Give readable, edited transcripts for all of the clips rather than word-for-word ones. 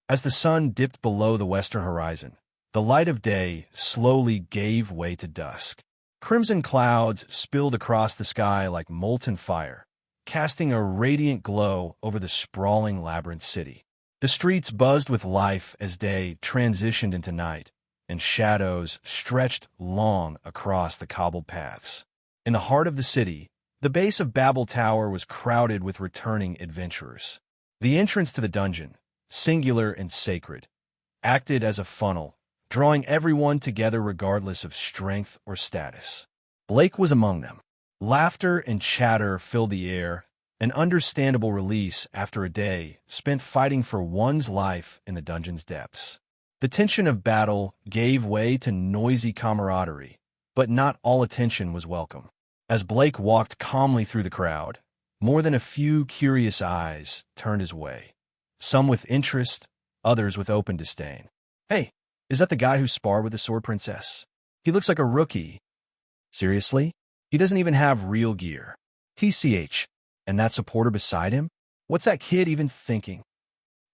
As the sun dipped below the western horizon, the light of day slowly gave way to dusk. Crimson clouds spilled across the sky like molten fire, casting a radiant glow over the sprawling labyrinth city. The streets buzzed with life as day transitioned into night, and shadows stretched long across the cobbled paths. In the heart of the city, the base of Babel Tower was crowded with returning adventurers. The entrance to the dungeon, singular and sacred, acted as a funnel, drawing everyone together regardless of strength or status. Blake was among them. Laughter and chatter filled the air, an understandable release after a day spent fighting for one's life in the dungeon's depths. The tension of battle gave way to noisy camaraderie, but not all attention was welcome. As Blake walked calmly through the crowd, more than a few curious eyes turned his way, some with interest, others with open disdain. "Hey, is that the guy who sparred with the Sword Princess? He looks like a rookie." "Seriously? He doesn't even have real gear." "TCH, and that supporter beside him? What's that kid even thinking?"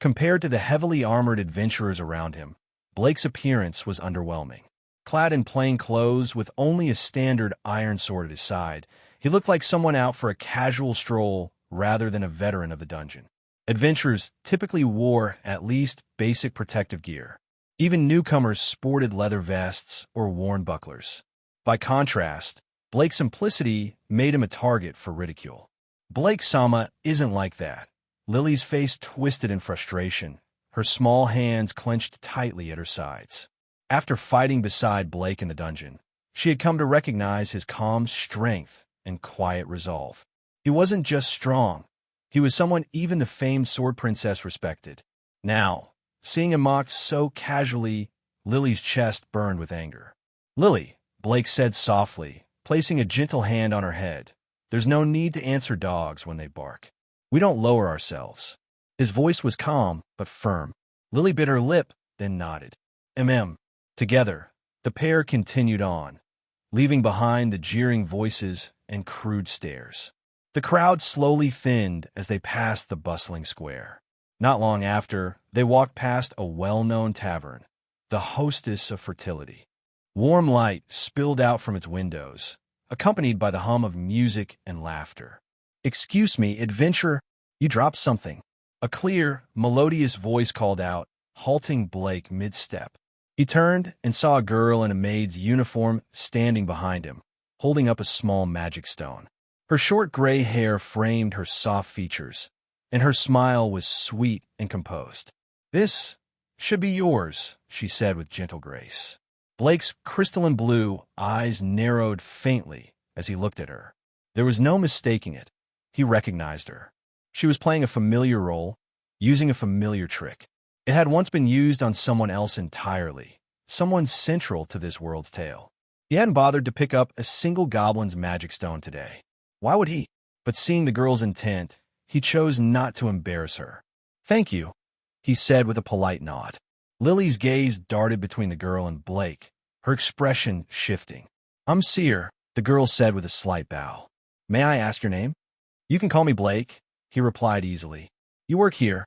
Compared to the heavily armored adventurers around him, Blake's appearance was underwhelming. Clad in plain clothes with only a standard iron sword at his side, he looked like someone out for a casual stroll rather than a veteran of the dungeon. Adventurers typically wore at least basic protective gear. Even newcomers sported leather vests or worn bucklers. By contrast, Blake's simplicity made him a target for ridicule. Blake-sama isn't like that. Lily's face twisted in frustration, her small hands clenched tightly at her sides. After fighting beside Blake in the dungeon, she had come to recognize his calm strength and quiet resolve. He wasn't just strong. He was someone even the famed Sword Princess respected. Now, seeing him mocked so casually, Lily's chest burned with anger. "Lily," Blake said softly, placing a gentle hand on her head, "there's no need to answer dogs when they bark. We don't lower ourselves." His voice was calm but firm. Lily bit her lip, then nodded. Together, the pair continued on, leaving behind the jeering voices and crude stares. The crowd slowly thinned as they passed the bustling square. Not long after, they walked past a well-known tavern, the Hostess of Fertility. Warm light spilled out from its windows, accompanied by the hum of music and laughter. "Excuse me, adventurer, you dropped something." A clear, melodious voice called out, halting Blake mid-step. He turned and saw a girl in a maid's uniform standing behind him, holding up a small magic stone. Her short gray hair framed her soft features, and her smile was sweet and composed. "This should be yours," she said with gentle grace. Blake's crystalline blue eyes narrowed faintly as he looked at her. There was no mistaking it. He recognized her. She was playing a familiar role, using a familiar trick. It had once been used on someone else entirely, someone central to this world's tale. He hadn't bothered to pick up a single goblin's magic stone today. Why would he? But seeing the girl's intent, he chose not to embarrass her. "Thank you," he said with a polite nod. Lily's gaze darted between the girl and Blake, her expression shifting. "I'm Seer," the girl said with a slight bow. "May I ask your name?" "You can call me Blake," he replied easily. "You work here?"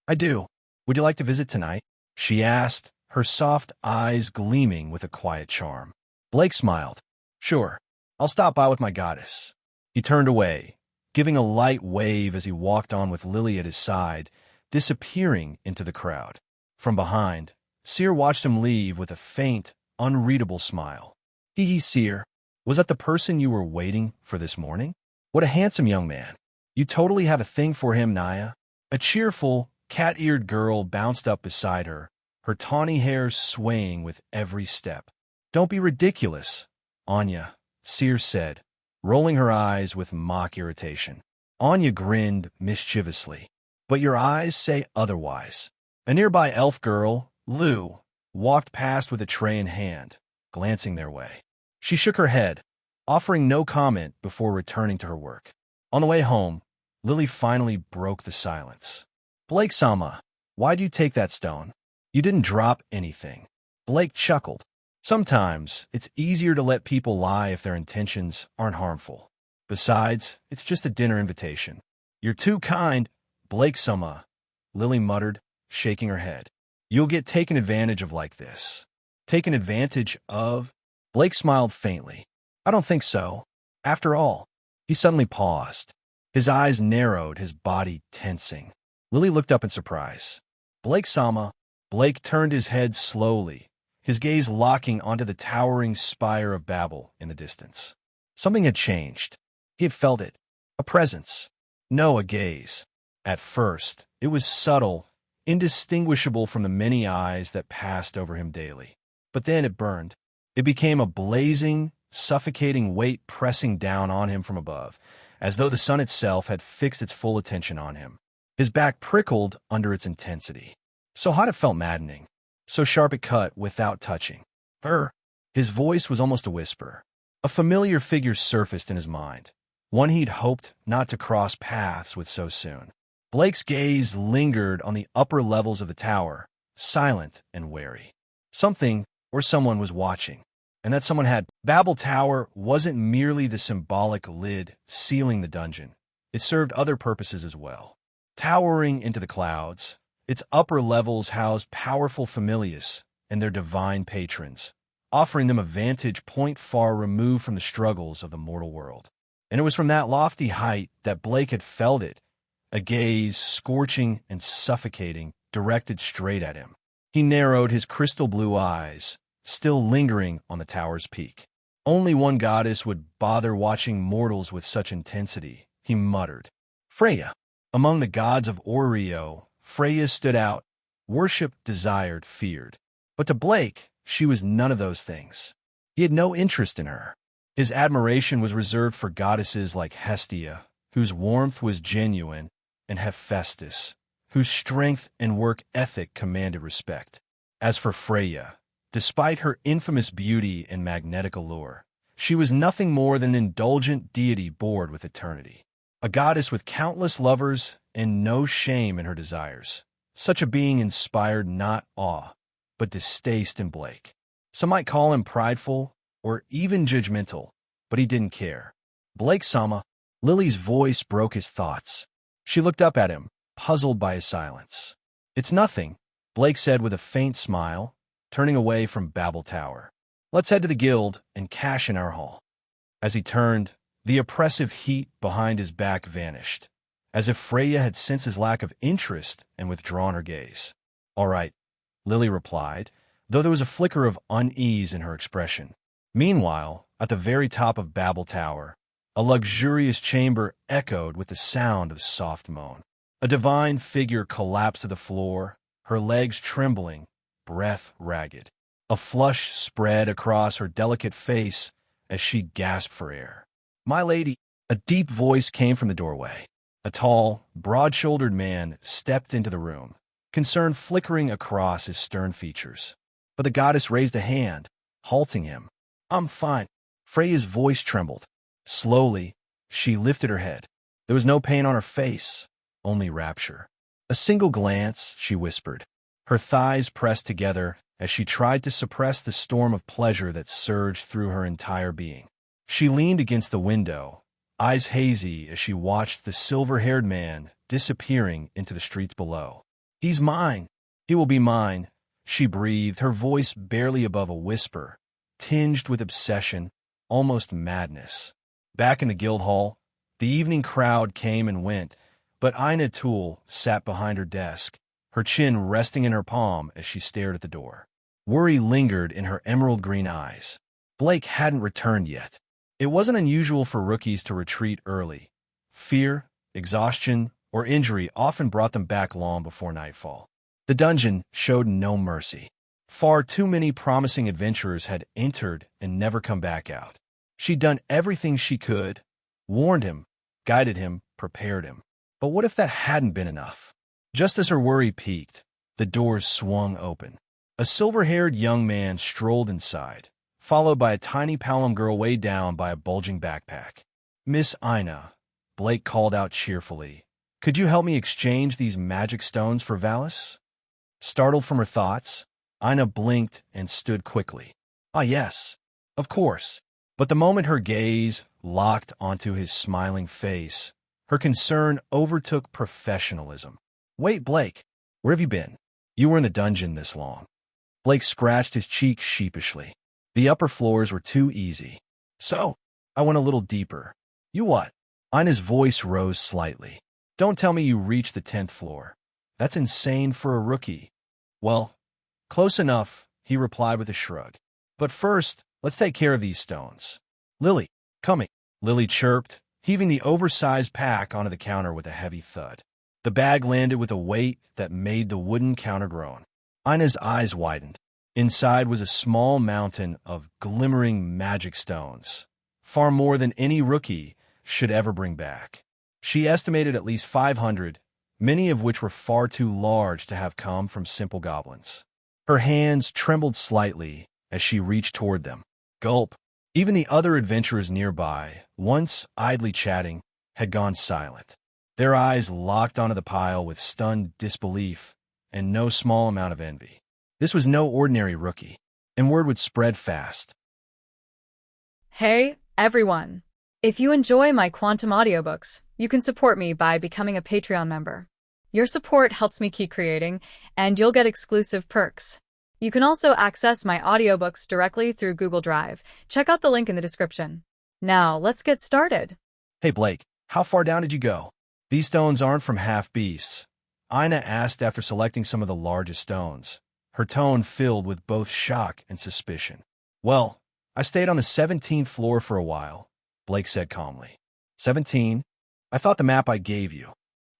"I do. Would you like to visit tonight?" she asked, her soft eyes gleaming with a quiet charm. Blake smiled. "Sure, I'll stop by with my goddess." He turned away, giving a light wave as he walked on with Lily at his side, disappearing into the crowd. From behind, Seer watched him leave with a faint, unreadable smile. "Hee, Seer, was that the person you were waiting for this morning? What a handsome young man. You totally have a thing for him, Naya." A cheerful, cat-eared girl bounced up beside her, her tawny hair swaying with every step. "Don't be ridiculous, Anya," Seer said, rolling her eyes with mock irritation. Anya grinned mischievously. "But your eyes say otherwise." A nearby elf girl, Lou, walked past with a tray in hand, glancing their way. She shook her head, offering no comment before returning to her work. On the way home, Lily finally broke the silence. "Blake-sama, why'd you take that stone? You didn't drop anything." Blake chuckled. "Sometimes it's easier to let people lie if their intentions aren't harmful. Besides, it's just a dinner invitation." "You're too kind, Blake-sama," Lily muttered, shaking her head. You'll get taken advantage of like this. Taken advantage of? Blake smiled faintly. I don't think so. After all, he suddenly paused. His eyes narrowed, his body tensing. Lily looked up in surprise. Blake-sama. Blake turned his head slowly, his gaze locking onto the towering spire of Babel in the distance. Something had changed. He had felt it. A presence. No, a gaze. At first, it was subtle, indistinguishable from the many eyes that passed over him daily. But then it burned. It became a blazing, suffocating weight pressing down on him from above, as though the sun itself had fixed its full attention on him. His back prickled under its intensity. So hot it felt maddening. So sharp it cut without touching. Her. His voice was almost a whisper. A familiar figure surfaced in his mind, one he'd hoped not to cross paths with so soon. Blake's gaze lingered on the upper levels of the tower, silent and wary. Something or someone was watching, and that someone had. Babel Tower wasn't merely the symbolic lid sealing the dungeon. It served other purposes as well. Towering into the clouds, its upper levels housed powerful familiars and their divine patrons, offering them a vantage point far removed from the struggles of the mortal world. And it was from that lofty height that Blake had felt it, a gaze scorching and suffocating, directed straight at him. He narrowed his crystal blue eyes, still lingering on the tower's peak. Only one goddess would bother watching mortals with such intensity, he muttered. Freya. Among the gods of Oreo, Freya stood out, worshipped, desired, feared. But to Blake, she was none of those things. He had no interest in her. His admiration was reserved for goddesses like Hestia, whose warmth was genuine, and Hephaestus, whose strength and work ethic commanded respect. As for Freya, despite her infamous beauty and magnetic allure, she was nothing more than an indulgent deity bored with eternity. A goddess with countless lovers and no shame in her desires. Such a being inspired not awe, but distaste in Blake. Some might call him prideful or even judgmental, but he didn't care. Blake-sama. Lily's voice broke his thoughts. She looked up at him, puzzled by his silence. It's nothing, Blake said with a faint smile, turning away from Babel Tower. Let's head to the guild and cash in our haul. As he turned, the oppressive heat behind his back vanished, as if Freya had sensed his lack of interest and withdrawn her gaze. All right, Lily replied, though there was a flicker of unease in her expression. Meanwhile, at the very top of Babel Tower, a luxurious chamber echoed with the sound of soft moan. A divine figure collapsed to the floor, her legs trembling, breath ragged. A flush spread across her delicate face as she gasped for air. My lady, a deep voice came from the doorway. A tall, broad-shouldered man stepped into the room, concern flickering across his stern features. But the goddess raised a hand, halting him. I'm fine. Freya's voice trembled. Slowly, she lifted her head. There was no pain on her face, only rapture. A single glance, she whispered. Her thighs pressed together as she tried to suppress the storm of pleasure that surged through her entire being. She leaned against the window, eyes hazy as she watched the silver-haired man disappearing into the streets below. He's mine. He will be mine, she breathed, her voice barely above a whisper, tinged with obsession, almost madness. Back in the guild hall, the evening crowd came and went, but Ina Toole sat behind her desk, her chin resting in her palm as she stared at the door. Worry lingered in her emerald-green eyes. Blake hadn't returned yet. It wasn't unusual for rookies to retreat early. Fear, exhaustion, or injury often brought them back long before nightfall. The dungeon showed no mercy. Far too many promising adventurers had entered and never come back out. She'd done everything she could, warned him, guided him, prepared him. But what if that hadn't been enough? Just as her worry peaked, the doors swung open. A silver-haired young man strolled inside, followed by a tiny Palom girl weighed down by a bulging backpack. Miss Ina, Blake called out cheerfully, could you help me exchange these magic stones for Valis? Startled from her thoughts, Ina blinked and stood quickly. Ah, yes, of course. But the moment her gaze locked onto his smiling face, her concern overtook professionalism. Wait, Blake, Where have you been? You were in the dungeon this long. Blake scratched his cheek sheepishly. The upper floors were too easy. So, I went a little deeper. You what? Ina's voice rose slightly. Don't tell me you reached the 10th floor. That's insane for a rookie. Well, close enough, he replied with a shrug. But first, let's take care of these stones. Lily, coming. Lily chirped, heaving the oversized pack onto the counter with a heavy thud. The bag landed with a weight that made the wooden counter groan. Ina's eyes widened. Inside was a small mountain of glimmering magic stones, far more than any rookie should ever bring back. She estimated at least 500, many of which were far too large to have come from simple goblins. Her hands trembled slightly as she reached toward them. Gulp. Even the other adventurers nearby, once idly chatting, had gone silent. Their eyes locked onto the pile with stunned disbelief and no small amount of envy. This was no ordinary rookie, and word would spread fast. Hey, everyone! If you enjoy my quantum audiobooks, you can support me by becoming a Patreon member. Your support helps me keep creating, and you'll get exclusive perks. You can also access my audiobooks directly through Google Drive. Check out the link in the description. Now, let's get started. Hey Blake, how far down did you go? These stones aren't from half-beasts. Ina asked after selecting some of the largest stones, her tone filled with both shock and suspicion. Well, I stayed on the 17th floor for a while, Blake said calmly. 17? I thought the map I gave you.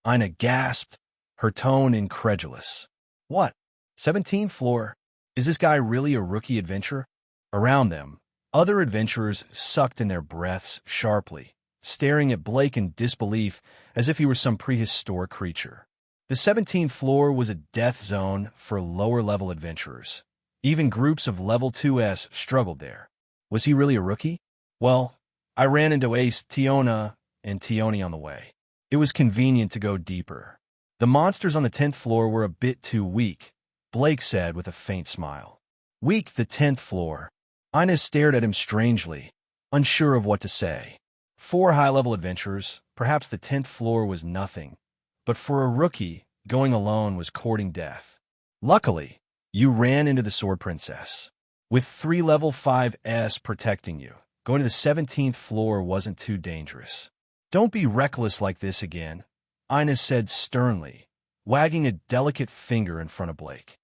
Ina gasped, her tone incredulous. What? 17th floor? Is this guy really a rookie adventurer? Around them, other adventurers sucked in their breaths sharply, staring at Blake in disbelief as if he were some prehistoric creature. The 17th floor was a death zone for lower-level adventurers. Even groups of Level 2s struggled there. Was he really a rookie? Well, I ran into Ace, Tiona, and Tioni on the way. It was convenient to go deeper. The monsters on the 10th floor were a bit too weak, Blake said with a faint smile. Weak, the 10th floor. Ina stared at him strangely, unsure of what to say. For high-level adventurers, perhaps the 10th floor was nothing. But for a rookie, going alone was courting death. Luckily, you ran into the Sword Princess. With 3 Level 5s protecting you, going to the 17th floor wasn't too dangerous. Don't be reckless like this again, Ina said sternly, wagging a delicate finger in front of Blake.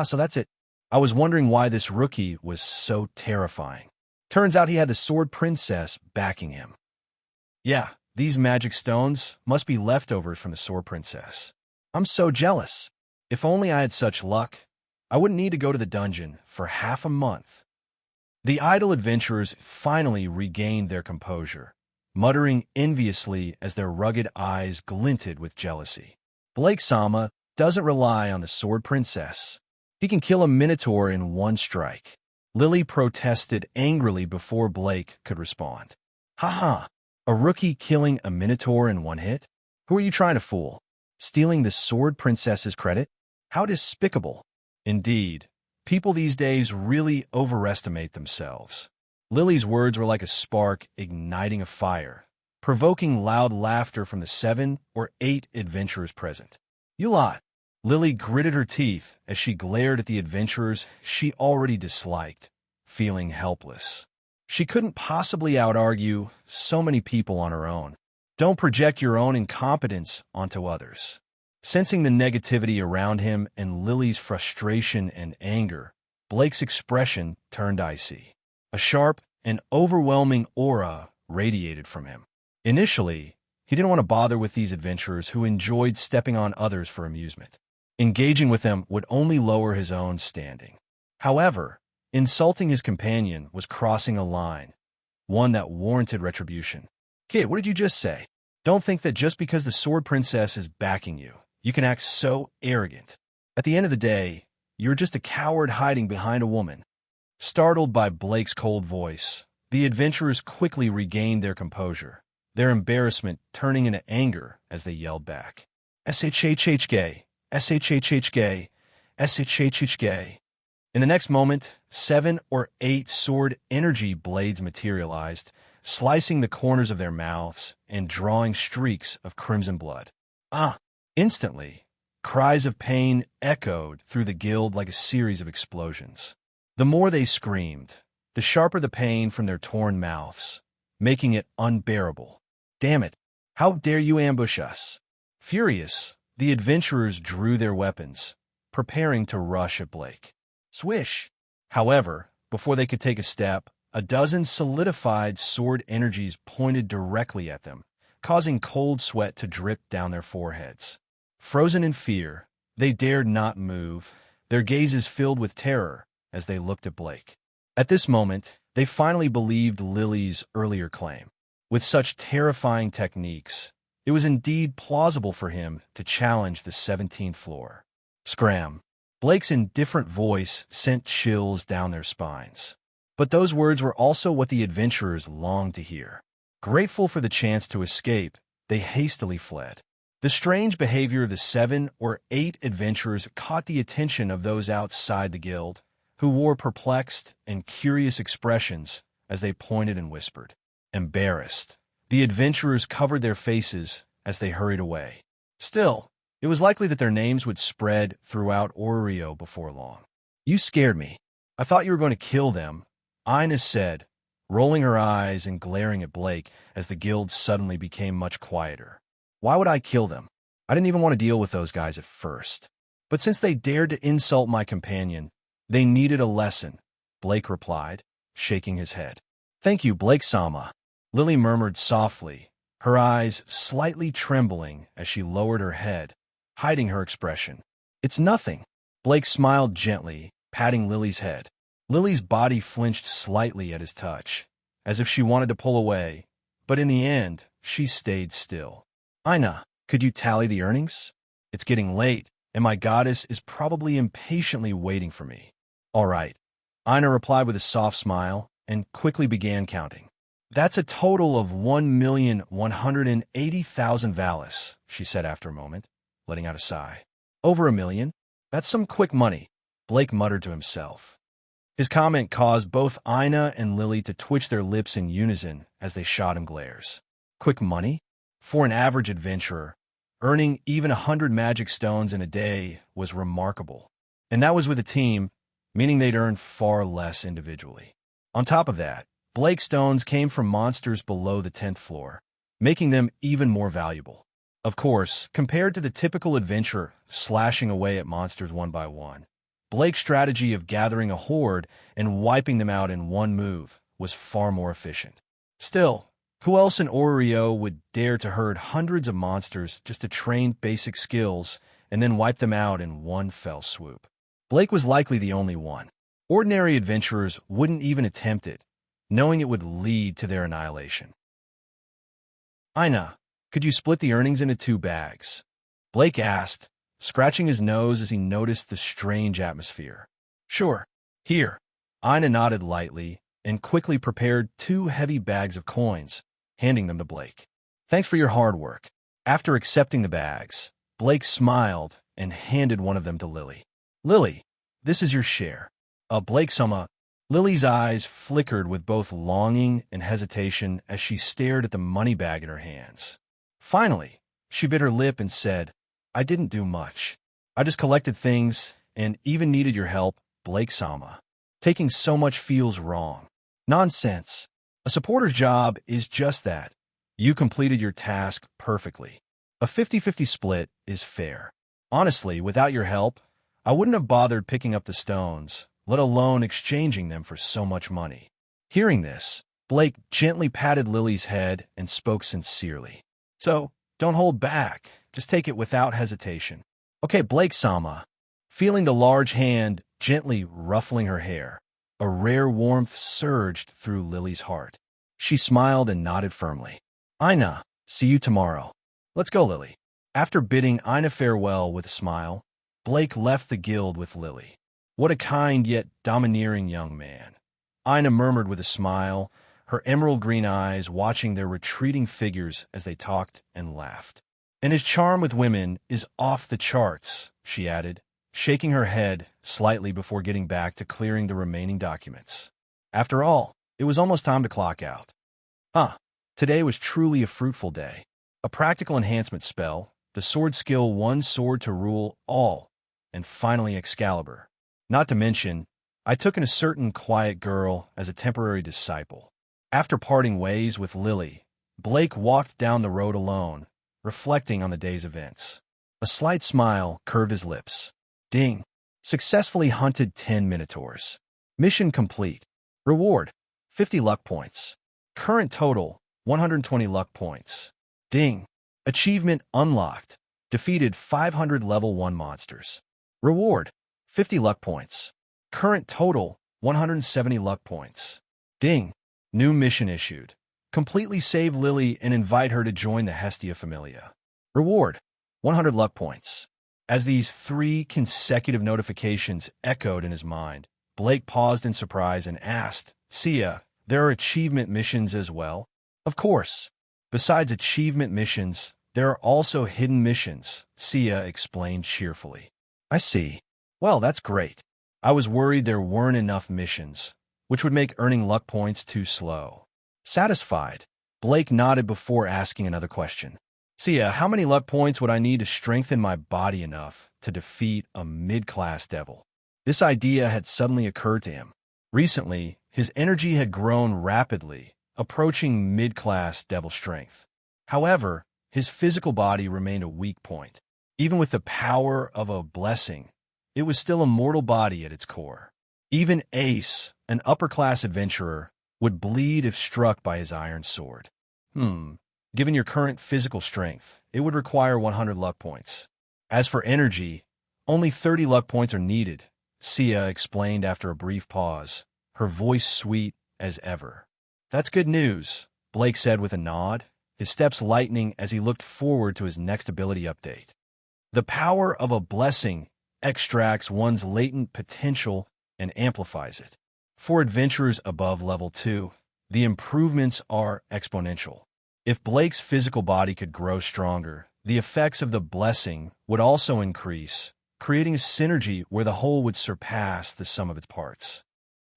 So that's it. I was wondering why this rookie was so terrifying. Turns out he had the Sword Princess backing him. Yeah, these magic stones must be leftovers from the Sword Princess. I'm so jealous. If only I had such luck, I wouldn't need to go to the dungeon for half a month. The idle adventurers finally regained their composure, muttering enviously as their rugged eyes glinted with jealousy. Blake-sama doesn't rely on the Sword Princess. He can kill a Minotaur in one strike. Lily protested angrily before Blake could respond. Haha, a rookie killing a Minotaur in one hit? Who are you trying to fool? Stealing the Sword Princess's credit? How despicable. Indeed, people these days really overestimate themselves. Lily's words were like a spark igniting a fire, provoking loud laughter from the 7 or 8 adventurers present. You lot. Lily gritted her teeth as she glared at the adventurers she already disliked, feeling helpless. She couldn't possibly out-argue so many people on her own. Don't project your own incompetence onto others. Sensing the negativity around him and Lily's frustration and anger, Blake's expression turned icy. A sharp and overwhelming aura radiated from him. Initially, he didn't want to bother with these adventurers who enjoyed stepping on others for amusement. Engaging with them would only lower his own standing. However, insulting his companion was crossing a line, one that warranted retribution. Kid, what did you just say? Don't think that just because the Sword Princess is backing you, you can act so arrogant. At the end of the day, you're just a coward hiding behind a woman. Startled by Blake's cold voice, the adventurers quickly regained their composure, their embarrassment turning into anger as they yelled back. SHHH gay, SHHH gay, SHHH gay. In the next moment, 7 or 8 sword energy blades materialized, slicing the corners of their mouths and drawing streaks of crimson blood. Instantly, Cries of pain echoed through the guild like a series of explosions. The more they screamed, the sharper the pain from their torn mouths, making it unbearable. Damn it! How dare you ambush us? Furious, the adventurers drew their weapons, preparing to rush at Blake. Swish! However, before they could take a step, a dozen solidified sword energies pointed directly at them, causing cold sweat to drip down their foreheads. Frozen in fear, they dared not move, their gazes filled with terror as they looked at Blake. At this moment, they finally believed Lily's earlier claim. With such terrifying techniques, it was indeed plausible for him to challenge the 17th floor. Scram! Blake's indifferent voice sent chills down their spines. But those words were also what the adventurers longed to hear. Grateful for the chance to escape, they hastily fled. The strange behavior of the 7 or 8 adventurers caught the attention of those outside the guild, who wore perplexed and curious expressions as they pointed and whispered. Embarrassed, the adventurers covered their faces as they hurried away. Still, it was likely that their names would spread throughout Oreo before long. You scared me. I thought you were going to kill them, Ina said, rolling her eyes and glaring at Blake as the guild suddenly became much quieter. Why would I kill them? I didn't even want to deal with those guys at first. But since they dared to insult my companion, they needed a lesson, Blake replied, shaking his head. Thank you, Blake-sama, Lily murmured softly, her eyes slightly trembling as she lowered her head, hiding her expression. It's nothing. Blake smiled gently, patting Lily's head. Lily's body flinched slightly at his touch, as if she wanted to pull away, but in the end, she stayed still. Ina, could you tally the earnings? It's getting late, and my goddess is probably impatiently waiting for me. All right. Ina replied with a soft smile and quickly began counting. That's a total of 1,180,000 valis, she said after a moment, letting out a sigh. Over 1 million? That's some quick money, Blake muttered to himself. His comment caused both Ina and Lily to twitch their lips in unison as they shot him glares. Quick money? For an average adventurer, earning even 100 magic stones in a day was remarkable. And that was with a team, meaning they'd earn far less individually. On top of that, Blake stones came from monsters below the 10th floor, making them even more valuable. Of course, compared to the typical adventurer slashing away at monsters one by one, Blake's strategy of gathering a horde and wiping them out in one move was far more efficient. Still, who else in Oreo would dare to herd hundreds of monsters just to train basic skills and then wipe them out in one fell swoop? Blake was likely the only one. Ordinary adventurers wouldn't even attempt it, knowing it would lead to their annihilation. Ina, could you split the earnings into 2 bags? Blake asked, scratching his nose as he noticed the strange atmosphere. Sure. Here. Ina nodded lightly and quickly prepared 2 heavy bags of coins, handing them to Blake. Thanks for your hard work. After accepting the bags, Blake smiled and handed one of them to Lily. Lily, this is your share. Blake-sama. Lily's eyes flickered with both longing and hesitation as she stared at the money bag in her hands. Finally, she bit her lip and said, I didn't do much. I just collected things and even needed your help, Blake-sama. Taking so much feels wrong. Nonsense. A supporter's job is just that. You completed your task perfectly. A 50-50 split is fair. Honestly, without your help, I wouldn't have bothered picking up the stones, let alone exchanging them for so much money. Hearing this, Blake gently patted Lily's head and spoke sincerely. So, don't hold back. Just take it without hesitation. Okay, Blake-sama. Feeling the large hand gently ruffling her hair, a rare warmth surged through Lily's heart. She smiled and nodded firmly. Ina, see you tomorrow. Let's go, Lily. After bidding Ina farewell with a smile, Blake left the guild with Lily. What a kind yet domineering young man. Ina murmured with a smile, her emerald green eyes watching their retreating figures as they talked and laughed. And his charm with women is off the charts, she added, shaking her head slightly before getting back to clearing the remaining documents. After all, it was almost time to clock out. Today was truly a fruitful day. A practical enhancement spell, the sword skill, one sword to rule all, and finally Excalibur. Not to mention, I took in a certain quiet girl as a temporary disciple. After parting ways with Lily, Blake walked down the road alone, reflecting on the day's events. A slight smile curved his lips. Ding! Successfully hunted 10 minotaurs. Mission complete. Reward: 50 luck points. Current total: 120 luck points. Ding! Achievement unlocked. Defeated 500 level 1 monsters. Reward: 50 luck points. Current total: 170 luck points. Ding! New mission issued. Completely save Lily and invite her to join the Hestia Familia. Reward: 100 luck points. As these 3 consecutive notifications echoed in his mind, Blake paused in surprise and asked, "Sia, there are achievement missions as well?" "Of course. Besides achievement missions, there are also hidden missions," Sia explained cheerfully. "I see. Well, that's great. I was worried there weren't enough missions, which would make earning luck points too slow." Satisfied, Blake nodded before asking another question. "Sia, how many luck points would I need to strengthen my body enough to defeat a mid-class devil?" This idea had suddenly occurred to him. Recently, his energy had grown rapidly, approaching mid-class devil strength. However, his physical body remained a weak point. Even with the power of a blessing, it was still a mortal body at its core. Even Ace, an upper-class adventurer, would bleed if struck by his iron sword. Given your current physical strength, it would require 100 luck points. As for energy, only 30 luck points are needed, Sia explained after a brief pause, her voice sweet as ever. "That's good news," Blake said with a nod, his steps lightening as he looked forward to his next ability update. The power of a blessing extracts one's latent potential and amplifies it. For adventurers above level 2, the improvements are exponential. If Blake's physical body could grow stronger, the effects of the blessing would also increase, creating a synergy where the whole would surpass the sum of its parts.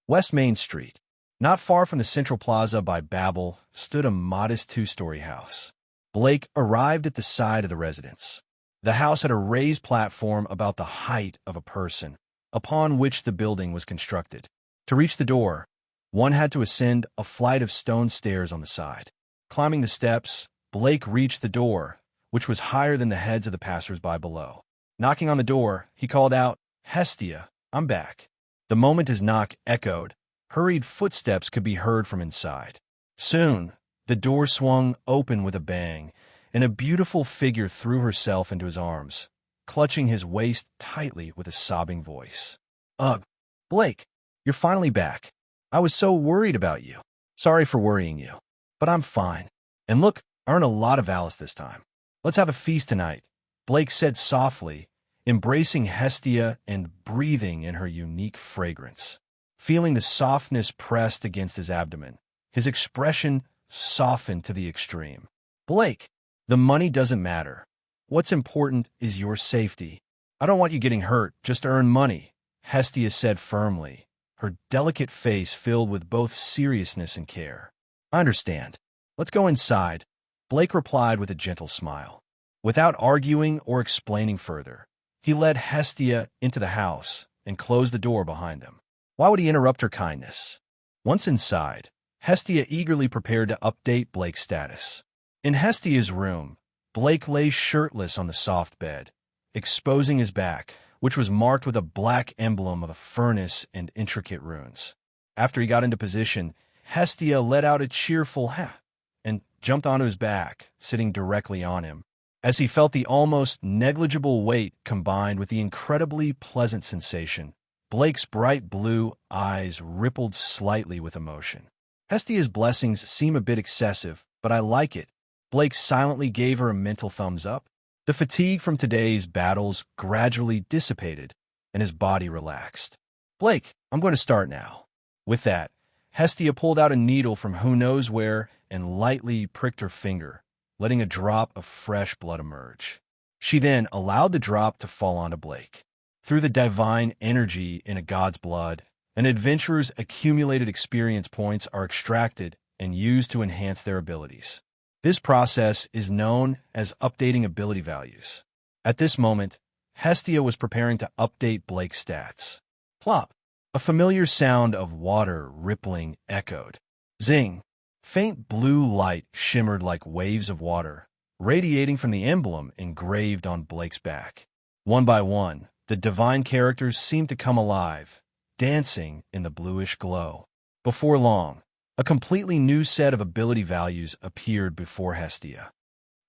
West Main Street. Not far from the Central Plaza by Babel stood a modest 2-story house. Blake arrived at the side of the residence. The house had a raised platform about the height of a person, upon which the building was constructed. To reach the door, one had to ascend a flight of stone stairs on the side. Climbing the steps, Blake reached the door, which was higher than the heads of the passers-by below. Knocking on the door, he called out, "Hestia, I'm back." The moment his knock echoed, hurried footsteps could be heard from inside. Soon, the door swung open with a bang, and a beautiful figure threw herself into his arms, clutching his waist tightly with a sobbing voice. "Ugh, Blake, you're finally back. I was so worried about you. Sorry for worrying you, but I'm fine. And look, I earned a lot of Alice this time. Let's have a feast tonight," Blake said softly, embracing Hestia and breathing in her unique fragrance. Feeling the softness pressed against his abdomen, his expression softened to the extreme. "Blake, the money doesn't matter. What's important is your safety. I don't want you getting hurt just to earn money," Hestia said firmly, her delicate face filled with both seriousness and care. "I understand. Let's go inside," Blake replied with a gentle smile. Without arguing or explaining further, he led Hestia into the house and closed the door behind them. Why would he interrupt her kindness? Once inside, Hestia eagerly prepared to update Blake's status. In Hestia's room, Blake lay shirtless on the soft bed, exposing his back, which was marked with a black emblem of a furnace and intricate runes. After he got into position, Hestia let out a cheerful "ha" and jumped onto his back, sitting directly on him. As he felt the almost negligible weight combined with the incredibly pleasant sensation, Blake's bright blue eyes rippled slightly with emotion. "Hestia's blessings seem a bit excessive, but I like it." Blake silently gave her a mental thumbs up. The fatigue from today's battles gradually dissipated, and his body relaxed. "Blake, I'm going to start now." With that, Hestia pulled out a needle from who knows where and lightly pricked her finger, letting a drop of fresh blood emerge. She then allowed the drop to fall onto Blake. Through the divine energy in a god's blood, an adventurer's accumulated experience points are extracted and used to enhance their abilities. This process is known as updating ability values. At this moment, Hestia was preparing to update Blake's stats. Plop! A familiar sound of water rippling echoed. Zing! Faint blue light shimmered like waves of water, radiating from the emblem engraved on Blake's back. One by one, the divine characters seemed to come alive, dancing in the bluish glow. Before long, a completely new set of ability values appeared before Hestia.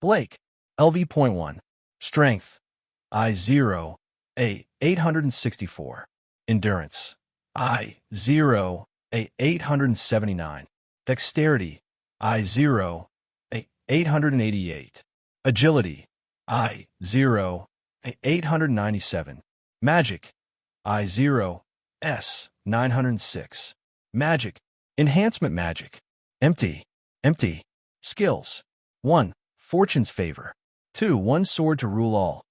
Blake, LV.1. Strength, I0, A 864. Endurance, I0, A 879. Dexterity, I0, A 888. Agility, I0, A 897. Magic, I0, S 906. Magic, Enhancement Magic, Empty. Skills, 1. Fortune's Favor. 2. One sword to rule all.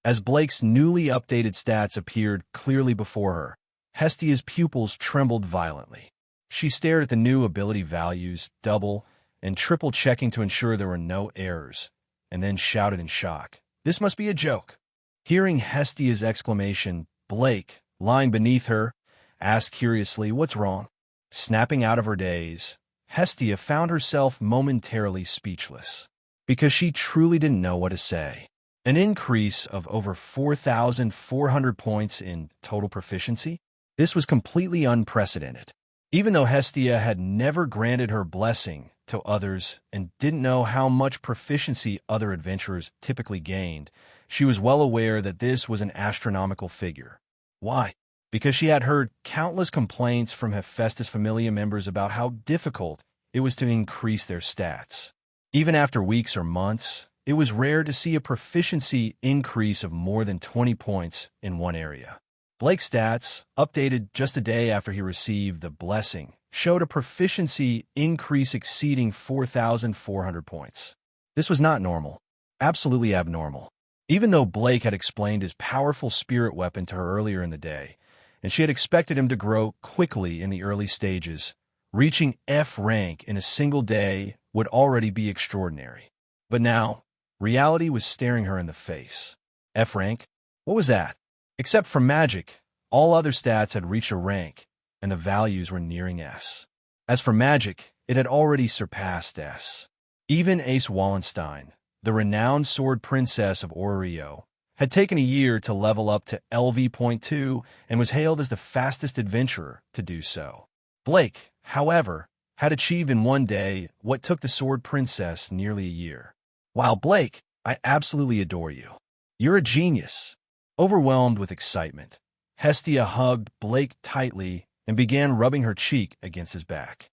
As Blake's newly updated stats appeared clearly before her, Hestia's pupils trembled violently. She stared at the new ability values, double and triple checking to ensure there were no errors, and then shouted in shock, "This must be a joke." Hearing Hestia's exclamation, Blake, lying beneath her, asked curiously, "What's wrong?" Snapping out of her daze, Hestia found herself momentarily speechless, because she truly didn't know what to say. An increase of over 4,400 points in total proficiency? This was completely unprecedented. Even though Hestia had never granted her blessing to others and didn't know how much proficiency other adventurers typically gained, she was well aware that this was an astronomical figure. Why? Because she had heard countless complaints from Hephaestus Familia members about how difficult it was to increase their stats. Even after weeks or months, it was rare to see a proficiency increase of more than 20 points in one area. Blake's stats, updated just a day after he received the blessing, showed a proficiency increase exceeding 4,400 points. This was not normal, absolutely abnormal. Even though Blake had explained his powerful spirit weapon to her earlier in the day, and she had expected him to grow quickly in the early stages, reaching F rank in a single day would already be extraordinary. But now, reality was staring her in the face. F rank? What was that? Except for magic, all other stats had reached a rank, and the values were nearing S. As for magic, it had already surpassed S. Even Ace Wallenstein, the renowned sword princess of Orio, had taken a year to level up to LV.2 and was hailed as the fastest adventurer to do so. Blake, however, had achieved in one day what took the sword princess nearly a year. Wow, Blake, I absolutely adore you. You're a genius. Overwhelmed with excitement, Hestia hugged Blake tightly and began rubbing her cheek against his back.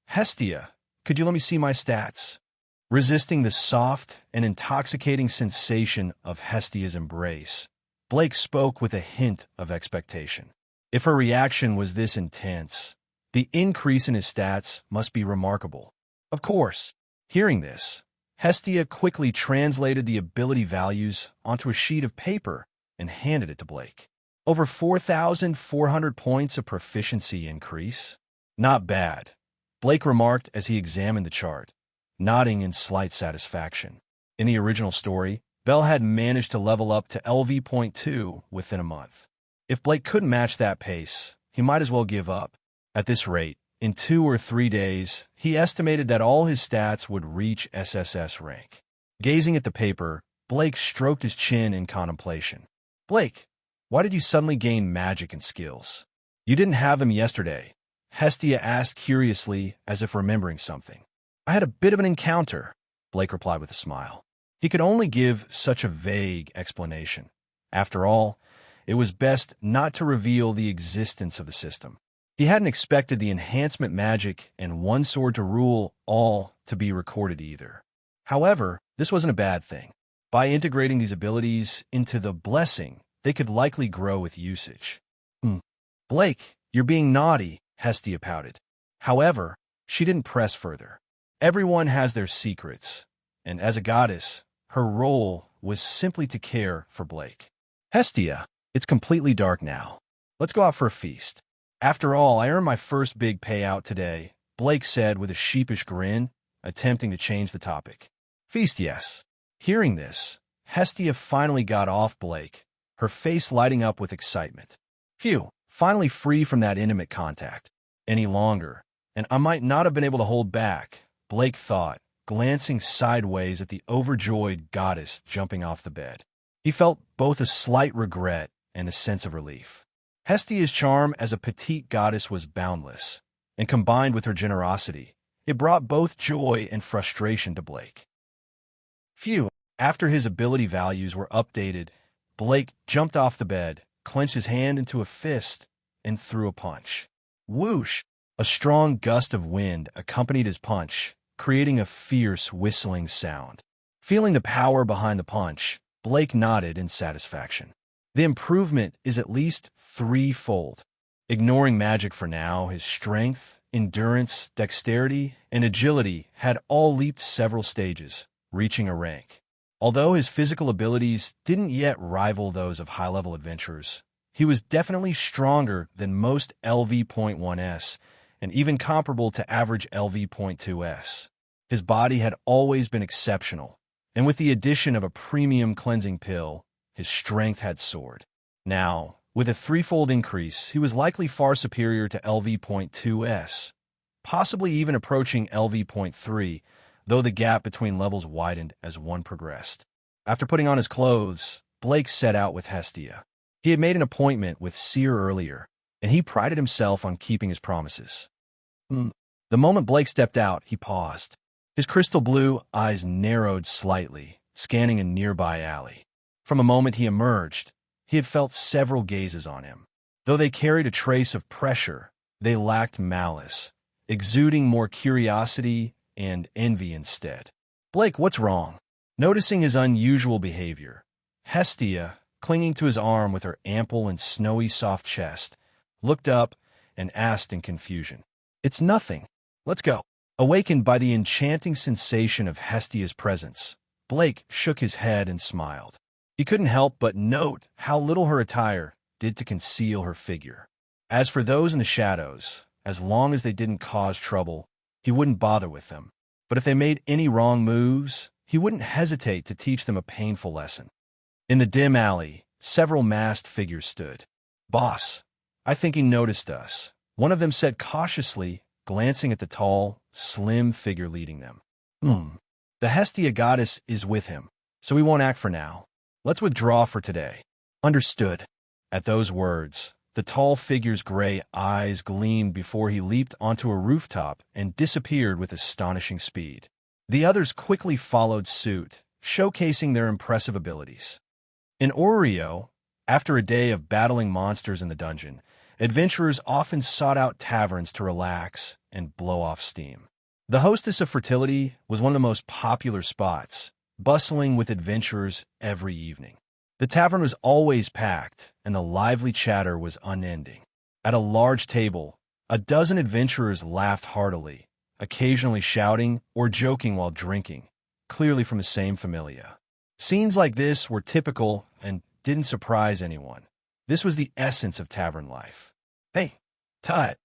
Hestia, could you let me see my stats?" Resisting the soft and intoxicating sensation of Hestia's embrace, Blake spoke with a hint of expectation. If her reaction was this intense, the increase in his stats must be remarkable. Of course, hearing this, Hestia quickly translated the ability values onto a sheet of paper and handed it to Blake. Over 4,400 points of proficiency increase. Not bad, Blake remarked as he examined the chart, nodding in slight satisfaction. In the original story, Belle had managed to level up to LV.2 within a month. If Blake couldn't match that pace, he might as well give up. At this rate, in 2 or 3 days, he estimated that all his stats would reach SSS rank. Gazing at the paper, Blake stroked his chin in contemplation. "Blake, why did you suddenly gain magic and skills? You didn't have them yesterday," Hestia asked curiously, as if remembering something. "I had a bit of an encounter," Blake replied with a smile. He could only give such a vague explanation. After all, it was best not to reveal the existence of the system. He hadn't expected the enhancement magic and one sword to rule all to be recorded either. However, this wasn't a bad thing. By integrating these abilities into the blessing, they could likely grow with usage. "Blake, you're being naughty," Hestia pouted. However, she didn't press further. Everyone has their secrets, and as a goddess, her role was simply to care for Blake. "Hestia, it's completely dark now. Let's go out for a feast. After all, I earned my first big payout today," Blake said with a sheepish grin attempting to change the topic. Feast, yes. Hearing this, Hestia finally got off Blake, her face lighting up with excitement. Phew, finally free from that intimate contact. Any longer, and I might not have been able to hold back, Blake thought, glancing sideways at the overjoyed goddess jumping off the bed. He felt both a slight regret and a sense of relief. Hestia's charm as a petite goddess was boundless, and combined with her generosity, it brought both joy and frustration to Blake. Phew, after his ability values were updated, Blake jumped off the bed, clenched his hand into a fist, and threw a punch. Whoosh! A strong gust of wind accompanied his punch, creating a fierce whistling sound. Feeling the power behind the punch, Blake nodded in satisfaction. The improvement is at least threefold. Ignoring magic for now, his strength, endurance, dexterity, and agility had all leaped several stages, reaching a rank. Although his physical abilities didn't yet rival those of high-level adventurers, he was definitely stronger than most LV.1s and even comparable to average LV.2s. His body had always been exceptional, and with the addition of a premium cleansing pill, his strength had soared. Now, with a threefold increase, he was likely far superior to LV.2s, possibly even approaching LV.3, though the gap between levels widened as one progressed. After putting on his clothes, Blake set out with Hestia. He had made an appointment with Seer earlier, and he prided himself on keeping his promises. The moment Blake stepped out, he paused. His crystal blue eyes narrowed slightly, scanning a nearby alley. From the moment he emerged, he had felt several gazes on him. Though they carried a trace of pressure, they lacked malice, exuding more curiosity and envy instead. Blake, what's wrong? Noticing his unusual behavior, Hestia, clinging to his arm with her ample and snowy soft chest, looked up and asked in confusion. It's nothing. Let's go. Awakened by the enchanting sensation of Hestia's presence, Blake shook his head and smiled. He couldn't help but note how little her attire did to conceal her figure. As for those in the shadows, as long as they didn't cause trouble, he wouldn't bother with them. But if they made any wrong moves, he wouldn't hesitate to teach them a painful lesson. In the dim alley, several masked figures stood. Boss, I think he noticed us, one of them said cautiously, glancing at the tall, slim figure leading them. The Hestia goddess is with him, so we won't act for now. Let's withdraw for today. Understood. At those words, the tall figure's gray eyes gleamed before he leaped onto a rooftop and disappeared with astonishing speed. The others quickly followed suit, showcasing their impressive abilities. In Oreo, after a day of battling monsters in the dungeon, adventurers often sought out taverns to relax and blow off steam. The Hostess of Fertility was one of the most popular spots, bustling with adventurers every evening. The tavern was always packed, and the lively chatter was unending. At a large table, a dozen adventurers laughed heartily, occasionally shouting or joking while drinking, clearly from the same familia. Scenes like this were typical and didn't surprise anyone. This was the essence of tavern life. Hey, Tut,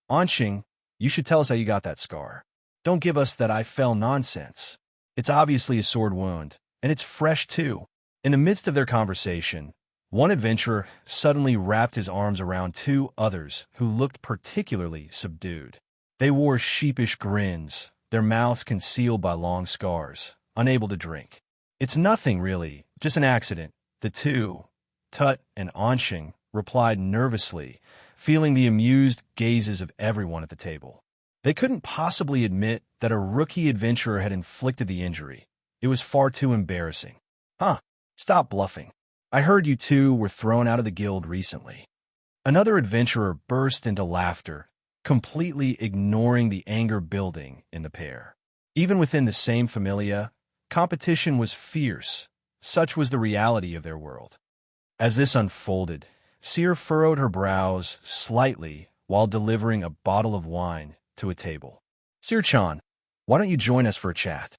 Anshing, you should tell us how you got that scar. Don't give us that I fell nonsense. It's obviously a sword wound, and it's fresh too. In the midst of their conversation, one adventurer suddenly wrapped his arms around two others who looked particularly subdued. They wore sheepish grins, their mouths concealed by long scars, unable to drink. It's nothing, really, just an accident. The two, Tut and Anshing, replied nervously, feeling the amused gazes of everyone at the table. They couldn't possibly admit that a rookie adventurer had inflicted the injury. It was far too embarrassing. Stop bluffing. I heard you two were thrown out of the guild recently. Another adventurer burst into laughter, completely ignoring the anger building in the pair. Even within the same familia, competition was fierce. Such was the reality of their world. As this unfolded, Seer furrowed her brows slightly while delivering a bottle of wine to a table. Seer-chan, why don't you join us for a chat?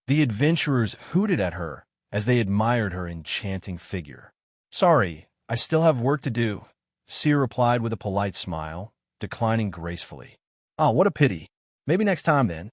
The adventurers hooted at her as they admired her enchanting figure. Sorry, I still have work to do, Seer replied with a polite smile, declining gracefully. Oh, what a pity. Maybe next time then.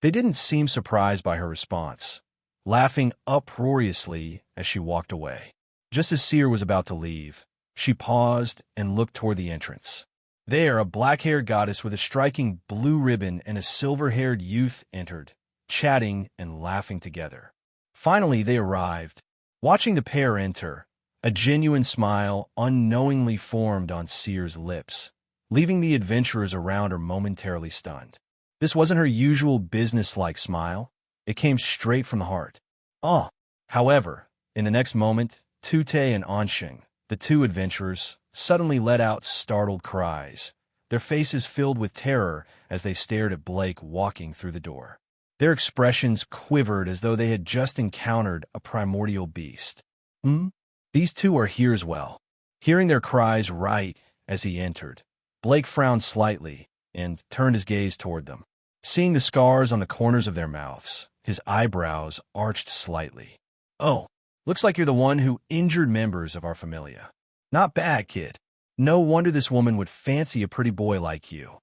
They didn't seem surprised by her response, laughing uproariously as she walked away. Just as Seer was about to leave, she paused and looked toward the entrance. There, a black-haired goddess with a striking blue ribbon and a silver-haired youth entered, chatting and laughing together. Finally, they arrived. Watching the pair enter, a genuine smile unknowingly formed on Seer's lips, leaving the adventurers around her momentarily stunned. This wasn't her usual business-like smile. It came straight from the heart. Oh! However, in the next moment, Tute and Anshing, the two adventurers, suddenly let out startled cries, their faces filled with terror as they stared at Blake walking through the door. Their expressions quivered as though they had just encountered a primordial beast. These two are here as well. Hearing their cries right as he entered, Blake frowned slightly and turned his gaze toward them. Seeing the scars on the corners of their mouths, his eyebrows arched slightly. Oh, looks like you're the one who injured members of our familia. Not bad, kid. No wonder this woman would fancy a pretty boy like you.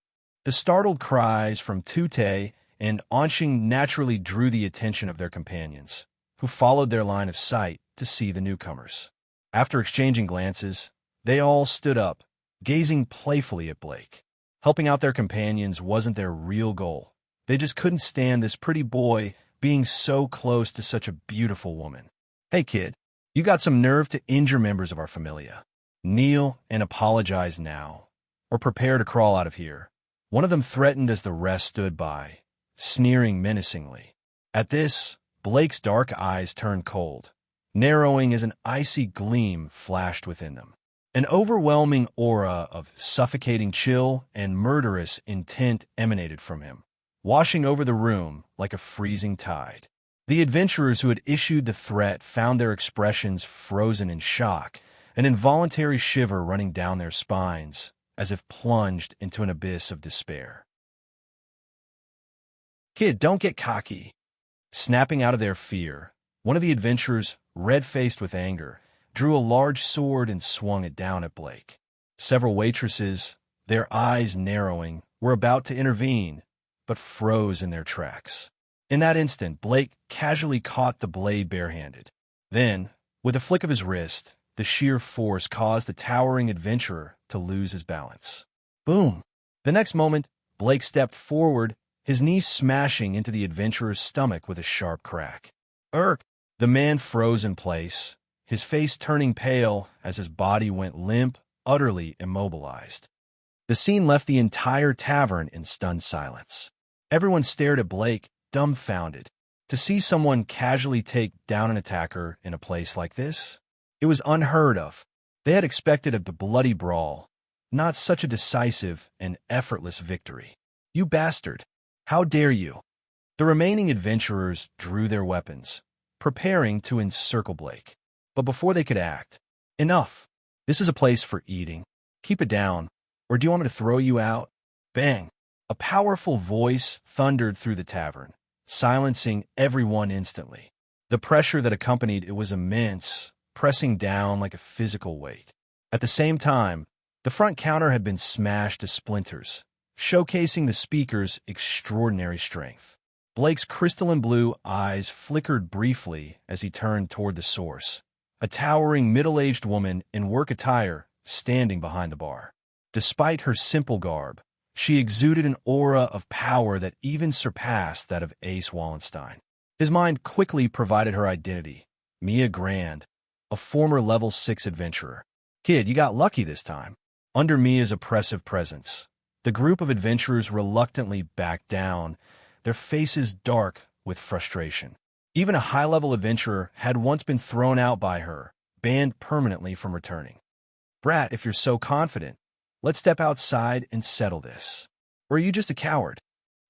The startled cries from Tute and Anshing naturally drew the attention of their companions, who followed their line of sight to see the newcomers. After exchanging glances, they all stood up, gazing playfully at Blake. Helping out their companions wasn't their real goal. They just couldn't stand this pretty boy being so close to such a beautiful woman. Hey kid, you got some nerve to injure members of our familia. Kneel and apologize now, or prepare to crawl out of here. One of them threatened as the rest stood by, sneering menacingly. At this, Blake's dark eyes turned cold, narrowing as an icy gleam flashed within them. An overwhelming aura of suffocating chill and murderous intent emanated from him, washing over the room like a freezing tide. The adventurers who had issued the threat found their expressions frozen in shock, an involuntary shiver running down their spines, as if plunged into an abyss of despair. Kid, don't get cocky. Snapping out of their fear, one of the adventurers, red-faced with anger, drew a large sword and swung it down at Blake. Several waitresses, their eyes narrowing, were about to intervene, but froze in their tracks. In that instant, Blake casually caught the blade barehanded. Then, with a flick of his wrist, the sheer force caused the towering adventurer to lose his balance. Boom! The next moment, Blake stepped forward, his knee smashing into the adventurer's stomach with a sharp crack. The man froze in place, his face turning pale as his body went limp, utterly immobilized. The scene left the entire tavern in stunned silence. Everyone stared at Blake, dumbfounded. To see someone casually take down an attacker in a place like this? It was unheard of. They had expected a bloody brawl, not such a decisive and effortless victory. You bastard! How dare you? The remaining adventurers drew their weapons, preparing to encircle Blake. But before they could act, enough! This is a place for eating. Keep it down, or do you want me to throw you out? Bang! A powerful voice thundered through the tavern, silencing everyone instantly. The pressure that accompanied it was immense, pressing down like a physical weight. At the same time, the front counter had been smashed to splinters, showcasing the speaker's extraordinary strength. Blake's crystalline blue eyes flickered briefly as he turned toward the source, a towering middle-aged woman in work attire standing behind the bar. Despite her simple garb, she exuded an aura of power that even surpassed that of Ace Wallenstein. His mind quickly provided her identity, Mia Grand, a former Level 6 adventurer. Kid, you got lucky this time. Under Mia's oppressive presence, the group of adventurers reluctantly backed down, their faces dark with frustration. Even a high-level adventurer had once been thrown out by her, banned permanently from returning. Brat, if you're so confident, let's step outside and settle this. Or are you just a coward?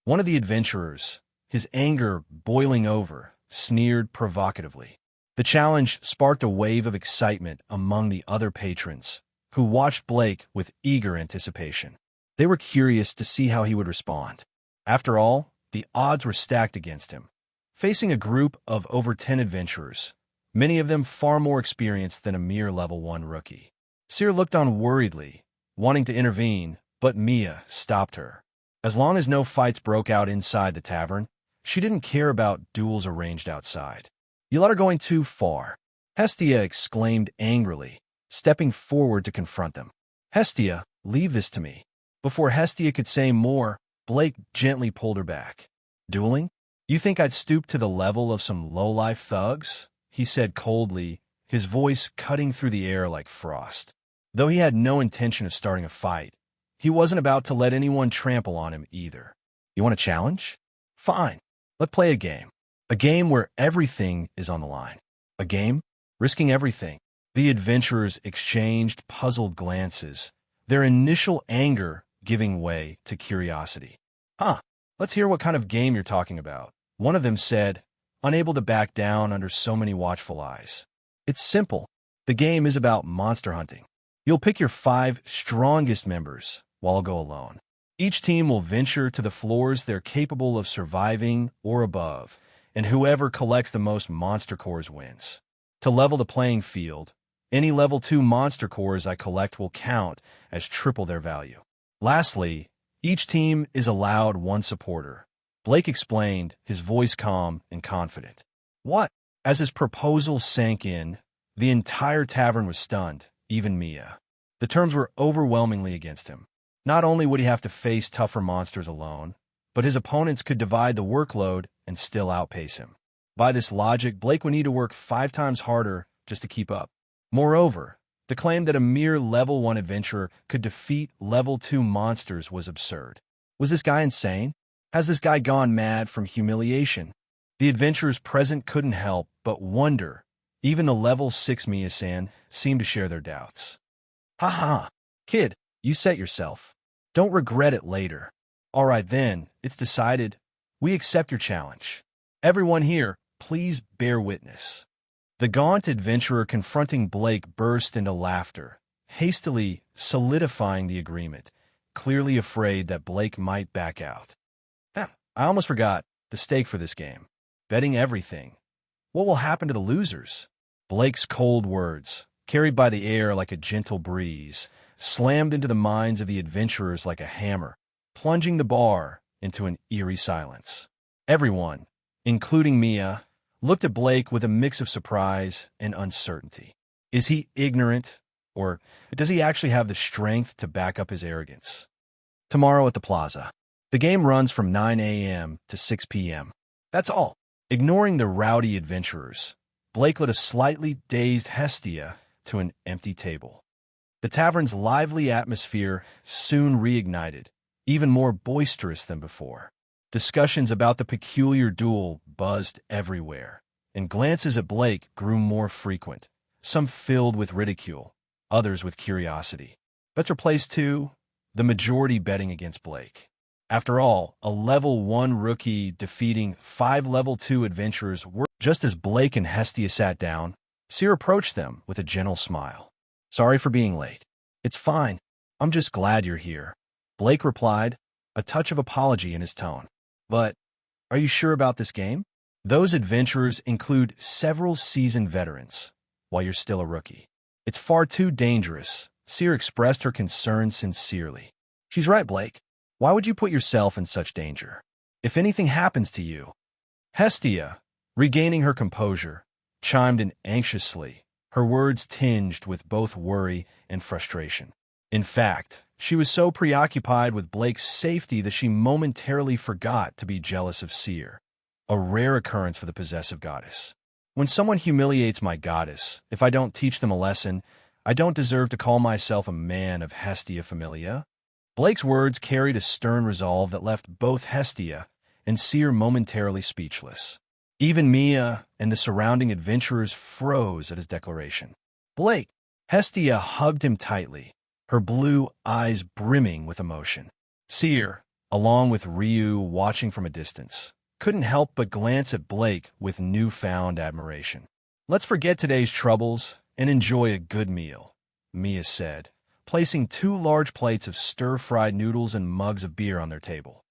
One of the adventurers, his anger boiling over, sneered provocatively. The challenge sparked a wave of excitement among the other patrons, who watched Blake with eager anticipation. They were curious to see how he would respond. After all, the odds were stacked against him. Facing a group of over 10 adventurers, many of them far more experienced than a mere Level 1 rookie. Seer looked on worriedly, wanting to intervene, but Mia stopped her. As long as no fights broke out inside the tavern, She didn't care about duels arranged outside. "You lot are going too far," Hestia exclaimed angrily, stepping forward to confront them. "Hestia, leave this to me." Before Hestia could say more, Blake gently pulled her back. "Dueling? You think I'd stoop to the level of some low-life thugs?" he said coldly, his voice cutting through the air like frost. Though he had no intention of starting a fight, he wasn't about to let anyone trample on him either. "You want a challenge? Fine. Let's play a game. A game where everything is on the line. A game? Risking everything." The adventurers exchanged puzzled glances, their initial anger giving way to curiosity. "Huh, let's hear what kind of game you're talking about," one of them said, unable to back down under so many watchful eyes. "It's simple. The game is about monster hunting. You'll pick your 5 strongest members, while I'll go alone. Each team will venture to the floors they're capable of surviving or above, and whoever collects the most monster cores wins. To level the playing field, any level 2 monster cores I collect will count as triple their value. Lastly, each team is allowed 1 supporter," Blake explained, his voice calm and confident. "What?" As his proposal sank in, the entire tavern was stunned, even Mia. The terms were overwhelmingly against him. Not only would he have to face tougher monsters alone, but his opponents could divide the workload and still outpace him. By this logic, Blake would need to work 5 times harder just to keep up. Moreover, the claim that a mere level 1 adventurer could defeat level 2 monsters was absurd. Was this guy insane? Has this guy gone mad from humiliation? The adventurers present couldn't help but wonder. Even the level 6 Mia-san seemed to share their doubts. "Ha ha, kid, you set yourself. Don't regret it later." "All right then, it's decided. We accept your challenge. Everyone here, please bear witness." The gaunt adventurer confronting Blake burst into laughter, hastily solidifying the agreement, clearly afraid that Blake might back out. "I almost forgot the stake for this game. Betting everything. What will happen to the losers?" Blake's cold words, carried by the air like a gentle breeze, slammed into the minds of the adventurers like a hammer, plunging the bar into an eerie silence. Everyone, including Mia, looked at Blake with a mix of surprise and uncertainty. Is he ignorant, or does he actually have the strength to back up his arrogance? Tomorrow at the plaza. The game runs from 9 a.m. to 6 p.m. That's all. Ignoring the rowdy adventurers, Blake led a slightly dazed Hestia to an empty table. The tavern's lively atmosphere soon reignited, even more boisterous than before. Discussions about the peculiar duel buzzed everywhere, and glances at Blake grew more frequent, some filled with ridicule, others with curiosity. Bets were placed too, the majority betting against Blake. After all, a level 1 rookie defeating 5 level 2 adventurers were. Just as Blake and Hestia sat down, Seer approached them with a gentle smile. "Sorry for being late." "It's fine. I'm just glad you're here," Blake replied, a touch of apology in his tone. "But are you sure about this game? Those adventurers include several seasoned veterans, while you're still a rookie. It's far too dangerous." Seer expressed her concern sincerely. "She's right, Blake. Why would you put yourself in such danger? If anything happens to you..." Hestia, regaining her composure, chimed in anxiously, her words tinged with both worry and frustration. In fact, she was so preoccupied with Blake's safety that she momentarily forgot to be jealous of Seer, a rare occurrence for the possessive goddess. "When someone humiliates my goddess, if I don't teach them a lesson, I don't deserve to call myself a man of Hestia Familia." Blake's words carried a stern resolve that left both Hestia and Seer momentarily speechless. Even Mia and the surrounding adventurers froze at his declaration. "Blake!" Hestia hugged him tightly, her blue eyes brimming with emotion. Seer, along with Ryu watching from a distance, couldn't help but glance at Blake with newfound admiration. "Let's forget today's troubles and enjoy a good meal," Mia said, placing 2 large plates of stir-fried noodles and mugs of beer on their table.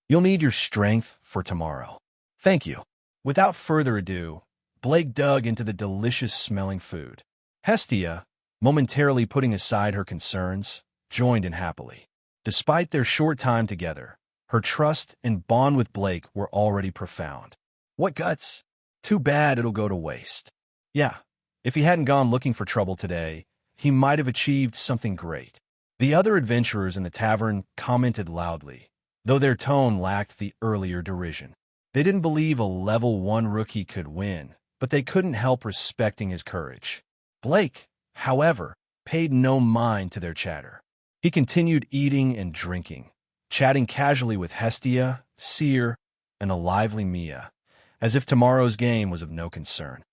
"You'll need your strength for tomorrow." "Thank you." Without further ado, Blake dug into the delicious-smelling food. Hestia, momentarily putting aside her concerns, joined in happily. Despite their short time together, Her trust and bond with Blake were already profound. What guts? Too bad it'll go to waste. Yeah, if he hadn't gone looking for trouble today, he might have achieved something great. The other adventurers in the tavern commented loudly, though their tone lacked the earlier derision. They didn't believe a level 1 rookie could win, but they couldn't help respecting his courage. Blake, however, paid no mind to their chatter. He continued eating and drinking, chatting casually with Hestia, Seer, and a lively Mia, as if tomorrow's game was of no concern.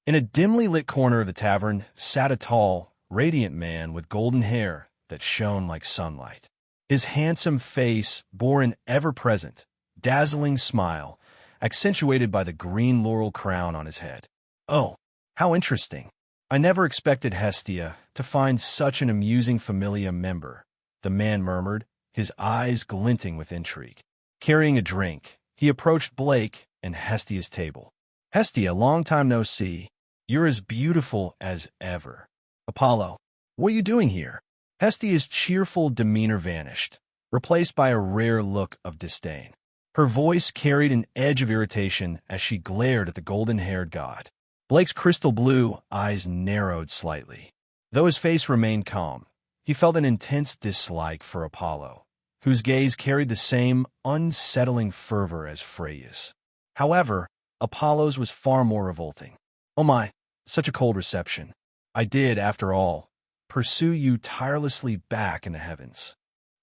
In a dimly lit corner of the tavern sat a tall, radiant man with golden hair that shone like sunlight. His handsome face bore an ever-present, dazzling smile, accentuated by the green laurel crown on his head. Oh, how interesting. I never expected Hestia to find such an amusing familia member, the man murmured, his eyes glinting with intrigue. Carrying a drink, he approached Blake and Hestia's table. Hestia, long time no see. You're as beautiful as ever. Apollo, what are you doing here? Hestia's cheerful demeanor vanished, replaced by a rare look of disdain. Her voice carried an edge of irritation as she glared at the golden-haired god. Blake's crystal blue eyes narrowed slightly. Though his face remained calm, he felt an intense dislike for Apollo, whose gaze carried the same unsettling fervor as Freya's. However, Apollo's was far more revolting. Oh my, such a cold reception. I did, after all, pursue you tirelessly back in the heavens.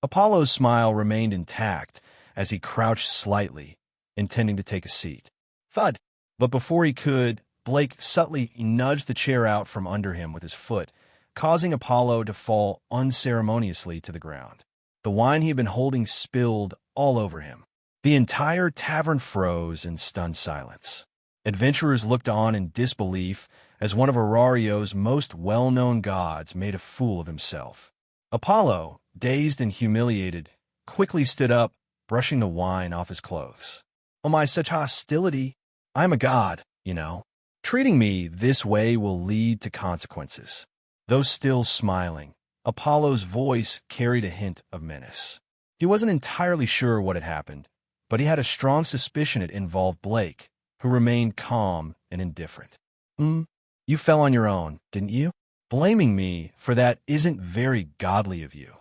Apollo's smile remained intact as he crouched slightly, intending to take a seat. Thud! But before he could, Blake subtly nudged the chair out from under him with his foot, causing Apollo to fall unceremoniously to the ground. The wine he had been holding spilled all over him. The entire tavern froze in stunned silence. Adventurers looked on in disbelief as one of Arario's most well-known gods made a fool of himself. Apollo, dazed and humiliated, quickly stood up, brushing the wine off his clothes. Oh my, such hostility! I'm a god, you know. Treating me this way will lead to consequences. Though still smiling, Apollo's voice carried a hint of menace. He wasn't entirely sure what had happened, but he had a strong suspicion it involved Blake, who remained calm and indifferent. You fell on your own, didn't you? Blaming me for that isn't very godly of you,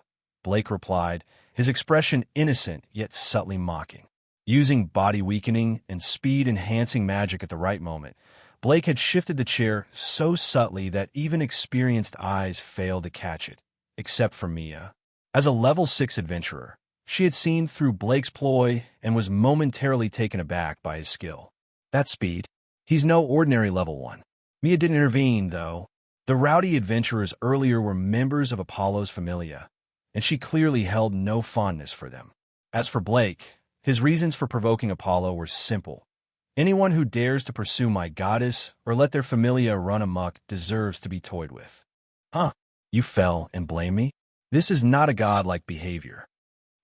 Blake replied, his expression innocent yet subtly mocking. Using body-weakening and speed-enhancing magic at the right moment, Blake had shifted the chair so subtly that even experienced eyes failed to catch it, except for Mia. As a level 6 adventurer, she had seen through Blake's ploy and was momentarily taken aback by his skill. That speed. He's no ordinary level 1. Mia didn't intervene, though. The rowdy adventurers earlier were members of Apollo's familia, and she clearly held no fondness for them. As for Blake, his reasons for provoking Apollo were simple. Anyone who dares to pursue my goddess or let their familia run amok deserves to be toyed with. Huh, you fell and blame me? This is not a godlike behavior.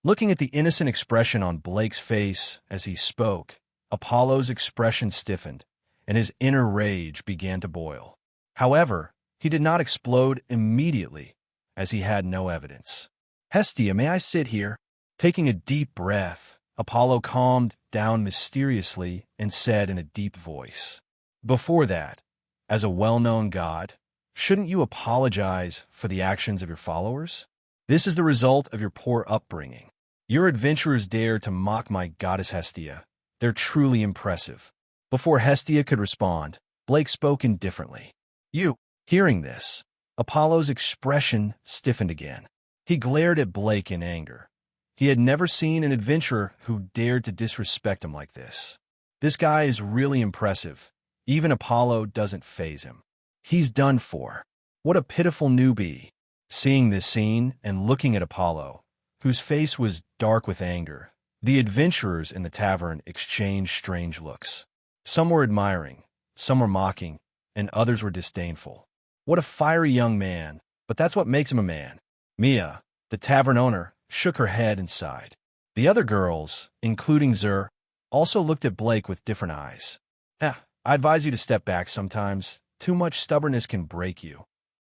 Looking at the innocent expression on Blake's face as he spoke, Apollo's expression stiffened, and his inner rage began to boil. However, he did not explode immediately, as he had no evidence. Hestia, may I sit here? Taking a deep breath, Apollo calmed down mysteriously and said in a deep voice, Before that, as a well-known god, shouldn't you apologize for the actions of your followers? This is the result of your poor upbringing. Your adventurers dare to mock my goddess Hestia. They're truly impressive. Before Hestia could respond, Blake spoke indifferently. You. Hearing this, Apollo's expression stiffened again. He glared at Blake in anger. He had never seen an adventurer who dared to disrespect him like this. This guy is really impressive. Even Apollo doesn't faze him. He's done for. What a pitiful newbie. Seeing this scene and looking at Apollo, whose face was dark with anger, the adventurers in the tavern exchanged strange looks. Some were admiring, some were mocking, and others were disdainful. What a fiery young man, but that's what makes him a man. Mia, the tavern owner, shook her head and sighed. The other girls, including Zur, also looked at Blake with different eyes. I advise you to step back sometimes. Too much stubbornness can break you.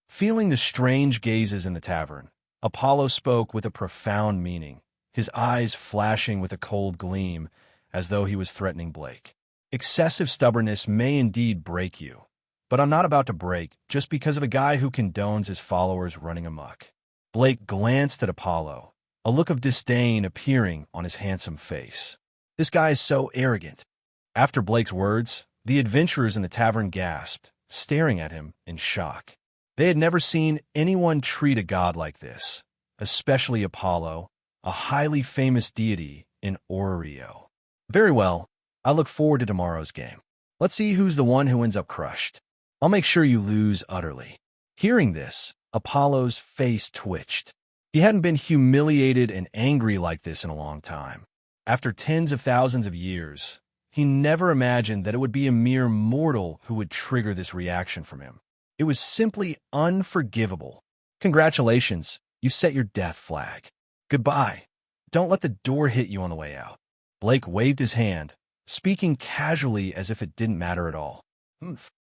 Feeling the strange gazes in the tavern, Apollo spoke with a profound meaning, his eyes flashing with a cold gleam, as though he was threatening Blake. Excessive stubbornness may indeed break you, but I'm not about to break just because of a guy who condones his followers running amok. Blake glanced at Apollo, a look of disdain appearing on his handsome face. This guy is so arrogant. After Blake's words, the adventurers in the tavern gasped, staring at him in shock. They had never seen anyone treat a god like this, especially Apollo, a highly famous deity in Oreo. Very well, I look forward to tomorrow's game. Let's see who's the one who ends up crushed. I'll make sure you lose utterly. Hearing this, Apollo's face twitched. He hadn't been humiliated and angry like this in a long time. After tens of thousands of years, he never imagined that it would be a mere mortal who would trigger this reaction from him. It was simply unforgivable. Congratulations, you set your death flag. Goodbye. Don't let the door hit you on the way out. Blake waved his hand, speaking casually as if it didn't matter at all.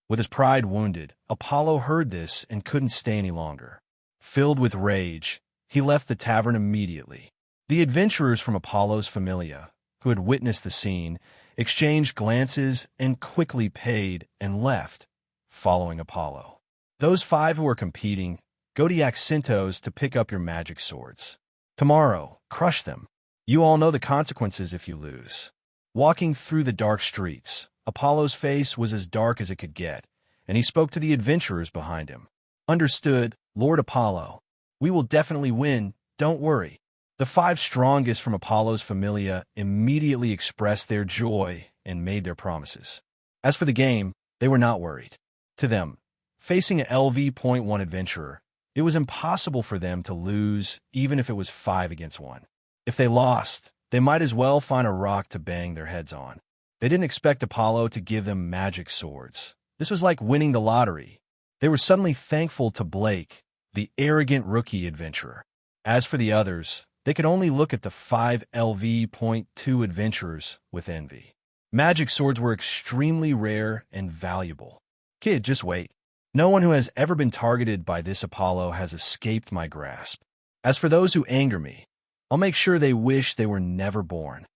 With his pride wounded, Apollo heard this and couldn't stay any longer. Filled with rage, he left the tavern immediately. The adventurers from Apollo's familia, who had witnessed the scene, exchanged glances and quickly paid and left, following Apollo. Those 5 who were competing, go to Yaxintos to pick up your magic swords. Tomorrow, crush them. You all know the consequences if you lose. Walking through the dark streets, Apollo's face was as dark as it could get, and he spoke to the adventurers behind him. Understood, Lord Apollo. We will definitely win, don't worry. The 5 strongest from Apollo's familia immediately expressed their joy and made their promises. As for the game, they were not worried. To them, facing an LV.1 adventurer, it was impossible for them to lose even if it was 5 against 1. If they lost, they might as well find a rock to bang their heads on. They didn't expect Apollo to give them magic swords. This was like winning the lottery. They were suddenly thankful to Blake, the arrogant rookie adventurer. As for the others, they could only look at the 5 LV.2 adventurers with envy. Magic swords were extremely rare and valuable. Kid, just wait. No one who has ever been targeted by this Apollo has escaped my grasp. As for those who anger me, I'll make sure they wish they were never born.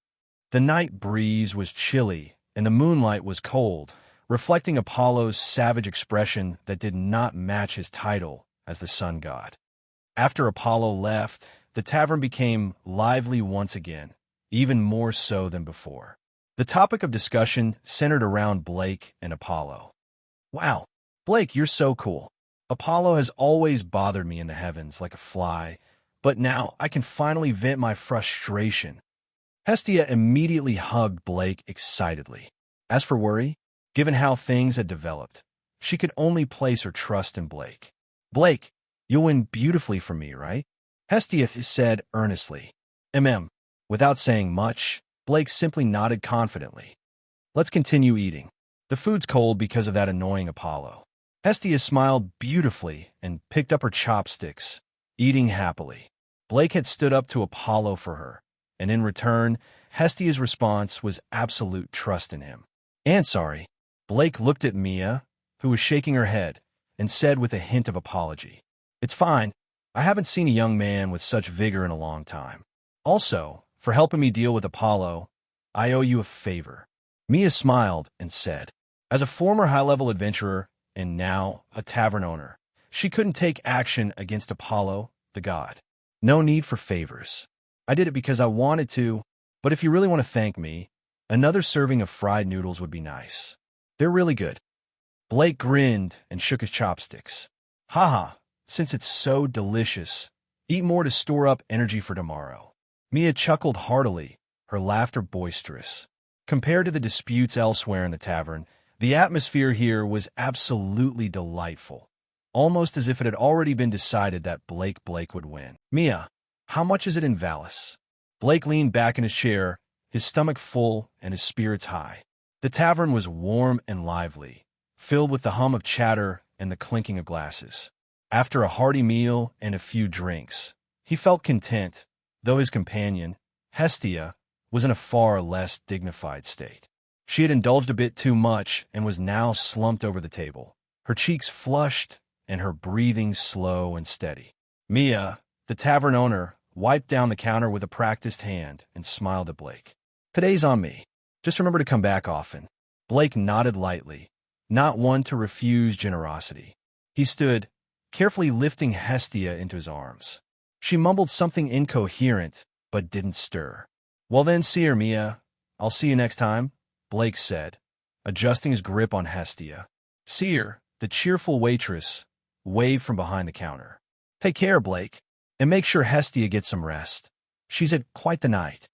The night breeze was chilly, and the moonlight was cold, reflecting Apollo's savage expression that did not match his title as the sun god. After Apollo left, the tavern became lively once again, even more so than before. The topic of discussion centered around Blake and Apollo. Wow, Blake, you're so cool. Apollo has always bothered me in the heavens like a fly, but now I can finally vent my frustration. Hestia immediately hugged Blake excitedly. As for worry, given how things had developed, she could only place her trust in Blake. Blake, you'll win beautifully for me, right? Hestia said earnestly. Without saying much, Blake simply nodded confidently. Let's continue eating. The food's cold because of that annoying Apollo. Hestia smiled beautifully and picked up her chopsticks, eating happily. Blake had stood up to Apollo for her, and in return, Hestia's response was absolute trust in him. And sorry. Blake looked at Mia, who was shaking her head, and said with a hint of apology, "It's fine. I haven't seen a young man with such vigor in a long time. Also, for helping me deal with Apollo, I owe you a favor." Mia smiled and said, as a former high-level adventurer and now a tavern owner, she couldn't take action against Apollo, the god. No need for favors. I did it because I wanted to, but if you really want to thank me, another serving of fried noodles would be nice. They're really good. Blake grinned and shook his chopsticks. Haha, since it's so delicious, eat more to store up energy for tomorrow. Mia chuckled heartily, her laughter boisterous. Compared to the disputes elsewhere in the tavern, the atmosphere here was absolutely delightful, almost as if it had already been decided that Blake would win. Mia, how much is it in Valis? Blake leaned back in his chair, his stomach full and his spirits high. The tavern was warm and lively, filled with the hum of chatter and the clinking of glasses. After a hearty meal and a few drinks, he felt content, though his companion, Hestia, was in a far less dignified state. She had indulged a bit too much and was now slumped over the table, her cheeks flushed and her breathing slow and steady. Mia, the tavern owner, wiped down the counter with a practiced hand and smiled at Blake. "Today's on me. Just remember to come back often." Blake nodded lightly, not one to refuse generosity. He stood, carefully lifting Hestia into his arms. She mumbled something incoherent, but didn't stir. "Well then, see her, Mia. I'll see you next time," Blake said, adjusting his grip on Hestia. Seer, the cheerful waitress, waved from behind the counter. "Take care, Blake, and make sure Hestia gets some rest. She's had quite the night."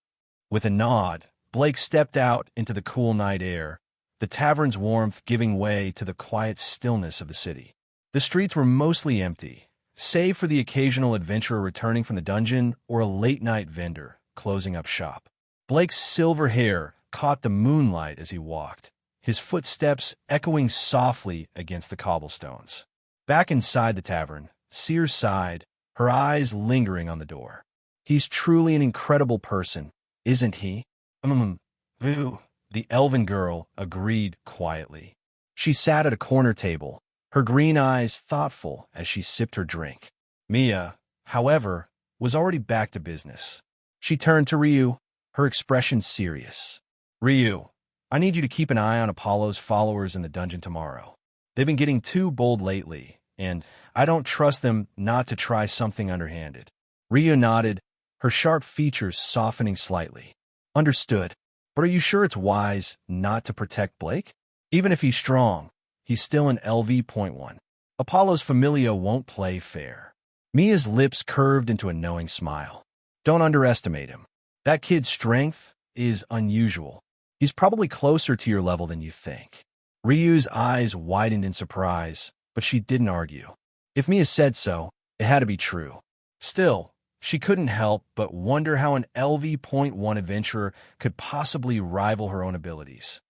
With a nod, Blake stepped out into the cool night air, the tavern's warmth giving way to the quiet stillness of the city. The streets were mostly empty, save for the occasional adventurer returning from the dungeon or a late-night vendor closing up shop. Blake's silver hair caught the moonlight as he walked, his footsteps echoing softly against the cobblestones. Back inside the tavern, Seer sighed, her eyes lingering on the door. "He's truly an incredible person, isn't he?" The elven girl agreed quietly. She sat at a corner table, her green eyes thoughtful as she sipped her drink. Mia, however, was already back to business. She turned to Ryu, her expression serious. "Ryu, I need you to keep an eye on Apollo's followers in the dungeon tomorrow. They've been getting too bold lately, and I don't trust them not to try something underhanded." Ryu nodded, her sharp features softening slightly. "Understood. But are you sure it's wise not to protect Blake? Even if he's strong, he's still an LV.1. Apollo's familia won't play fair." Mia's lips curved into a knowing smile. "Don't underestimate him. That kid's strength is unusual. He's probably closer to your level than you think." Ryu's eyes widened in surprise, but she didn't argue. If Mia said so, it had to be true. Still, she couldn't help but wonder how an LV.1 adventurer could possibly rival her own abilities.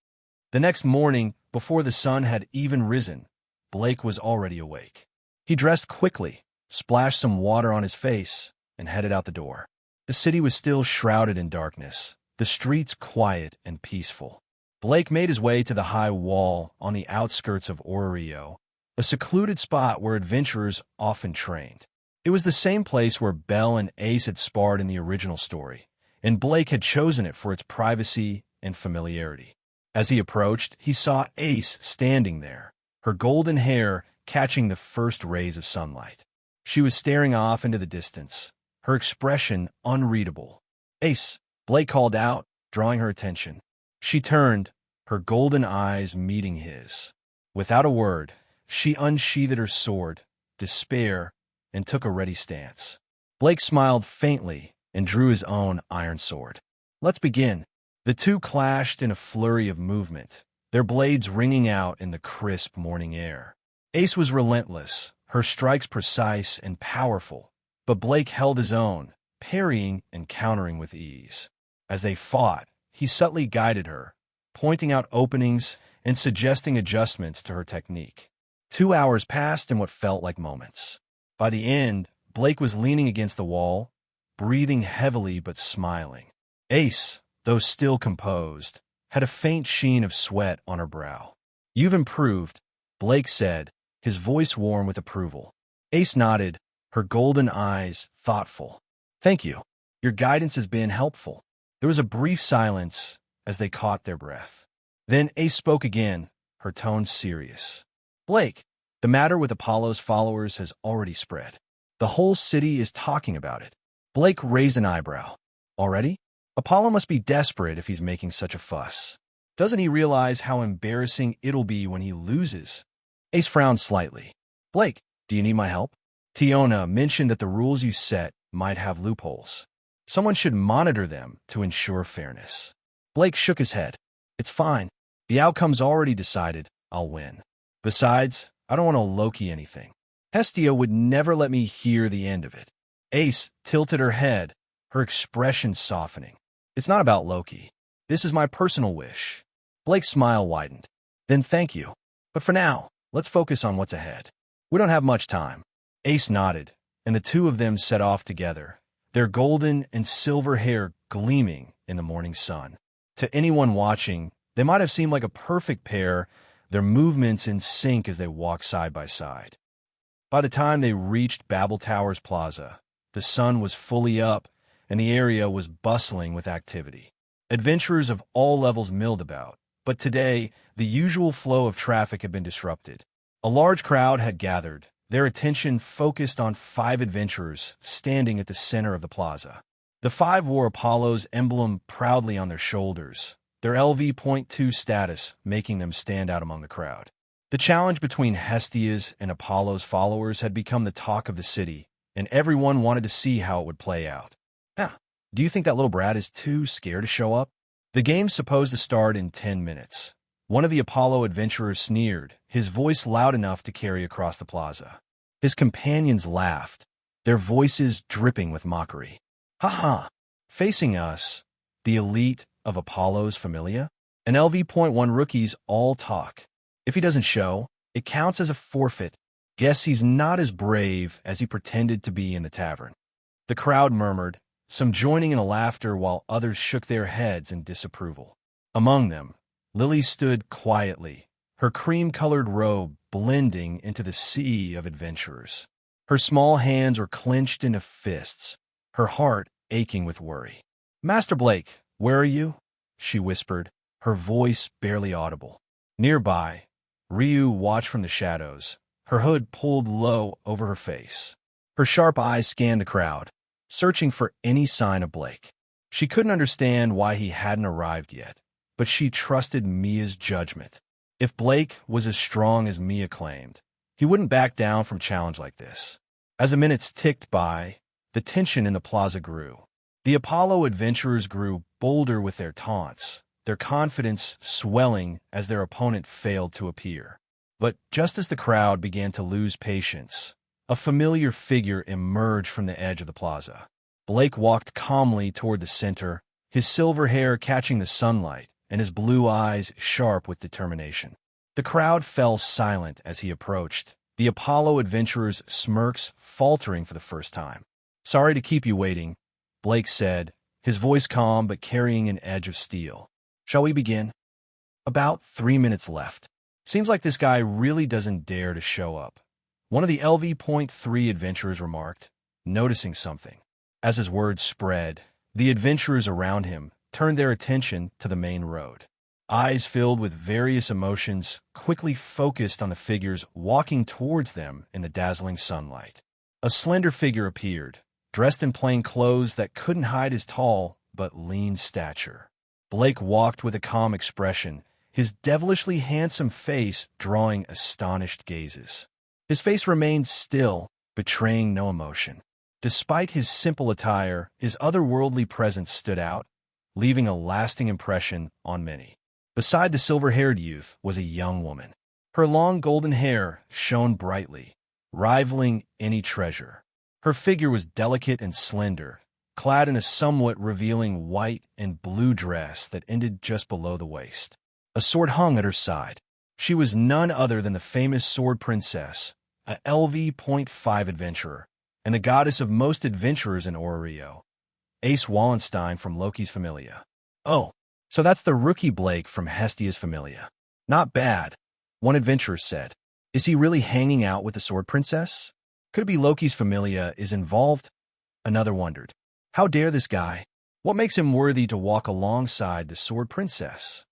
The next morning, before the sun had even risen, Blake was already awake. He dressed quickly, splashed some water on his face, and headed out the door. The city was still shrouded in darkness, the streets quiet and peaceful. Blake made his way to the high wall on the outskirts of Ororio, a secluded spot where adventurers often trained. It was the same place where Belle and Ace had sparred in the original story, and Blake had chosen it for its privacy and familiarity. As he approached, he saw Ace standing there, her golden hair catching the first rays of sunlight. She was staring off into the distance, her expression unreadable. "Ace," Blake called out, drawing her attention. She turned, her golden eyes meeting his. Without a word, she unsheathed her sword, despair, and took a ready stance. Blake smiled faintly and drew his own iron sword. "Let's begin." The two clashed in a flurry of movement, their blades ringing out in the crisp morning air. Ace was relentless, her strikes precise and powerful, but Blake held his own, parrying and countering with ease. As they fought, he subtly guided her, pointing out openings and suggesting adjustments to her technique. 2 hours passed in what felt like moments. By the end, Blake was leaning against the wall, breathing heavily but smiling. Ace, though still composed, had a faint sheen of sweat on her brow. "You've improved," Blake said, his voice warm with approval. Ace nodded, her golden eyes thoughtful. "Thank you. Your guidance has been helpful." There was a brief silence as they caught their breath. Then Ace spoke again, her tone serious. "Blake, the matter with Apollo's followers has already spread. The whole city is talking about it." Blake raised an eyebrow. "Already? Apollo must be desperate if he's making such a fuss. Doesn't he realize how embarrassing it'll be when he loses?" Ace frowned slightly. "Blake, do you need my help? Tiona mentioned that the rules you set might have loopholes. Someone should monitor them to ensure fairness." Blake shook his head. "It's fine. The outcome's already decided. I'll win. Besides, I don't want to Loki anything. Hestia would never let me hear the end of it." Ace tilted her head, her expression softening. "It's not about Loki. This is my personal wish." Blake's smile widened. "Then thank you. But for now, let's focus on what's ahead. We don't have much time." Ace nodded, and the two of them set off together, their golden and silver hair gleaming in the morning sun. To anyone watching, they might have seemed like a perfect pair, their movements in sync as they walked side by side. By the time they reached Babel Towers Plaza, The sun was fully up, and the area was bustling with activity. Adventurers of all levels milled about, but today, the usual flow of traffic had been disrupted. A large crowd had gathered, their attention focused on 5 adventurers standing at the center of the plaza. The 5 wore Apollo's emblem proudly on their shoulders, their LV.2 status making them stand out among the crowd. The challenge between Hestia's and Apollo's followers had become the talk of the city, and everyone wanted to see how it would play out. Do you think that little brat is too scared to show up? The game's supposed to start in 10 minutes. One of the Apollo adventurers sneered, his voice loud enough to carry across the plaza. His companions laughed, their voices dripping with mockery. Ha! Facing us, the elite of Apollo's familia? And LV.1 rookies all talk. If he doesn't show, it counts as a forfeit. Guess he's not as brave as he pretended to be in the tavern. The crowd murmured, some joining in the laughter while others shook their heads in disapproval. Among them, Lily stood quietly, her cream-colored robe blending into the sea of adventurers. Her small hands were clenched into fists, her heart aching with worry. "Master Blake, where are you?" she whispered, her voice barely audible. Nearby, Ryu watched from the shadows, her hood pulled low over her face. Her sharp eyes scanned the crowd, searching for any sign of Blake. She couldn't understand why he hadn't arrived yet, but she trusted Mia's judgment. If Blake was as strong as Mia claimed, he wouldn't back down from a challenge like this. As the minutes ticked by, the tension in the plaza grew. The Apollo adventurers grew bolder with their taunts, their confidence swelling as their opponent failed to appear. But just as the crowd began to lose patience, a familiar figure emerged from the edge of the plaza. Blake walked calmly toward the center, his silver hair catching the sunlight and his blue eyes sharp with determination. The crowd fell silent as he approached, the Apollo adventurers' smirks faltering for the first time. "Sorry to keep you waiting," Blake said, his voice calm but carrying an edge of steel. "Shall we begin?" "About 3 minutes left. Seems like this guy really doesn't dare to show up," one of the LV.3 adventurers remarked, noticing something. As his words spread, the adventurers around him turned their attention to the main road. Eyes filled with various emotions quickly focused on the figures walking towards them in the dazzling sunlight. A slender figure appeared, dressed in plain clothes that couldn't hide his tall but lean stature. Blake walked with a calm expression, his devilishly handsome face drawing astonished gazes. His face remained still, betraying no emotion. Despite his simple attire, his otherworldly presence stood out, leaving a lasting impression on many. Beside the silver-haired youth was a young woman. Her long golden hair shone brightly, rivaling any treasure. Her figure was delicate and slender, clad in a somewhat revealing white and blue dress that ended just below the waist. A sword hung at her side. She was none other than the famous Sword Princess, a LV.5 adventurer, and the goddess of most adventurers in Ororio, Ace Wallenstein from Loki's Familia. "Oh, so that's the rookie Blake from Hestia's Familia. Not bad," one adventurer said. "Is he really hanging out with the Sword Princess? Could it be Loki's Familia is involved?" Another wondered. How dare this guy? What makes him worthy to walk alongside the Sword Princess?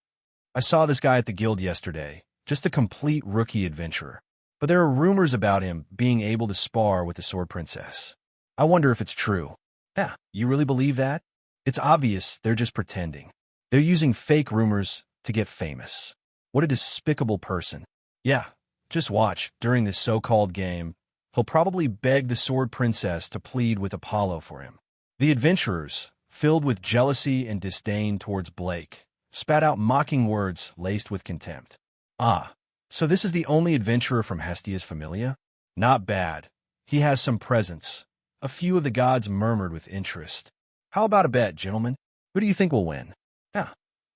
"I saw this guy at the guild yesterday, just a complete rookie adventurer. But there are rumors about him being able to spar with the Sword Princess. I wonder if it's true." "Yeah, you really believe that?" "It's obvious they're just pretending. They're using fake rumors to get famous." "What a despicable person." "Yeah, just watch, during this so-called game, he'll probably beg the Sword Princess to plead with Apollo for him." The adventurers, filled with jealousy and disdain towards Blake, spat out mocking words laced with contempt. "Ah, so this is the only adventurer from Hestia's Familia? Not bad. He has some presence." A few of the gods murmured with interest. "How about a bet, gentlemen? Who do you think will win?" "Yeah,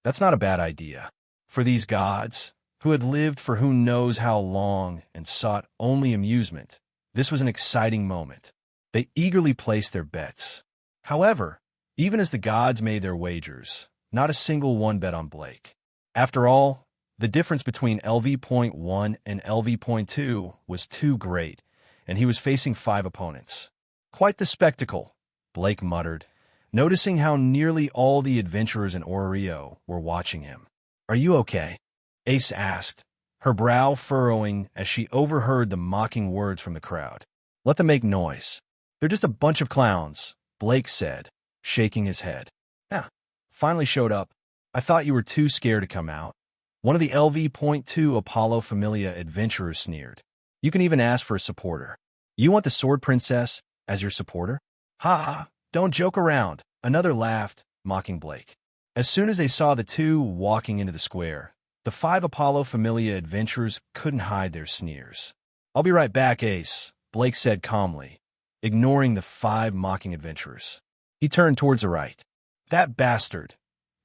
that's not a bad idea." For these gods, who had lived for who knows how long and sought only amusement, this was an exciting moment. They eagerly placed their bets. However, even as the gods made their wagers, not a single one bet on Blake. After all, the difference between LV.1 and LV.2 was too great, and he was facing 5 opponents. Quite the spectacle, Blake muttered, noticing how nearly all the adventurers in Oreo were watching him. Are you okay? Ace asked, her brow furrowing as she overheard the mocking words from the crowd. Let them make noise. They're just a bunch of clowns, Blake said, shaking his head. Yeah, finally showed up. I thought you were too scared to come out. One of the LV.2 Apollo Familia adventurers sneered. You can even ask for a supporter. You want the Sword Princess as your supporter? Ha ha, don't joke around. Another laughed, mocking Blake. As soon as they saw the two walking into the square, the 5 Apollo Familia adventurers couldn't hide their sneers. I'll be right back, Ace, Blake said calmly, ignoring the 5 mocking adventurers. He turned towards the right. That bastard!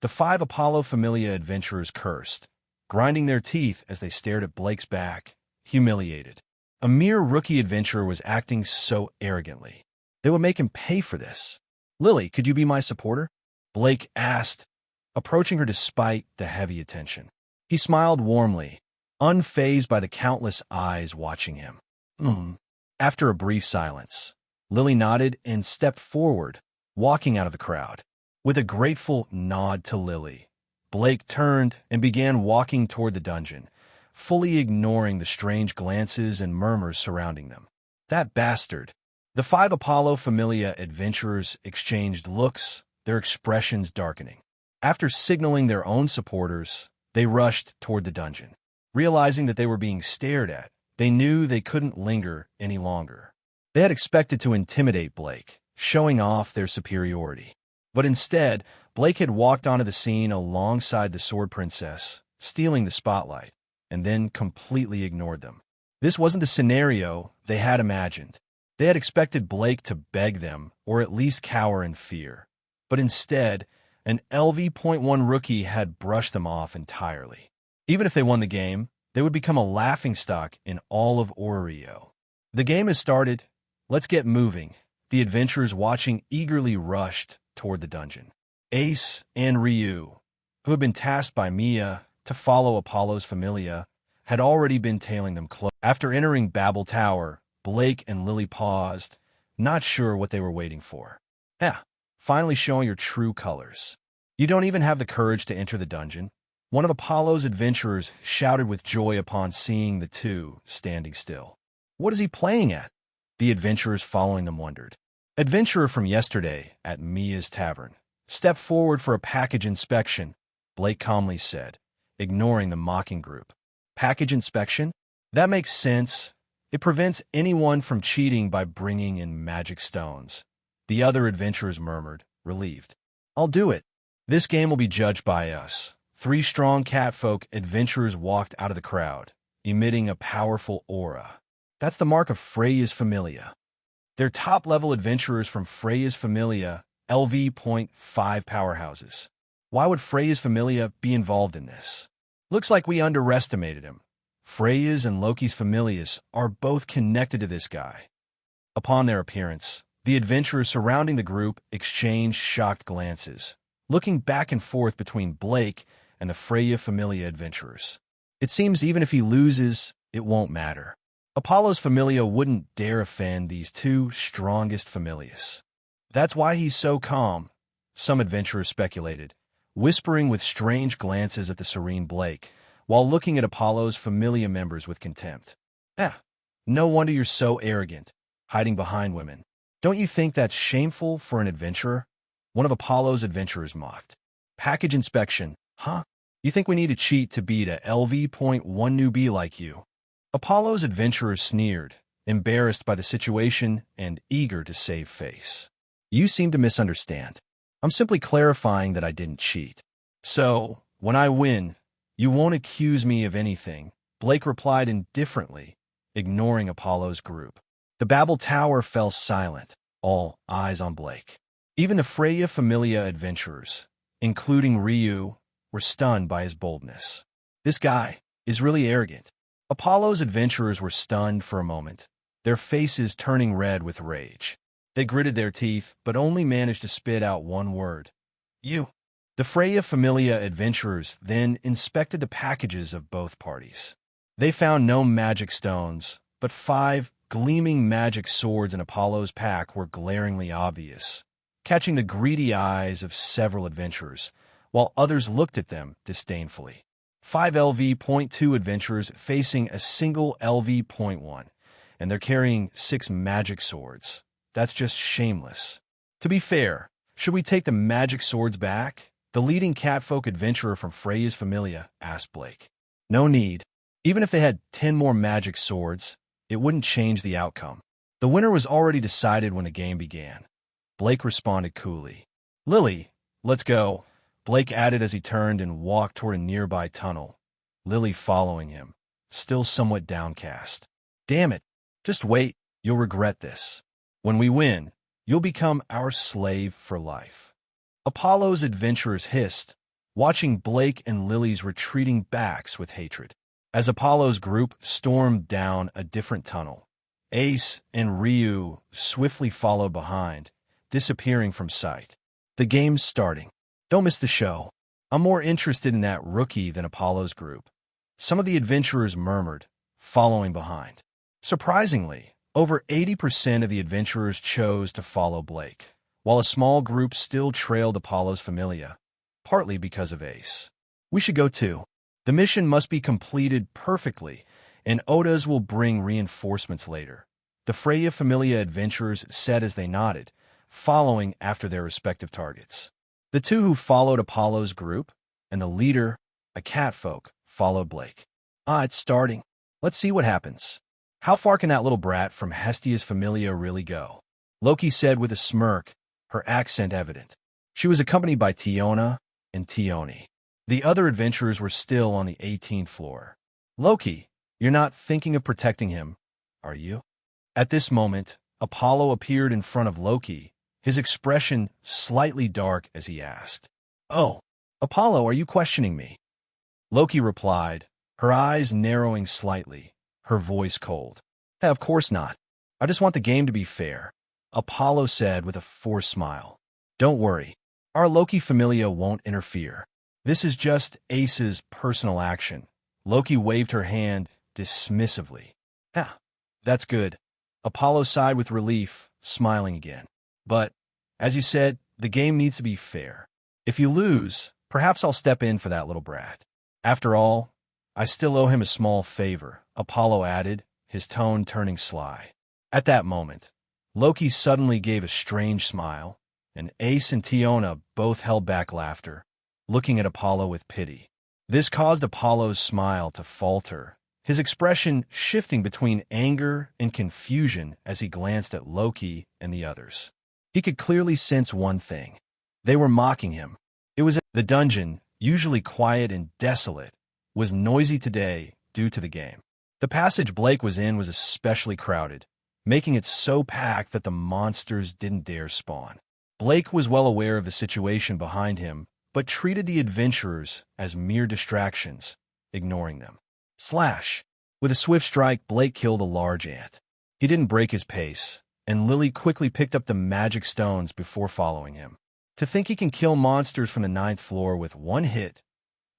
The 5 Apollo Familia adventurers cursed, grinding their teeth as they stared at Blake's back, humiliated. A mere rookie adventurer was acting so arrogantly. They would make him pay for this. Lily, could you be my supporter? Blake asked, approaching her despite the heavy attention. He smiled warmly, unfazed by the countless eyes watching him. After a brief silence, Lily nodded and stepped forward, walking out of the crowd. With a grateful nod to Lily, Blake turned and began walking toward the dungeon, fully ignoring the strange glances and murmurs surrounding them. That bastard! The 5 Apollo Familia adventurers exchanged looks, their expressions darkening. After signaling their own supporters, they rushed toward the dungeon. Realizing that they were being stared at, they knew they couldn't linger any longer. They had expected to intimidate Blake, showing off their superiority. But instead, Blake had walked onto the scene alongside the Sword Princess, stealing the spotlight, and then completely ignored them. This wasn't the scenario they had imagined. They had expected Blake to beg them, or at least cower in fear. But instead, an LV.1 rookie had brushed them off entirely. Even if they won the game, they would become a laughingstock in all of Oreo. The game has started. Let's get moving. The adventurers watching eagerly rushed toward the dungeon. Ace and Ryu, who had been tasked by Mia to follow Apollo's Familia, had already been tailing them close. After entering Babel Tower, Blake and Lily paused, not sure what they were waiting for. Yeah, finally showing your true colors. You don't even have the courage to enter the dungeon. One of Apollo's adventurers shouted with joy upon seeing the two standing still. What is he playing at? The adventurers following them wondered. Adventurer from yesterday at Mia's Tavern. Step forward for a package inspection, Blake calmly said, ignoring the mocking group. Package inspection? That makes sense. It prevents anyone from cheating by bringing in magic stones. The other adventurers murmured, relieved. I'll do it. This game will be judged by us. 3 strong catfolk adventurers walked out of the crowd, emitting a powerful aura. That's the mark of Freya's Familia. They're top-level adventurers from Freya's Familia, LV.5 powerhouses. Why would Freya's Familia be involved in this? Looks like we underestimated him. Freya's and Loki's Familias are both connected to this guy. Upon their appearance, the adventurers surrounding the group exchanged shocked glances, looking back and forth between Blake and the Freya Familia adventurers. It seems even if he loses, it won't matter. Apollo's Familia wouldn't dare offend these 2 strongest Familias. That's why he's so calm, some adventurers speculated, whispering with strange glances at the serene Blake, while looking at Apollo's Familia members with contempt. No wonder you're so arrogant, hiding behind women. Don't you think that's shameful for an adventurer? One of Apollo's adventurers mocked. Package inspection, huh? You think we need to cheat to beat a LV.1 newbie like you? Apollo's adventurers sneered, embarrassed by the situation and eager to save face. You seem to misunderstand. I'm simply clarifying that I didn't cheat. So, when I win, you won't accuse me of anything, Blake replied indifferently, ignoring Apollo's group. The Babel Tower fell silent, all eyes on Blake. Even the Freya Familia adventurers, including Ryu, were stunned by his boldness. This guy is really arrogant. Apollo's adventurers were stunned for a moment, their faces turning red with rage. They gritted their teeth, but only managed to spit out one word. You. The Freya Familia adventurers then inspected the packages of both parties. They found no magic stones, but 5 gleaming magic swords in Apollo's pack were glaringly obvious, catching the greedy eyes of several adventurers, while others looked at them disdainfully. 5 LV.2 adventurers facing a single LV.1, and they're carrying 6 magic swords. That's just shameless. To be fair, should we take the magic swords back? The leading catfolk adventurer from Freya's Familia asked Blake. No need. Even if they had 10 more magic swords, it wouldn't change the outcome. The winner was already decided when the game began. Blake responded coolly. Lily, let's go, Blake added as he turned and walked toward a nearby tunnel, Lily following him, still somewhat downcast. Damn it, just wait, you'll regret this. When we win, you'll become our slave for life. Apollo's adventurers hissed, watching Blake and Lily's retreating backs with hatred. As Apollo's group stormed down a different tunnel, Ace and Ryu swiftly followed behind, disappearing from sight. The game's starting. Don't miss the show. I'm more interested in that rookie than Apollo's group. Some of the adventurers murmured, following behind. Surprisingly, over 80% of the adventurers chose to follow Blake, while a small group still trailed Apollo's Familia, partly because of Ace. We should go too. The mission must be completed perfectly, and Odas will bring reinforcements later, the Freya Familia adventurers said as they nodded, following after their respective targets. The two who followed Apollo's group, and the leader, a catfolk, followed Blake. It's starting. Let's see what happens. How far can that little brat from Hestia's Familia really go? Loki said with a smirk, her accent evident. She was accompanied by Tiona and Tioni. The other adventurers were still on the 18th floor. Loki, you're not thinking of protecting him, are you? At this moment, Apollo appeared in front of Loki, his expression slightly dark as he asked, Oh, Apollo, are you questioning me? Loki replied, her eyes narrowing slightly, her voice cold. Of course not. I just want the game to be fair, Apollo said with a forced smile. Don't worry, our Loki Familia won't interfere. This is just Ace's personal action. Loki waved her hand dismissively. That's good. Apollo sighed with relief, smiling again. But, as you said, the game needs to be fair. If you lose, perhaps I'll step in for that little brat. After all, I still owe him a small favor, Apollo added, his tone turning sly. At that moment, Loki suddenly gave a strange smile, and Ace and Tiona both held back laughter, looking at Apollo with pity. This caused Apollo's smile to falter, his expression shifting between anger and confusion as he glanced at Loki and the others. He could clearly sense one thing. They were mocking him. It was the dungeon, usually quiet and desolate, was noisy today due to the game. The passage Blake was in was especially crowded, making it so packed that the monsters didn't dare spawn. Blake was well aware of the situation behind him, but treated the adventurers as mere distractions, ignoring them. Slash! With a swift strike, Blake killed a large ant. He didn't break his pace, and Lily quickly picked up the magic stones before following him. To think he can kill monsters from the 9th floor with one hit,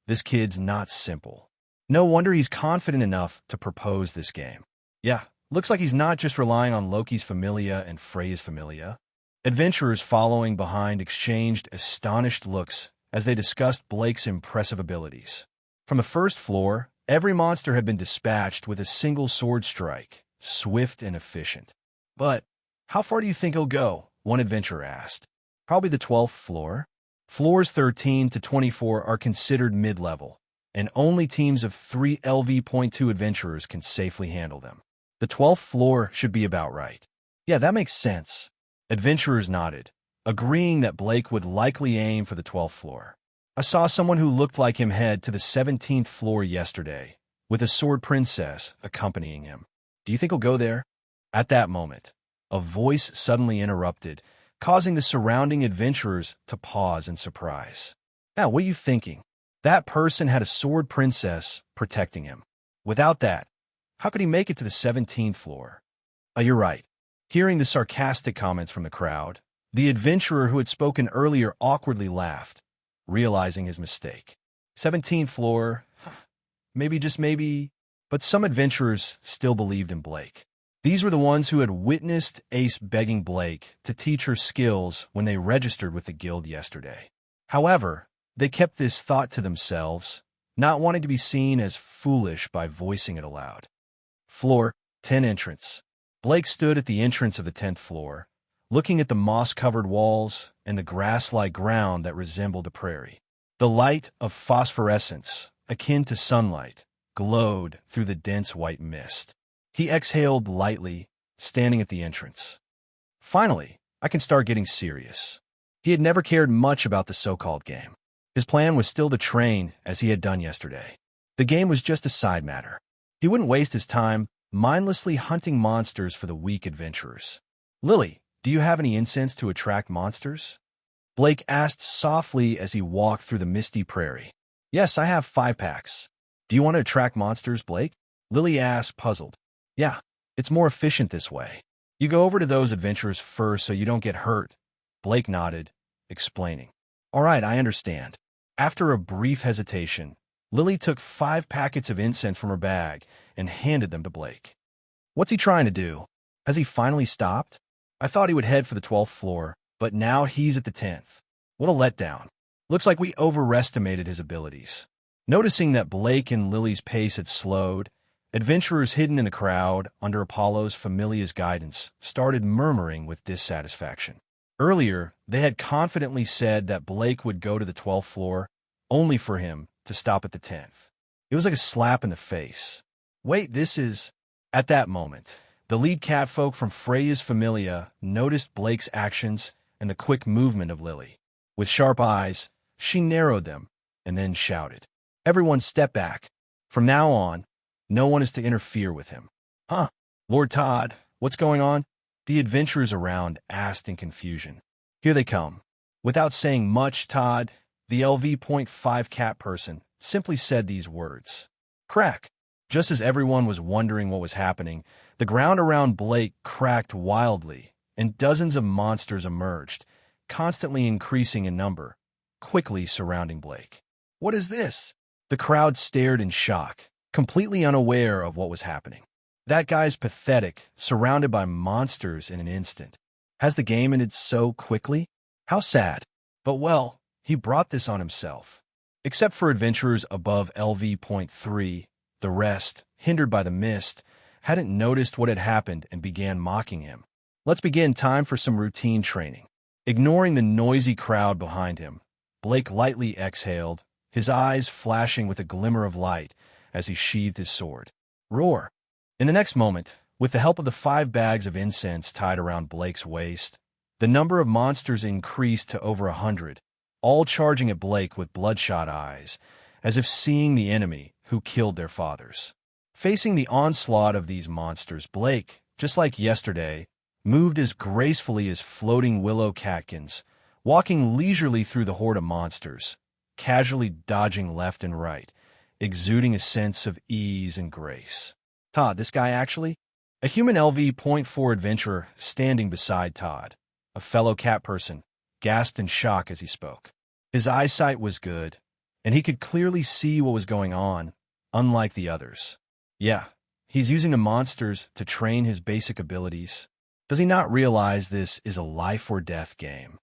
this kid's not simple. No wonder he's confident enough to propose this game. Yeah, looks like he's not just relying on Loki's Familia and Freya's Familia. Adventurers following behind exchanged astonished looks as they discussed Blake's impressive abilities. From the 1st floor, every monster had been dispatched with a single sword strike, swift and efficient. But how far do you think he'll go? One adventurer asked. Probably the 12th floor. Floors 13 to 24 are considered mid-level, and only teams of 3 LV.2 adventurers can safely handle them. The 12th floor should be about right. Yeah, that makes sense. Adventurers nodded, agreeing that Blake would likely aim for the 12th floor. I saw someone who looked like him head to the 17th floor yesterday, with a sword princess accompanying him. Do you think he'll go there? At that moment, a voice suddenly interrupted, causing the surrounding adventurers to pause in surprise. Now, what are you thinking? That person had a sword princess protecting him. Without that, how could he make it to the 17th floor? You're right. Hearing the sarcastic comments from the crowd, the adventurer who had spoken earlier awkwardly laughed, realizing his mistake. 17th floor, maybe just maybe, but some adventurers still believed in Blake. These were the ones who had witnessed Ace begging Blake to teach her skills when they registered with the guild yesterday. However, they kept this thought to themselves, not wanting to be seen as foolish by voicing it aloud. Floor 10 entrance. Blake stood at the entrance of the 10th floor, looking at the moss-covered walls and the grass-like ground that resembled a prairie. The light of phosphorescence, akin to sunlight, glowed through the dense white mist. He exhaled lightly, standing at the entrance. Finally, I can start getting serious. He had never cared much about the so-called game. His plan was still to train as he had done yesterday. The game was just a side matter. He wouldn't waste his time mindlessly hunting monsters for the weak adventurers. Lily, do you have any incense to attract monsters? Blake asked softly as he walked through the misty prairie. Yes, I have 5 packs. Do you want to attract monsters, Blake? Lily asked, puzzled. Yeah, it's more efficient this way. You go over to those adventurers first so you don't get hurt. Blake nodded, explaining. All right, I understand. After a brief hesitation, Lily took 5 packets of incense from her bag and handed them to Blake. What's he trying to do? Has he finally stopped? I thought he would head for the 12th floor, but now he's at the 10th. What a letdown. Looks like we overestimated his abilities. Noticing that Blake and Lily's pace had slowed, adventurers hidden in the crowd under Apollo's familiar's guidance started murmuring with dissatisfaction. Earlier, they had confidently said that Blake would go to the 12th floor, only for him to stop at the 10th. It was like a slap in the face. Wait, this is... At that moment, the lead catfolk from Freya's Familia noticed Blake's actions and the quick movement of Lily. With sharp eyes, she narrowed them and then shouted, Everyone step back. From now on, no one is to interfere with him. Huh? Lord Todd, what's going on? The adventurers around asked in confusion. Here they come. Without saying much, Todd, the LV.5 cat person, simply said these words. Crack. Just as everyone was wondering what was happening, the ground around Blake cracked wildly, and dozens of monsters emerged, constantly increasing in number, quickly surrounding Blake. What is this? The crowd stared in shock, completely unaware of what was happening. That guy's pathetic, surrounded by monsters in an instant. Has the game ended so quickly? How sad. But well, he brought this on himself. Except for adventurers above LV.3, the rest, hindered by the mist, hadn't noticed what had happened and began mocking him. Let's begin. Time for some routine training. Ignoring the noisy crowd behind him, Blake lightly exhaled, his eyes flashing with a glimmer of light as he sheathed his sword. Roar! In the next moment, with the help of the 5 bags of incense tied around Blake's waist, the number of monsters increased to over 100, all charging at Blake with bloodshot eyes, as if seeing the enemy who killed their fathers. Facing the onslaught of these monsters, Blake, just like yesterday, moved as gracefully as floating willow catkins, walking leisurely through the horde of monsters, casually dodging left and right, exuding a sense of ease and grace. Todd, this guy actually? A human LV.4 adventurer standing beside Todd, a fellow cat person, gasped in shock as he spoke. His eyesight was good, and he could clearly see what was going on, unlike the others. Yeah, he's using the monsters to train his basic abilities. Does he not realize this is a life-or-death game?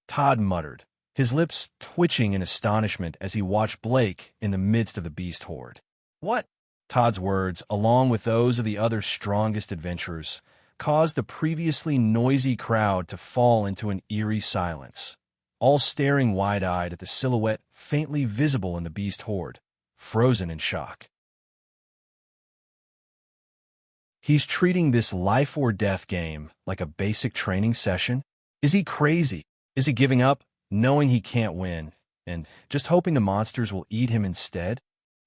Todd muttered, his lips twitching in astonishment as he watched Blake in the midst of the beast horde. What? Todd's words, along with those of the other strongest adventurers, caused the previously noisy crowd to fall into an eerie silence, all staring wide-eyed at the silhouette faintly visible in the beast horde, frozen in shock. He's treating this life-or-death game like a basic training session? Is he crazy? Is he giving up, knowing he can't win, and just hoping the monsters will eat him instead?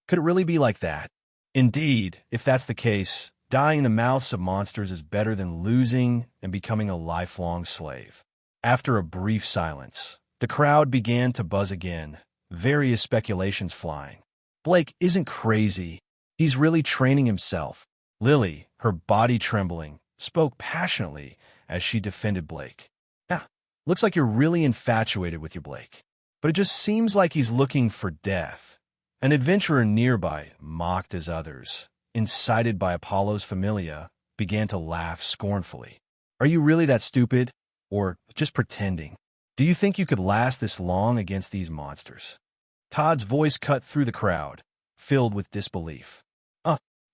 Could it really be like that? Indeed, if that's the case, dying in the mouths of monsters is better than losing and becoming a lifelong slave. After a brief silence, the crowd began to buzz again, various speculations flying. Blake isn't crazy. He's really training himself. Lily, her body trembling, spoke passionately as she defended Blake. Yeah, looks like you're really infatuated with your Blake. But it just seems like he's looking for death. An adventurer nearby mocked as others, incited by Apollo's Familia, began to laugh scornfully. Are you really that stupid? Or just pretending? Do you think you could last this long against these monsters? Todd's voice cut through the crowd, filled with disbelief.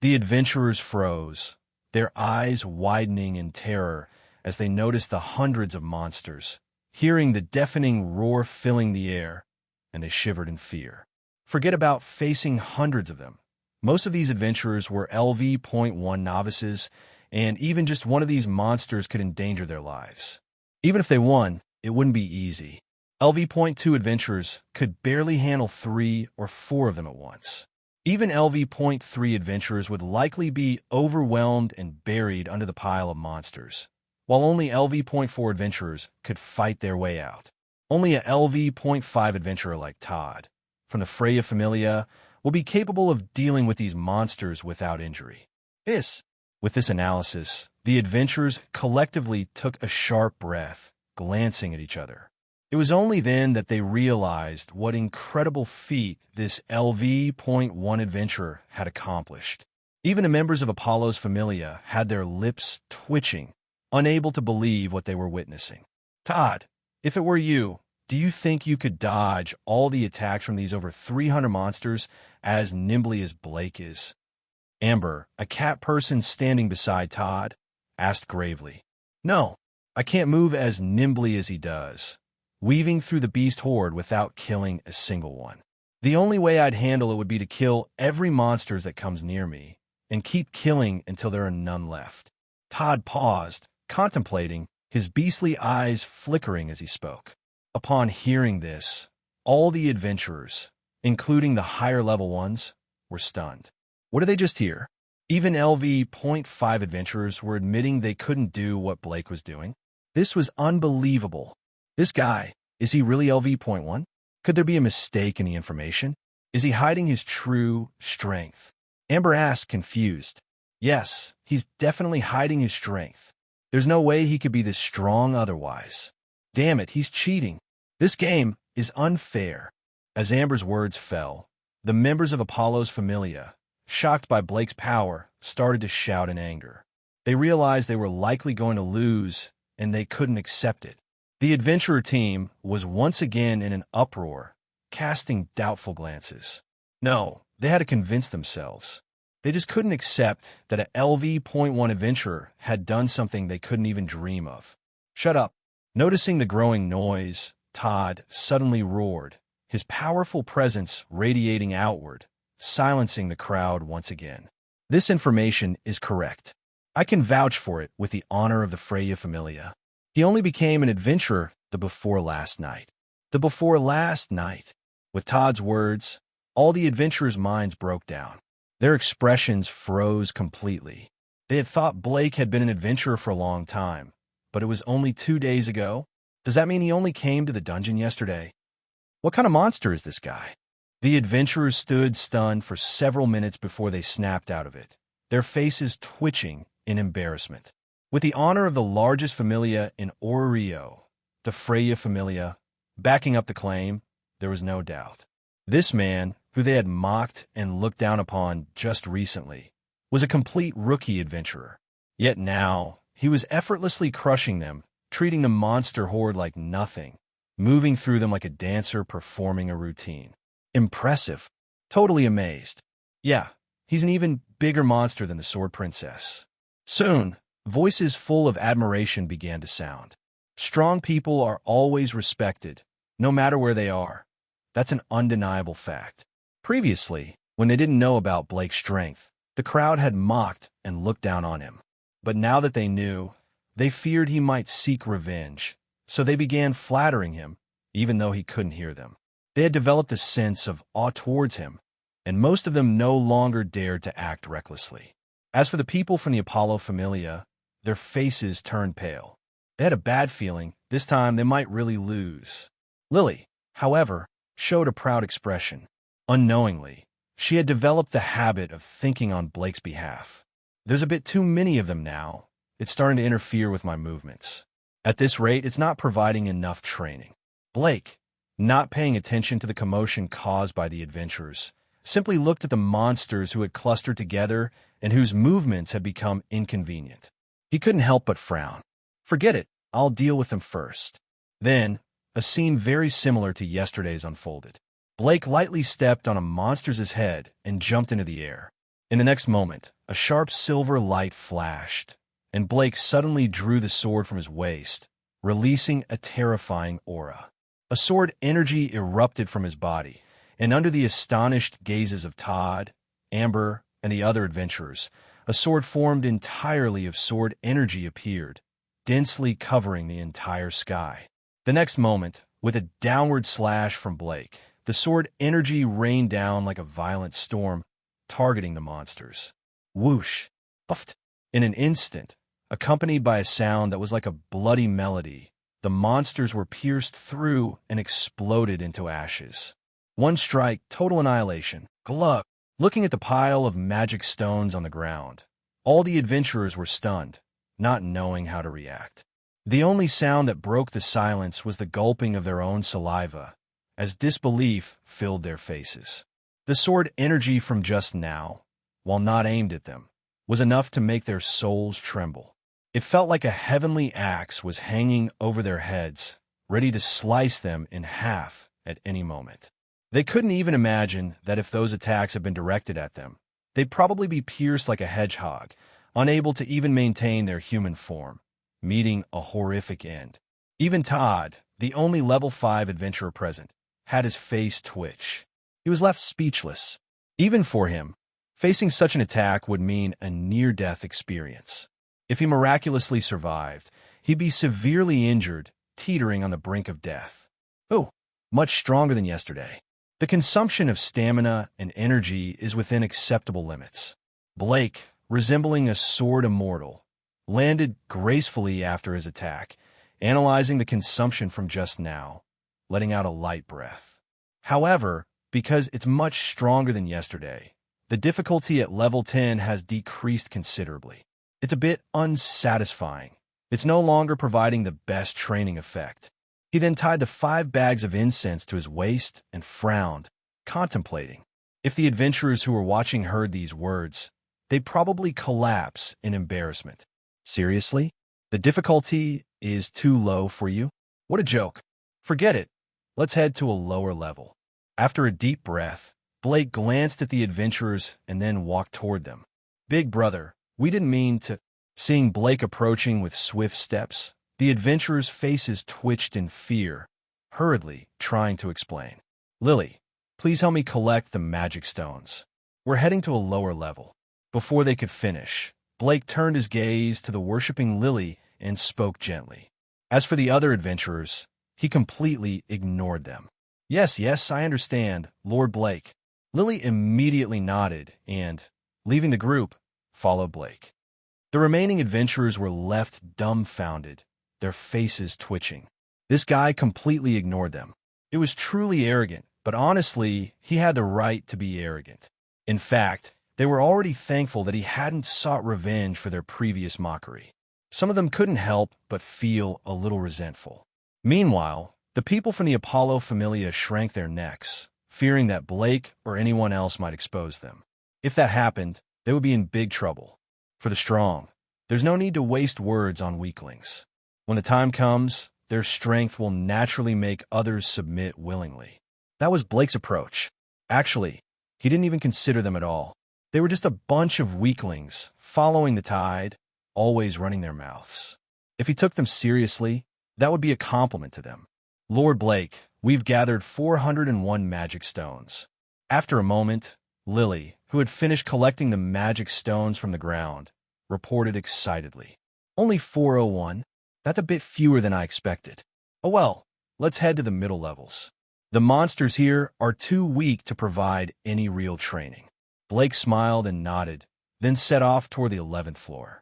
The adventurers froze, their eyes widening in terror as they noticed the hundreds of monsters, hearing the deafening roar filling the air, and they shivered in fear. Forget about facing hundreds of them. Most of these adventurers were LV.1 novices, and even just one of these monsters could endanger their lives. Even if they won, it wouldn't be easy. LV.2 adventurers could barely handle 3 or 4 of them at once. Even LV.3 adventurers would likely be overwhelmed and buried under the pile of monsters, while only LV.4 adventurers could fight their way out. Only a LV.5 adventurer like Todd, from the Freya Familia, will be capable of dealing with these monsters without injury. With this analysis, the adventurers collectively took a sharp breath, glancing at each other. It was only then that they realized what incredible feat this LV.1 adventurer had accomplished. Even the members of Apollo's Familia had their lips twitching, unable to believe what they were witnessing. Todd, if it were you, do you think you could dodge all the attacks from these over 300 monsters as nimbly as Blake is? Amber, a cat person standing beside Todd, asked gravely. No, I can't move as nimbly as he does, weaving through the beast horde without killing a single one. The only way I'd handle it would be to kill every monster that comes near me, and keep killing until there are none left. Todd paused, contemplating, his beastly eyes flickering as he spoke. Upon hearing this, all the adventurers, including the higher-level ones, were stunned. What did they just hear? Even LV.5 adventurers were admitting they couldn't do what Blake was doing. This was unbelievable. This guy, is he really LV.1? Could there be a mistake in the information? Is he hiding his true strength? Amber asked, confused. Yes, he's definitely hiding his strength. There's no way he could be this strong otherwise. Damn it, he's cheating. This game is unfair. As Amber's words fell, the members of Apollo's Familia, shocked by Blake's power, started to shout in anger. They realized they were likely going to lose, and they couldn't accept it. The adventurer team was once again in an uproar, casting doubtful glances. No, they had to convince themselves. They just couldn't accept that a LV.1 adventurer had done something they couldn't even dream of. Shut up. Noticing the growing noise, Todd suddenly roared, his powerful presence radiating outward, silencing the crowd once again. This information is correct. I can vouch for it with the honor of the Freya Familia. He only became an adventurer the before last night. The before last night. With Todd's words, all the adventurers' minds broke down. Their expressions froze completely. They had thought Blake had been an adventurer for a long time, but it was only 2 days ago. Does that mean he only came to the dungeon yesterday? What kind of monster is this guy? The adventurers stood stunned for several minutes before they snapped out of it, their faces twitching in embarrassment. With the honor of the largest familia in Orio, the Freya Familia, backing up the claim, there was no doubt. This man, who they had mocked and looked down upon just recently, was a complete rookie adventurer. Yet now, he was effortlessly crushing them, treating the monster horde like nothing, moving through them like a dancer performing a routine. Impressive. Totally amazed. Yeah, he's an even bigger monster than the Sword Princess. Soon, voices full of admiration began to sound. Strong people are always respected, no matter where they are. That's an undeniable fact. Previously, when they didn't know about Blake's strength, the crowd had mocked and looked down on him. But now that they knew, they feared he might seek revenge, so they began flattering him, even though he couldn't hear them. They had developed a sense of awe towards him, and most of them no longer dared to act recklessly. As for the people from the Apollo Familia, their faces turned pale. They had a bad feeling this time they might really lose. Lily, however, showed a proud expression. Unknowingly, she had developed the habit of thinking on Blake's behalf. There's a bit too many of them now. It's starting to interfere with my movements. At this rate, it's not providing enough training. Blake, not paying attention to the commotion caused by the adventurers, simply looked at the monsters who had clustered together and whose movements had become inconvenient. He couldn't help but frown. Forget it, I'll deal with them first. Then, a scene very similar to yesterday's unfolded. Blake lightly stepped on a monster's head and jumped into the air. In the next moment, a sharp silver light flashed, and Blake suddenly drew the sword from his waist, releasing a terrifying aura. A sword energy erupted from his body, and under the astonished gazes of Todd, Amber, and the other adventurers, a sword formed entirely of sword energy appeared, densely covering the entire sky. The next moment, with a downward slash from Blake, the sword energy rained down like a violent storm, targeting the monsters. Whoosh! Puffed! In an instant, accompanied by a sound that was like a bloody melody, the monsters were pierced through and exploded into ashes. One strike, total annihilation. Glug! Looking at the pile of magic stones on the ground, all the adventurers were stunned, not knowing how to react. The only sound that broke the silence was the gulping of their own saliva, as disbelief filled their faces. The sword energy from just now, while not aimed at them, was enough to make their souls tremble. It felt like a heavenly axe was hanging over their heads, ready to slice them in half at any moment. They couldn't even imagine that if those attacks had been directed at them, they'd probably be pierced like a hedgehog, unable to even maintain their human form, meeting a horrific end. Even Todd, the only level 5 adventurer present, had his face twitch. He was left speechless. Even for him, facing such an attack would mean a near-death experience. If he miraculously survived, he'd be severely injured, teetering on the brink of death. Oh, much stronger than yesterday. The consumption of stamina and energy is within acceptable limits. Blake, resembling a sword immortal, landed gracefully after his attack, analyzing the consumption from just now, letting out a light breath. However, because it's much stronger than yesterday, the difficulty at level 10 has decreased considerably. It's a bit unsatisfying. It's no longer providing the best training effect. He then tied the 5 bags of incense to his waist and frowned, contemplating. If the adventurers who were watching heard these words, they'd probably collapse in embarrassment. Seriously? The difficulty is too low for you? What a joke. Forget it. Let's head to a lower level. After a deep breath, Blake glanced at the adventurers and then walked toward them. Big brother, we didn't mean to. Seeing Blake approaching with swift steps, the adventurers' faces twitched in fear, hurriedly trying to explain. Lily, please help me collect the magic stones. We're heading to a lower level. Before they could finish, Blake turned his gaze to the worshipping Lily and spoke gently. As for the other adventurers, he completely ignored them. Yes, I understand, Lord Blake. Lily immediately nodded and, leaving the group, followed Blake. The remaining adventurers were left dumbfounded, their faces twitching. This guy completely ignored them. It was truly arrogant, but honestly, he had the right to be arrogant. In fact, they were already thankful that he hadn't sought revenge for their previous mockery. Some of them couldn't help but feel a little resentful. Meanwhile, the people from the Apollo Familia shrank their necks, fearing that Blake or anyone else might expose them. If that happened, they would be in big trouble. For the strong, there's no need to waste words on weaklings. When the time comes, their strength will naturally make others submit willingly. That was Blake's approach. Actually, he didn't even consider them at all. They were just a bunch of weaklings, following the tide, always running their mouths. If he took them seriously, that would be a compliment to them. Lord Blake, we've gathered 401 magic stones. After a moment, Lily, who had finished collecting the magic stones from the ground, reported excitedly. Only 401? That's a bit fewer than I expected. Oh well, let's head to the middle levels. The monsters here are too weak to provide any real training. Blake smiled and nodded, then set off toward the 11th floor.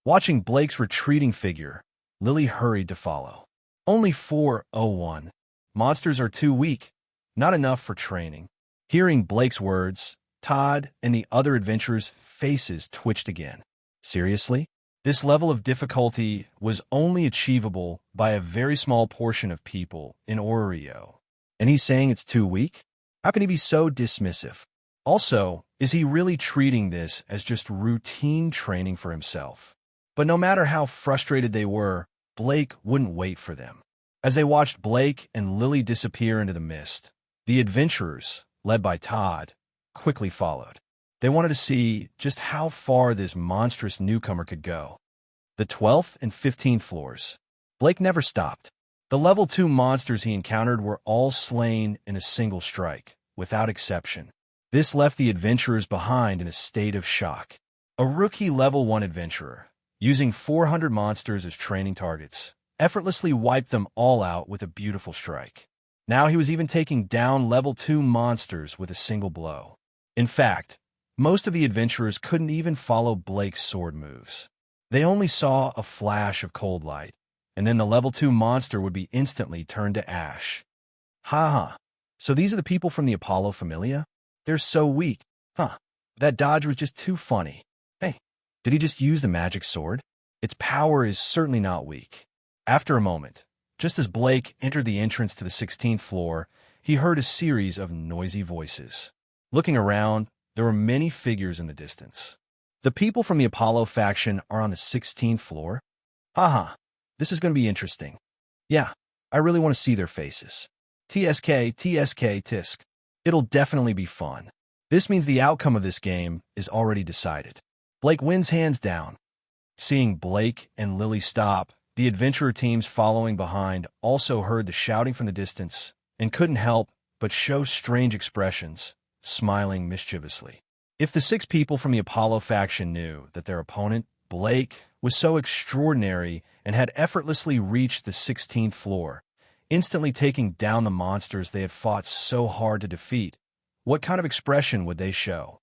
Watching Blake's retreating figure, Lily hurried to follow. Only 401. Monsters are too weak, not enough for training. Hearing Blake's words, Todd and the other adventurers' faces twitched again. Seriously? This level of difficulty was only achievable by a very small portion of people in Oreo. And he's saying it's too weak? How can he be so dismissive? Also, is he really treating this as just routine training for himself? But no matter how frustrated they were, Blake wouldn't wait for them. As they watched Blake and Lily disappear into the mist, the adventurers, led by Todd, quickly followed. They wanted to see just how far this monstrous newcomer could go. The 12th and 15th floors. Blake never stopped. The level 2 monsters he encountered were all slain in a single strike, without exception. This left the adventurers behind in a state of shock. A rookie level 1 adventurer, using 400 monsters as training targets, effortlessly wiped them all out with a beautiful strike. Now he was even taking down level 2 monsters with a single blow. In fact, most of the adventurers couldn't even follow Blake's sword moves. They only saw a flash of cold light, and then the level 2 monster would be instantly turned to ash. Ha. So these are the people from the Apollo Familia? They're so weak. Huh. That dodge was just too funny. Hey, did he just use the magic sword? Its power is certainly not weak. After a moment, just as Blake entered the entrance to the 16th floor, he heard a series of noisy voices. Looking around, there were many figures in the distance. The people from the Apollo faction are on the 16th floor? Haha, this is going to be interesting. Yeah, I really want to see their faces. TSK, tisk. It'll definitely be fun. This means the outcome of this game is already decided. Blake wins hands down. Seeing Blake and Lily stop, the adventurer teams following behind also heard the shouting from the distance and couldn't help but show strange expressions, smiling mischievously. If the 6 people from the Apollo faction knew that their opponent, Blake, was so extraordinary and had effortlessly reached the 16th floor, instantly taking down the monsters they had fought so hard to defeat, what kind of expression would they show?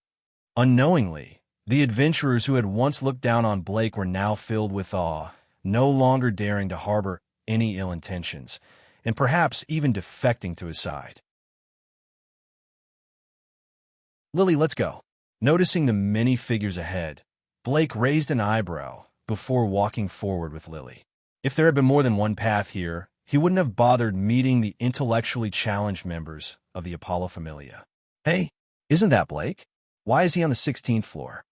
Unknowingly, the adventurers who had once looked down on Blake were now filled with awe, no longer daring to harbor any ill intentions, and perhaps even defecting to his side. Lily, let's go. Noticing the many figures ahead, Blake raised an eyebrow before walking forward with Lily. If there had been more than one path here, he wouldn't have bothered meeting the intellectually challenged members of the Apollo Familia. Hey, isn't that Blake? Why is he on the 16th floor?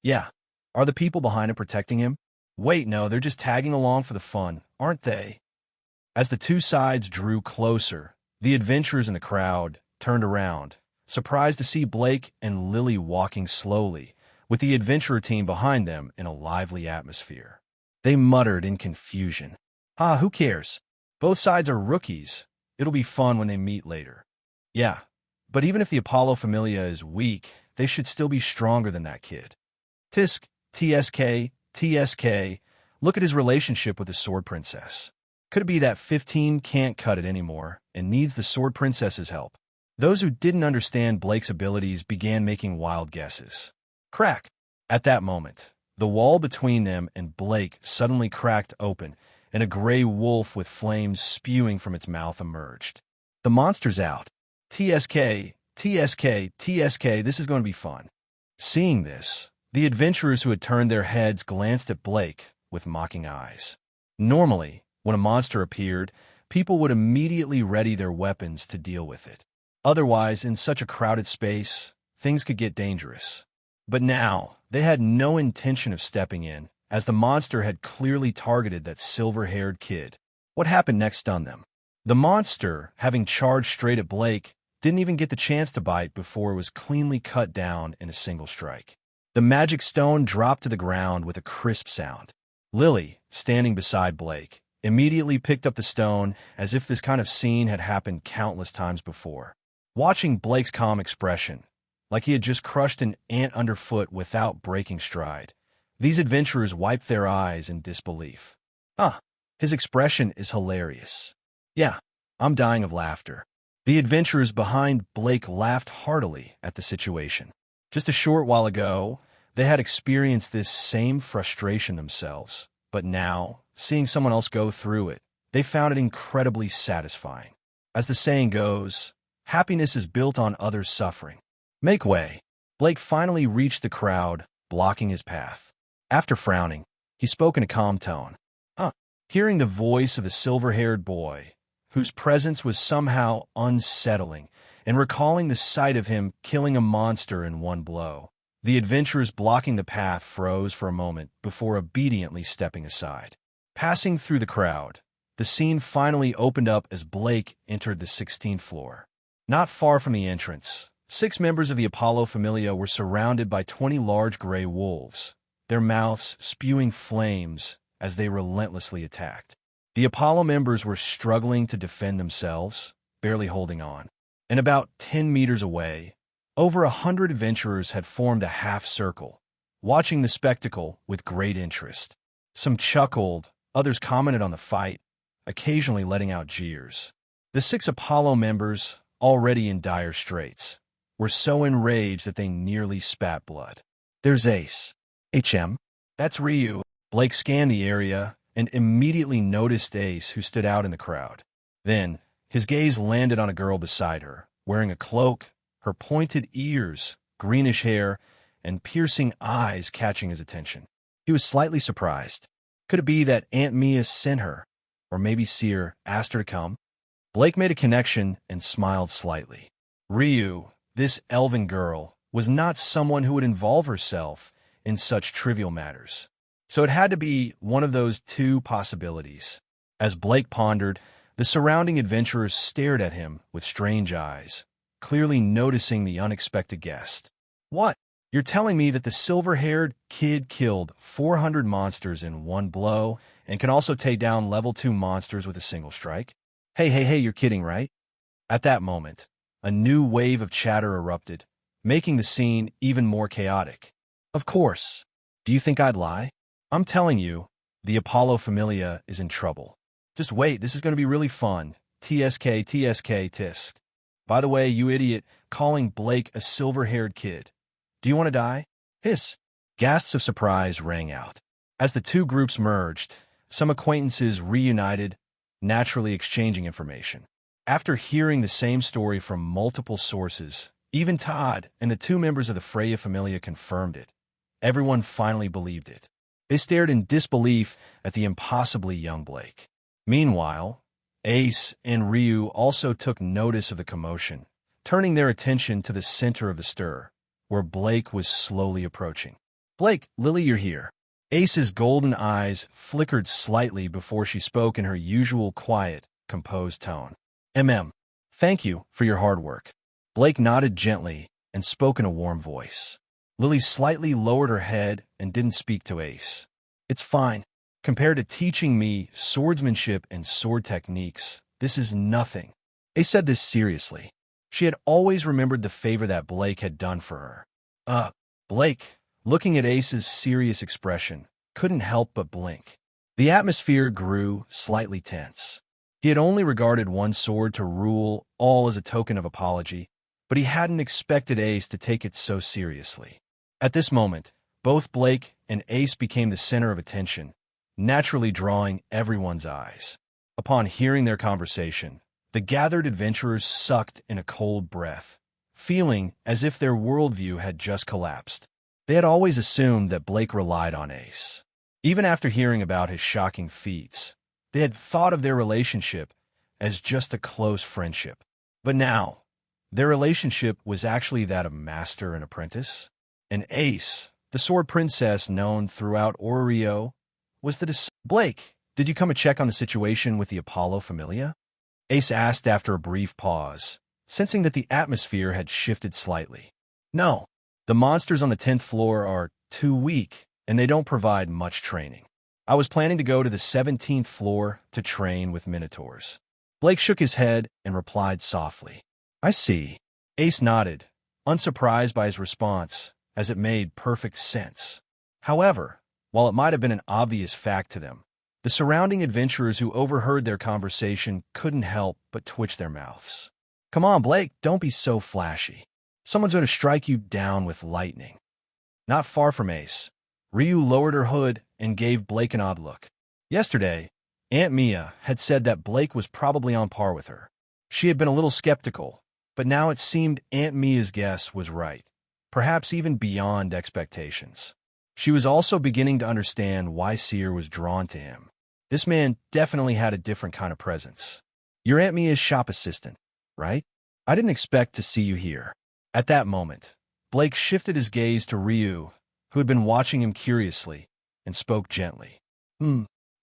Yeah, are the people behind him protecting him? Wait, no, they're just tagging along for the fun, aren't they? As the two sides drew closer, the adventurers in the crowd turned around, surprised to see Blake and Lily walking slowly, with the adventurer team behind them in a lively atmosphere. They muttered in confusion. Who cares? Both sides are rookies. It'll be fun when they meet later. Yeah, but even if the Apollo Familia is weak, they should still be stronger than that kid. Tsk, TSK, look at his relationship with the Sword Princess. Could it be that 15 can't cut it anymore and needs the Sword Princess's help? Those who didn't understand Blake's abilities began making wild guesses. Crack! At that moment, the wall between them and Blake suddenly cracked open, and a gray wolf with flames spewing from its mouth emerged. The monster's out. TSK, this is going to be fun. Seeing this, the adventurers who had turned their heads glanced at Blake with mocking eyes. Normally, when a monster appeared, people would immediately ready their weapons to deal with it. Otherwise, in such a crowded space, things could get dangerous. But now, they had no intention of stepping in, as the monster had clearly targeted that silver-haired kid. What happened next stunned them. The monster, having charged straight at Blake, didn't even get the chance to bite before it was cleanly cut down in a single strike. The magic stone dropped to the ground with a crisp sound. Lily, standing beside Blake, immediately picked up the stone as if this kind of scene had happened countless times before. Watching Blake's calm expression, like he had just crushed an ant underfoot without breaking stride, these adventurers wiped their eyes in disbelief. His expression is hilarious. Yeah, I'm dying of laughter. The adventurers behind Blake laughed heartily at the situation. Just a short while ago, they had experienced this same frustration themselves, but now, seeing someone else go through it, they found it incredibly satisfying. As the saying goes, happiness is built on others' suffering. Make way. Blake finally reached the crowd, blocking his path. After frowning, he spoke in a calm tone. Hearing the voice of the silver-haired boy, whose presence was somehow unsettling and recalling the sight of him killing a monster in one blow. The adventurers blocking the path froze for a moment before obediently stepping aside. Passing through the crowd, the scene finally opened up as Blake entered the 16th floor. Not far from the entrance, 6 members of the Apollo Familia were surrounded by 20 large gray wolves, their mouths spewing flames as they relentlessly attacked. The Apollo members were struggling to defend themselves, barely holding on. And about 10 meters away, over 100 adventurers had formed a half circle, watching the spectacle with great interest. Some chuckled, others commented on the fight, occasionally letting out jeers. The 6 Apollo members, already in dire straits, were so enraged that they nearly spat blood. "There's Ace. HM. That's Ryu." Blake scanned the area and immediately noticed Ace, who stood out in the crowd. Then, his gaze landed on a girl beside her, wearing a cloak, her pointed ears, greenish hair, and piercing eyes catching his attention. He was slightly surprised. Could it be that Aunt Mia sent her? Or maybe Seer asked her to come? Blake made a connection and smiled slightly. Ryu, this elven girl, was not someone who would involve herself in such trivial matters. So it had to be one of those 2 possibilities. As Blake pondered, the surrounding adventurers stared at him with strange eyes, clearly noticing the unexpected guest. "What? You're telling me that the silver-haired kid killed 400 monsters in one blow and can also take down level 2 monsters with a single strike? Hey, you're kidding, right?" At that moment, a new wave of chatter erupted, making the scene even more chaotic. "Of course. Do you think I'd lie? I'm telling you, the Apollo Familia is in trouble. Just wait, this is going to be really fun. TSK, tisk. By the way, you idiot, calling Blake a silver-haired kid. Do you want to die?" Hiss. Gasps of surprise rang out. As the 2 groups merged, some acquaintances reunited, naturally exchanging information. After hearing the same story from multiple sources, even Todd and the 2 members of the Freya Familia confirmed it. Everyone finally believed it. They stared in disbelief at the impossibly young Blake. Meanwhile, Ace and Ryu also took notice of the commotion, turning their attention to the center of the stir, where Blake was slowly approaching. "Blake, Lily, you're here." Ace's golden eyes flickered slightly before she spoke in her usual quiet, composed tone. Thank you for your hard work." Blake nodded gently and spoke in a warm voice. Lily slightly lowered her head and didn't speak to Ace. "It's fine. Compared to teaching me swordsmanship and sword techniques, this is nothing." Ace said this seriously. She had always remembered the favor that Blake had done for her. Blake, looking at Ace's serious expression, couldn't help but blink. The atmosphere grew slightly tense. He had only regarded one sword to rule all as a token of apology, but he hadn't expected Ace to take it so seriously. At this moment, both Blake and Ace became the center of attention, naturally drawing everyone's eyes. Upon hearing their conversation, the gathered adventurers sucked in a cold breath, feeling as if their worldview had just collapsed. They had always assumed that Blake relied on Ace. Even after hearing about his shocking feats, they had thought of their relationship as just a close friendship. But now, their relationship was actually that of master and apprentice. And Ace, the sword princess known throughout Orio, was the Blake, did you come to check on the situation with the Apollo Familia? Ace asked after a brief pause, sensing that the atmosphere had shifted slightly. "No, the monsters on the 10th floor are too weak, and they don't provide much training. I was planning to go to the 17th floor to train with minotaurs." Blake shook his head and replied softly. "I see." Ace nodded, unsurprised by his response, as it made perfect sense. However, while it might have been an obvious fact to them, the surrounding adventurers who overheard their conversation couldn't help but twitch their mouths. "Come on, Blake, don't be so flashy. Someone's going to strike you down with lightning." Not far from Ace, Ryu lowered her hood and gave Blake an odd look. Yesterday, Aunt Mia had said that Blake was probably on par with her. She had been a little skeptical, but now it seemed Aunt Mia's guess was right, perhaps even beyond expectations. She was also beginning to understand why Seer was drawn to him. This man definitely had a different kind of presence. "You're Aunt Mia's shop assistant, right?" I didn't expect to see you here. At that moment, Blake shifted his gaze to Ryu, who had been watching him curiously, and spoke gently.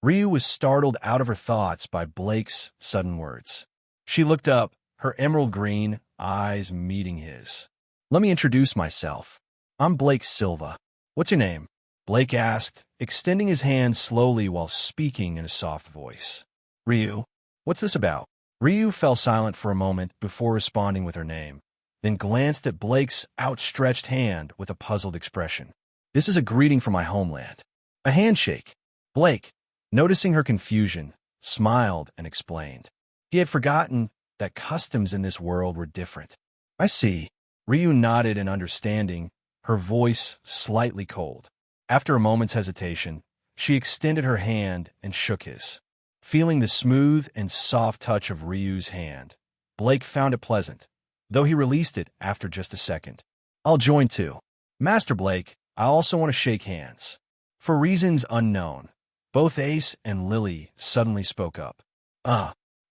Ryu was startled out of her thoughts by Blake's sudden words. She looked up, her emerald green eyes meeting his. Let me introduce myself. I'm Blake Silva. What's your name? Blake asked, extending his hand slowly while speaking in a soft voice. Ryu. What's this about? Ryu fell silent for a moment before responding with her name, then glanced at Blake's outstretched hand with a puzzled expression. This is a greeting from my homeland. A handshake. Blake, noticing her confusion, smiled and explained. He had forgotten that customs in this world were different. I see. Ryu nodded in understanding, her voice slightly cold. After a moment's hesitation, she extended her hand and shook his. Feeling the smooth and soft touch of Ryu's hand, Blake found it pleasant, though he released it after just a second. I'll join too. Master Blake, I also want to shake hands. For reasons unknown, both Ace and Lily suddenly spoke up.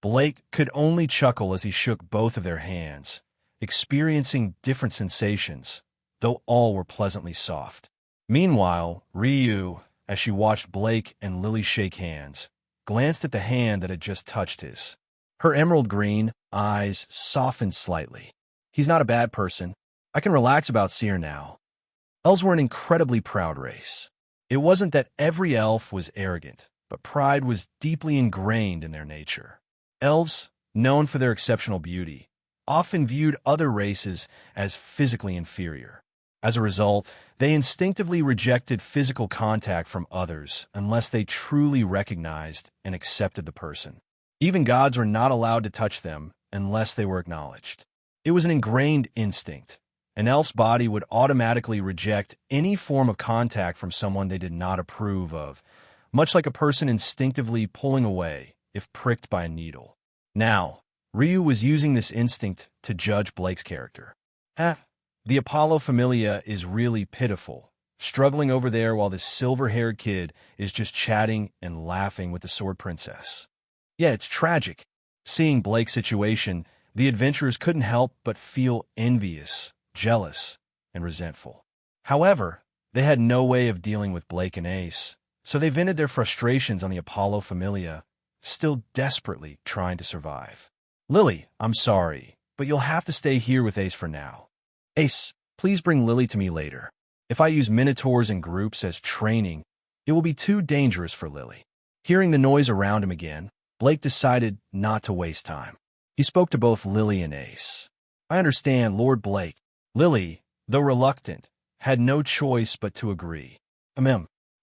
Blake could only chuckle as he shook both of their hands, experiencing different sensations, though all were pleasantly soft. Meanwhile, Ryu, as she watched Blake and Lily shake hands, glanced at the hand that had just touched his. Her emerald green eyes softened slightly. He's not a bad person. I can relax about Seer now. Elves were an incredibly proud race. It wasn't that every elf was arrogant, but pride was deeply ingrained in their nature. Elves, known for their exceptional beauty, often viewed other races as physically inferior. As a result, they instinctively rejected physical contact from others unless they truly recognized and accepted the person. Even gods were not allowed to touch them unless they were acknowledged. It was an ingrained instinct. An elf's body would automatically reject any form of contact from someone they did not approve of, much like a person instinctively pulling away if pricked by a needle. Now, Ryu was using this instinct to judge Blake's character. The Apollo Familia is really pitiful, struggling over there while this silver-haired kid is just chatting and laughing with the Sword Princess. Yeah, it's tragic. Seeing Blake's situation, the adventurers couldn't help but feel envious, jealous, and resentful. However, they had no way of dealing with Blake and Ace, so they vented their frustrations on the Apollo Familia, still desperately trying to survive. Lily, I'm sorry, but you'll have to stay here with Ace for now. Ace, please bring Lily to me later. If I use minotaurs in groups as training, it will be too dangerous for Lily. Hearing the noise around him again, Blake decided not to waste time. He spoke to both Lily and Ace. I understand, Lord Blake. Lily, though reluctant, had no choice but to agree.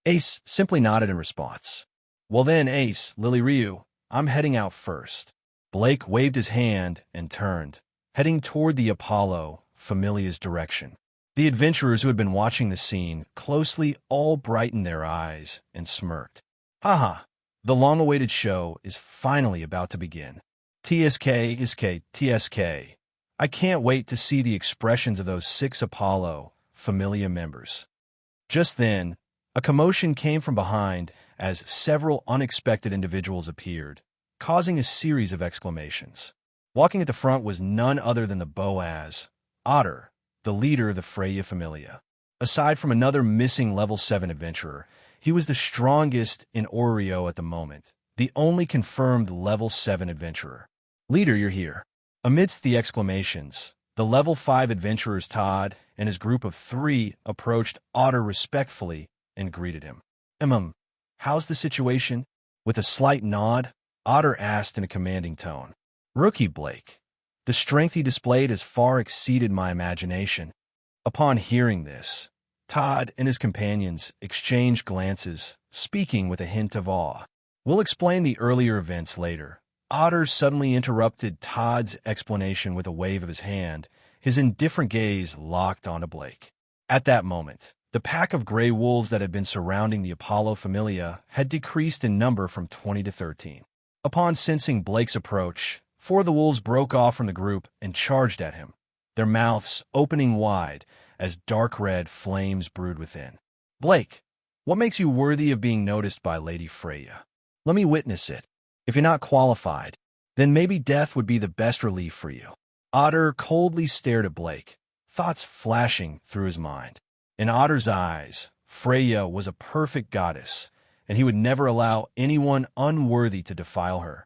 Ace simply nodded in response. Well then, Ace, Lily, Ryu, I'm heading out first. Blake waved his hand and turned, heading toward the Apollo Familia's direction. The adventurers who had been watching the scene closely all brightened their eyes and smirked. Haha, the long-awaited show is finally about to begin. TSK. I can't wait to see the expressions of those 6 Apollo Familia members. Just then, a commotion came from behind as several unexpected individuals appeared, causing a series of exclamations. Walking at the front was none other than the Boaz, Otter, the leader of the Freya Familia. Aside from another missing level 7 adventurer, he was the strongest in Oreo at the moment, the only confirmed level 7 adventurer. Leader, you're here. Amidst the exclamations, the level 5 adventurers Todd and his group of 3 approached Otter respectfully and greeted him. How's the situation? With a slight nod, Otter asked in a commanding tone. Rookie Blake. The strength he displayed has far exceeded my imagination. Upon hearing this, Todd and his companions exchanged glances, speaking with a hint of awe. We'll explain the earlier events later. Otter suddenly interrupted Todd's explanation with a wave of his hand, his indifferent gaze locked onto Blake. At that moment, the pack of gray wolves that had been surrounding the Apollo Familia had decreased in number from 20 to 13. Upon sensing Blake's approach, 4 of the wolves broke off from the group and charged at him, their mouths opening wide as dark red flames brewed within. Blake, what makes you worthy of being noticed by Lady Freya? Let me witness it. If you're not qualified, then maybe death would be the best relief for you. Otter coldly stared at Blake, thoughts flashing through his mind. In Otter's eyes, Freya was a perfect goddess, and he would never allow anyone unworthy to defile her.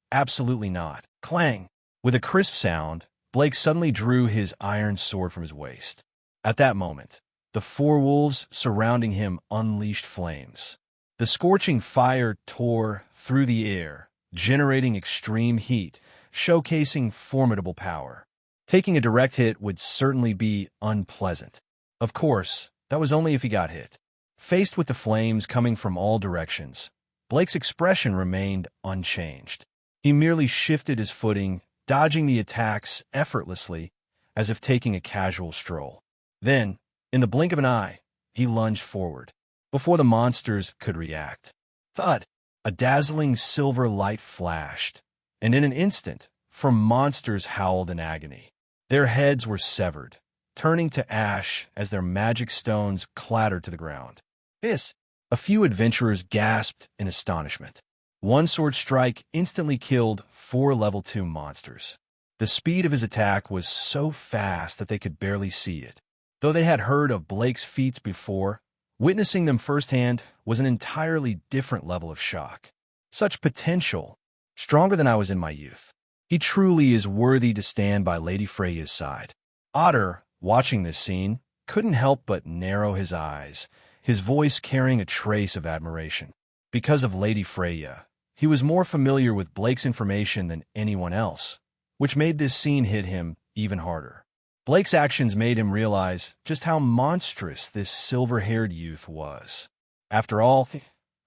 Absolutely not. Clang! With a crisp sound, Blake suddenly drew his iron sword from his waist. At that moment, the four wolves surrounding him unleashed flames. The scorching fire tore through the air, generating extreme heat, showcasing formidable power. Taking a direct hit would certainly be unpleasant. Of course, that was only if he got hit. Faced with the flames coming from all directions, Blake's expression remained unchanged. He merely shifted his footing, dodging the attacks effortlessly, as if taking a casual stroll. Then, in the blink of an eye, he lunged forward, before the monsters could react. Thud! A dazzling silver light flashed, and in an instant, from monsters howled in agony. Their heads were severed, turning to ash as their magic stones clattered to the ground. Hiss! A few adventurers gasped in astonishment. One sword strike instantly killed 4 level 2 monsters. The speed of his attack was so fast that they could barely see it. Though they had heard of Blake's feats before, witnessing them firsthand was an entirely different level of shock. Such potential, stronger than I was in my youth. He truly is worthy to stand by Lady Freya's side. Otter, watching this scene, couldn't help but narrow his eyes, his voice carrying a trace of admiration. Because of Lady Freya, he was more familiar with Blake's information than anyone else, which made this scene hit him even harder. Blake's actions made him realize just how monstrous this silver-haired youth was. After all,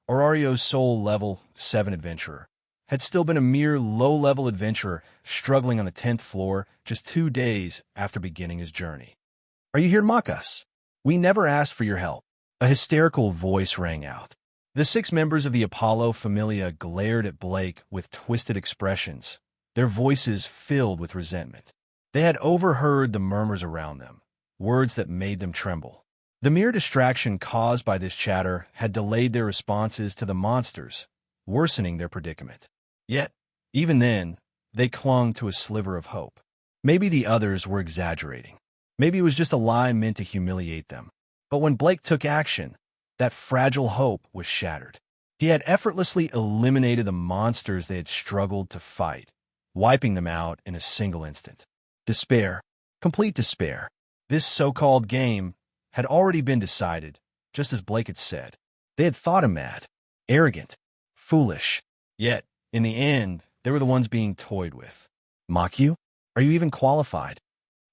Aurorio's sole level 7 adventurer had still been a mere low-level adventurer struggling on the 10th floor just 2 days after beginning his journey. "Are you here to mock us? We never asked for your help." A hysterical voice rang out. The 6 members of the Apollo Familia glared at Blake with twisted expressions, their voices filled with resentment. They had overheard the murmurs around them, words that made them tremble. The mere distraction caused by this chatter had delayed their responses to the monsters, worsening their predicament. Yet, even then, they clung to a sliver of hope. Maybe the others were exaggerating. Maybe it was just a lie meant to humiliate them. But when Blake took action, that fragile hope was shattered. He had effortlessly eliminated the monsters they had struggled to fight, wiping them out in a single instant. Despair, complete despair. This so-called game had already been decided, just as Blake had said. They had thought him mad, arrogant, foolish. Yet, in the end, they were the ones being toyed with. Mock you? Are you even qualified?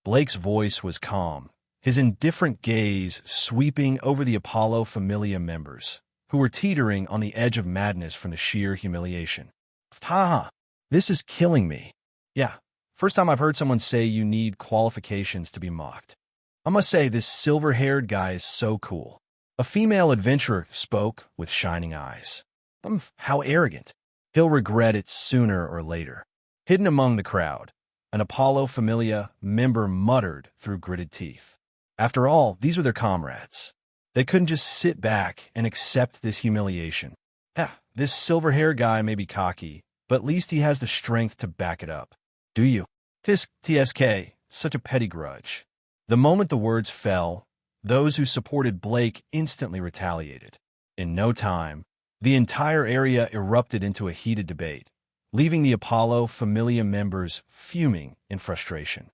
Blake's voice was calm, his indifferent gaze sweeping over the Apollo Familia members, who were teetering on the edge of madness from the sheer humiliation. Ha! This is killing me. Yeah, first time I've heard someone say you need qualifications to be mocked. I must say, this silver-haired guy is so cool. A female adventurer spoke with shining eyes. How arrogant. He'll regret it sooner or later. Hidden among the crowd, an Apollo Familia member muttered through gritted teeth. After all, these were their comrades. They couldn't just sit back and accept this humiliation. This silver-haired guy may be cocky, but at least he has the strength to back it up. Do you? TSK, such a petty grudge. The moment the words fell, those who supported Blake instantly retaliated. In no time, the entire area erupted into a heated debate, leaving the Apollo Familia members fuming in frustration.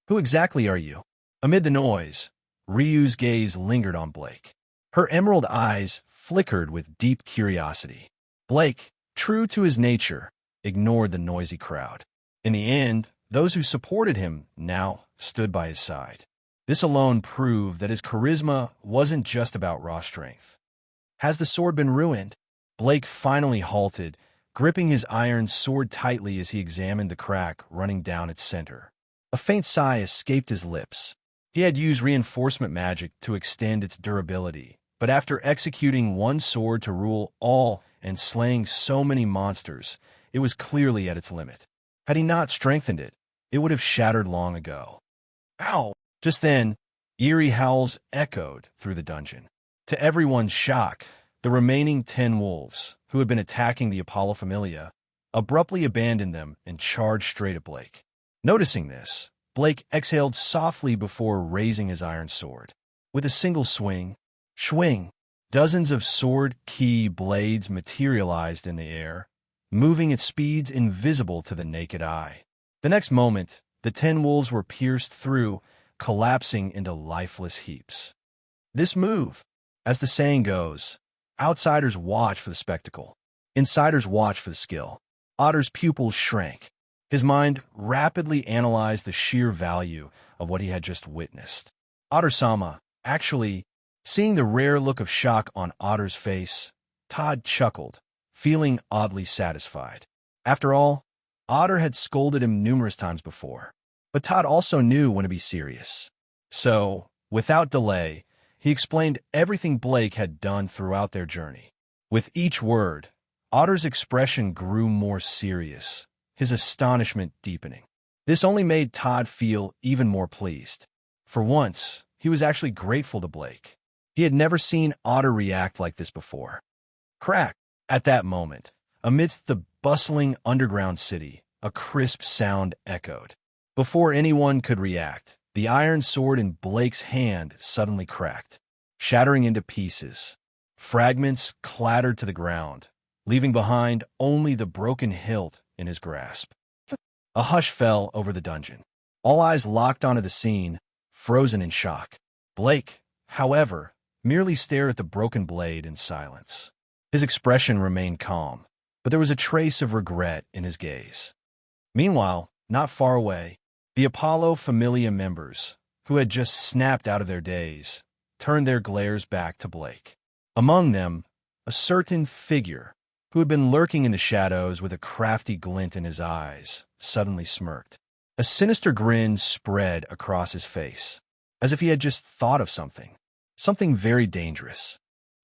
Who exactly are you? Amid the noise, Ryu's gaze lingered on Blake. Her emerald eyes flickered with deep curiosity. Blake, true to his nature, ignored the noisy crowd. In the end, those who supported him now stood by his side. This alone proved that his charisma wasn't just about raw strength. Has the sword been ruined? Blake finally halted, gripping his iron sword tightly as he examined the crack running down its center. A faint sigh escaped his lips. He had used reinforcement magic to extend its durability, but after executing one sword to rule all and slaying so many monsters, it was clearly at its limit. Had he not strengthened it, it would have shattered long ago. Ow! Just then, eerie howls echoed through the dungeon. To everyone's shock, the remaining 10 wolves, who had been attacking the Apollo Familia, abruptly abandoned them and charged straight at Blake. Noticing this, Blake exhaled softly before raising his iron sword. With a single swing, swing, dozens of sword key blades materialized in the air, moving at speeds invisible to the naked eye. The next moment, the 10 wolves were pierced through, collapsing into lifeless heaps. This move, as the saying goes, outsiders watch for the spectacle. Insiders watch for the skill. Otter's pupils shrank. His mind rapidly analyzed the sheer value of what he had just witnessed. Otter-sama, actually, seeing the rare look of shock on Otter's face, Todd chuckled, feeling oddly satisfied. After all, Otter had scolded him numerous times before. But Todd also knew when to be serious. So, without delay, he explained everything Blake had done throughout their journey. With each word, Otter's expression grew more serious, his astonishment deepening. This only made Todd feel even more pleased. For once, he was actually grateful to Blake. He had never seen Otter react like this before. Crack! At that moment, amidst the bustling underground city, a crisp sound echoed. Before anyone could react, the iron sword in Blake's hand suddenly cracked, shattering into pieces. Fragments clattered to the ground, leaving behind only the broken hilt in his grasp. A hush fell over the dungeon. All eyes locked onto the scene, frozen in shock. Blake, however, merely stared at the broken blade in silence. His expression remained calm, but there was a trace of regret in his gaze. Meanwhile, not far away, the Apollo Familia members, who had just snapped out of their daze, turned their glares back to Blake. Among them, a certain figure, who had been lurking in the shadows with a crafty glint in his eyes, suddenly smirked. A sinister grin spread across his face, as if he had just thought of something very dangerous.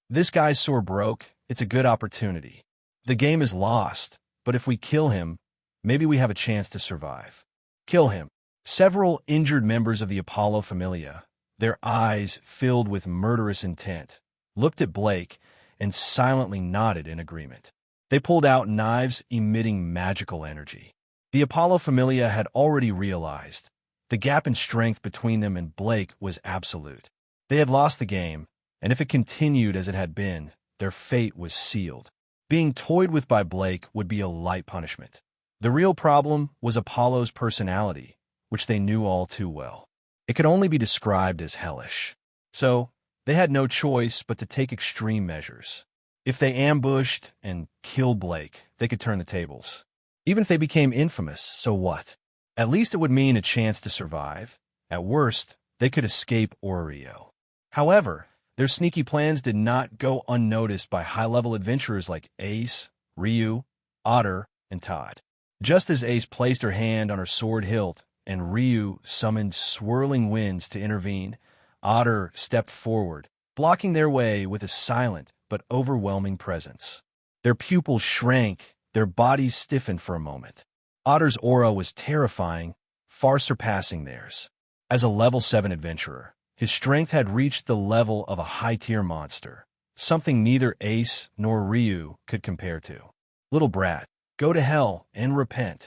This guy's sore broke. It's a good opportunity. The game is lost, but if we kill him, maybe we have a chance to survive. Kill him. Several injured members of the Apollo Familia, their eyes filled with murderous intent, looked at Blake and silently nodded in agreement. They pulled out knives emitting magical energy. The Apollo Familia had already realized the gap in strength between them and Blake was absolute. They had lost the game, and if it continued as it had been, their fate was sealed. Being toyed with by Blake would be a light punishment. The real problem was Apollo's personality, which they knew all too well. It could only be described as hellish. So, they had no choice but to take extreme measures. If they ambushed and killed Blake, they could turn the tables. Even if they became infamous, so what? At least it would mean a chance to survive. At worst, they could escape Orio. However, their sneaky plans did not go unnoticed by high-level adventurers like Ace, Ryu, Otter, and Todd. Just as Ace placed her hand on her sword hilt and Ryu summoned swirling winds to intervene, Otter stepped forward, blocking their way with a silent but overwhelming presence. Their pupils shrank, their bodies stiffened for a moment. Otter's aura was terrifying, far surpassing theirs. As a level 7 adventurer, his strength had reached the level of a high-tier monster, something neither Ace nor Ryu could compare to. Little brat, go to hell and repent.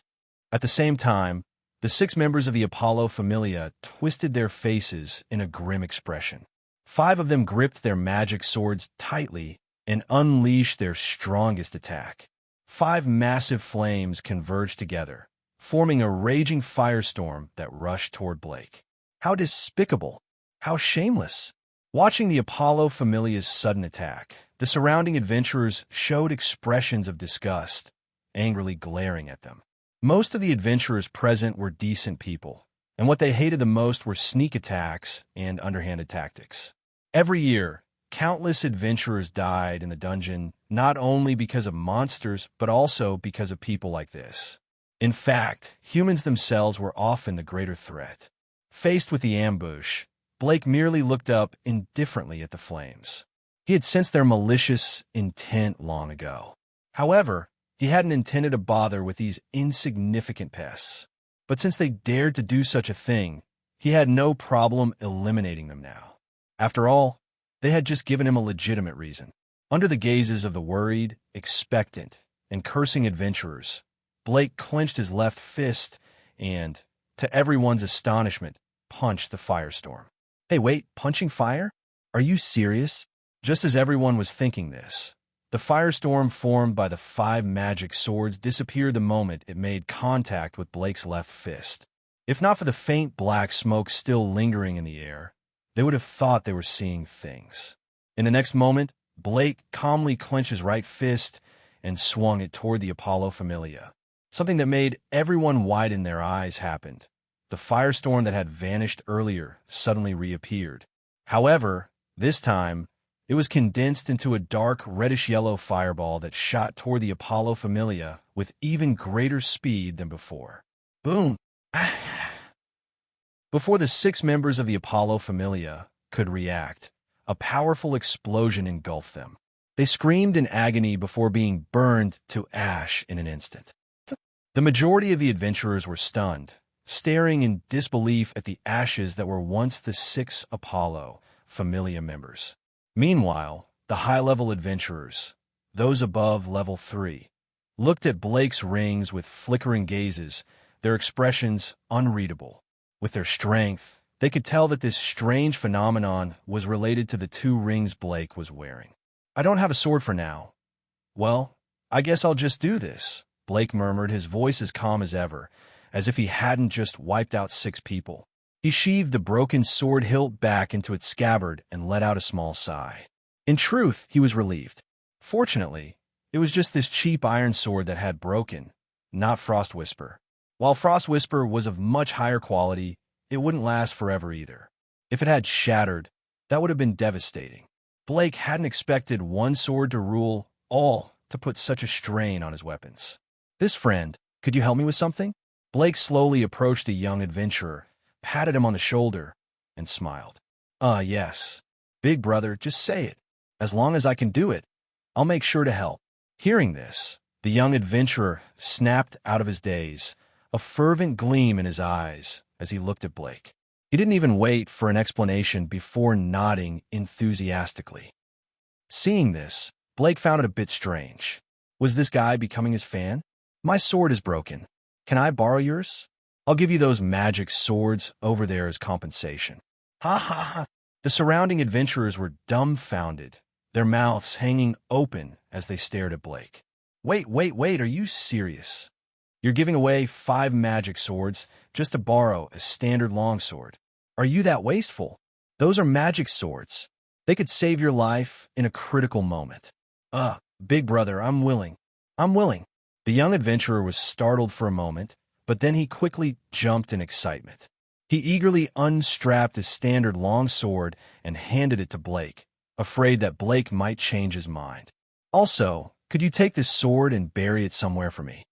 At the same time, the 6 members of the Apollo Familia twisted their faces in a grim expression. 5 of them gripped their magic swords tightly and unleashed their strongest attack. 5 massive flames converged together, forming a raging firestorm that rushed toward Blake. How despicable! How shameless! Watching the Apollo Familia's sudden attack, the surrounding adventurers showed expressions of disgust, angrily glaring at them. Most of the adventurers present were decent people, and what they hated the most were sneak attacks and underhanded tactics. Every year, countless adventurers died in the dungeon, not only because of monsters, but also because of people like this. In fact, humans themselves were often the greater threat. Faced with the ambush, Blake merely looked up indifferently at the flames. He had sensed their malicious intent long ago. However, he hadn't intended to bother with these insignificant pests. But since they dared to do such a thing, he had no problem eliminating them now. After all, they had just given him a legitimate reason. Under the gazes of the worried, expectant, and cursing adventurers, Blake clenched his left fist and, to everyone's astonishment, punched the firestorm. Hey, wait, punching fire? Are you serious? Just as everyone was thinking this, the firestorm formed by the 5 magic swords disappeared the moment it made contact with Blake's left fist. If not for the faint black smoke still lingering in the air, they would have thought they were seeing things. In the next moment, Blake calmly clenched his right fist and swung it toward the Apollo Familia. Something that made everyone widen their eyes happened. The firestorm that had vanished earlier suddenly reappeared. However, this time, it was condensed into a dark reddish-yellow fireball that shot toward the Apollo Familia with even greater speed than before. Boom! Before the 6 members of the Apollo Familia could react, a powerful explosion engulfed them. They screamed in agony before being burned to ash in an instant. The majority of the adventurers were stunned, staring in disbelief at the ashes that were once the 6 Apollo Familia members. Meanwhile, the high-level adventurers, those above level 3, looked at Blake's rings with flickering gazes, their expressions unreadable. With their strength, they could tell that this strange phenomenon was related to the 2 rings Blake was wearing. I don't have a sword for now. Well, I guess I'll just do this, Blake murmured, his voice as calm as ever, as if he hadn't just wiped out 6 people. He sheathed the broken sword hilt back into its scabbard and let out a small sigh. In truth, he was relieved. Fortunately, it was just this cheap iron sword that had broken, not Frost Whisper. While Frost Whisper was of much higher quality, it wouldn't last forever either. If it had shattered, that would have been devastating. Blake hadn't expected one sword to rule all to put such a strain on his weapons. This friend, could you help me with something? Blake slowly approached a young adventurer, patted him on the shoulder, and smiled. Yes. Big brother, just say it. As long as I can do it, I'll make sure to help. Hearing this, the young adventurer snapped out of his daze, a fervent gleam in his eyes as he looked at Blake. He didn't even wait for an explanation before nodding enthusiastically. Seeing this, Blake found it a bit strange. Was this guy becoming his fan? My sword is broken. Can I borrow yours? I'll give you those magic swords over there as compensation. Ha ha ha. The surrounding adventurers were dumbfounded, their mouths hanging open as they stared at Blake. Wait, are you serious? You're giving away 5 magic swords just to borrow a standard longsword. Are you that wasteful? Those are magic swords. They could save your life in a critical moment. Big brother, I'm willing. The young adventurer was startled for a moment, but then he quickly jumped in excitement. He eagerly unstrapped his standard longsword and handed it to Blake, afraid that Blake might change his mind. Also, could you take this sword and bury it somewhere for me?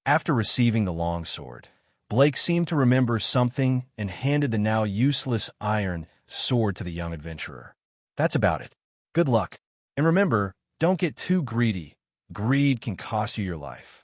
After receiving the longsword, Blake seemed to remember something and handed the now useless iron sword to the young adventurer. That's about it. Good luck. And remember, don't get too greedy. Greed can cost you your life.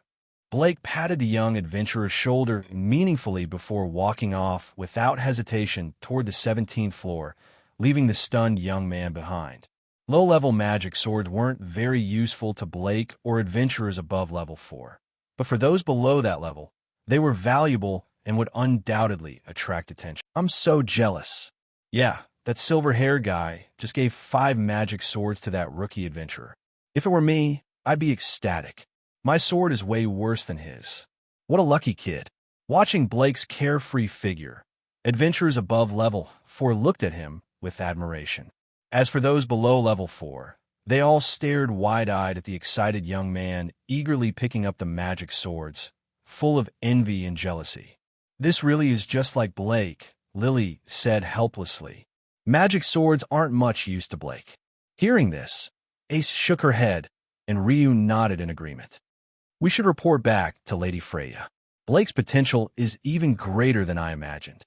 Blake patted the young adventurer's shoulder meaningfully before walking off without hesitation toward the 17th floor, leaving the stunned young man behind. Low-level magic swords weren't very useful to Blake or adventurers above level 4. But for those below that level, they were valuable and would undoubtedly attract attention. I'm so jealous. Yeah, that silver-haired guy just gave 5 magic swords to that rookie adventurer. If it were me, I'd be ecstatic. My sword is way worse than his. What a lucky kid. Watching Blake's carefree figure, adventurers above level 4 looked at him with admiration. As for those below level 4, they all stared wide-eyed at the excited young man eagerly picking up the magic swords, full of envy and jealousy. This really is just like Blake, Lily said helplessly. Magic swords aren't much use to Blake. Hearing this, Ace shook her head, and Ryu nodded in agreement. We should report back to Lady Freya. Blake's potential is even greater than I imagined.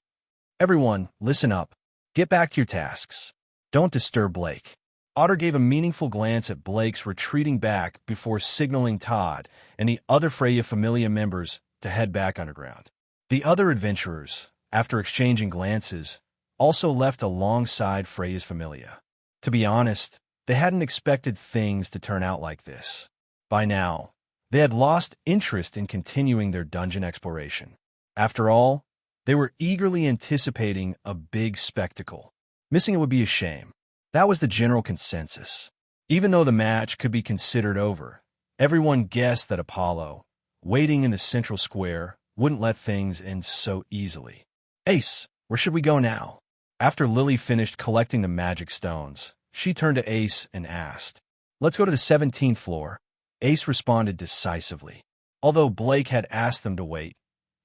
Everyone, listen up. Get back to your tasks. Don't disturb Blake. Otter gave a meaningful glance at Blake's retreating back before signaling Todd and the other Freya Familia members to head back underground. The other adventurers, after exchanging glances, also left alongside Freya's Familia. To be honest, they hadn't expected things to turn out like this. By now, they had lost interest in continuing their dungeon exploration. After all, They were eagerly anticipating a big spectacle. Missing it would be a shame. That was the general consensus. Even though the match could be considered over, everyone guessed that Apollo, waiting in the central square, wouldn't let things end so easily. Ace, where should we go now? After Lily finished collecting the magic stones, she turned to Ace and asked, "Let's go to the 17th floor." Ace responded decisively. Although Blake had asked them to wait,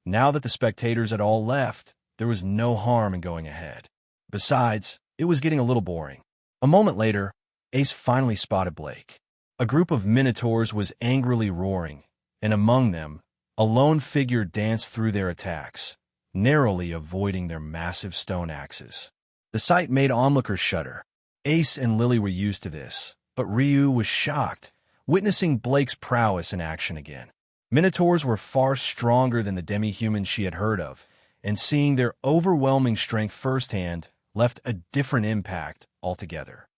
now that the spectators had all left, there was no harm in going ahead. Besides, it was getting a little boring. A moment later, Ace finally spotted Blake. A group of minotaurs was angrily roaring, and among them, a lone figure danced through their attacks, narrowly avoiding their massive stone axes. The sight made onlookers shudder. Ace and Lily were used to this, but Ryu was shocked, witnessing Blake's prowess in action again. Minotaurs were far stronger than the demi-humans she had heard of, and seeing their overwhelming strength firsthand left a different impact altogether.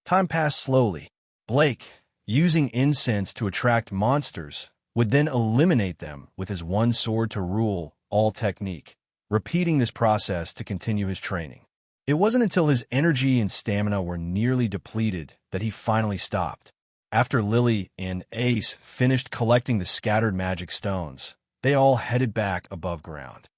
Time passed slowly. Blake, using incense to attract monsters, would then eliminate them with his one sword to rule all technique, repeating this process to continue his training. It wasn't until his energy and stamina were nearly depleted that he finally stopped. After Lily and Ace finished collecting the scattered magic stones, they all headed back above ground.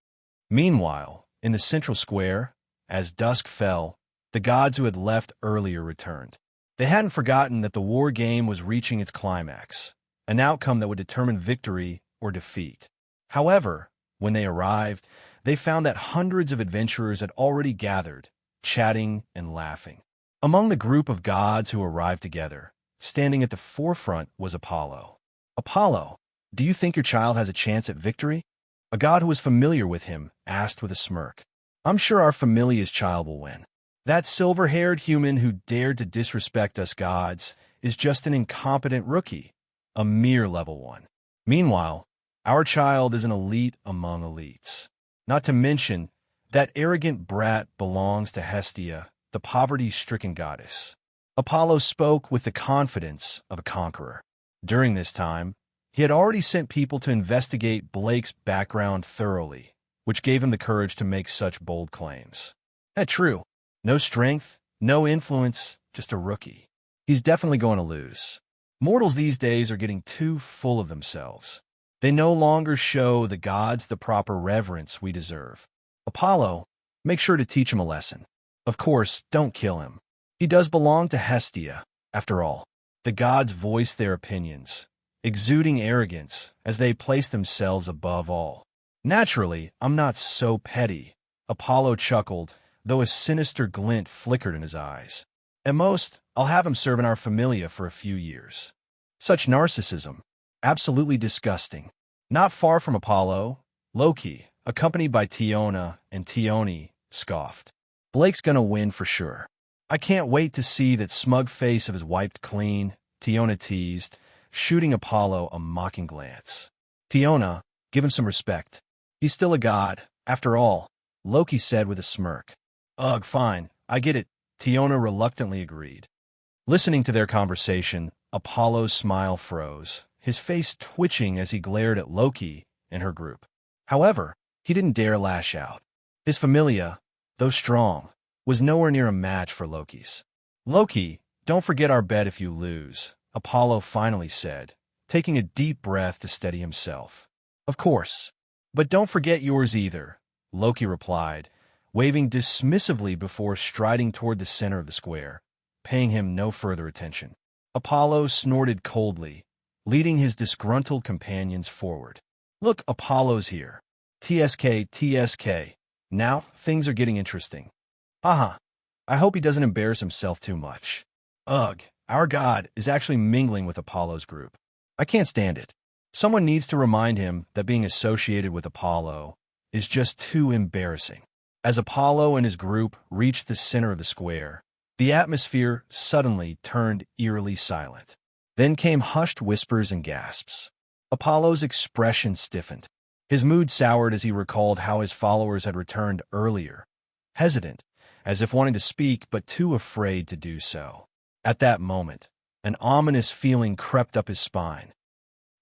Meanwhile, in the central square, as dusk fell, the gods who had left earlier returned. They hadn't forgotten that the war game was reaching its climax, an outcome that would determine victory or defeat. However, when they arrived, they found that hundreds of adventurers had already gathered, chatting and laughing. Among the group of gods who arrived together, standing at the forefront was Apollo. "Apollo, do you think your child has a chance at victory?" A god who was familiar with him asked with a smirk. "I'm sure our Familia's child will win. That silver-haired human who dared to disrespect us gods is just an incompetent rookie, a mere level 1. Meanwhile, our child is an elite among elites. Not to mention, that arrogant brat belongs to Hestia, the poverty-stricken goddess." Apollo spoke with the confidence of a conqueror. During this time, he had already sent people to investigate Blake's background thoroughly, which gave him the courage to make such bold claims. True. No strength, no influence, just a rookie. He's definitely going to lose. Mortals these days are getting too full of themselves. They no longer show the gods the proper reverence we deserve. Apollo, make sure to teach him a lesson. Of course, don't kill him. He does belong to Hestia, after all. The gods voice their opinions, exuding arrogance as they place themselves above all. Naturally, I'm not so petty, Apollo chuckled, though a sinister glint flickered in his eyes. At most, I'll have him serve in our Familia for a few years. Such narcissism. Absolutely disgusting. Not far from Apollo, Loki, accompanied by Tiona and Tioni, scoffed. "Blake's gonna win for sure. I can't wait to see that smug face of his wiped clean," Tiona teased, shooting Apollo a mocking glance. "Tiona, give him some respect. He's still a god, after all," Loki said with a smirk. "Ugh, fine, I get it," Tiona reluctantly agreed. Listening to their conversation, Apollo's smile froze, his face twitching as he glared at Loki and her group. However, he didn't dare lash out. His Familia, though strong, was nowhere near a match for Loki's. "Loki, don't forget our bet if you lose," Apollo finally said, taking a deep breath to steady himself. "Of course. But don't forget yours either," Loki replied, waving dismissively before striding toward the center of the square, paying him no further attention. Apollo snorted coldly, leading his disgruntled companions forward. "Look, Apollo's here. TSK, TSK. Now, things are getting interesting. Haha. I hope he doesn't embarrass himself too much. Ugh, our god is actually mingling with Apollo's group. I can't stand it. Someone needs to remind him that being associated with Apollo is just too embarrassing." As Apollo and his group reached the center of the square, the atmosphere suddenly turned eerily silent. Then came hushed whispers and gasps. Apollo's expression stiffened. His mood soured as he recalled how his followers had returned earlier, hesitant, as if wanting to speak but too afraid to do so. At that moment, an ominous feeling crept up his spine.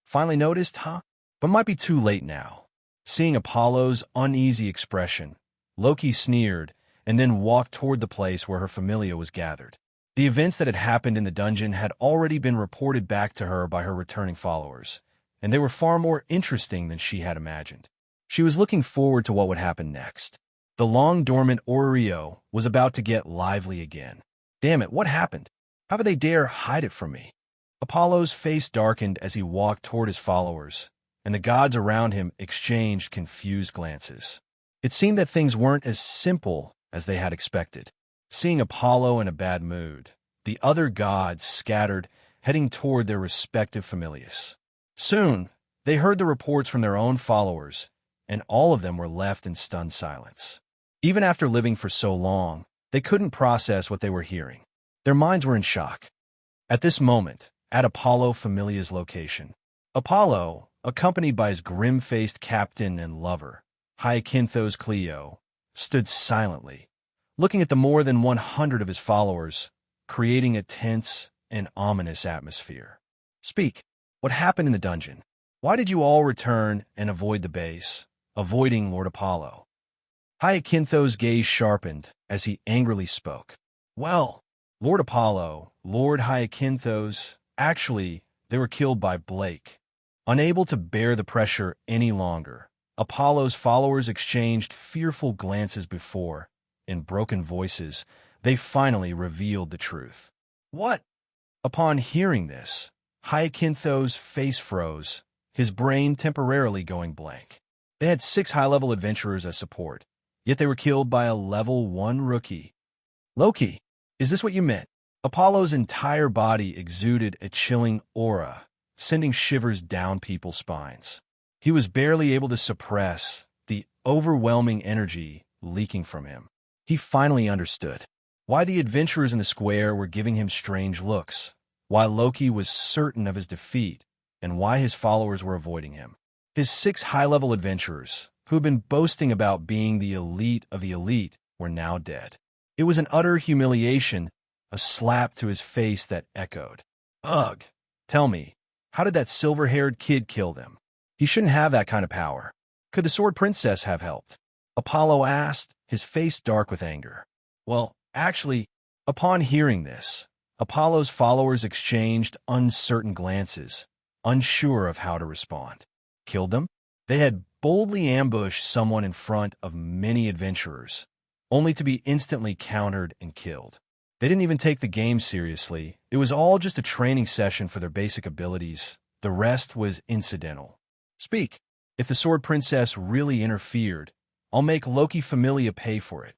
"Finally noticed, huh? But might be too late now." Seeing Apollo's uneasy expression, Loki sneered and then walked toward the place where her familia was gathered. The events that had happened in the dungeon had already been reported back to her by her returning followers, and they were far more interesting than she had imagined. She was looking forward to what would happen next. The long-dormant Oreo was about to get lively again. Damn it, what happened? How could they dare hide it from me? Apollo's face darkened as he walked toward his followers, and the gods around him exchanged confused glances. It seemed that things weren't as simple as they had expected. Seeing Apollo in a bad mood, the other gods scattered, heading toward their respective familias. Soon, they heard the reports from their own followers, and all of them were left in stunned silence. Even after living for so long, they couldn't process what they were hearing. Their minds were in shock. At this moment, at Apollo Familia's location, Apollo, accompanied by his grim-faced captain and lover, Hyacinthos Cleo, stood silently, looking at the more than 100 of his followers, creating a tense and ominous atmosphere. Speak. What happened in the dungeon? Why did you all return and avoid the base, avoiding Lord Apollo? Hyacinthos' gaze sharpened as he angrily spoke. Well, Lord Apollo, Lord Hyacinthos, actually, they were killed by Blake. Unable to bear the pressure any longer, Apollo's followers exchanged fearful glances before, in broken voices, they finally revealed the truth. What? Upon hearing this, Hyacinthos' face froze, his brain temporarily going blank. They had 6 high-level adventurers as support, yet they were killed by a level 1 rookie. Loki, is this what you meant? Apollo's entire body exuded a chilling aura, sending shivers down people's spines. He was barely able to suppress the overwhelming energy leaking from him. He finally understood why the adventurers in the square were giving him strange looks, why Loki was certain of his defeat, and why his followers were avoiding him. His 6 high-level adventurers, who had been boasting about being the elite of the elite, were now dead. It was an utter humiliation, a slap to his face that echoed. Ugh, tell me, how did that silver-haired kid kill them? He shouldn't have that kind of power. Could the Sword Princess have helped? Apollo asked, his face dark with anger. Well, actually, upon hearing this, Apollo's followers exchanged uncertain glances, unsure of how to respond. Killed them? They had boldly ambushed someone in front of many adventurers, only to be instantly countered and killed. They didn't even take the game seriously. It was all just a training session for their basic abilities. The rest was incidental. Speak. If the Sword Princess really interfered, I'll make Loki Familia pay for it.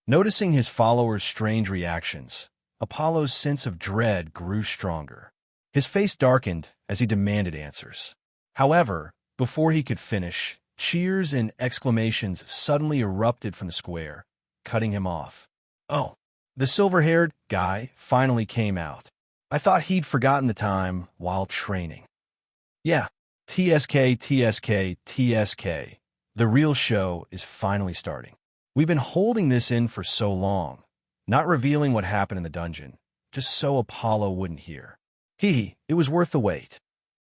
Noticing his followers' strange reactions, Apollo's sense of dread grew stronger. His face darkened as he demanded answers. However, before he could finish, cheers and exclamations suddenly erupted from the square, cutting him off. Oh, the silver-haired guy finally came out. I thought he'd forgotten the time while training. Yeah, TSK, TSK, TSK. The real show is finally starting. We've been holding this in for so long, not revealing what happened in the dungeon, just so Apollo wouldn't hear. It was worth the wait.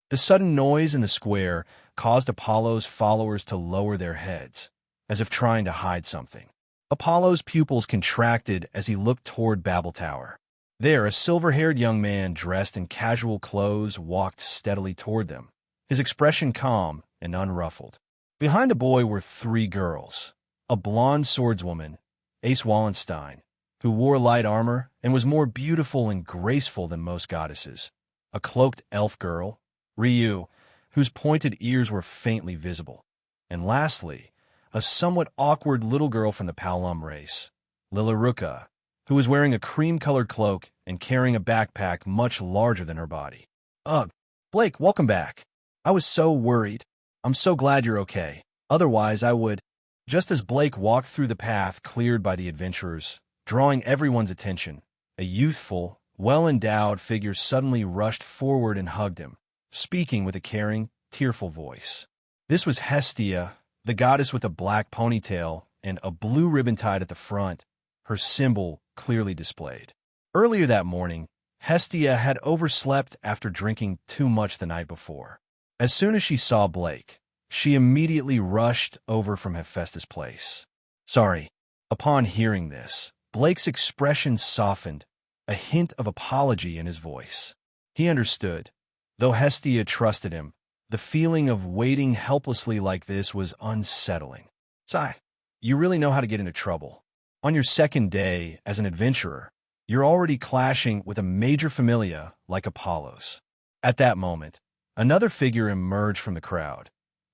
The sudden noise in the square caused Apollo's followers to lower their heads, as if trying to hide something. Apollo's pupils contracted as he looked toward Babel Tower. There, a silver-haired young man dressed in casual clothes walked steadily toward them, his expression calm and unruffled. Behind the boy were 3 girls, a blonde swordswoman, Ace Wallenstein, who wore light armor and was more beautiful and graceful than most goddesses, a cloaked elf girl, Ryu, whose pointed ears were faintly visible, and lastly, a somewhat awkward little girl from the Palom race, Lilaruka, who was wearing a cream-colored cloak and carrying a backpack much larger than her body. Ugh, Blake, welcome back. I was so worried. I'm so glad you're okay. Otherwise, I would. Just as Blake walked through the path cleared by the adventurers, drawing everyone's attention, a youthful, well-endowed figure suddenly rushed forward and hugged him, speaking with a caring, tearful voice. This was Hestia, the goddess with a black ponytail and a blue ribbon tied at the front, her symbol clearly displayed. Earlier that morning, Hestia had overslept after drinking too much the night before. As soon as she saw Blake, She immediately rushed over from Hephaestus' place. Sorry. Upon hearing this, Blake's expression softened, a hint of apology in his voice. He understood. Though Hestia trusted him, the feeling of waiting helplessly like this was unsettling. Sigh, you really know how to get into trouble. On your second day as an adventurer, you're already clashing with a major familia like Apollo's. At that moment, another figure emerged from the crowd.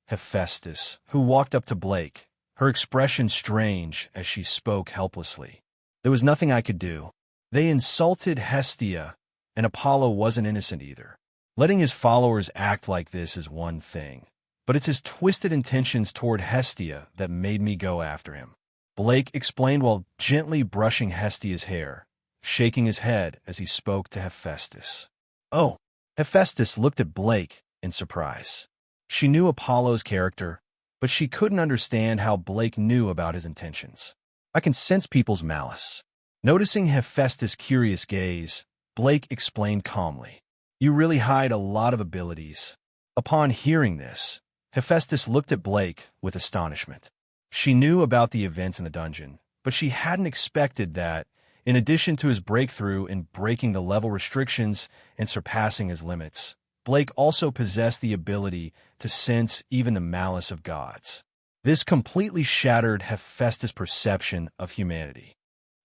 Hephaestus, who walked up to Blake, her expression strange as she spoke helplessly. There was nothing I could do. They insulted Hestia, and Apollo wasn't innocent either. Letting his followers act like this is one thing, but it's his twisted intentions toward Hestia that made me go after him. Blake explained while gently brushing Hestia's hair, shaking his head as he spoke to Hephaestus. Oh, Hephaestus looked at Blake in surprise. She knew Apollo's character, but she couldn't understand how Blake knew about his intentions. I can sense people's malice. Noticing Hephaestus' curious gaze, Blake explained calmly. You really hide a lot of abilities. Upon hearing this, Hephaestus looked at Blake with astonishment. She knew about the events in the dungeon, but she hadn't expected that, in addition to his breakthrough in breaking the level restrictions and surpassing his limits, Blake also possessed the ability to sense even the malice of gods. This completely shattered Hephaestus' perception of humanity.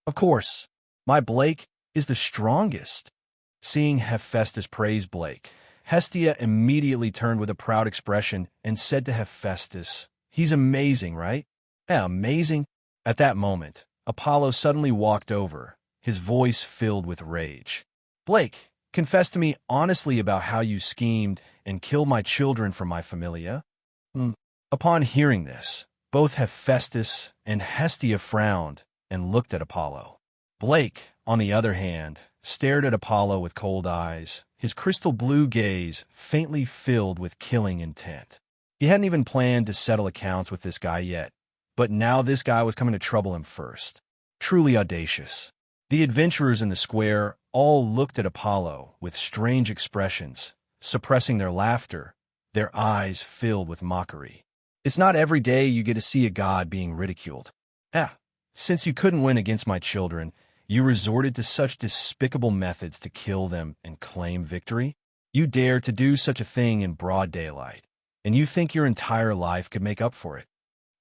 Of course, my Blake is the strongest. Seeing Hephaestus praise Blake, Hestia immediately turned with a proud expression and said to Hephaestus, "He's amazing, right?" "Yeah, amazing." At that moment, Apollo suddenly walked over, his voice filled with rage. "Blake, confess to me honestly about how you schemed and killed my children for my familia." Upon hearing this, both Hephaestus and Hestia frowned and looked at Apollo. Blake, on the other hand, stared at Apollo with cold eyes, his crystal blue gaze faintly filled with killing intent. He hadn't even planned to settle accounts with this guy yet, but now this guy was coming to trouble him first. Truly audacious. The adventurers in the square all looked at Apollo with strange expressions, suppressing their laughter, their eyes filled with mockery. It's not every day you get to see a god being ridiculed. Since you couldn't win against my children, you resorted to such despicable methods to kill them and claim victory? You dare to do such a thing in broad daylight, and you think your entire life could make up for it.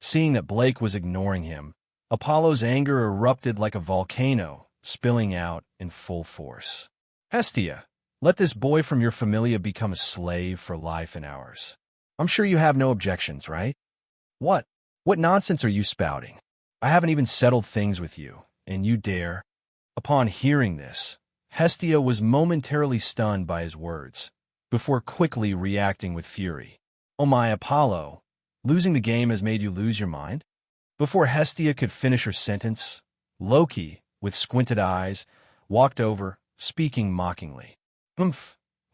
Seeing that Blake was ignoring him, Apollo's anger erupted like a volcano, spilling out in full force. "Hestia, let this boy from your familia become a slave for life and hours. I'm sure you have no objections, right?" What nonsense are you spouting? I haven't even settled things with you, and you dare..." Upon hearing this, Hestia was momentarily stunned by his words, before quickly reacting with fury. "Oh my Apollo, losing the game has made you lose your mind?" Before Hestia could finish her sentence, Loki, with squinted eyes, walked over, speaking mockingly.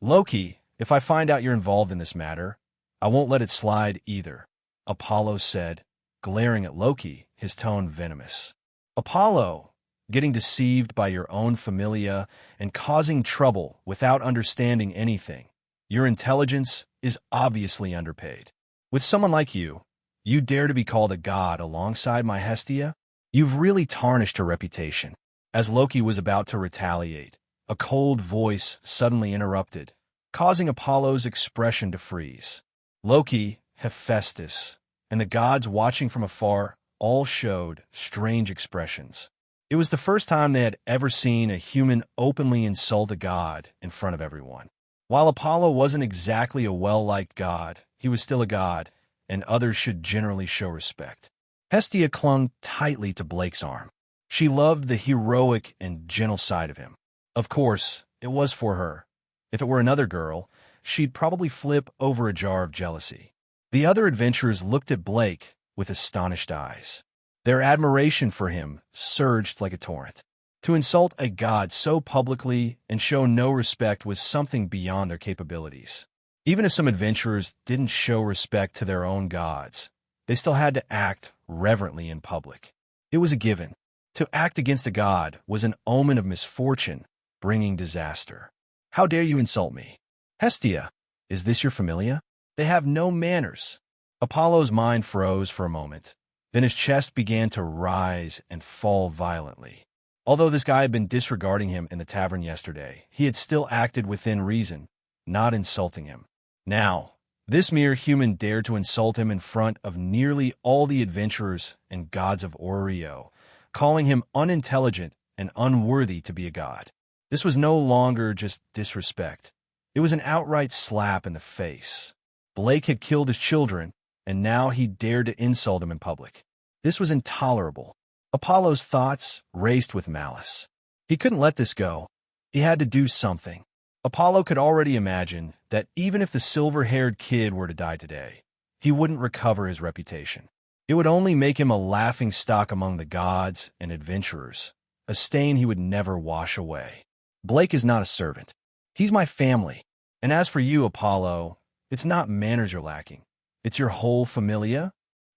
Loki, if I find out you're involved in this matter, I won't let it slide either," Apollo said, glaring at Loki, his tone venomous. "Apollo, getting deceived by your own familia and causing trouble without understanding anything. Your intelligence is obviously underpaid. With someone like you, you dare to be called a god alongside my Hestia? You've really tarnished her reputation." As Loki was about to retaliate, a cold voice suddenly interrupted, causing Apollo's expression to freeze. Loki, Hephaestus, and the gods watching from afar all showed strange expressions. It was the first time they had ever seen a human openly insult a god in front of everyone. While Apollo wasn't exactly a well-liked god, he was still a god, and others should generally show respect. Hestia clung tightly to Blake's arm. She loved the heroic and gentle side of him. Of course, it was for her. If it were another girl, she'd probably flip over a jar of jealousy. The other adventurers looked at Blake with astonished eyes. Their admiration for him surged like a torrent. To insult a god so publicly and show no respect was something beyond their capabilities. Even if some adventurers didn't show respect to their own gods, they still had to act reverently in public. It was a given. To act against a god was an omen of misfortune, bringing disaster. "How dare you insult me? Hestia, is this your familia? They have no manners." Apollo's mind froze for a moment. Then his chest began to rise and fall violently. Although this guy had been disregarding him in the tavern yesterday, he had still acted within reason, not insulting him. Now, this mere human dared to insult him in front of nearly all the adventurers and gods of Oreo, calling him unintelligent and unworthy to be a god. This was no longer just disrespect. It was an outright slap in the face. Blake had killed his children, and now he dared to insult him in public. This was intolerable. Apollo's thoughts raced with malice. He couldn't let this go. He had to do something. Apollo could already imagine that even if the silver-haired kid were to die today, he wouldn't recover his reputation. It would only make him a laughingstock among the gods and adventurers, a stain he would never wash away. Blake is not a servant. He's my family. And as for you, Apollo, it's not manners you're lacking. It's your whole familia.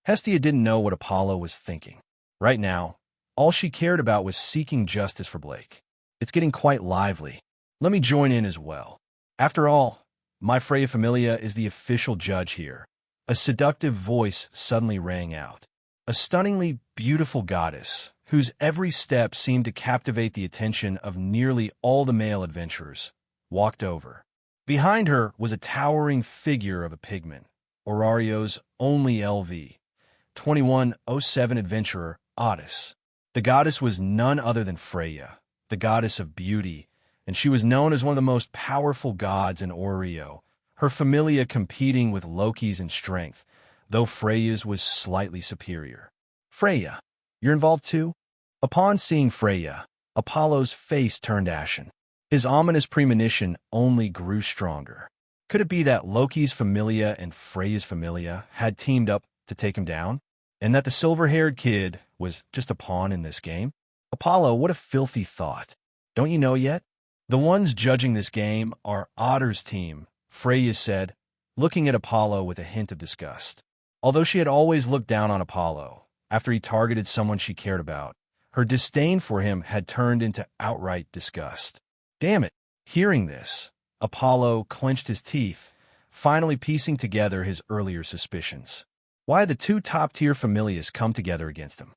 Hestia didn't know what Apollo was thinking. Right now, all she cared about was seeking justice for Blake. It's getting quite lively. Let me join in as well. After all, my Freya Familia is the official judge here. A seductive voice suddenly rang out. A stunningly beautiful goddess, whose every step seemed to captivate the attention of nearly all the male adventurers, walked over. Behind her was a towering figure of a pigman, Orario's only LV, 2107 adventurer, Otis. The goddess was none other than Freya, the goddess of beauty, and she was known as one of the most powerful gods in Oreo, her familia competing with Loki's in strength, though Freya's was slightly superior. Freya, you're involved too? Upon seeing Freya, Apollo's face turned ashen. His ominous premonition only grew stronger. Could it be that Loki's familia and Freya's familia had teamed up to take him down? And that the silver-haired kid was just a pawn in this game? Apollo, what a filthy thought. Don't you know yet? The ones judging this game are Otter's team, Freya said, looking at Apollo with a hint of disgust. Although she had always looked down on Apollo, after he targeted someone she cared about, her disdain for him had turned into outright disgust. Damn it! Hearing this, Apollo clenched his teeth, finally piecing together his earlier suspicions. Why had the two top-tier familias come together against him?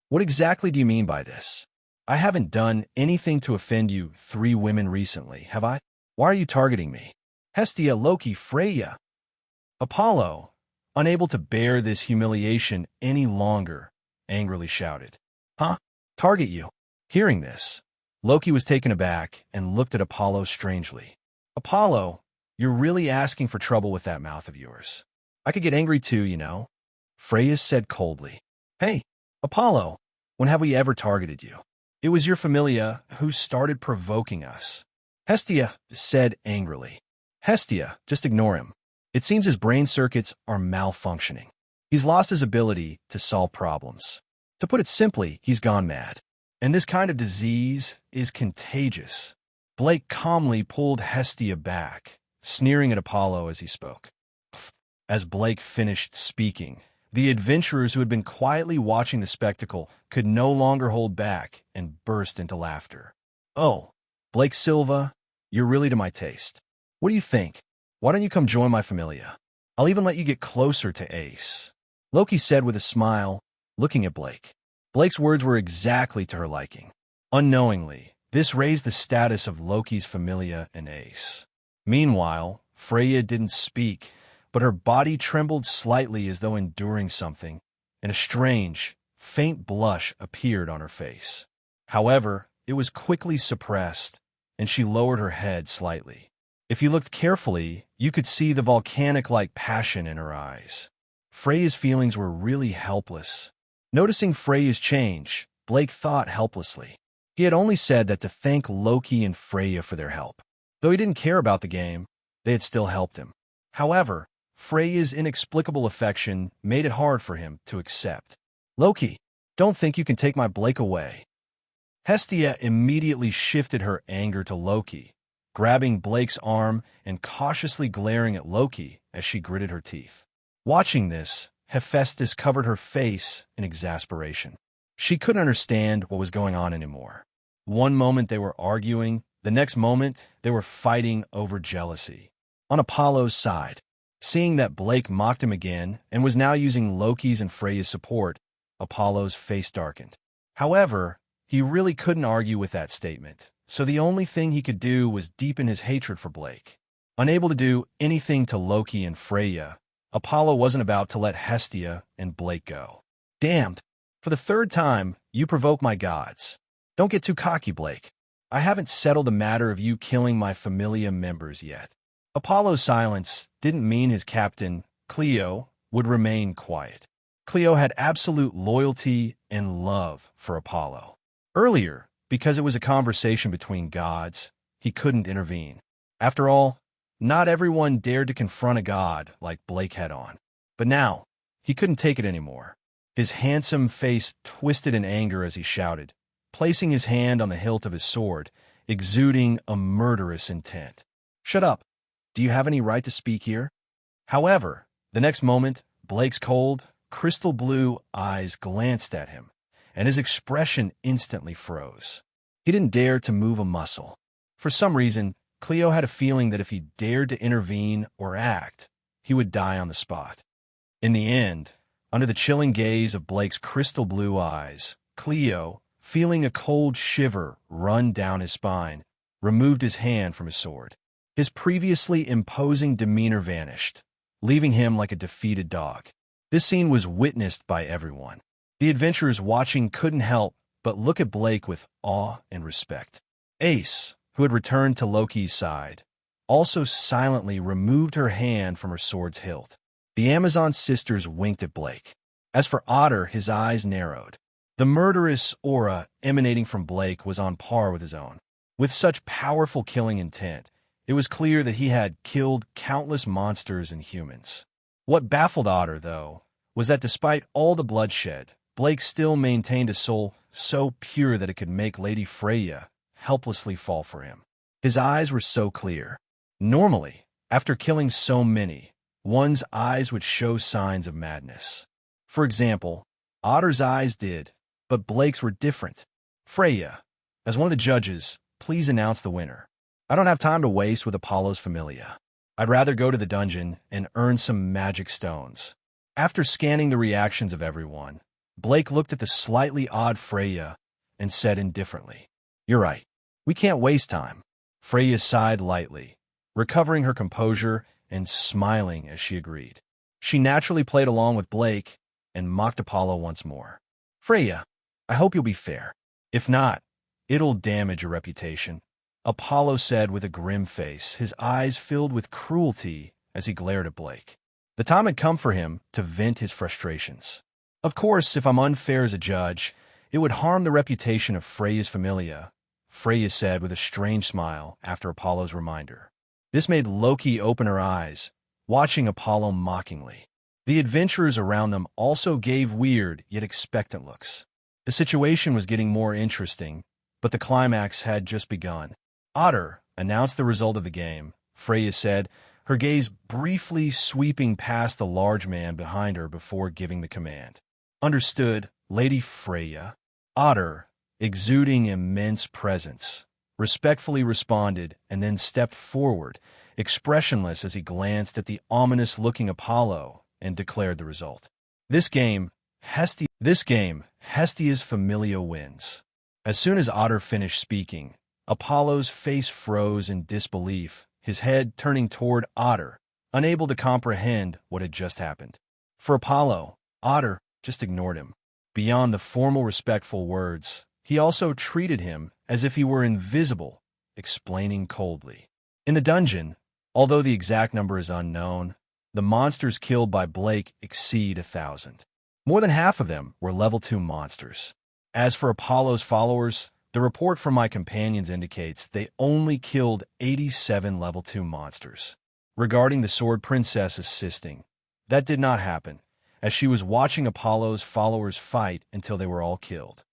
What exactly do you mean by this? I haven't done anything to offend you three women recently, have I? Why are you targeting me? Hestia, Loki, Freya. Apollo, unable to bear this humiliation any longer, angrily shouted. Huh? Target you? Hearing this, Loki was taken aback and looked at Apollo strangely. Apollo, you're really asking for trouble with that mouth of yours. I could get angry too, you know. Freya said coldly. Hey, Apollo, when have we ever targeted you? It was your familia who started provoking us. Hestia said angrily. Hestia, just ignore him. It seems his brain circuits are malfunctioning. He's lost his ability to solve problems. To put it simply, he's gone mad. And this kind of disease is contagious. Blake calmly pulled Hestia back, sneering at Apollo as he spoke. As Blake finished speaking, the adventurers who had been quietly watching the spectacle could no longer hold back and burst into laughter. Oh, Blake Silva, you're really to my taste. What do you think? Why don't you come join my familia? I'll even let you get closer to Ace. Loki said with a smile, looking at Blake. Blake's words were exactly to her liking. Unknowingly, this raised the status of Loki's familia and Ace. Meanwhile, Freya didn't speak, but her body trembled slightly as though enduring something, and a strange, faint blush appeared on her face. However, it was quickly suppressed, and she lowered her head slightly. If you looked carefully, you could see the volcanic-like passion in her eyes. Freya's feelings were really helpless. Noticing Freya's change, Blake thought helplessly. He had only said that to thank Loki and Freya for their help. Though he didn't care about the game, they had still helped him. However, Freya's inexplicable affection made it hard for him to accept. Loki, don't think you can take my Blake away. Hestia immediately shifted her anger to Loki, grabbing Blake's arm and cautiously glaring at Loki as she gritted her teeth. Watching this, Hephaestus covered her face in exasperation. She couldn't understand what was going on anymore. One moment they were arguing, the next moment they were fighting over jealousy. On Apollo's side, seeing that Blake mocked him again and was now using Loki's and Freya's support, Apollo's face darkened. However, he really couldn't argue with that statement, so the only thing he could do was deepen his hatred for Blake. Unable to do anything to Loki and Freya, Apollo wasn't about to let Hestia and Blake go. Damned! For the third time, you provoke my gods. Don't get too cocky, Blake. I haven't settled the matter of you killing my Familia members yet. Apollo's silence didn't mean his captain, Cleo, would remain quiet. Cleo had absolute loyalty and love for Apollo. Earlier, because it was a conversation between gods, he couldn't intervene. After all, not everyone dared to confront a god like Blake head-on. But now, he couldn't take it anymore. His handsome face twisted in anger as he shouted, placing his hand on the hilt of his sword, exuding a murderous intent. "Shut up! Do you have any right to speak here?" However, the next moment, Blake's cold, crystal blue eyes glanced at him, and his expression instantly froze. He didn't dare to move a muscle. For some reason, Cleo had a feeling that if he dared to intervene or act, he would die on the spot. In the end, under the chilling gaze of Blake's crystal blue eyes, Cleo, feeling a cold shiver run down his spine, removed his hand from his sword. His previously imposing demeanor vanished, leaving him like a defeated dog. This scene was witnessed by everyone. The adventurers watching couldn't help but look at Blake with awe and respect. Ace, who had returned to Loki's side, also silently removed her hand from her sword's hilt. The Amazon sisters winked at Blake. As for Otter, his eyes narrowed. The murderous aura emanating from Blake was on par with his own. With such powerful killing intent, it was clear that he had killed countless monsters and humans. What baffled Otter, though, was that despite all the bloodshed, Blake still maintained a soul so pure that it could make Lady Freya helplessly fall for him. His eyes were so clear. Normally, after killing so many, one's eyes would show signs of madness. For example, Otter's eyes did, but Blake's were different. Freya, as one of the judges, please announce the winner. I don't have time to waste with Apollo's Familia. I'd rather go to the dungeon and earn some magic stones. After scanning the reactions of everyone, Blake looked at the slightly odd Freya and said indifferently, "You're right. We can't waste time." Freya sighed lightly, recovering her composure and smiling as she agreed. She naturally played along with Blake and mocked Apollo once more. "Freya, I hope you'll be fair. If not, it'll damage your reputation," Apollo said with a grim face, his eyes filled with cruelty as he glared at Blake. The time had come for him to vent his frustrations. "Of course, if I'm unfair as a judge, it would harm the reputation of Freya's Familia," Freya said with a strange smile after Apollo's reminder. This made Loki open her eyes, watching Apollo mockingly. The adventurers around them also gave weird yet expectant looks. The situation was getting more interesting, but the climax had just begun. "Otter, announced the result of the game," Freya said, her gaze briefly sweeping past the large man behind her before giving the command. "Understood, Lady Freya." Otter, exuding immense presence, respectfully responded and then stepped forward, expressionless as he glanced at the ominous-looking Apollo and declared the result. This game, Hestia's Familia wins." As soon as Otter finished speaking, Apollo's face froze in disbelief, his head turning toward Otter, unable to comprehend what had just happened. For Apollo, Otter just ignored him. Beyond the formal respectful words, he also treated him as if he were invisible, explaining coldly. In the dungeon, although the exact number is unknown, the monsters killed by Blake exceed 1,000. More than half of them were level 2 monsters. As for Apollo's followers, the report from my companions indicates they only killed 87 level 2 monsters. Regarding the Sword Princess assisting, that did not happen, as she was watching Apollo's followers fight until they were all killed.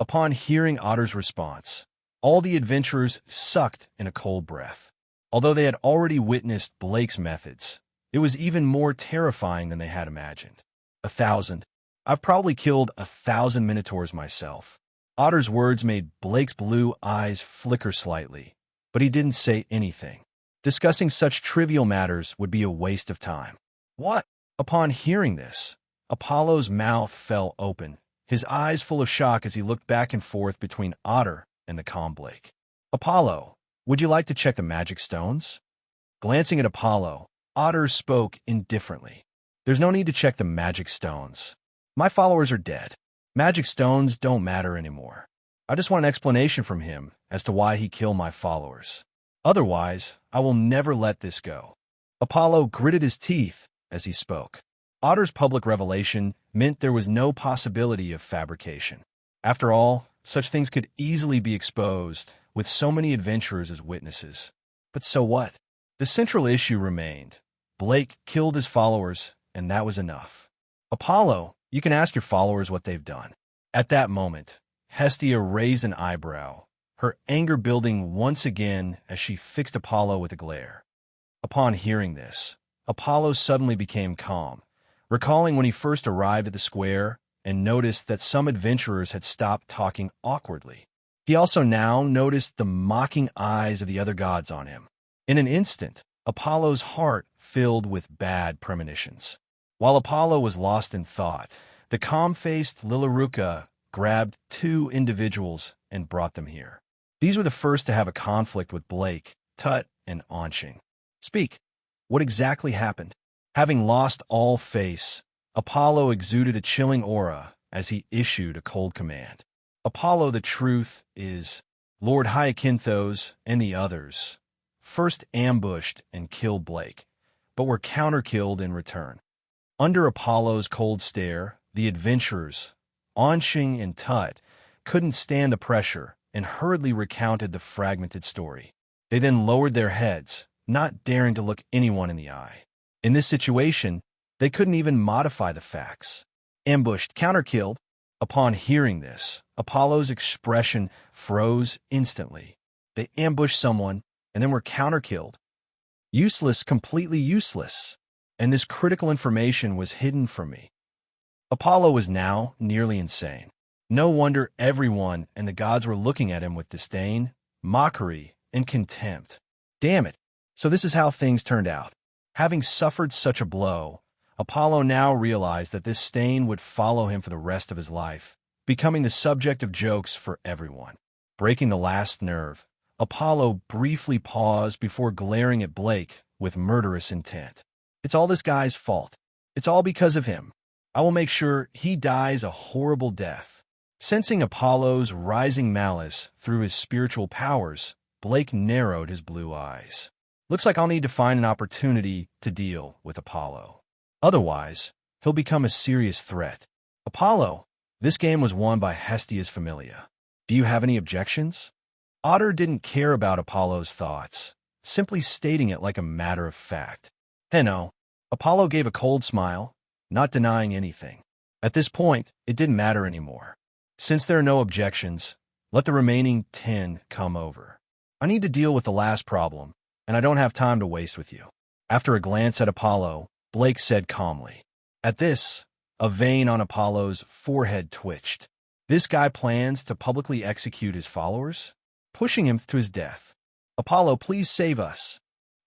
Upon hearing Otter's response, all the adventurers sucked in a cold breath. Although they had already witnessed Blake's methods, it was even more terrifying than they had imagined. 1,000. I've probably killed 1,000 minotaurs myself. Otter's words made Blake's blue eyes flicker slightly, but he didn't say anything. Discussing such trivial matters would be a waste of time. What? Upon hearing this, Apollo's mouth fell open, his eyes full of shock as he looked back and forth between Otter and the calm Blake. Apollo, would you like to check the magic stones? Glancing at Apollo, Otter spoke indifferently. There's no need to check the magic stones. My followers are dead. Magic stones don't matter anymore. I just want an explanation from him as to why he killed my followers. Otherwise, I will never let this go. Apollo gritted his teeth as he spoke. Otter's public revelation meant there was no possibility of fabrication. After all, such things could easily be exposed with so many adventurers as witnesses. But so what? The central issue remained. Blake killed his followers, and that was enough. Apollo, you can ask your followers what they've done. At that moment, Hestia raised an eyebrow, her anger building once again as she fixed Apollo with a glare. Upon hearing this, Apollo suddenly became calm, recalling when he first arrived at the square and noticed that some adventurers had stopped talking awkwardly. He also now noticed the mocking eyes of the other gods on him. In an instant, Apollo's heart filled with bad premonitions. While Apollo was lost in thought, the calm-faced Lilaruka grabbed two individuals and brought them here. These were the first to have a conflict with Blake, Tut, and Anshing. Speak. What exactly happened? Having lost all face, Apollo exuded a chilling aura as he issued a cold command. Apollo, the truth is, Lord Hyacinthos and the others first ambushed and killed Blake, but were counter-killed in return. Under Apollo's cold stare, the adventurers, Anshing and Tut, couldn't stand the pressure and hurriedly recounted the fragmented story. They then lowered their heads, not daring to look anyone in the eye. In this situation, they couldn't even modify the facts. Ambushed, counter-killed. Upon hearing this, Apollo's expression froze instantly. They ambushed someone and then were counter-killed. Useless, completely useless. And this critical information was hidden from me. Apollo was now nearly insane. No wonder everyone and the gods were looking at him with disdain, mockery, and contempt. Damn it. So this is how things turned out. Having suffered such a blow, Apollo now realized that this stain would follow him for the rest of his life, becoming the subject of jokes for everyone. Breaking the last nerve, Apollo briefly paused before glaring at Blake with murderous intent. It's all this guy's fault. It's all because of him. I will make sure he dies a horrible death. Sensing Apollo's rising malice through his spiritual powers, Blake narrowed his blue eyes. Looks like I'll need to find an opportunity to deal with Apollo. Otherwise, he'll become a serious threat. Apollo, this game was won by Hestia's Familia. Do you have any objections? Otter didn't care about Apollo's thoughts, simply stating it like a matter of fact. No. Apollo gave a cold smile, not denying anything. At this point, it didn't matter anymore. Since there are no objections, let the remaining 10 come over. I need to deal with the last problem, and I don't have time to waste with you. After a glance at Apollo, Blake said calmly. At this, a vein on Apollo's forehead twitched. This guy plans to publicly execute his followers, pushing him to his death. Apollo, please save us.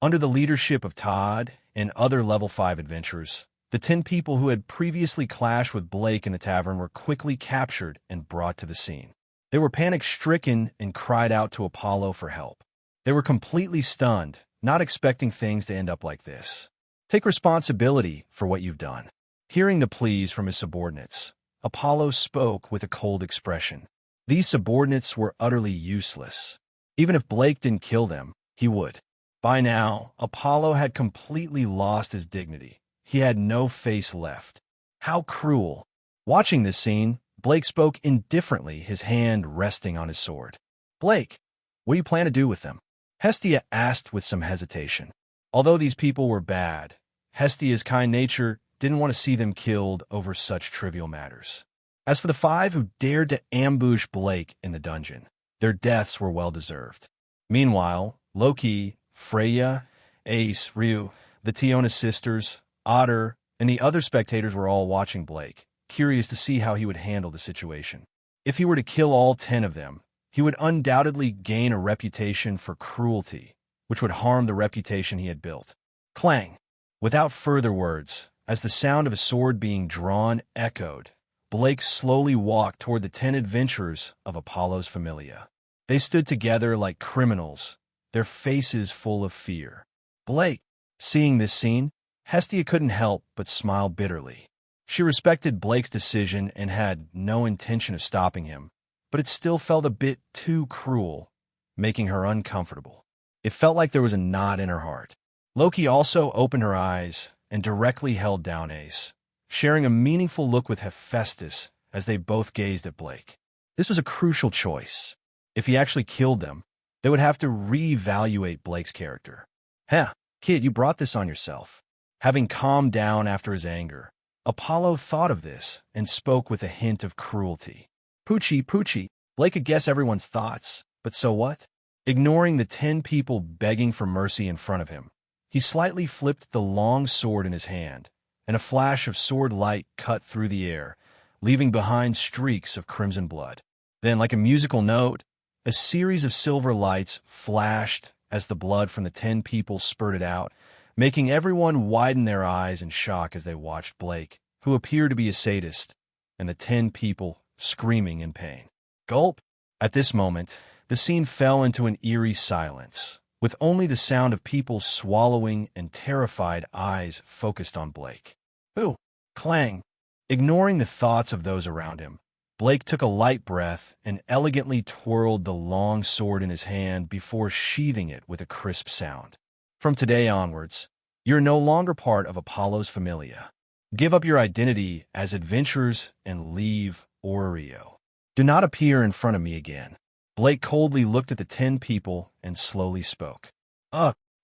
Under the leadership of Todd and other level 5 adventurers, the 10 people who had previously clashed with Blake in the tavern were quickly captured and brought to the scene. They were panic-stricken and cried out to Apollo for help. They were completely stunned, not expecting things to end up like this. Take responsibility for what you've done. Hearing the pleas from his subordinates, Apollo spoke with a cold expression. These subordinates were utterly useless. Even if Blake didn't kill them, he would. By now, Apollo had completely lost his dignity. He had no face left. How cruel. Watching this scene, Blake spoke indifferently, his hand resting on his sword. Blake, what do you plan to do with them? Hestia asked with some hesitation. Although these people were bad, Hestia's kind nature didn't want to see them killed over such trivial matters. As for the 5 who dared to ambush Blake in the dungeon, their deaths were well-deserved. Meanwhile, Loki, Freya, Ace, Ryu, the Tiona sisters, Otter, and the other spectators were all watching Blake, curious to see how he would handle the situation. If he were to kill all 10 of them, he would undoubtedly gain a reputation for cruelty, which would harm the reputation he had built. Clang! Without further words, as the sound of a sword being drawn echoed, Blake slowly walked toward the 10 adventurers of Apollo's Familia. They stood together like criminals, their faces full of fear. Blake, seeing this scene, Hestia couldn't help but smile bitterly. She respected Blake's decision and had no intention of stopping him, but it still felt a bit too cruel, making her uncomfortable. It felt like there was a knot in her heart. Loki also opened her eyes and directly held down Ace, sharing a meaningful look with Hephaestus as they both gazed at Blake. This was a crucial choice. If he actually killed them, they would have to reevaluate Blake's character. Heh, kid, you brought this on yourself. Having calmed down after his anger, Apollo thought of this and spoke with a hint of cruelty. Poochie, Blake could guess everyone's thoughts, but so what? Ignoring the 10 people begging for mercy in front of him, he slightly flipped the long sword in his hand, and a flash of sword light cut through the air, leaving behind streaks of crimson blood. Then, like a musical note, a series of silver lights flashed as the blood from the 10 people spurted out, making everyone widen their eyes in shock as they watched Blake, who appeared to be a sadist, and the 10 people screaming in pain. Gulp! At this moment, the scene fell into an eerie silence, with only the sound of people swallowing and terrified eyes focused on Blake. Ooh! Clang! Ignoring the thoughts of those around him, Blake took a light breath and elegantly twirled the long sword in his hand before sheathing it with a crisp sound. From today onwards, you're no longer part of Apollo's Familia. Give up your identity as adventurers and leave Oreo. Do not appear in front of me again. Blake coldly looked at the 10 people and slowly spoke.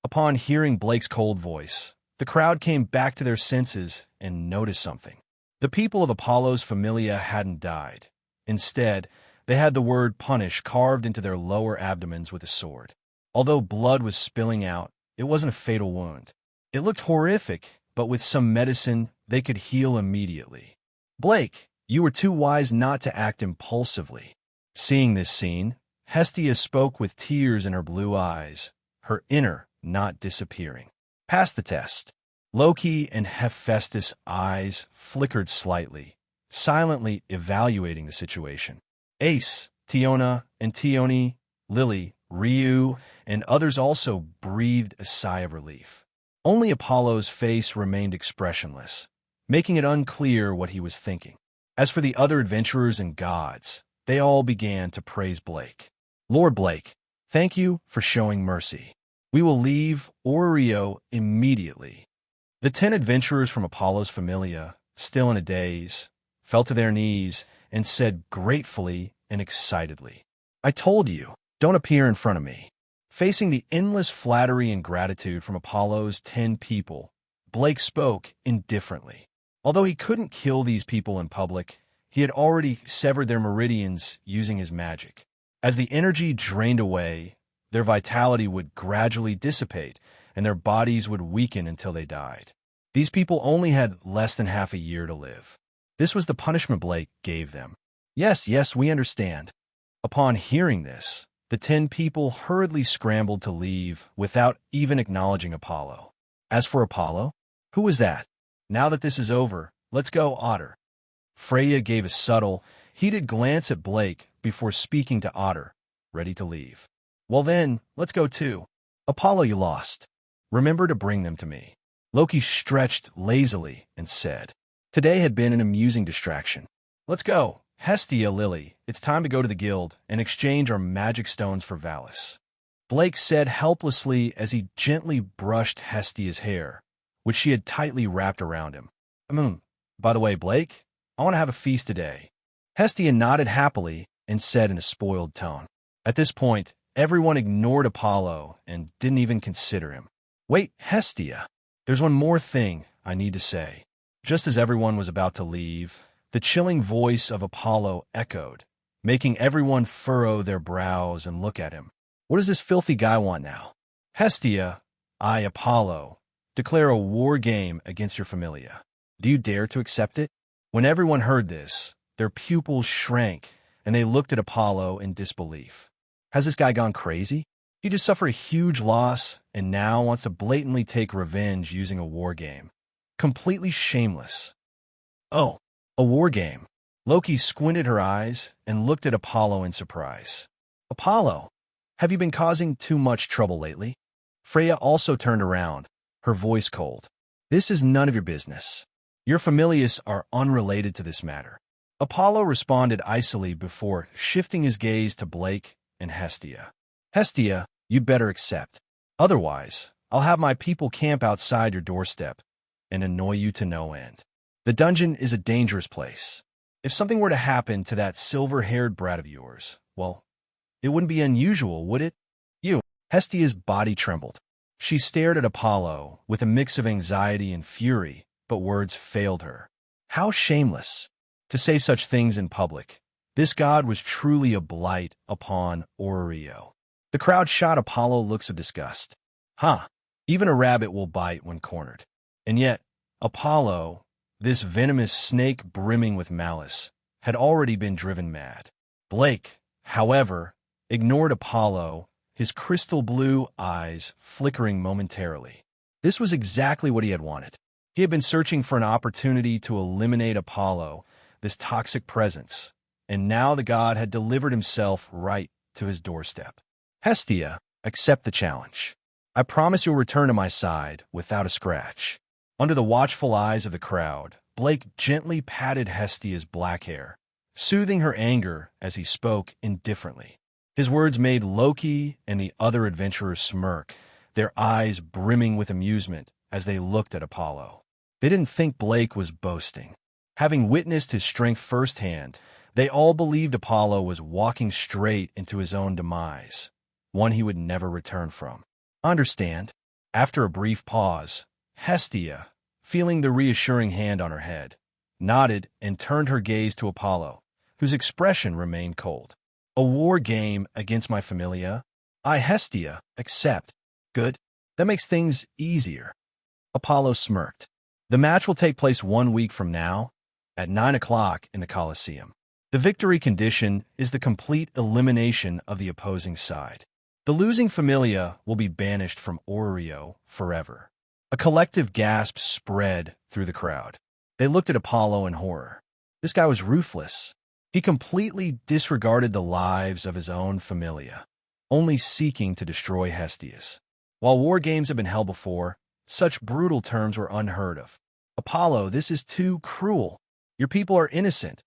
Upon hearing Blake's cold voice, the crowd came back to their senses and noticed something. The people of Apollo's Familia hadn't died. Instead, they had the word punish carved into their lower abdomens with a sword. Although blood was spilling out, it wasn't a fatal wound. It looked horrific, but with some medicine, they could heal immediately. Blake, you were too wise not to act impulsively. Seeing this scene, Hestia spoke with tears in her blue eyes, her inner not disappearing. Pass the test. Loki and Hephaestus' eyes flickered slightly, silently evaluating the situation. Ace, Tiona, and Tioni, Lily, Ryu, and others also breathed a sigh of relief. Only Apollo's face remained expressionless, making it unclear what he was thinking. As for the other adventurers and gods, they all began to praise Blake. Lord Blake, thank you for showing mercy. We will leave Oreo immediately. The 10 adventurers from Apollo's Familia, still in a daze, fell to their knees and said gratefully and excitedly, I told you, don't appear in front of me. Facing the endless flattery and gratitude from Apollo's 10 people, Blake spoke indifferently. Although he couldn't kill these people in public, he had already severed their meridians using his magic. As the energy drained away, their vitality would gradually dissipate, and their bodies would weaken until they died. These people only had less than half a year to live. This was the punishment Blake gave them. Yes, we understand. Upon hearing this, the 10 people hurriedly scrambled to leave without even acknowledging Apollo. As for Apollo, who was that? Now that this is over, let's go, Otter. Freya gave a subtle, heated glance at Blake before speaking to Otter, ready to leave. Well then, let's go too. Apollo, you lost. Remember to bring them to me. Loki stretched lazily and said, today had been an amusing distraction. Let's go. Hestia, Lily, it's time to go to the guild and exchange our magic stones for Valis. Blake said helplessly as he gently brushed Hestia's hair, which she had tightly wrapped around him. By the way, Blake, I want to have a feast today. Hestia nodded happily and said in a spoiled tone. At this point, everyone ignored Apollo and didn't even consider him. Wait, Hestia, there's one more thing I need to say. Just as everyone was about to leave, the chilling voice of Apollo echoed, making everyone furrow their brows and look at him. What does this filthy guy want now? Hestia, I, Apollo, declare a war game against your Familia. Do you dare to accept it? When everyone heard this, their pupils shrank, and they looked at Apollo in disbelief. Has this guy gone crazy? He just suffered a huge loss and now wants to blatantly take revenge using a war game. Completely shameless. Oh, a war game. Loki squinted her eyes and looked at Apollo in surprise. Apollo, have you been causing too much trouble lately? Freya also turned around, her voice cold. This is none of your business. Your familiars are unrelated to this matter. Apollo responded icily before shifting his gaze to Blake and Hestia. Hestia, you'd better accept. Otherwise, I'll have my people camp outside your doorstep and annoy you to no end. The dungeon is a dangerous place. If something were to happen to that silver-haired brat of yours, well, it wouldn't be unusual, would it? Hestia's body trembled. She stared at Apollo with a mix of anxiety and fury, but words failed her. How shameless to say such things in public. This god was truly a blight upon Oreo. The crowd shot Apollo looks of disgust. Even a rabbit will bite when cornered. And yet, Apollo, this venomous snake brimming with malice, had already been driven mad. Blake, however, ignored Apollo, his crystal blue eyes flickering momentarily. This was exactly what he had wanted. He had been searching for an opportunity to eliminate Apollo, this toxic presence, and now the god had delivered himself right to his doorstep. Hestia, accept the challenge. I promise you'll return to my side without a scratch. Under the watchful eyes of the crowd, Blake gently patted Hestia's black hair, soothing her anger as he spoke indifferently. His words made Loki and the other adventurers smirk, their eyes brimming with amusement as they looked at Apollo. They didn't think Blake was boasting. Having witnessed his strength firsthand, they all believed Apollo was walking straight into his own demise, one he would never return from. Understand? After a brief pause, Hestia, feeling the reassuring hand on her head, nodded and turned her gaze to Apollo, whose expression remained cold. A war game against my familia? I, Hestia, accept. Good. That makes things easier. Apollo smirked. The match will take place 1 week from now, at 9 o'clock in the Colosseum. The victory condition is the complete elimination of the opposing side. The losing familia will be banished from Oreo forever. A collective gasp spread through the crowd. They looked at Apollo in horror. This guy was ruthless. He completely disregarded the lives of his own familia, only seeking to destroy Hestia's. While war games have been held before, such brutal terms were unheard of. Apollo, this is too cruel. Your people are innocent.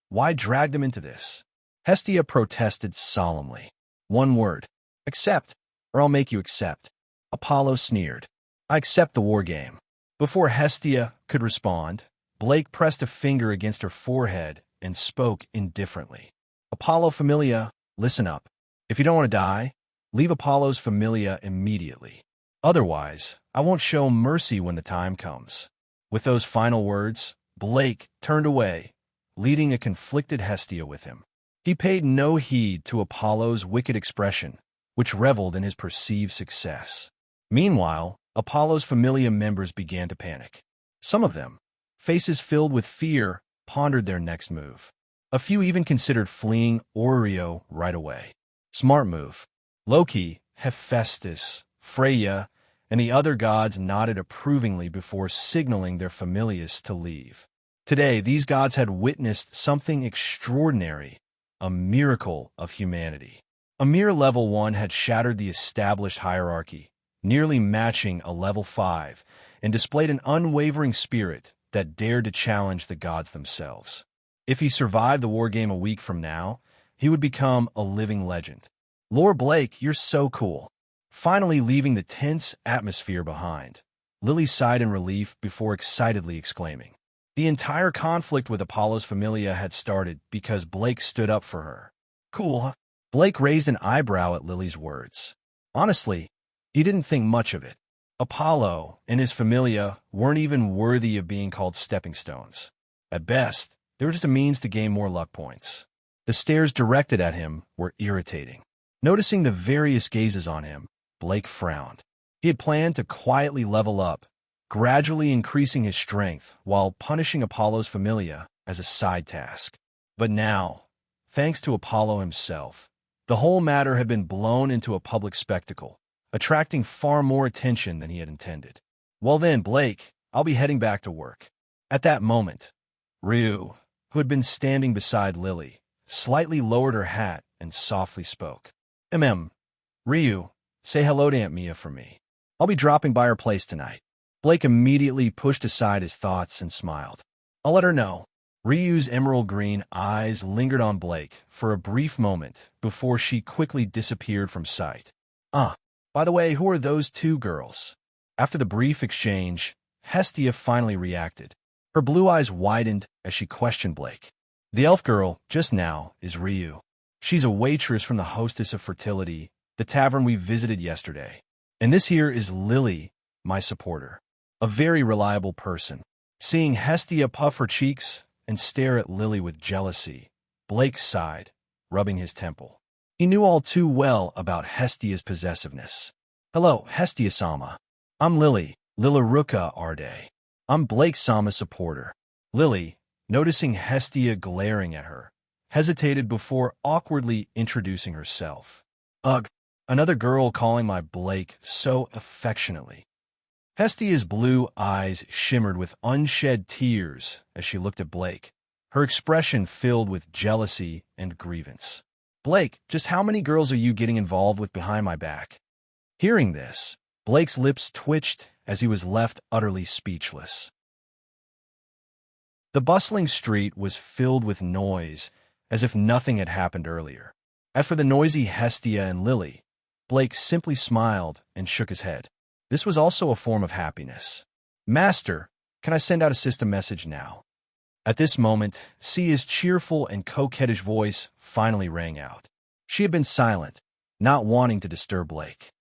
Why drag them into this? Hestia protested solemnly. One word. Accept, or I'll make you accept. Apollo sneered. I accept the war game. Before Hestia could respond, Blake pressed a finger against her forehead and spoke indifferently. Apollo familia, listen up. If you don't want to die, leave Apollo's familia immediately. Otherwise, I won't show mercy when the time comes. With those final words, Blake turned away, leading a conflicted Hestia with him. He paid no heed to Apollo's wicked expression, which reveled in his perceived success. Meanwhile, Apollo's familia members began to panic. Some of them, faces filled with fear, pondered their next move. A few even considered fleeing Oreo right away. Smart move. Loki, Hephaestus, Freya, and the other gods nodded approvingly before signaling their familiars to leave. Today, these gods had witnessed something extraordinary, a miracle of humanity. A mere level 1 had shattered the established hierarchy, nearly matching a level 5, and displayed an unwavering spirit that dared to challenge the gods themselves. If he survived the war game a week from now, he would become a living legend. Lord Blake, you're so cool. Finally leaving the tense atmosphere behind, Lily sighed in relief before excitedly exclaiming. The entire conflict with Apollo's familia had started because Blake stood up for her. Cool, huh? Blake raised an eyebrow at Lily's words. Honestly, he didn't think much of it. Apollo and his familia weren't even worthy of being called stepping stones. At best, they were just a means to gain more luck points. The stares directed at him were irritating. Noticing the various gazes on him, Blake frowned. He had planned to quietly level up, gradually increasing his strength while punishing Apollo's familia as a side task. But now, thanks to Apollo himself, The whole matter had been blown into a public spectacle, attracting far more attention than he had intended. Well then, Blake, I'll be heading back to work. At that moment, Ryu, who had been standing beside Lily, slightly lowered her hat and softly spoke. Ryu, say hello to Aunt Mia for me. I'll be dropping by her place tonight. Blake immediately pushed aside his thoughts and smiled. I'll let her know. Ryu's emerald green eyes lingered on Blake for a brief moment before she quickly disappeared from sight. By the way, who are those two girls? After the brief exchange, Hestia finally reacted. Her blue eyes widened as she questioned Blake. The elf girl, just now, is Ryu. She's a waitress from the Hostess of Fertility, the tavern we visited yesterday. And this here is Lily, my supporter. A very reliable person. Seeing Hestia puff her cheeks and stare at Lily with jealousy, Blake sighed, rubbing his temple. He knew all too well about Hestia's possessiveness. Hello, Hestia-sama. I'm Lily, Lilaruka Arde. I'm Blake-sama's supporter. Lily, noticing Hestia glaring at her, hesitated before awkwardly introducing herself. Ugh, another girl calling my Blake so affectionately. Hestia's blue eyes shimmered with unshed tears as she looked at Blake, her expression filled with jealousy and grievance. Blake, just how many girls are you getting involved with behind my back? Hearing this, Blake's lips twitched as he was left utterly speechless. The bustling street was filled with noise, as if nothing had happened earlier. As for the noisy Hestia and Lily, Blake simply smiled and shook his head. This was also a form of happiness. Master, can I send out a system message now? At this moment, Sia's cheerful and coquettish voice finally rang out. She had been silent, not wanting to disturb Blake.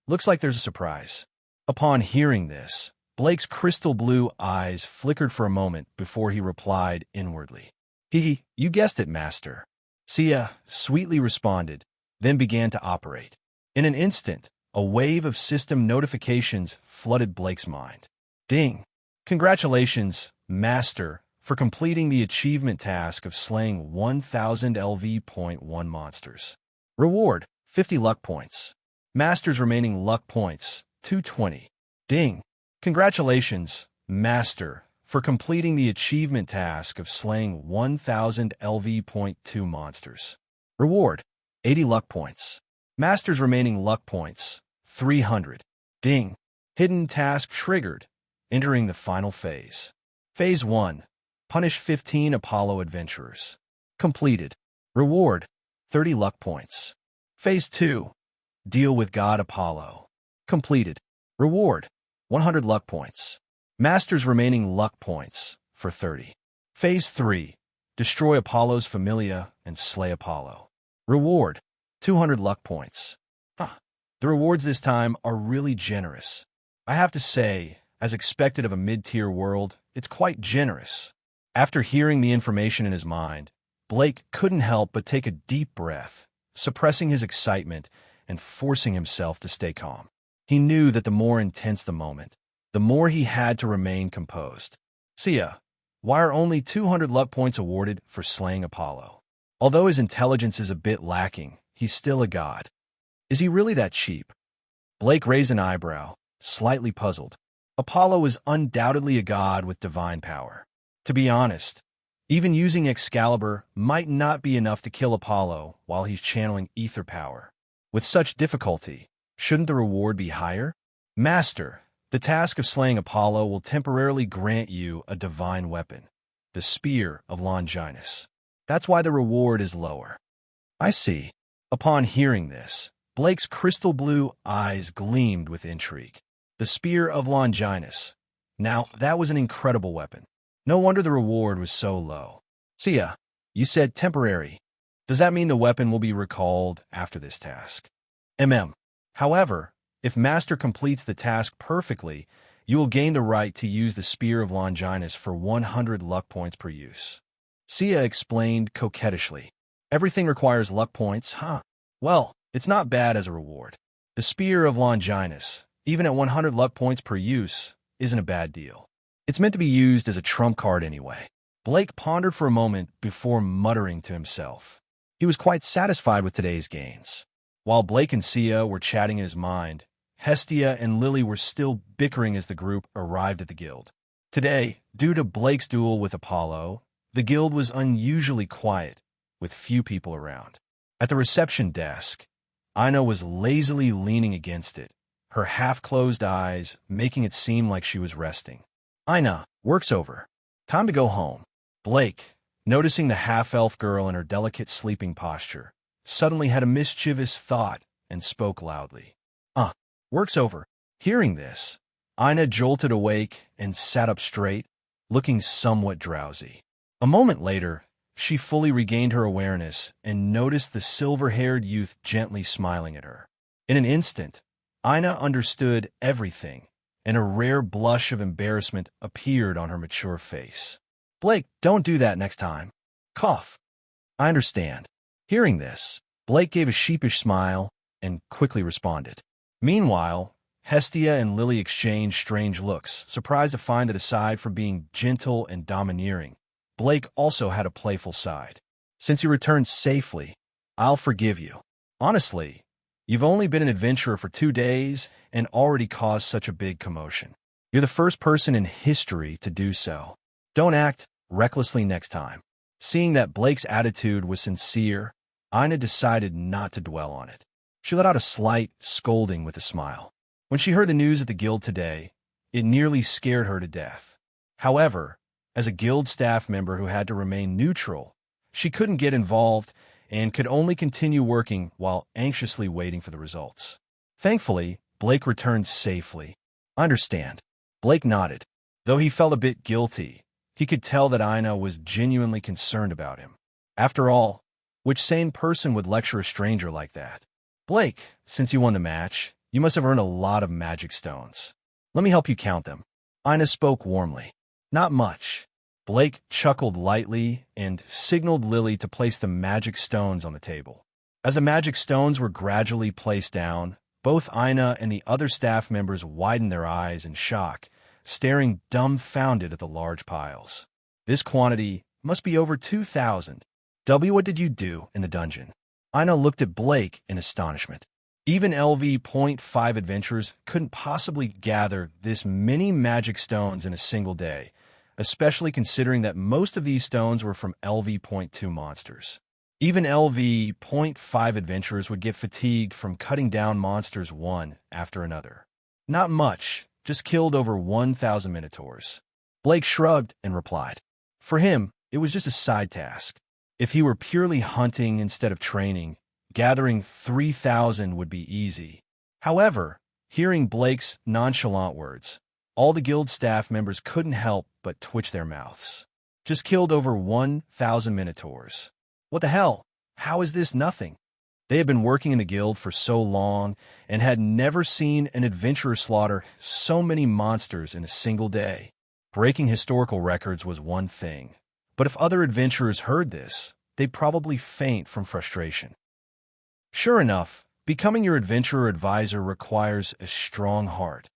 Looks like there's a surprise. Upon hearing this, Blake's crystal blue eyes flickered for a moment before he replied inwardly. You guessed it, Master. Sia sweetly responded, then began to operate. In an instant, a wave of system notifications flooded Blake's mind. Ding! Congratulations, Master, for completing the achievement task of slaying 1000 LV.1 monsters. Reward, 50 luck points. Master's remaining luck points, 220. Ding! Congratulations, Master, for completing the achievement task of slaying 1000 LV.2 monsters. Reward, 80 luck points. Master's remaining luck points, 300. Ding! Hidden task triggered, entering the final phase. Phase 1. Punish 15 Apollo adventurers. Completed. Reward, 30 luck points. Phase 2. Deal with God Apollo. Completed. Reward, 100 luck points. Master's remaining luck points for 30. Phase 3. Destroy Apollo's Familia and slay Apollo. Reward, 200 luck points. The rewards this time are really generous. I have to say, as expected of a mid-tier world, it's quite generous. After hearing the information in his mind, Blake couldn't help but take a deep breath, suppressing his excitement and forcing himself to stay calm. He knew that the more intense the moment, the more he had to remain composed. Sia, why are only 200 luck points awarded for slaying Apollo? Although his intelligence is a bit lacking, he's still a god. Is he really that cheap? Blake raised an eyebrow, slightly puzzled. Apollo is undoubtedly a god with divine power. To be honest, even using Excalibur might not be enough to kill Apollo while he's channeling ether power. With such difficulty, shouldn't the reward be higher? Master, the task of slaying Apollo will temporarily grant you a divine weapon, the Spear of Longinus. That's why the reward is lower. I see. Upon hearing this, Blake's crystal blue eyes gleamed with intrigue. The Spear of Longinus. Now, that was an incredible weapon. No wonder the reward was so low. Sia, you said temporary. Does that mean the weapon will be recalled after this task? However, if Master completes the task perfectly, you will gain the right to use the Spear of Longinus for 100 luck points per use. Sia explained coquettishly. Everything requires luck points, huh? Well, it's not bad as a reward. The Spear of Longinus, even at 100 luck points per use, isn't a bad deal. It's meant to be used as a trump card anyway. Blake pondered for a moment before muttering to himself. He was quite satisfied with today's gains. While Blake and Sia were chatting in his mind, Hestia and Lily were still bickering as the group arrived at the guild. Today, due to Blake's duel with Apollo, the guild was unusually quiet, with few people around. At the reception desk, Ina was lazily leaning against it, her half-closed eyes making it seem like she was resting. Ina, work's over. Time to go home. Blake, noticing the half-elf girl in her delicate sleeping posture, suddenly had a mischievous thought and spoke loudly. Work's over. Hearing this, Ina jolted awake and sat up straight, looking somewhat drowsy. A moment later, she fully regained her awareness and noticed the silver-haired youth gently smiling at her. In an instant, Ina understood everything, and a rare blush of embarrassment appeared on her mature face. Blake, don't do that next time. Cough. I understand. Hearing this, Blake gave a sheepish smile and quickly responded. Meanwhile, Hestia and Lily exchanged strange looks, surprised to find that aside from being gentle and domineering, Blake also had a playful side. Since you returned safely, I'll forgive you. Honestly, you've only been an adventurer for 2 days and already caused such a big commotion. You're the first person in history to do so. Don't act recklessly next time. Seeing that Blake's attitude was sincere, Ina decided not to dwell on it. She let out a slight scolding with a smile. When she heard the news at the guild today, it nearly scared her to death. However, as a guild staff member who had to remain neutral, she couldn't get involved and could only continue working while anxiously waiting for the results. Thankfully, Blake returned safely. I understand. Blake nodded. Though he felt a bit guilty, he could tell that Ina was genuinely concerned about him. After all, which sane person would lecture a stranger like that? Blake, since you won the match, you must have earned a lot of magic stones. Let me help you count them. Ina spoke warmly. Not much. Blake chuckled lightly and signaled Lily to place the magic stones on the table. As the magic stones were gradually placed down, both Ina and the other staff members widened their eyes in shock, staring dumbfounded at the large piles. This quantity must be over 2,000. What did you do in the dungeon? Ina looked at Blake in astonishment. Even LV.5 adventurers couldn't possibly gather this many magic stones in a single day, especially considering that most of these stones were from LV.2 monsters. Even LV.5 adventurers would get fatigued from cutting down monsters one after another. Not much, just killed over 1,000 minotaurs. Blake shrugged and replied. For him, it was just a side task. If he were purely hunting instead of training, gathering 3,000 would be easy. However, hearing Blake's nonchalant words, all the guild staff members couldn't help but twitch their mouths. Just killed over 1,000 minotaurs. What the hell? How is this nothing? They had been working in the guild for so long and had never seen an adventurer slaughter so many monsters in a single day. Breaking historical records was one thing, but if other adventurers heard this, they'd probably faint from frustration. Sure enough, becoming your adventurer advisor requires a strong heart,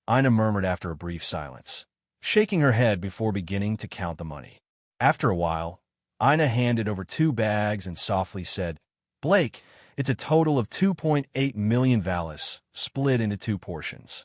Ina murmured after a brief silence, shaking her head before beginning to count the money. After a while, Ina handed over 2 bags and softly said, Blake, it's a total of 2.8 million valis, split into 2 portions.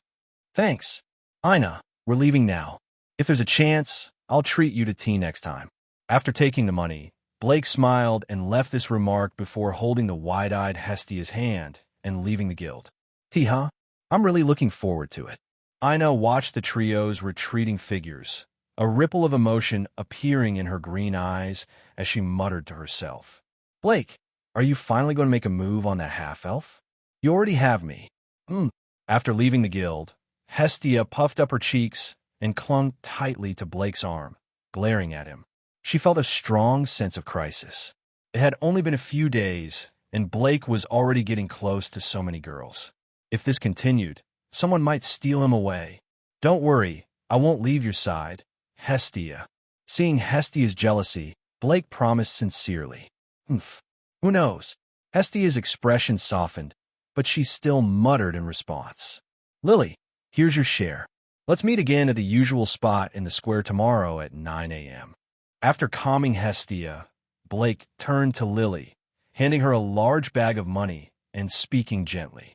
Thanks. Ina, we're leaving now. If there's a chance, I'll treat you to tea next time. After taking the money, Blake smiled and left this remark before holding the wide-eyed Hestia's hand and leaving the guild. Tea, huh? I'm really looking forward to it. Ina watched the trio's retreating figures, a ripple of emotion appearing in her green eyes as she muttered to herself. Blake, are you finally going to make a move on that half-elf? You already have me. After leaving the guild, Hestia puffed up her cheeks and clung tightly to Blake's arm, glaring at him. She felt a strong sense of crisis. It had only been a few days, and Blake was already getting close to so many girls. If this continued, someone might steal him away. Don't worry, I won't leave your side, Hestia. Seeing Hestia's jealousy, Blake promised sincerely. Who knows? Hestia's expression softened, but she still muttered in response. Lily, here's your share. Let's meet again at the usual spot in the square tomorrow at 9 a.m. After calming Hestia, Blake turned to Lily, handing her a large bag of money and speaking gently.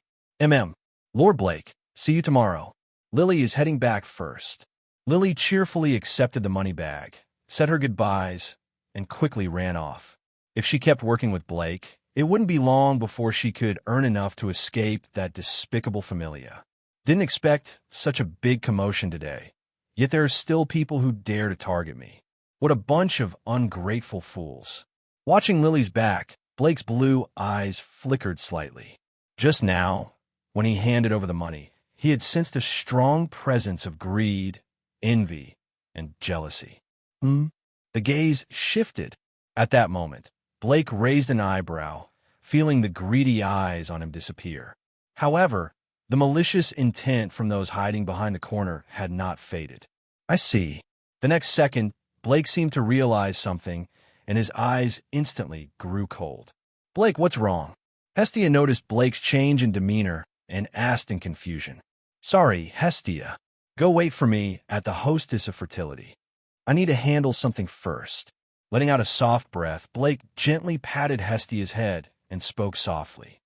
Lord Blake, see you tomorrow. Lily is heading back first. Lily cheerfully accepted the money bag, said her goodbyes, and quickly ran off. If she kept working with Blake, it wouldn't be long before she could earn enough to escape that despicable familia. Didn't expect such a big commotion today, yet there are still people who dare to target me. What a bunch of ungrateful fools. Watching Lily's back, Blake's blue eyes flickered slightly. Just now, when he handed over the money, he had sensed a strong presence of greed, envy, and jealousy. The gaze shifted. At that moment, Blake raised an eyebrow, feeling the greedy eyes on him disappear. However, the malicious intent from those hiding behind the corner had not faded. I see. The next second, Blake seemed to realize something, and his eyes instantly grew cold. Blake, what's wrong? Hestia noticed Blake's change in demeanor and asked in confusion. Sorry, Hestia. Go wait for me at the Hostess of Fertility. I need to handle something first. Letting out a soft breath, Blake gently patted Hestia's head and spoke softly.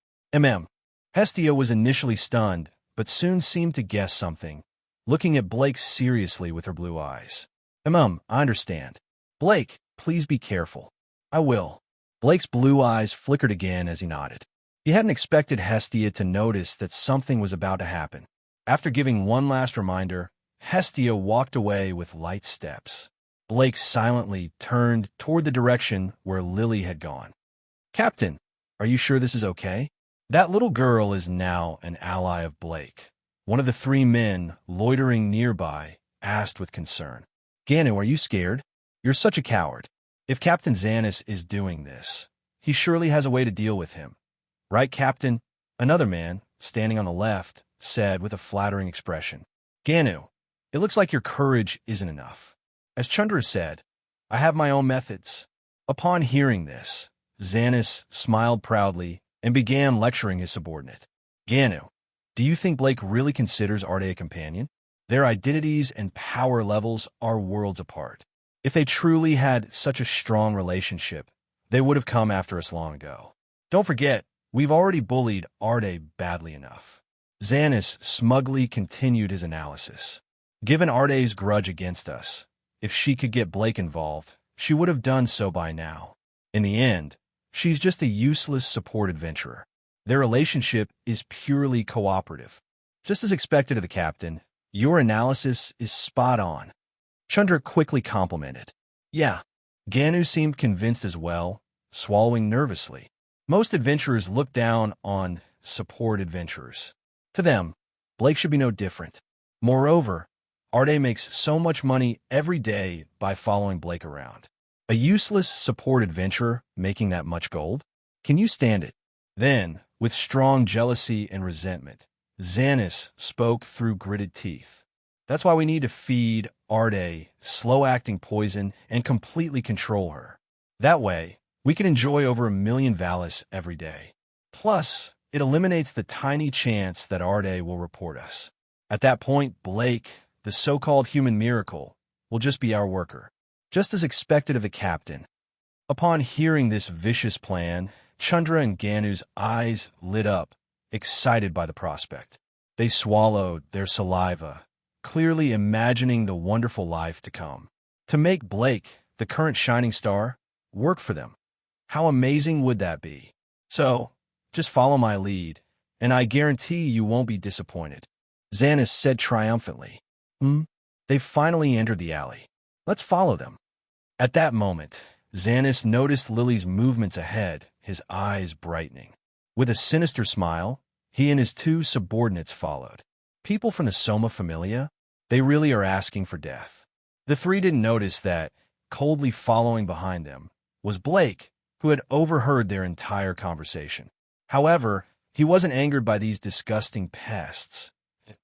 Hestia was initially stunned, but soon seemed to guess something, looking at Blake seriously with her blue eyes. I understand. Blake, please be careful. I will. Blake's blue eyes flickered again as he nodded. He hadn't expected Hestia to notice that something was about to happen. After giving one last reminder, Hestia walked away with light steps. Blake silently turned toward the direction where Lily had gone. Captain, are you sure this is okay? That little girl is now an ally of Blake. One of the three men loitering nearby asked with concern. Ganu, are you scared? You're such a coward. If Captain Xanis is doing this, he surely has a way to deal with him. Right, Captain? Another man, standing on the left, said with a flattering expression. Ganu, it looks like your courage isn't enough. As Chandra said, I have my own methods. Upon hearing this, Xanis smiled proudly and began lecturing his subordinate. Ganu, do you think Blake really considers Arde a companion? Their identities and power levels are worlds apart. If they truly had such a strong relationship, they would have come after us long ago. Don't forget, we've already bullied Arde badly enough. Xanis smugly continued his analysis. Given Arde's grudge against us, if she could get Blake involved, she would have done so by now. In the end, she's just a useless support adventurer. Their relationship is purely cooperative. Just as expected of the captain, your analysis is spot on. Chandra quickly complimented. Yeah, Ganu seemed convinced as well, swallowing nervously. Most adventurers look down on support adventurers. To them, Blake should be no different. Moreover, Arde makes so much money every day by following Blake around. A useless support adventurer making that much gold? Can you stand it? Then, with strong jealousy and resentment, Xanis spoke through gritted teeth. That's why we need to feed Arde slow-acting poison and completely control her. That way, we can enjoy over 1 million Valis every day. Plus, it eliminates the tiny chance that Arde will report us. At that point, Blake, the so-called human miracle, will just be our worker, just as expected of the captain. Upon hearing this vicious plan, Chandra and Ganu's eyes lit up, excited by the prospect. They swallowed their saliva, clearly imagining the wonderful life to come. To make Blake, the current shining star, work for them. How amazing would that be? So, just follow my lead, and I guarantee you won't be disappointed. Xanis said triumphantly. They've finally entered the alley. Let's follow them. At that moment, Xanis noticed Lily's movements ahead, his eyes brightening. With a sinister smile, he and his 2 subordinates followed. People from the Soma Familia? They really are asking for death. The 3 didn't notice that, coldly following behind them, was Blake, who had overheard their entire conversation. However, he wasn't angered by these disgusting pests. It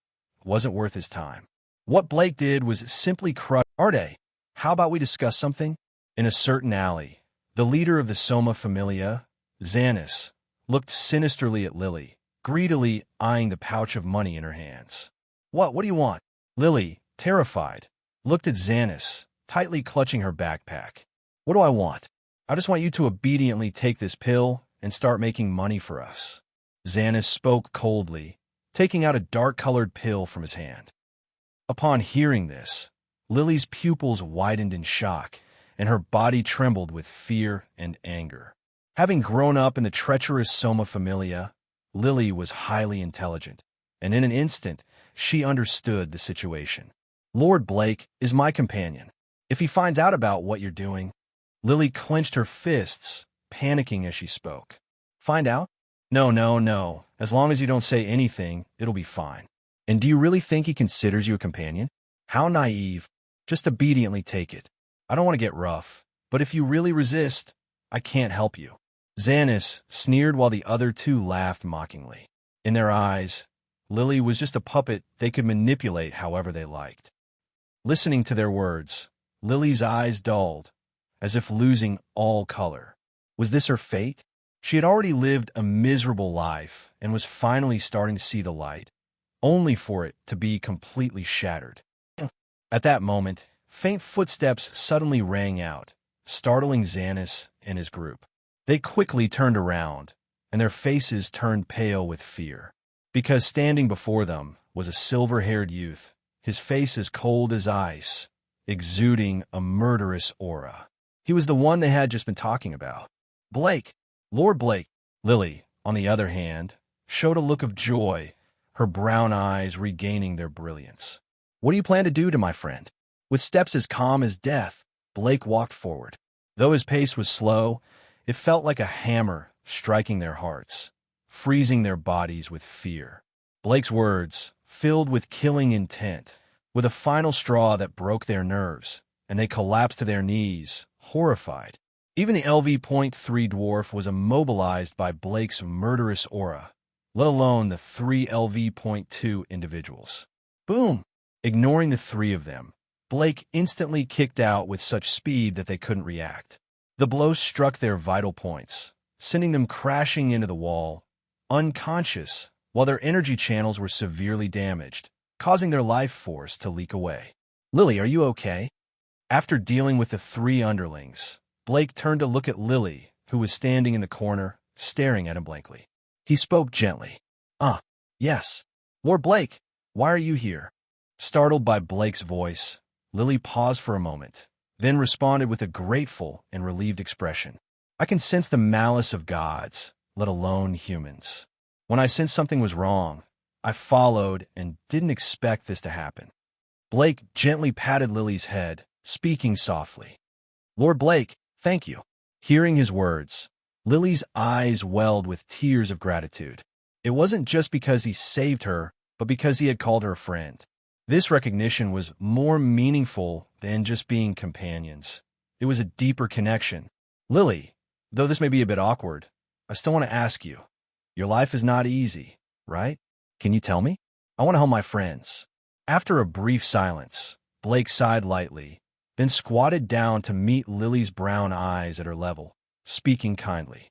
wasn't worth his time. What Blake did was simply crush Arde. How about we discuss something? In a certain alley, the leader of the Soma Familia, Xanis, looked sinisterly at Lily, greedily eyeing the pouch of money in her hands. What do you want? Lily, terrified, looked at Xanis, tightly clutching her backpack. What do I want? I just want you to obediently take this pill and start making money for us." Xanis spoke coldly, taking out a dark-colored pill from his hand. Upon hearing this, Lily's pupils widened in shock, and her body trembled with fear and anger. Having grown up in the treacherous Soma Familia, Lily was highly intelligent, and in an instant, she understood the situation. "Lord Blake is my companion. If he finds out about what you're doing—" Lily clenched her fists, panicking as she spoke. "Find out? No, no, no. As long as you don't say anything, it'll be fine. And do you really think he considers you a companion? How naive. Just obediently take it. I don't want to get rough, but if you really resist, I can't help you." Xanis sneered while the other two laughed mockingly. In their eyes, Lily was just a puppet they could manipulate however they liked. Listening to their words, Lily's eyes dulled, as if losing all color. Was this her fate? She had already lived a miserable life and was finally starting to see the light, only for it to be completely shattered. At that moment, faint footsteps suddenly rang out, startling Xanis and his group. They quickly turned around, and their faces turned pale with fear, because standing before them was a silver-haired youth, his face as cold as ice, exuding a murderous aura. He was the one they had just been talking about. "Blake! Lord Blake!" Lily, on the other hand, showed a look of joy, her brown eyes regaining their brilliance. "What do you plan to do to my friend?" With steps as calm as death, Blake walked forward. Though his pace was slow, it felt like a hammer striking their hearts, freezing their bodies with fear. Blake's words, filled with killing intent, with a final straw that broke their nerves, and they collapsed to their knees, horrified. Even the LV.3 dwarf was immobilized by Blake's murderous aura, let alone the 3 LV.2 individuals. Boom! Ignoring the 3 of them, Blake instantly kicked out with such speed that they couldn't react. The blow struck their vital points, sending them crashing into the wall, unconscious, while their energy channels were severely damaged, causing their life force to leak away. "Lily, are you okay?" After dealing with the 3 underlings, Blake turned to look at Lily, who was standing in the corner, staring at him blankly. He spoke gently. Yes. Lord Blake, why are you here?" Startled by Blake's voice, Lily paused for a moment, then responded with a grateful and relieved expression. "I can sense the malice of gods, let alone humans. When I sensed something was wrong, I followed and didn't expect this to happen." Blake gently patted Lily's head, speaking softly. "Lord Blake, thank you." Hearing his words, Lily's eyes welled with tears of gratitude. It wasn't just because he saved her, but because he had called her a friend. This recognition was more meaningful than just being companions. It was a deeper connection. "Lily, though this may be a bit awkward, I still want to ask you. Your life is not easy, right? Can you tell me? I want to help my friends." After a brief silence, Blake sighed lightly, then squatted down to meet Lily's brown eyes at her level, speaking kindly.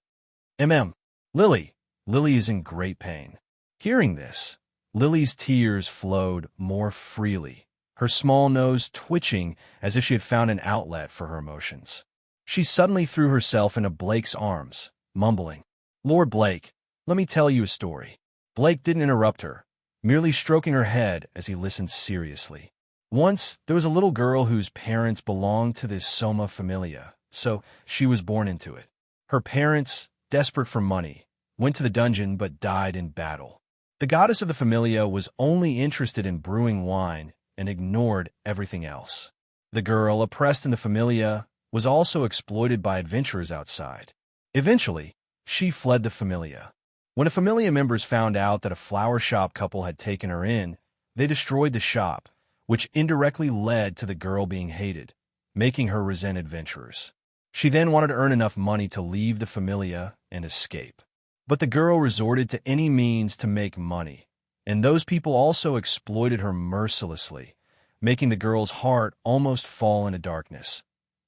Lily. Lily is in great pain." Hearing this, Lily's tears flowed more freely, her small nose twitching as if she had found an outlet for her emotions. She suddenly threw herself into Blake's arms, mumbling, "Lord Blake, let me tell you a story." Blake didn't interrupt her, merely stroking her head as he listened seriously. "Once, there was a little girl whose parents belonged to this Soma Familia, so she was born into it. Her parents, desperate for money, went to the dungeon but died in battle. The goddess of the Familia was only interested in brewing wine and ignored everything else. The girl, oppressed in the Familia, was also exploited by adventurers outside. Eventually, she fled the Familia. When the Familia members found out that a flower shop couple had taken her in, they destroyed the shop, which indirectly led to the girl being hated, making her resent adventurers. She then wanted to earn enough money to leave the Familia and escape. But the girl resorted to any means to make money, and those people also exploited her mercilessly, making the girl's heart almost fall into darkness.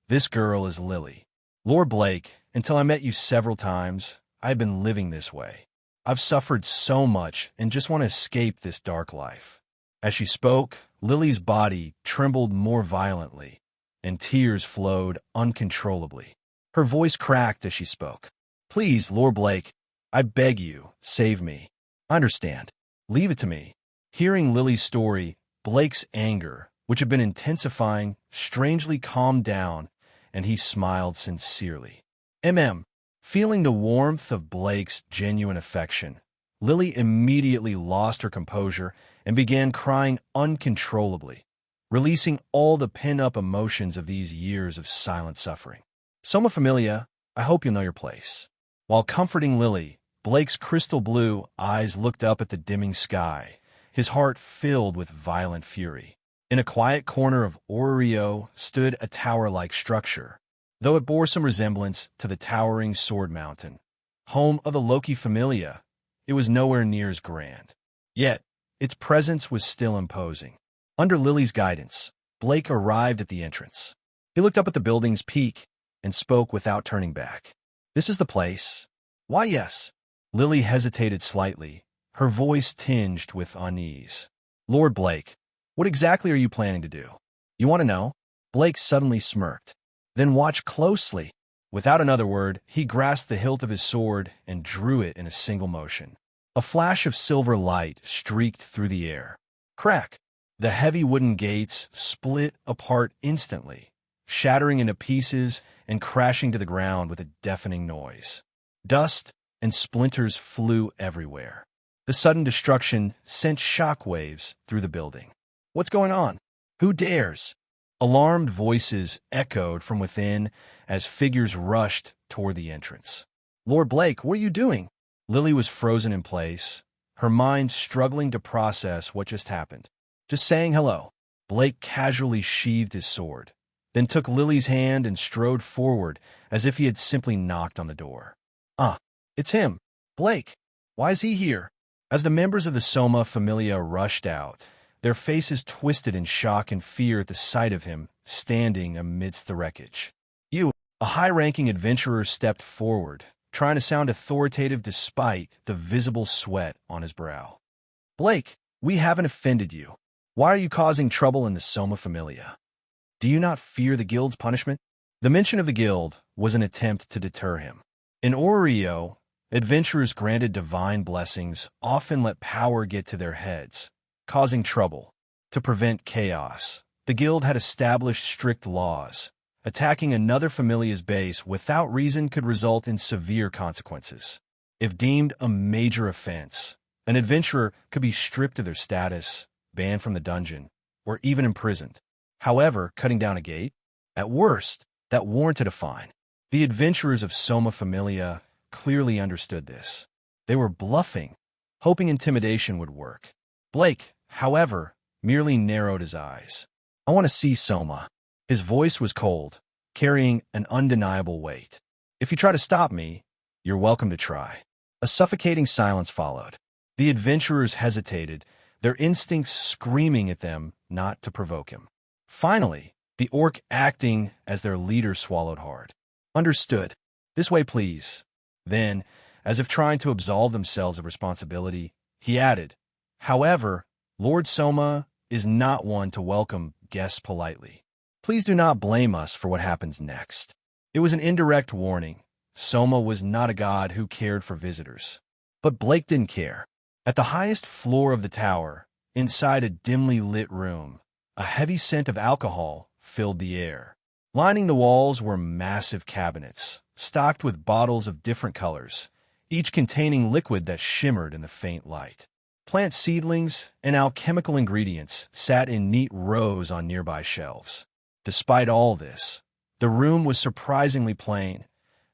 This girl is Lily. Lord Blake, until I met you several times, I have been living this way. I've suffered so much and just want to escape this dark life." As she spoke, Lily's body trembled more violently, and tears flowed uncontrollably. Her voice cracked as she spoke. Please, Lord Blake, I beg you, save me. I understand. Leave it to me. Hearing Lily's story, Blake's anger, which had been intensifying, strangely calmed down, and he smiled sincerely. Feeling the warmth of Blake's genuine affection, Lily immediately lost her composure and began crying uncontrollably, releasing all the pent-up emotions of these years of silent suffering. Soma Familia, I hope you'll know your place. While comforting Lily, Blake's crystal blue eyes looked up at the dimming sky, his heart filled with violent fury. In a quiet corner of Orio stood a tower-like structure, though it bore some resemblance to the towering Sword Mountain, home of the Loki Familia. It was nowhere near as grand. Yet, its presence was still imposing. Under Lily's guidance, Blake arrived at the entrance. He looked up at the building's peak and spoke without turning back. This is the place? Why, yes. Lily hesitated slightly, her voice tinged with unease. Lord Blake, what exactly are you planning to do? You want to know? Blake suddenly smirked. Then watch closely. Without another word, he grasped the hilt of his sword and drew it in a single motion. A flash of silver light streaked through the air. Crack! The heavy wooden gates split apart instantly, shattering into pieces and crashing to the ground with a deafening noise. Dust and splinters flew everywhere. The sudden destruction sent shockwaves through the building. What's going on? Who dares? Alarmed voices echoed from within as figures rushed toward the entrance. Lord Blake, what are you doing? Lily was frozen in place, her mind struggling to process what just happened. Just saying hello. Blake casually sheathed his sword, then took Lily's hand and strode forward as if he had simply knocked on the door. It's him. Blake. Why is he here? As the members of the Soma Familia rushed out, their faces twisted in shock and fear at the sight of him standing amidst the wreckage. A high-ranking adventurer stepped forward, trying to sound authoritative despite the visible sweat on his brow. Blake, we haven't offended you. Why are you causing trouble in the Soma Familia? Do you not fear the guild's punishment? The mention of the guild was an attempt to deter him. In Orio, adventurers granted divine blessings often let power get to their heads, causing trouble. To prevent chaos, the guild had established strict laws. Attacking another familia's base without reason could result in severe consequences. If deemed a major offense, an adventurer could be stripped of their status, banned from the dungeon, or even imprisoned. However, cutting down a gate, at worst, that warranted a fine. The adventurers of Soma Familia clearly understood this. They were bluffing, hoping intimidation would work. Blake, however, merely narrowed his eyes. I want to see Soma. His voice was cold, carrying an undeniable weight. If you try to stop me, you're welcome to try. A suffocating silence followed. The adventurers hesitated, their instincts screaming at them not to provoke him. Finally, the orc acting as their leader swallowed hard. Understood. This way, please. Then, as if trying to absolve themselves of responsibility, he added, However, Lord Soma is not one to welcome guests politely. Please do not blame us for what happens next. It was an indirect warning. Soma was not a god who cared for visitors. But Blake didn't care. At the highest floor of the tower, inside a dimly lit room, a heavy scent of alcohol filled the air. Lining the walls were massive cabinets, stocked with bottles of different colors, each containing liquid that shimmered in the faint light. Plant seedlings and alchemical ingredients sat in neat rows on nearby shelves. Despite all this, the room was surprisingly plain.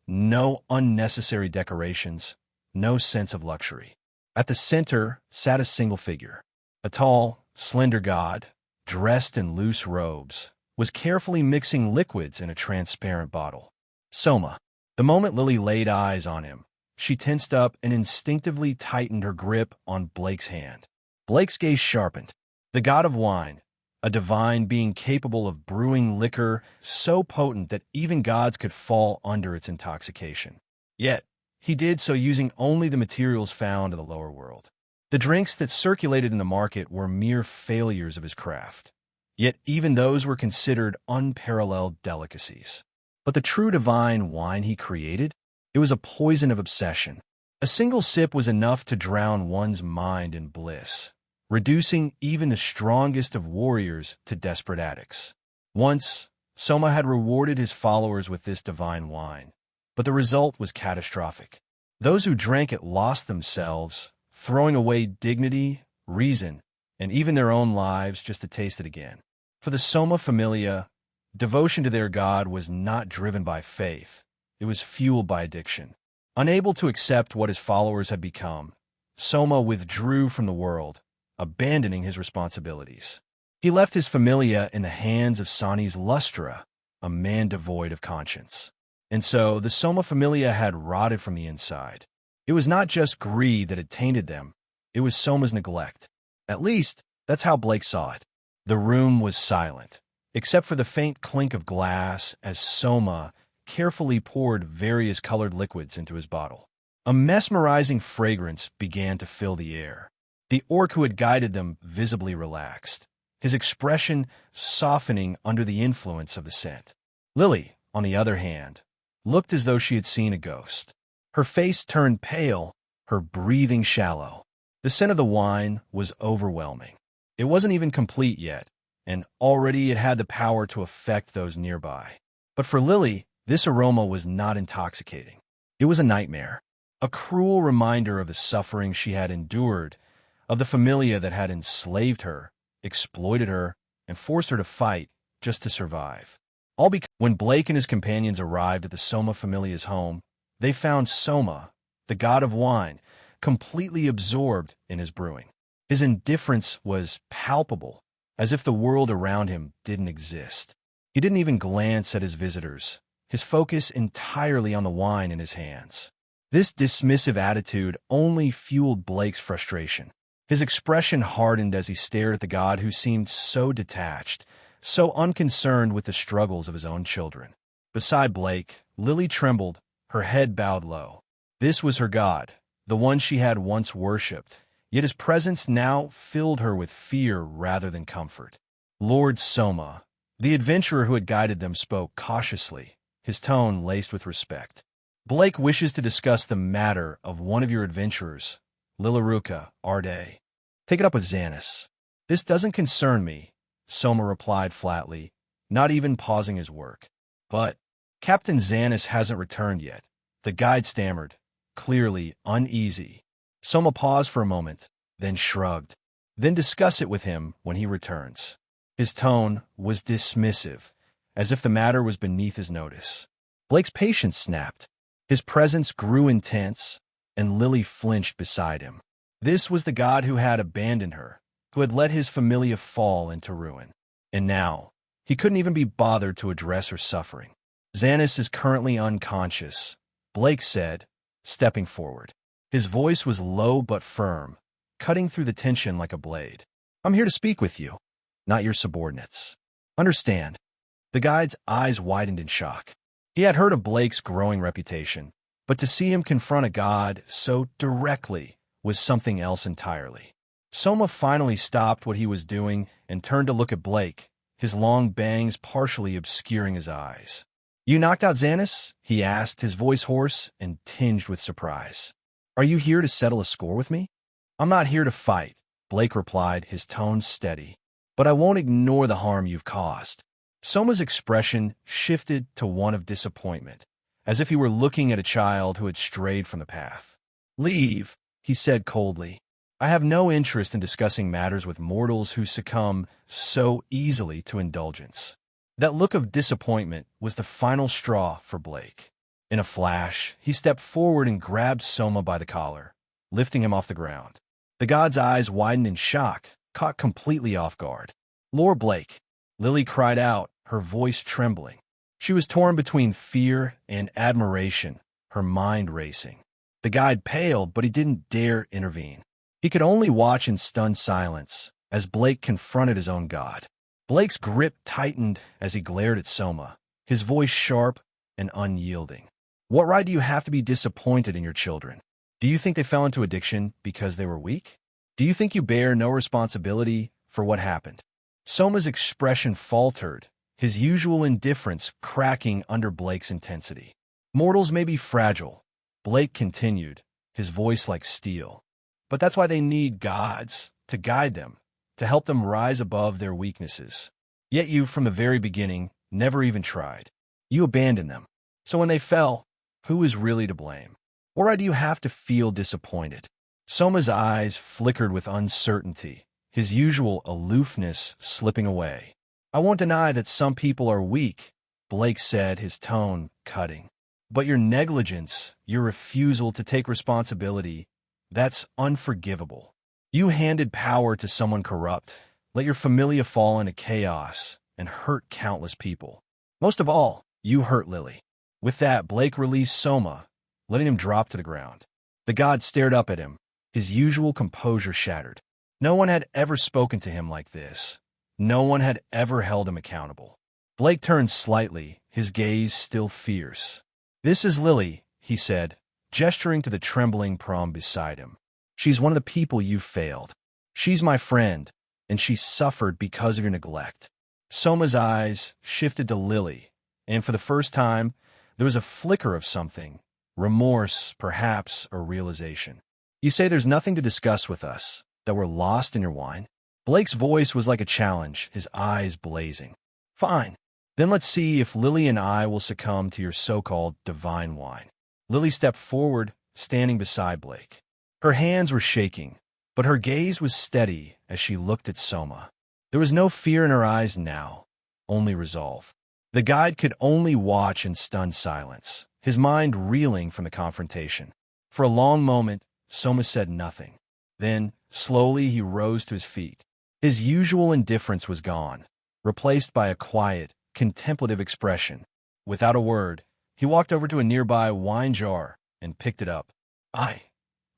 No unnecessary decorations, no sense of luxury. At the center sat a single figure. A tall, slender god, dressed in loose robes, was carefully mixing liquids in a transparent bottle. Soma. The moment Lily laid eyes on him, she tensed up and instinctively tightened her grip on Blake's hand. Blake's gaze sharpened. The god of wine, a divine being capable of brewing liquor so potent that even gods could fall under its intoxication. Yet, he did so using only the materials found in the lower world. The drinks that circulated in the market were mere failures of his craft. Yet even those were considered unparalleled delicacies. But the true divine wine he created? It was a poison of obsession. A single sip was enough to drown one's mind in bliss, reducing even the strongest of warriors to desperate addicts. Once, Soma had rewarded his followers with this divine wine, but the result was catastrophic. Those who drank it lost themselves, throwing away dignity, reason, and even their own lives just to taste it again. For the Soma Familia, devotion to their god was not driven by faith. It was fueled by addiction. Unable to accept what his followers had become, Soma withdrew from the world, abandoning his responsibilities. He left his familia in the hands of Sani's Lustra, a man devoid of conscience. And so the Soma Familia had rotted from the inside. It was not just greed that had tainted them, it was Soma's neglect. At least, that's how Blake saw it. The room was silent, except for the faint clink of glass as Soma carefully poured various colored liquids into his bottle. A mesmerizing fragrance began to fill the air. The orc who had guided them visibly relaxed, his expression softening under the influence of the scent. Lily, on the other hand, looked as though she had seen a ghost. Her face turned pale, her breathing shallow. The scent of the wine was overwhelming. It wasn't even complete yet, and already it had the power to affect those nearby. But for Lily, this aroma was not intoxicating. It was a nightmare, a cruel reminder of the suffering she had endured, of the familia that had enslaved her, exploited her, and forced her to fight just to survive. All because when Blake and his companions arrived at the Soma Familia's home, they found Soma, the god of wine, completely absorbed in his brewing. His indifference was palpable, as if the world around him didn't exist. He didn't even glance at his visitors, his focus entirely on the wine in his hands. This dismissive attitude only fueled Blake's frustration. His expression hardened as he stared at the god who seemed so detached, so unconcerned with the struggles of his own children. Beside Blake, Lily trembled, her head bowed low. This was her god, the one she had once worshipped, yet his presence now filled her with fear rather than comfort. Lord Soma, the adventurer who had guided them, spoke cautiously, his tone laced with respect. Blake wishes to discuss the matter of one of your adventurers, Lilaruka, Arde. Take it up with Xanis. This doesn't concern me, Soma replied flatly, not even pausing his work. But Captain Xanis hasn't returned yet, the guide stammered, clearly uneasy. Soma paused for a moment, then shrugged. Then discuss it with him when he returns. His tone was dismissive, as if the matter was beneath his notice. Blake's patience snapped. His presence grew intense, and Lily flinched beside him. This was the god who had abandoned her, who had let his familia fall into ruin. And now, he couldn't even be bothered to address her suffering. Xanis is currently unconscious, Blake said, stepping forward. His voice was low but firm, cutting through the tension like a blade. I'm here to speak with you, not your subordinates. Understand. The guide's eyes widened in shock. He had heard of Blake's growing reputation, but to see him confront a god so directly was something else entirely. Soma finally stopped what he was doing and turned to look at Blake, his long bangs partially obscuring his eyes. You knocked out Xanis? He asked, his voice hoarse and tinged with surprise. Are you here to settle a score with me? I'm not here to fight, Blake replied, his tone steady. But I won't ignore the harm you've caused. Soma's expression shifted to one of disappointment, as if he were looking at a child who had strayed from the path. Leave, he said coldly. I have no interest in discussing matters with mortals who succumb so easily to indulgence. That look of disappointment was the final straw for Blake. In a flash, he stepped forward and grabbed Soma by the collar, lifting him off the ground. The god's eyes widened in shock, caught completely off guard. Lord Blake, Lily cried out, her voice trembling. She was torn between fear and admiration, her mind racing. The guide paled, but he didn't dare intervene. He could only watch in stunned silence as Blake confronted his own god. Blake's grip tightened as he glared at Soma, his voice sharp and unyielding. What right do you have to be disappointed in your children? Do you think they fell into addiction because they were weak? Do you think you bear no responsibility for what happened? Soma's expression faltered, his usual indifference cracking under Blake's intensity. Mortals may be fragile, Blake continued, his voice like steel. But that's why they need gods, to guide them, to help them rise above their weaknesses. Yet you, from the very beginning, never even tried. You abandoned them. So when they fell, who is really to blame? Or do you have to feel disappointed? Soma's eyes flickered with uncertainty, his usual aloofness slipping away. I won't deny that some people are weak, Blake said, his tone cutting. But your negligence, your refusal to take responsibility, that's unforgivable. You handed power to someone corrupt, let your familia fall into chaos, and hurt countless people. Most of all, you hurt Lily. With that, Blake released Soma, letting him drop to the ground. The god stared up at him, his usual composure shattered. No one had ever spoken to him like this. No one had ever held him accountable. Blake turned slightly, his gaze still fierce. "This is Lily," he said, gesturing to the trembling prom beside him. "She's one of the people you failed. She's my friend, and she suffered because of your neglect." Soma's eyes shifted to Lily, and for the first time, there was a flicker of something, remorse, perhaps, or realization. "You say there's nothing to discuss with us, that we're lost in your wine?" Blake's voice was like a challenge, his eyes blazing. "Fine. Then let's see if Lily and I will succumb to your so-called divine wine." Lily stepped forward, standing beside Blake. Her hands were shaking, but her gaze was steady as she looked at Soma. There was no fear in her eyes now, only resolve. The guide could only watch in stunned silence, his mind reeling from the confrontation. For a long moment, Soma said nothing. Then, slowly, he rose to his feet. His usual indifference was gone, replaced by a quiet, contemplative expression. Without a word, he walked over to a nearby wine jar and picked it up. "I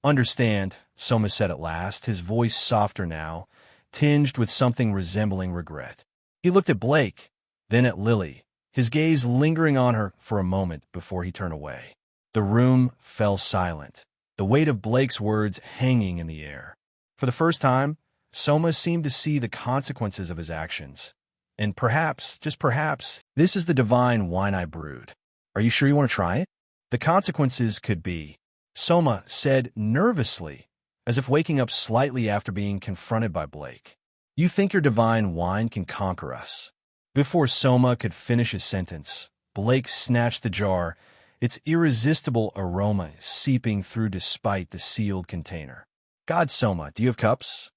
understand," Soma said at last, his voice softer now, tinged with something resembling regret. He looked at Blake, then at Lily, his gaze lingering on her for a moment before he turned away. The room fell silent, the weight of Blake's words hanging in the air. For the first time, Soma seemed to see the consequences of his actions. And perhaps, just perhaps, this is the divine wine I brewed. Are you sure you want to try it? The consequences could be, Soma said nervously, as if waking up slightly after being confronted by Blake. "You think your divine wine can conquer us?" Before Soma could finish his sentence, Blake snatched the jar, its irresistible aroma seeping through despite the sealed container. "God, Soma, do you have cups?"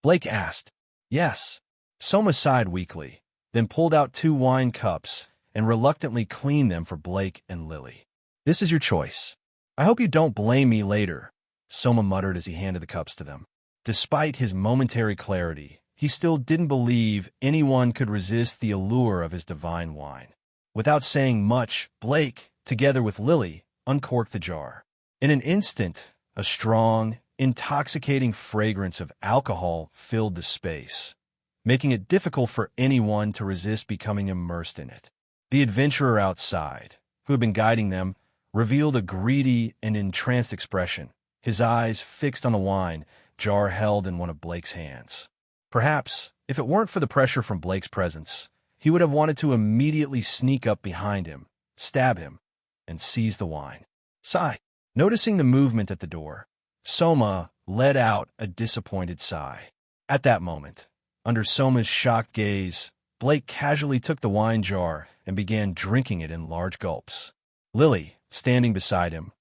Blake asked. "Yes." Soma sighed weakly, then pulled out 2 wine cups and reluctantly cleaned them for Blake and Lily. "This is your choice. I hope you don't blame me later," Soma muttered as he handed the cups to them. Despite his momentary clarity, he still didn't believe anyone could resist the allure of his divine wine. Without saying much, Blake, together with Lily, uncorked the jar. In an instant, a strong, intoxicating fragrance of alcohol filled the space, making it difficult for anyone to resist becoming immersed in it. The adventurer outside, who had been guiding them, revealed a greedy and entranced expression, his eyes fixed on the wine jar held in one of Blake's hands. Perhaps, if it weren't for the pressure from Blake's presence, he would have wanted to immediately sneak up behind him, stab him, and seize the wine. Sigh. Noticing the movement at the door, Soma let out a disappointed sigh. At that moment, under Soma's shocked gaze, Blake casually took the wine jar and began drinking it in large gulps. Lily, standing beside him,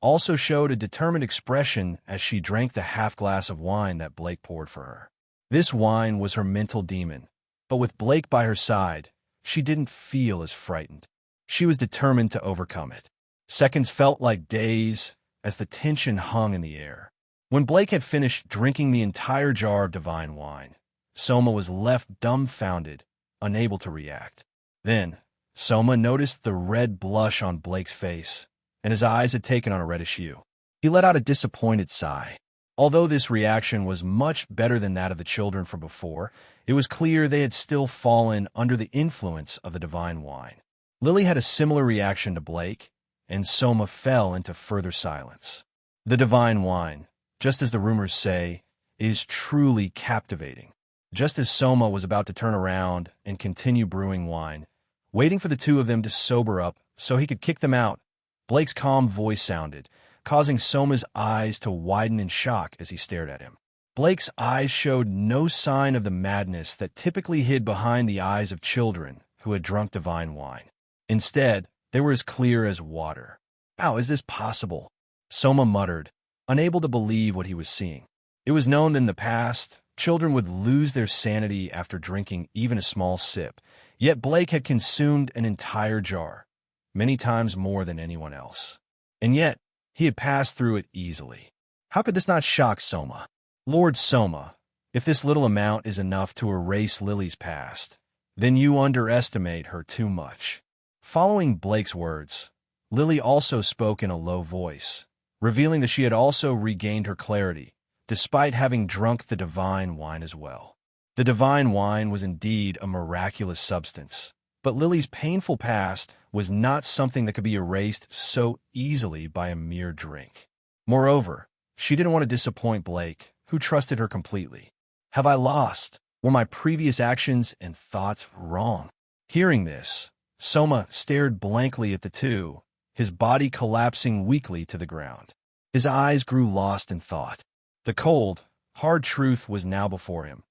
also showed a determined expression as she drank the half-glass of wine that Blake poured for her. This wine was her mental demon, but with Blake by her side, she didn't feel as frightened. She was determined to overcome it. Seconds felt like days as the tension hung in the air. When Blake had finished drinking the entire jar of divine wine, Soma was left dumbfounded, unable to react. Then, Soma noticed the red blush on Blake's face, and his eyes had taken on a reddish hue. He let out a disappointed sigh. Although this reaction was much better than that of the children from before, it was clear they had still fallen under the influence of the divine wine. Lily had a similar reaction to Blake, and Soma fell into further silence. The divine wine, just as the rumors say, is truly captivating. Just as Soma was about to turn around and continue brewing wine, waiting for the two of them to sober up so he could kick them out, Blake's calm voice sounded, causing Soma's eyes to widen in shock as he stared at him. Blake's eyes showed no sign of the madness that typically hid behind the eyes of children who had drunk divine wine. Instead, they were as clear as water. "How is this possible?" Soma muttered, unable to believe what he was seeing. It was known that in the past, children would lose their sanity after drinking even a small sip, yet Blake had consumed an entire jar, many times more than anyone else. And yet, he had passed through it easily. How could this not shock Soma? "Lord Soma, if this little amount is enough to erase Lily's past, then you underestimate her too much." Following Blake's words, Lily also spoke in a low voice, revealing that she had also regained her clarity, despite having drunk the divine wine as well. The divine wine was indeed a miraculous substance, but Lily's painful past was not something that could be erased so easily by a mere drink. Moreover, she didn't want to disappoint Blake, who trusted her completely. "Have I lost? Were my previous actions and thoughts wrong?" Hearing this, Soma stared blankly at the two, his body collapsing weakly to the ground. His eyes grew lost in thought. The cold, hard truth was now before him.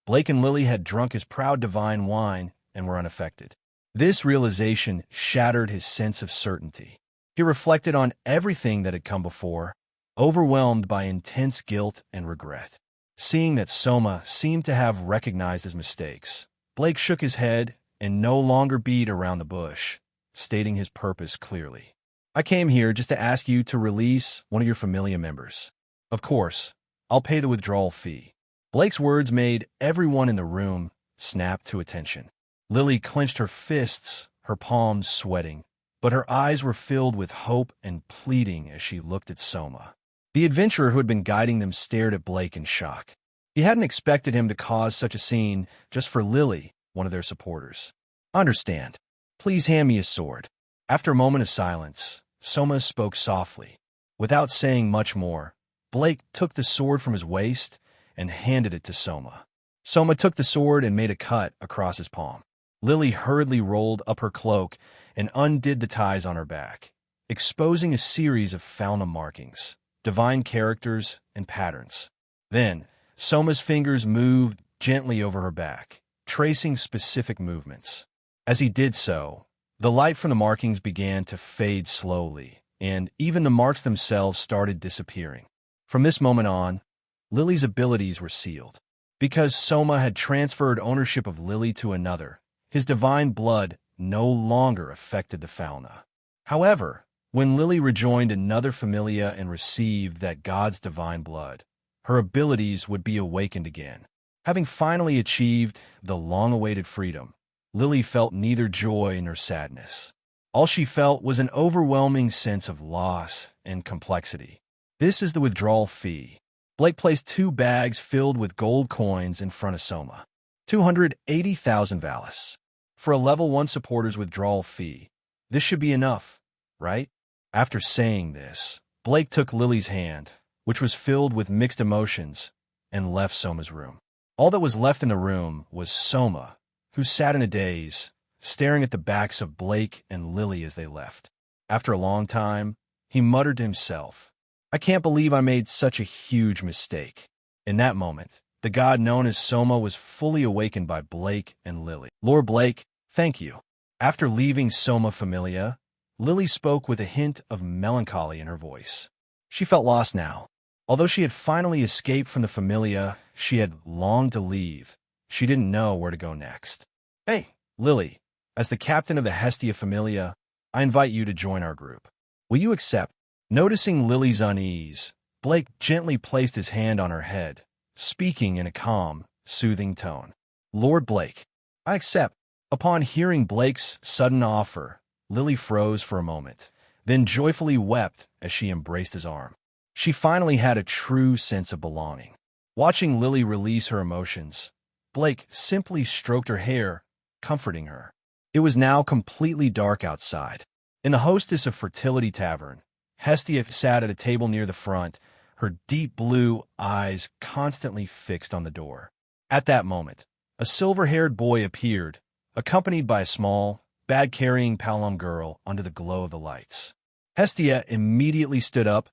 Blake and Lily had drunk his proud divine wine and were unaffected. This realization shattered his sense of certainty. He reflected on everything that had come before, overwhelmed by intense guilt and regret. Seeing that Soma seemed to have recognized his mistakes, Blake shook his head and no longer beat around the bush, stating his purpose clearly. "I came here just to ask you to release one of your familia members. Of course, I'll pay the withdrawal fee." Blake's words made everyone in the room snap to attention. Lily clenched her fists, her palms sweating, but her eyes were filled with hope and pleading as she looked at Soma. The adventurer who had been guiding them stared at Blake in shock. He hadn't expected him to cause such a scene just for Lily, one of their supporters. "Understand. Please hand me a sword." After a moment of silence, Soma spoke softly. Without saying much more, Blake took the sword from his waist and handed it to Soma. Soma took the sword and made a cut across his palm. Lily hurriedly rolled up her cloak and undid the ties on her back, exposing a series of fauna markings, divine characters, and patterns. Then, Soma's fingers moved gently over her back, tracing specific movements. As he did so, the light from the markings began to fade slowly, and even the marks themselves started disappearing. From this moment on, Lily's abilities were sealed. Because Soma had transferred ownership of Lily to another, his divine blood no longer affected the fauna. However, when Lily rejoined another familia and received that god's divine blood, her abilities would be awakened again. Having finally achieved the long-awaited freedom, Lily felt neither joy nor sadness. All she felt was an overwhelming sense of loss and complexity. "This is the withdrawal fee." Blake placed 2 bags filled with gold coins in front of Soma. 280,000 valis. For a level 1 supporter's withdrawal fee, this should be enough, right? After saying this, Blake took Lily's hand, which was filled with mixed emotions, and left Soma's room. All that was left in the room was Soma, who sat in a daze, staring at the backs of Blake and Lily as they left. After a long time, he muttered to himself, "I can't believe I made such a huge mistake." In that moment, the god known as Soma was fully awakened by Blake and Lily. "Lord Blake, thank you." After leaving Soma Familia, Lily spoke with a hint of melancholy in her voice. She felt lost now. Although she had finally escaped from the Familia she had longed to leave, she didn't know where to go next. "Hey, Lily, as the captain of the Hestia Familia, I invite you to join our group. Will you accept?" Noticing Lily's unease, Blake gently placed his hand on her head, speaking in a calm, soothing tone. "Lord Blake, I accept." Upon hearing Blake's sudden offer, Lily froze for a moment, then joyfully wept as she embraced his arm. She finally had a true sense of belonging. Watching Lily release her emotions, Blake simply stroked her hair, comforting her. It was now completely dark outside. In the Hostess of Fertility Tavern, Hestia sat at a table near the front, her deep blue eyes constantly fixed on the door. At that moment, a silver-haired boy appeared, accompanied by a small, bag-carrying Palom girl under the glow of the lights. Hestia immediately stood up,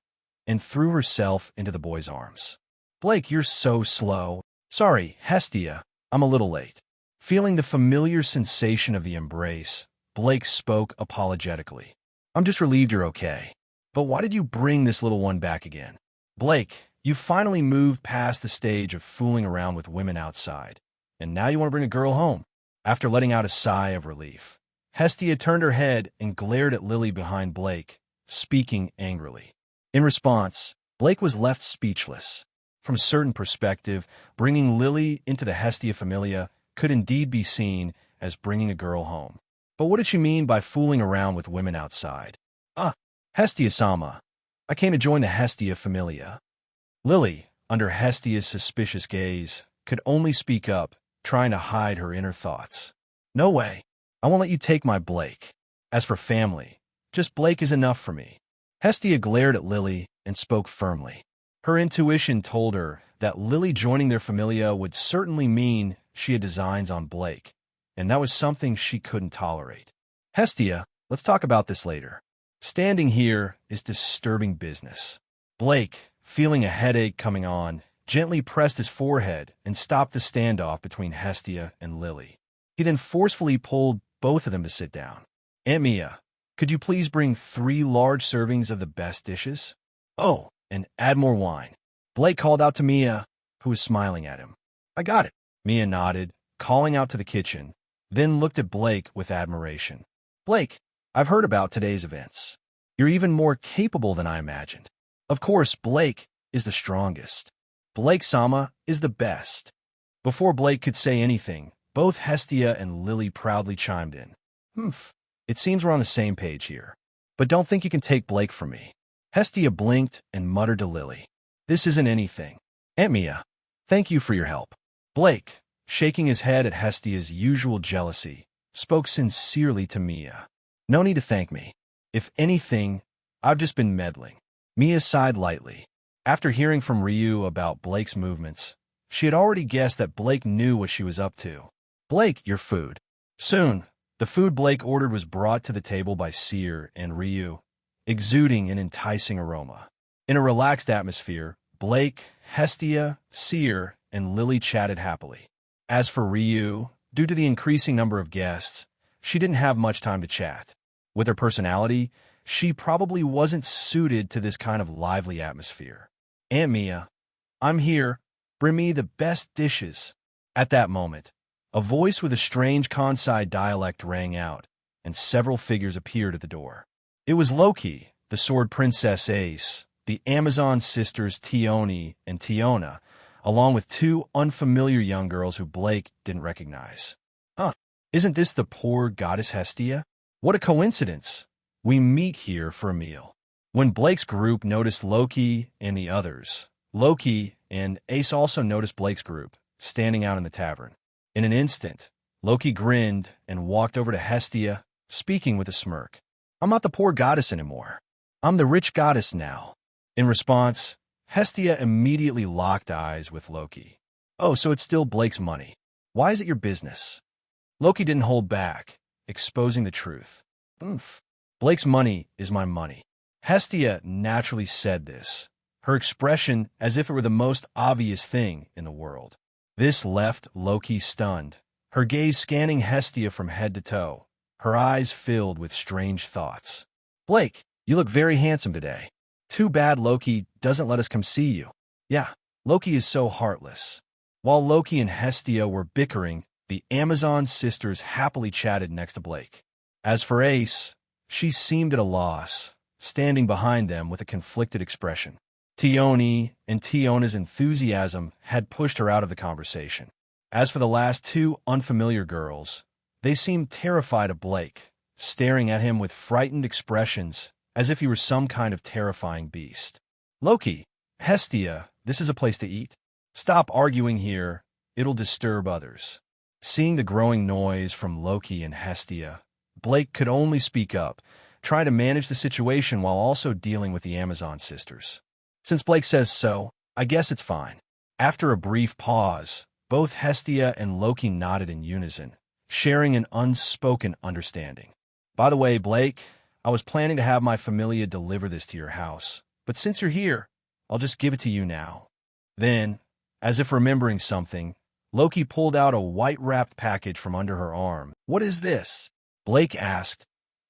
and threw herself into the boy's arms. Blake, you're so slow. Sorry, Hestia, I'm a little late. Feeling the familiar sensation of the embrace, Blake spoke apologetically. I'm just relieved you're okay. But why did you bring this little one back again? Blake, you finally moved past the stage of fooling around with women outside, and now you want to bring a girl home. After letting out a sigh of relief, Hestia turned her head and glared at Lily behind Blake, speaking angrily. In response, Blake was left speechless. From a certain perspective, bringing Lily into the Hestia familia could indeed be seen as bringing a girl home. But what did she mean by fooling around with women outside? Hestia-sama, I came to join the Hestia familia. Lily, under Hestia's suspicious gaze, could only speak up, trying to hide her inner thoughts. No way. I won't let you take my Blake. As for family, just Blake is enough for me. Hestia glared at Lily and spoke firmly. Her intuition told her that Lily joining their familia would certainly mean she had designs on Blake, and that was something she couldn't tolerate. Hestia, let's talk about this later. Standing here is disturbing business. Blake, feeling a headache coming on, gently pressed his forehead and stopped the standoff between Hestia and Lily. He then forcefully pulled both of them to sit down. Aunt Mia, could you please bring 3 large servings of the best dishes? Oh, and add more wine. Blake called out to Mia, who was smiling at him. I got it. Mia nodded, calling out to the kitchen, then looked at Blake with admiration. Blake, I've heard about today's events. You're even more capable than I imagined. Of course, Blake is the strongest. Blake-sama is the best. Before Blake could say anything, both Hestia and Lily proudly chimed in. It seems we're on the same page here. But don't think you can take Blake from me. Hestia blinked and muttered to Lily. This isn't anything. Aunt Mia, thank you for your help. Blake, shaking his head at Hestia's usual jealousy, spoke sincerely to Mia. No need to thank me. If anything, I've just been meddling. Mia sighed lightly. After hearing from Ryu about Blake's movements, she had already guessed that Blake knew what she was up to. Blake, your food. Soon, the food Blake ordered was brought to the table by Seer and Ryu, exuding an enticing aroma. In a relaxed atmosphere, Blake, Hestia, Seer, and Lily chatted happily. As for Ryu, due to the increasing number of guests, she didn't have much time to chat. With her personality, she probably wasn't suited to this kind of lively atmosphere. Aunt Mia, I'm here. Bring me the best dishes. At that moment, a voice with a strange Kansai dialect rang out, and several figures appeared at the door. It was Loki, the Sword Princess Ace, the Amazon sisters Tioni and Tiona, along with 2 unfamiliar young girls who Blake didn't recognize. Isn't this the poor goddess Hestia? What a coincidence. We meet here for a meal. When Blake's group noticed Loki and the others, Loki and Ace also noticed Blake's group, standing out in the tavern. In an instant, Loki grinned and walked over to Hestia, speaking with a smirk. I'm not the poor goddess anymore. I'm the rich goddess now. In response, Hestia immediately locked eyes with Loki. Oh, so it's still Blake's money. Why is it your business? Loki didn't hold back, exposing the truth. Blake's money is my money. Hestia naturally said this, her expression as if it were the most obvious thing in the world. This left Loki stunned, her gaze scanning Hestia from head to toe, her eyes filled with strange thoughts. Blake, you look very handsome today. Too bad Loki doesn't let us come see you. Yeah, Loki is so heartless. While Loki and Hestia were bickering, the Amazon sisters happily chatted next to Blake. As for Ace, she seemed at a loss, standing behind them with a conflicted expression. Tioni and Tiona's enthusiasm had pushed her out of the conversation. As for the last 2 unfamiliar girls, they seemed terrified of Blake, staring at him with frightened expressions as if he were some kind of terrifying beast. Loki, Hestia, this is a place to eat. Stop arguing here, it'll disturb others. Seeing the growing noise from Loki and Hestia, Blake could only speak up, trying to manage the situation while also dealing with the Amazon sisters. Since Blake says so, I guess it's fine. After a brief pause, both Hestia and Loki nodded in unison, sharing an unspoken understanding. By the way, Blake, I was planning to have my familia deliver this to your house, but since you're here, I'll just give it to you now." Then, as if remembering something, Loki pulled out a white-wrapped package from under her arm. "What is this?" Blake asked,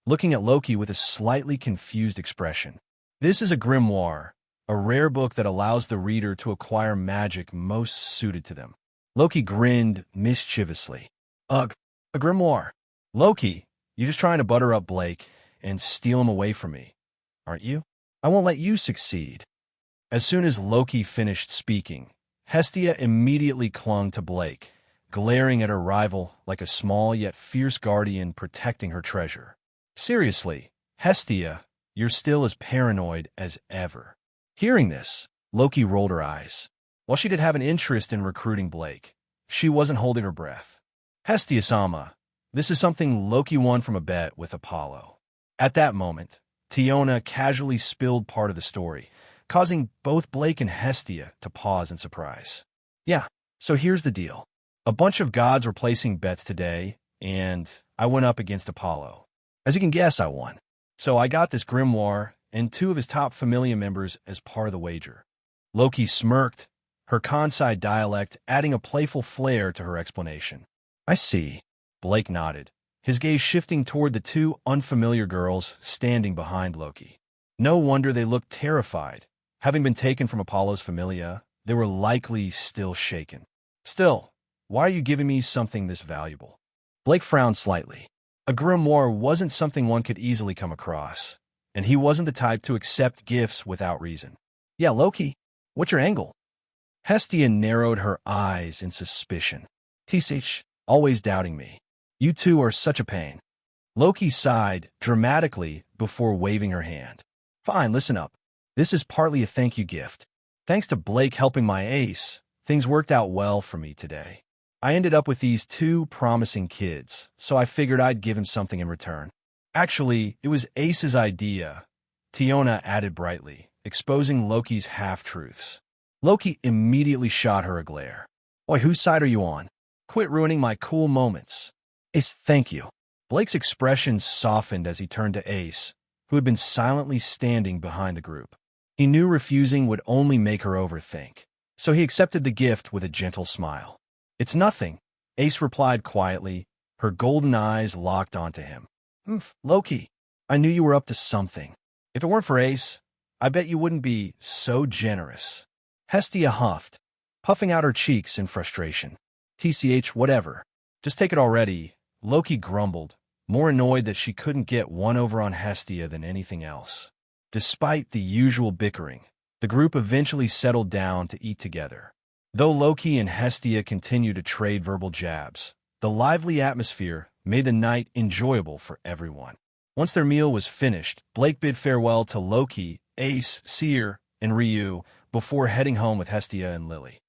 looking at Loki with a slightly confused expression. "This is a grimoire, a rare book that allows the reader to acquire magic most suited to them." Loki grinned mischievously. "Ugh, a grimoire. Loki, you're just trying to butter up Blake and steal him away from me, aren't you? I won't let you succeed." As soon as Loki finished speaking, Hestia immediately clung to Blake, glaring at her rival like a small yet fierce guardian protecting her treasure. "Seriously, Hestia, you're still as paranoid as ever." Hearing this, Loki rolled her eyes. While she did have an interest in recruiting Blake, she wasn't holding her breath. "Hestia-sama, this is something Loki won from a bet with Apollo." At that moment, Tiona casually spilled part of the story, causing both Blake and Hestia to pause in surprise. "Yeah, so here's the deal. A bunch of gods were placing bets today, and I went up against Apollo. As you can guess, I won. So I got this grimoire and 2 of his top familia members as part of the wager." Loki smirked, her Kansai dialect adding a playful flair to her explanation. "I see." Blake nodded, his gaze shifting toward the 2 unfamiliar girls standing behind Loki. No wonder they looked terrified. Having been taken from Apollo's familia, they were likely still shaken. "Still, why are you giving me something this valuable?" Blake frowned slightly. A grimoire wasn't something one could easily come across, and he wasn't the type to accept gifts without reason. "Yeah, Loki, what's your angle?" Hestia narrowed her eyes in suspicion. "Tsh, always doubting me. You 2 are such a pain." Loki sighed dramatically before waving her hand. "Fine, listen up. This is partly a thank you gift. Thanks to Blake helping my ace, things worked out well for me today. I ended up with these 2 promising kids, so I figured I'd give him something in return." "Actually, it was Ace's idea," Tiona added brightly, exposing Loki's half-truths. Loki immediately shot her a glare. "Oi, whose side are you on? Quit ruining my cool moments." "Ace, thank you." Blake's expression softened as he turned to Ace, who had been silently standing behind the group. He knew refusing would only make her overthink, so he accepted the gift with a gentle smile. "It's nothing," Ace replied quietly, her golden eyes locked onto him. Loki, I knew you were up to something. If it weren't for Ace, I bet you wouldn't be so generous." Hestia huffed, puffing out her cheeks in frustration. "TCH, whatever. Just take it already," Loki grumbled, more annoyed that she couldn't get one over on Hestia than anything else. Despite the usual bickering, the group eventually settled down to eat together. Though Loki and Hestia continued to trade verbal jabs, the lively atmosphere made the night enjoyable for everyone. Once their meal was finished, Blake bid farewell to Loki, Ace, Seer, and Ryu before heading home with Hestia and Lily.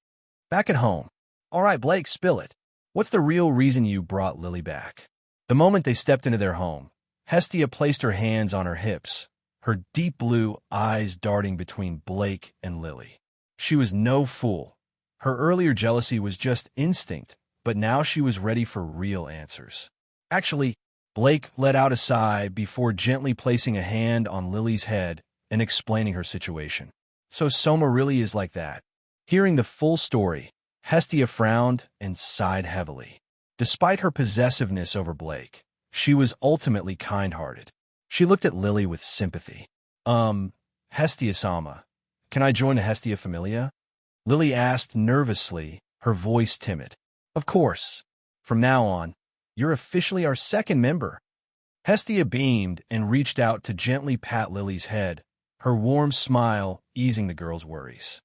Back at home. "All right, Blake, spill it. What's the real reason you brought Lily back?" The moment they stepped into their home, Hestia placed her hands on her hips, her deep blue eyes darting between Blake and Lily. She was no fool. Her earlier jealousy was just instinct, but now she was ready for real answers. "Actually," Blake let out a sigh before gently placing a hand on Lily's head and explaining her situation. "So Soma really is like that." Hearing the full story, Hestia frowned and sighed heavily. Despite her possessiveness over Blake, she was ultimately kind-hearted. She looked at Lily with sympathy. Hestia-sama, can I join the Hestia Familia?" Lily asked nervously, her voice timid. "Of course. From now on, you're officially our 2nd member." Hestia beamed and reached out to gently pat Lily's head, her warm smile easing the girl's worries.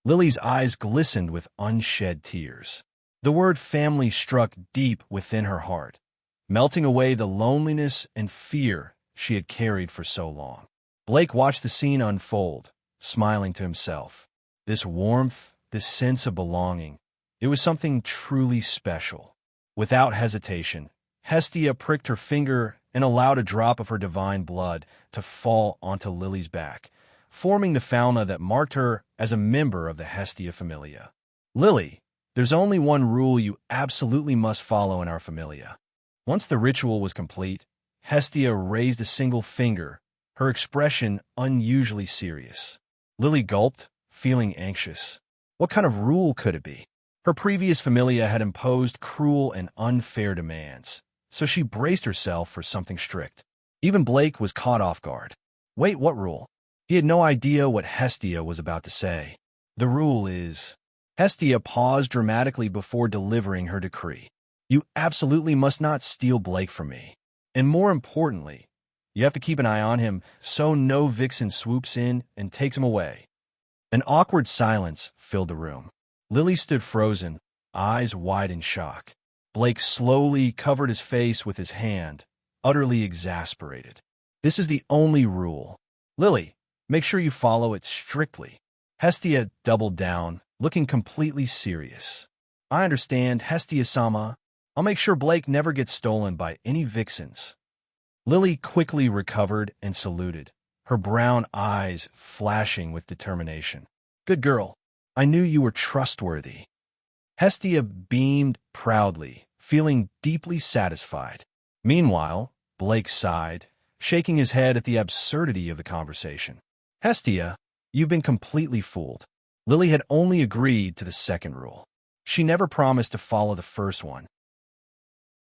Lily's eyes glistened with unshed tears. The word family struck deep within her heart, melting away the loneliness and fear she had carried for so long. Blake watched the scene unfold, smiling to himself. This warmth, this sense of belonging, it was something truly special. Without hesitation, Hestia pricked her finger and allowed a drop of her divine blood to fall onto Lily's back, forming the fauna that marked her as a member of the Hestia Familia. "Lily, there's only one rule you absolutely must follow in our Familia." Once the ritual was complete, Hestia raised a single finger, her expression unusually serious. Lily gulped, feeling anxious. What kind of rule could it be? Her previous familia had imposed cruel and unfair demands, so she braced herself for something strict. Even Blake was caught off guard. Wait, what rule? He had no idea what Hestia was about to say. The rule is... Hestia paused dramatically before delivering her decree. You absolutely must not steal Blake from me. And more importantly, you have to keep an eye on him so no vixen swoops in and takes him away. An awkward silence filled the room. Lily stood frozen, eyes wide in shock. Blake slowly covered his face with his hand, utterly exasperated. This is the only rule. Lily, make sure you follow it strictly. Hestia doubled down, looking completely serious. I understand, Hestia-sama. I'll make sure Blake never gets stolen by any vixens. Lily quickly recovered and saluted, her brown eyes flashing with determination. Good girl. I knew you were trustworthy. Hestia beamed proudly, feeling deeply satisfied. Meanwhile, Blake sighed, shaking his head at the absurdity of the conversation. Hestia, you've been completely fooled. Lily had only agreed to the second rule. She never promised to follow the first one.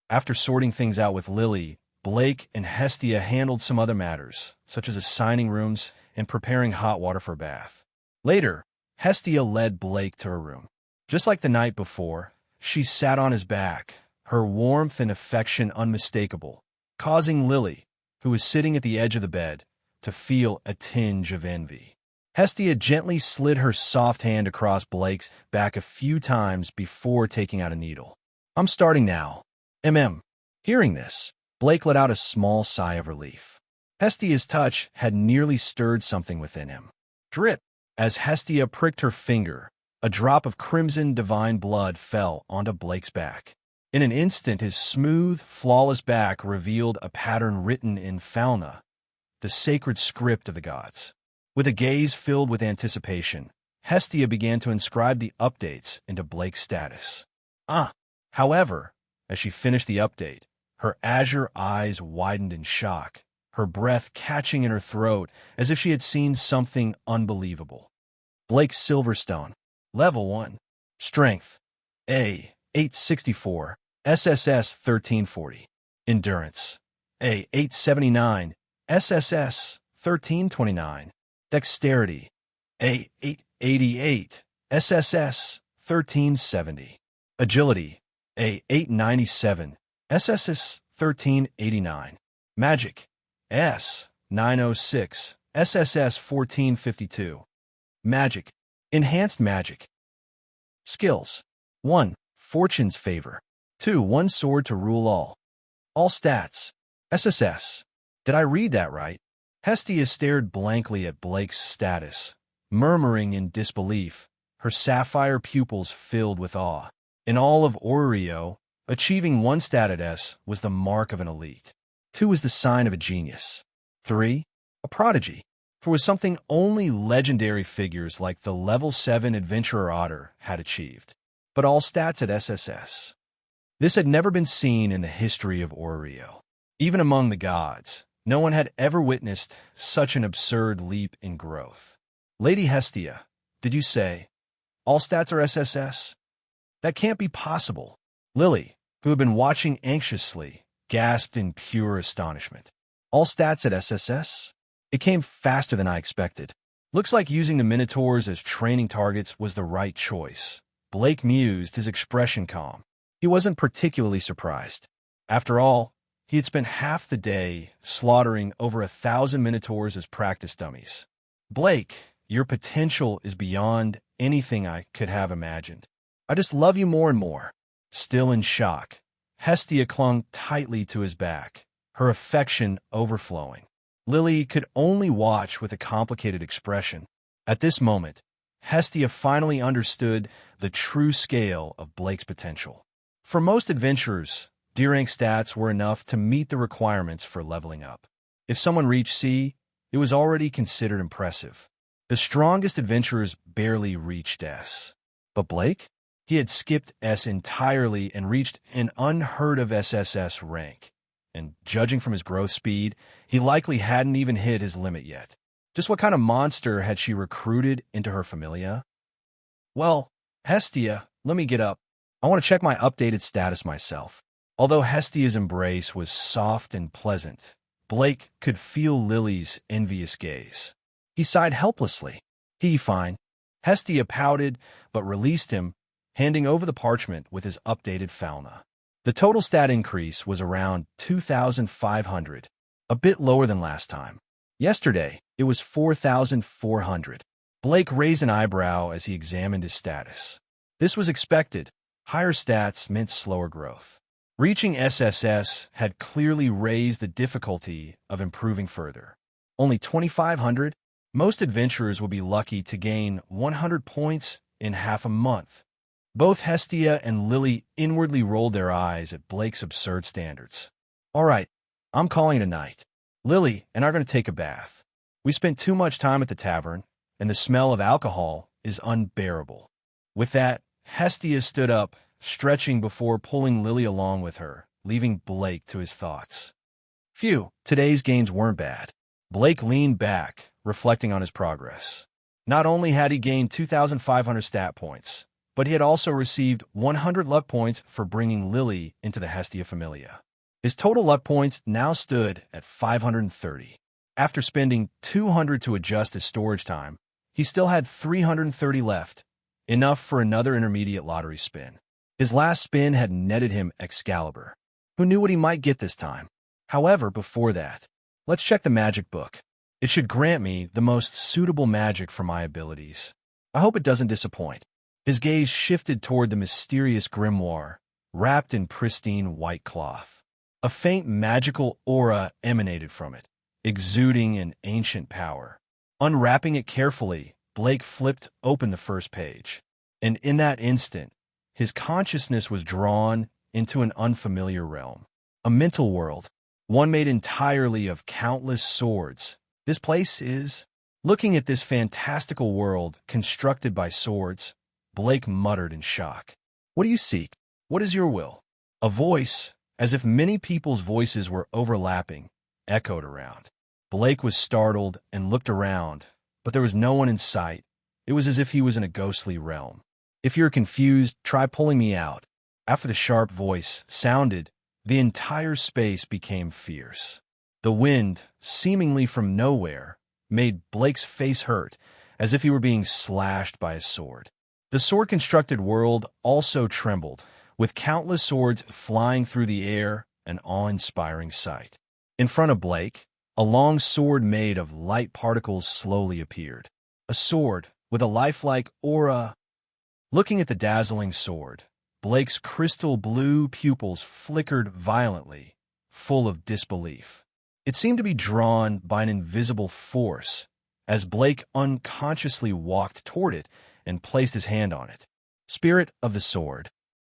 After sorting things out with Lily, Blake and Hestia handled some other matters, such as assigning rooms and preparing hot water for a bath. Later, Hestia led Blake to her room. Just like the night before, she sat on his back, her warmth and affection unmistakable, causing Lily, who was sitting at the edge of the bed, to feel a tinge of envy. Hestia gently slid her soft hand across Blake's back a few times before taking out a needle. I'm starting now. Hearing this, Blake let out a small sigh of relief. Hestia's touch had nearly stirred something within him. Drip! As Hestia pricked her finger, a drop of crimson divine blood fell onto Blake's back. In an instant, his smooth, flawless back revealed a pattern written in Fauna, the sacred script of the gods. With a gaze filled with anticipation, Hestia began to inscribe the updates into Blake's status. However, as she finished the update, her azure eyes widened in shock, her breath catching in her throat as if she had seen something unbelievable. Blake Silverstone, Level 1. Strength, A, 864, SSS 1340. Endurance, A, 879, SSS 1329. Dexterity, A, 888, SSS 1370. Agility, A, 897, SSS 1389. Magic, S, 906, SSS 1452. Magic, Enhanced Magic. Skills, 1. Fortune's Favor. 2. One Sword to Rule All. All stats, SSS. Did I read that right? Hestia stared blankly at Blake's status, murmuring in disbelief, her sapphire pupils filled with awe. In all of Oreo, achieving one stat at S was the mark of an elite. 2 was the sign of a genius. 3, a prodigy, for it was something only legendary figures like the Level 7 Adventurer Otter had achieved. But all stats at SSS. This had never been seen in the history of Oreo. Even among the gods, no one had ever witnessed such an absurd leap in growth. Lady Hestia, did you say, all stats are SSS? That can't be possible. Lily, who had been watching anxiously, gasped in pure astonishment. All stats at SSS? It came faster than I expected. Looks like using the Minotaurs as training targets was the right choice. Blake mused, his expression calm. He wasn't particularly surprised. After all, he had spent half the day slaughtering over 1,000 Minotaurs as practice dummies. Blake, your potential is beyond anything I could have imagined. I just love you more and more. Still in shock, Hestia clung tightly to his back, her affection overflowing. Lily could only watch with a complicated expression. At this moment, Hestia finally understood the true scale of Blake's potential. For most adventurers, D-rank stats were enough to meet the requirements for leveling up. If someone reached C, it was already considered impressive. The strongest adventurers barely reached S. But Blake? He had skipped S entirely and reached an unheard-of SSS rank. and judging from his growth speed, he likely hadn't even hit his limit yet. Just what kind of monster had she recruited into her familia? Well, Hestia, let me get up. I want to check my updated status myself. Although Hestia's embrace was soft and pleasant, Blake could feel Lily's envious gaze. He sighed helplessly. Fine. Hestia pouted, but released him, handing over the parchment with his updated fauna. The total stat increase was around 2,500, a bit lower than last time. Yesterday, it was 4,400. Blake raised an eyebrow as he examined his status. This was expected. Higher stats meant slower growth. Reaching SSS had clearly raised the difficulty of improving further. Only 2,500? Most adventurers would be lucky to gain 100 points in half a month. Both Hestia and Lily inwardly rolled their eyes at Blake's absurd standards. All right, I'm calling it a night. Lily and I are going to take a bath. We spent too much time at the tavern, and the smell of alcohol is unbearable. With that, Hestia stood up, stretching before pulling Lily along with her, leaving Blake to his thoughts. Phew, today's gains weren't bad. Blake leaned back, reflecting on his progress. Not only had he gained 2,500 stat points, but he had also received 100 luck points for bringing Lily into the Hestia Familia. His total luck points now stood at 530. After spending 200 to adjust his storage time, he still had 330 left, enough for another intermediate lottery spin. His last spin had netted him Excalibur. Who knew what he might get this time? However, before that, let's check the magic book. It should grant me the most suitable magic for my abilities. I hope it doesn't disappoint. His gaze shifted toward the mysterious grimoire, wrapped in pristine white cloth. A faint magical aura emanated from it, exuding an ancient power. Unwrapping it carefully, Blake flipped open the first page. And in that instant, his consciousness was drawn into an unfamiliar realm. A mental world, one made entirely of countless swords. This place is... Looking at this fantastical world constructed by swords, Blake muttered in shock. What do you seek? What is your will? A voice, as if many people's voices were overlapping, echoed around. Blake was startled and looked around, but there was no one in sight. It was as if he was in a ghostly realm. If you're confused, try pulling me out. After the sharp voice sounded, the entire space became fierce. The wind, seemingly from nowhere, made Blake's face hurt, as if he were being slashed by a sword. The sword-constructed world also trembled, with countless swords flying through the air, an awe-inspiring sight. In front of Blake, a long sword made of light particles slowly appeared. A sword with a lifelike aura. Looking at the dazzling sword, Blake's crystal blue pupils flickered violently, full of disbelief. It seemed to be drawn by an invisible force, as Blake unconsciously walked toward it and placed his hand on it. Spirit of the sword.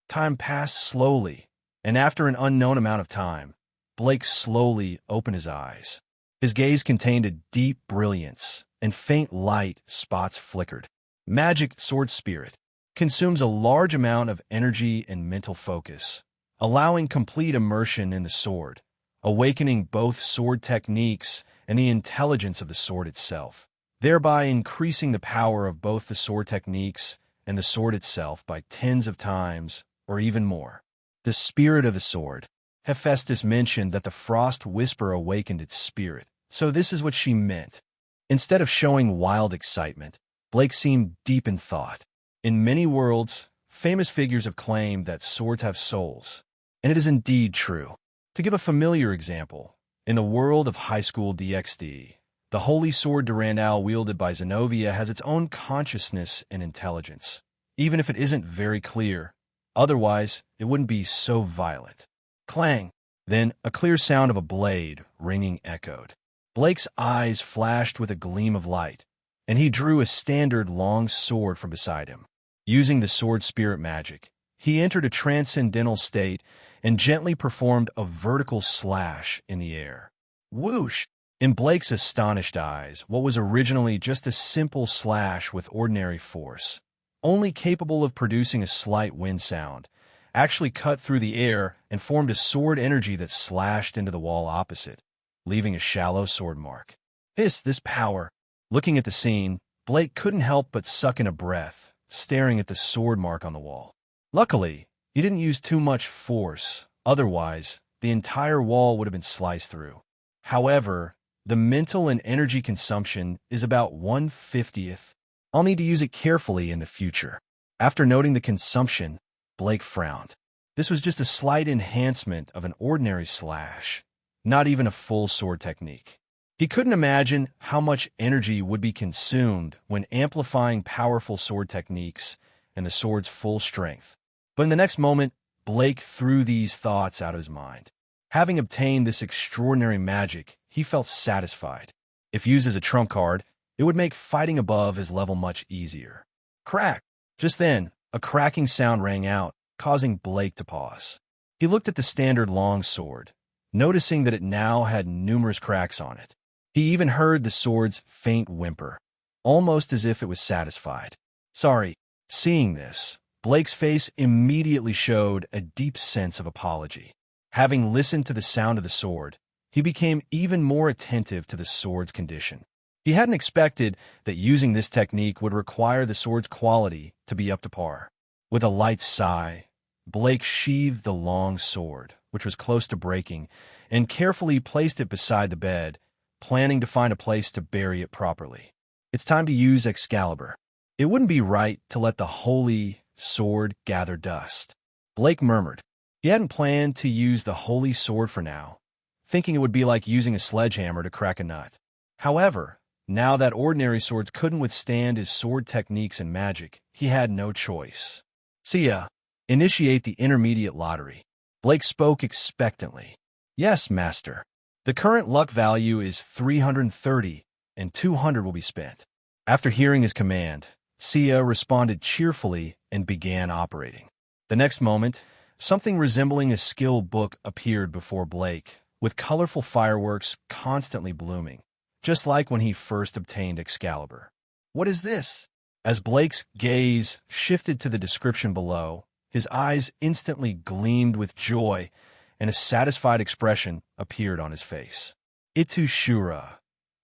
Time passed slowly, and after an unknown amount of time, Blake slowly opened his eyes. His gaze contained a deep brilliance, and faint light spots flickered. Magic sword spirit consumes a large amount of energy and mental focus, allowing complete immersion in the sword, awakening both sword techniques and the intelligence of the sword itself, thereby increasing the power of both the sword techniques and the sword itself by tens of times or even more. The spirit of the sword. Hephaestus mentioned that the frost whisper awakened its spirit, so this is what she meant. Instead of showing wild excitement, Blake seemed deep in thought. In many worlds, famous figures have claimed that swords have souls, and it is indeed true. To give a familiar example, in the world of High School DxD, the holy sword Durandal wielded by Zenobia has its own consciousness and intelligence, even if it isn't very clear. Otherwise, it wouldn't be so violent. Clang! Then a clear sound of a blade ringing echoed. Blake's eyes flashed with a gleam of light, and he drew a standard long sword from beside him. Using the sword spirit magic, he entered a transcendental state and gently performed a vertical slash in the air. Whoosh! In Blake's astonished eyes, what was originally just a simple slash with ordinary force, only capable of producing a slight wind sound, actually cut through the air and formed a sword energy that slashed into the wall opposite, leaving a shallow sword mark. This power. Looking at the scene, Blake couldn't help but suck in a breath, staring at the sword mark on the wall. Luckily, he didn't use too much force, otherwise, the entire wall would have been sliced through. However, the mental and energy consumption is about 1/50th. I'll need to use it carefully in the future. After noting the consumption, Blake frowned. This was just a slight enhancement of an ordinary slash, not even a full sword technique. He couldn't imagine how much energy would be consumed when amplifying powerful sword techniques and the sword's full strength. But in the next moment, Blake threw these thoughts out of his mind. Having obtained this extraordinary magic, he felt satisfied. If used as a trump card, it would make fighting above his level much easier. Crack! Just then, a cracking sound rang out, causing Blake to pause. He looked at the standard long sword, noticing that it now had numerous cracks on it. He even heard the sword's faint whimper, almost as if it was satisfied. Sorry. Seeing this, Blake's face immediately showed a deep sense of apology. Having listened to the sound of the sword, he became even more attentive to the sword's condition. He hadn't expected that using this technique would require the sword's quality to be up to par. With a light sigh, Blake sheathed the long sword, which was close to breaking, and carefully placed it beside the bed, planning to find a place to bury it properly. It's time to use Excalibur. It wouldn't be right to let the holy sword gather dust. Blake murmured. He hadn't planned to use the holy sword for now, thinking it would be like using a sledgehammer to crack a nut. However, now that ordinary swords couldn't withstand his sword techniques and magic, he had no choice. See ya. Initiate the intermediate lottery. Blake spoke expectantly. Yes, master. The current luck value is 330, and 200 will be spent. After hearing his command, Sia responded cheerfully and began operating. The next moment, something resembling a skill book appeared before Blake, with colorful fireworks constantly blooming, just like when he first obtained Excalibur. What is this? As Blake's gaze shifted to the description below, his eyes instantly gleamed with joy, and a satisfied expression appeared on his face. Itu Shura.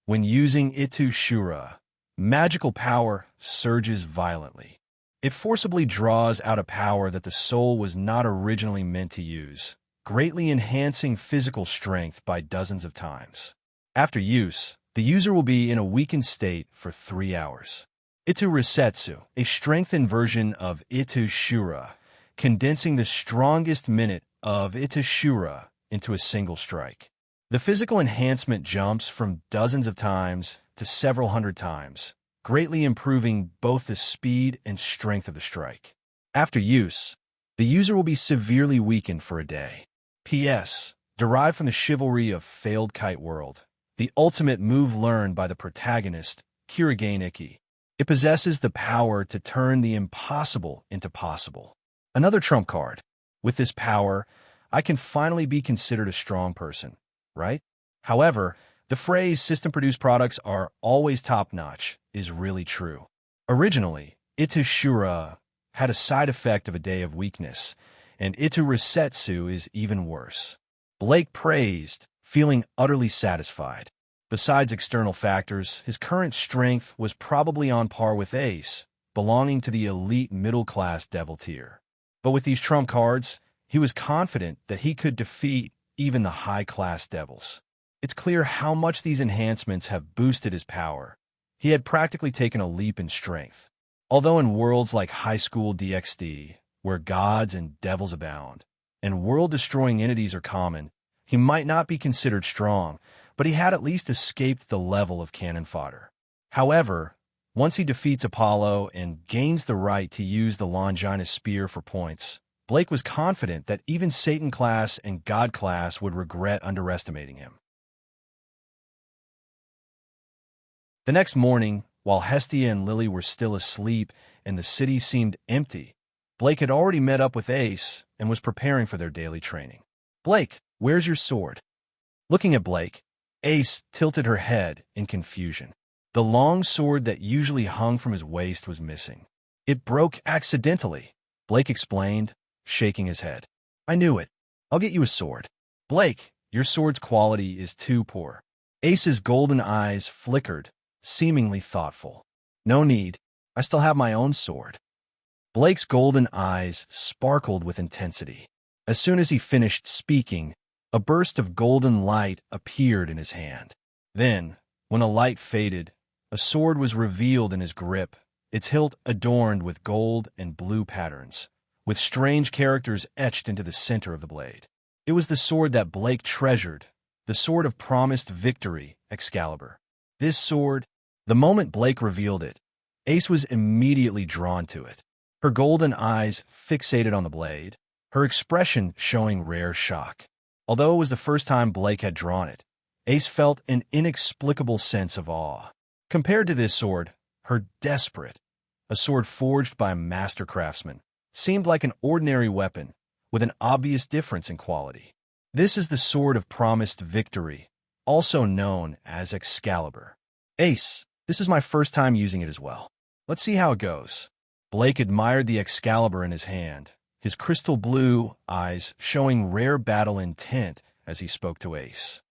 When using Itu Shura, magical power surges violently. It forcibly draws out a power that the soul was not originally meant to use, greatly enhancing physical strength by dozens of times. After use, the user will be in a weakened state for 3 hours. Itu Resetsu, a strengthened version of Itu Shura, condensing the strongest minute of Itu Shura into a single strike. The physical enhancement jumps from dozens of times to several hundred times, greatly improving both the speed and strength of the strike. After use, the user will be severely weakened for a day. P.S. Derived from the chivalry of Failed Kite World, the ultimate move learned by the protagonist, Kirigane Ikki. It possesses the power to turn the impossible into possible. Another trump card. With this power, I can finally be considered a strong person, right? However, the phrase system-produced products are always top-notch is really true. Originally, Itu Shura had a side effect of a day of weakness, and Itu Resetsu is even worse. Blake praised, feeling utterly satisfied. Besides external factors, his current strength was probably on par with Ace, belonging to the elite middle-class devil tier. But with these trump cards, he was confident that he could defeat even the high-class devils. It's clear how much these enhancements have boosted his power. He had practically taken a leap in strength. Although in worlds like High School DxD, where gods and devils abound, and world-destroying entities are common, he might not be considered strong, but he had at least escaped the level of cannon fodder. However, once he defeats Apollo and gains the right to use the Longinus Spear for points, Blake was confident that even Satan class and God class would regret underestimating him. The next morning, while Hestia and Lily were still asleep and the city seemed empty, Blake had already met up with Ace and was preparing for their daily training. "Blake, where's your sword?" Looking at Blake, Ace tilted her head in confusion. The long sword that usually hung from his waist was missing. "It broke accidentally," Blake explained, shaking his head. I knew it. I'll get you a sword. Blake, your sword's quality is too poor. Ace's golden eyes flickered, seemingly thoughtful. No need. I still have my own sword. Blake's golden eyes sparkled with intensity. As soon as he finished speaking, a burst of golden light appeared in his hand. Then, when the light faded, a sword was revealed in his grip, its hilt adorned with gold and blue patterns, with strange characters etched into the center of the blade. It was the sword that Blake treasured, the sword of promised victory, Excalibur. This sword, the moment Blake revealed it, Ace was immediately drawn to it. Her golden eyes fixated on the blade, her expression showing rare shock. Although it was the first time Blake had drawn it, Ace felt an inexplicable sense of awe. Compared to this sword, her desperate, a sword forged by a master craftsman, seemed like an ordinary weapon, with an obvious difference in quality. This is the sword of promised victory, also known as Excalibur. Ace, this is my first time using it as well. Let's see how it goes. Blake admired the Excalibur in his hand, his crystal blue eyes showing rare battle intent as he spoke to Ace.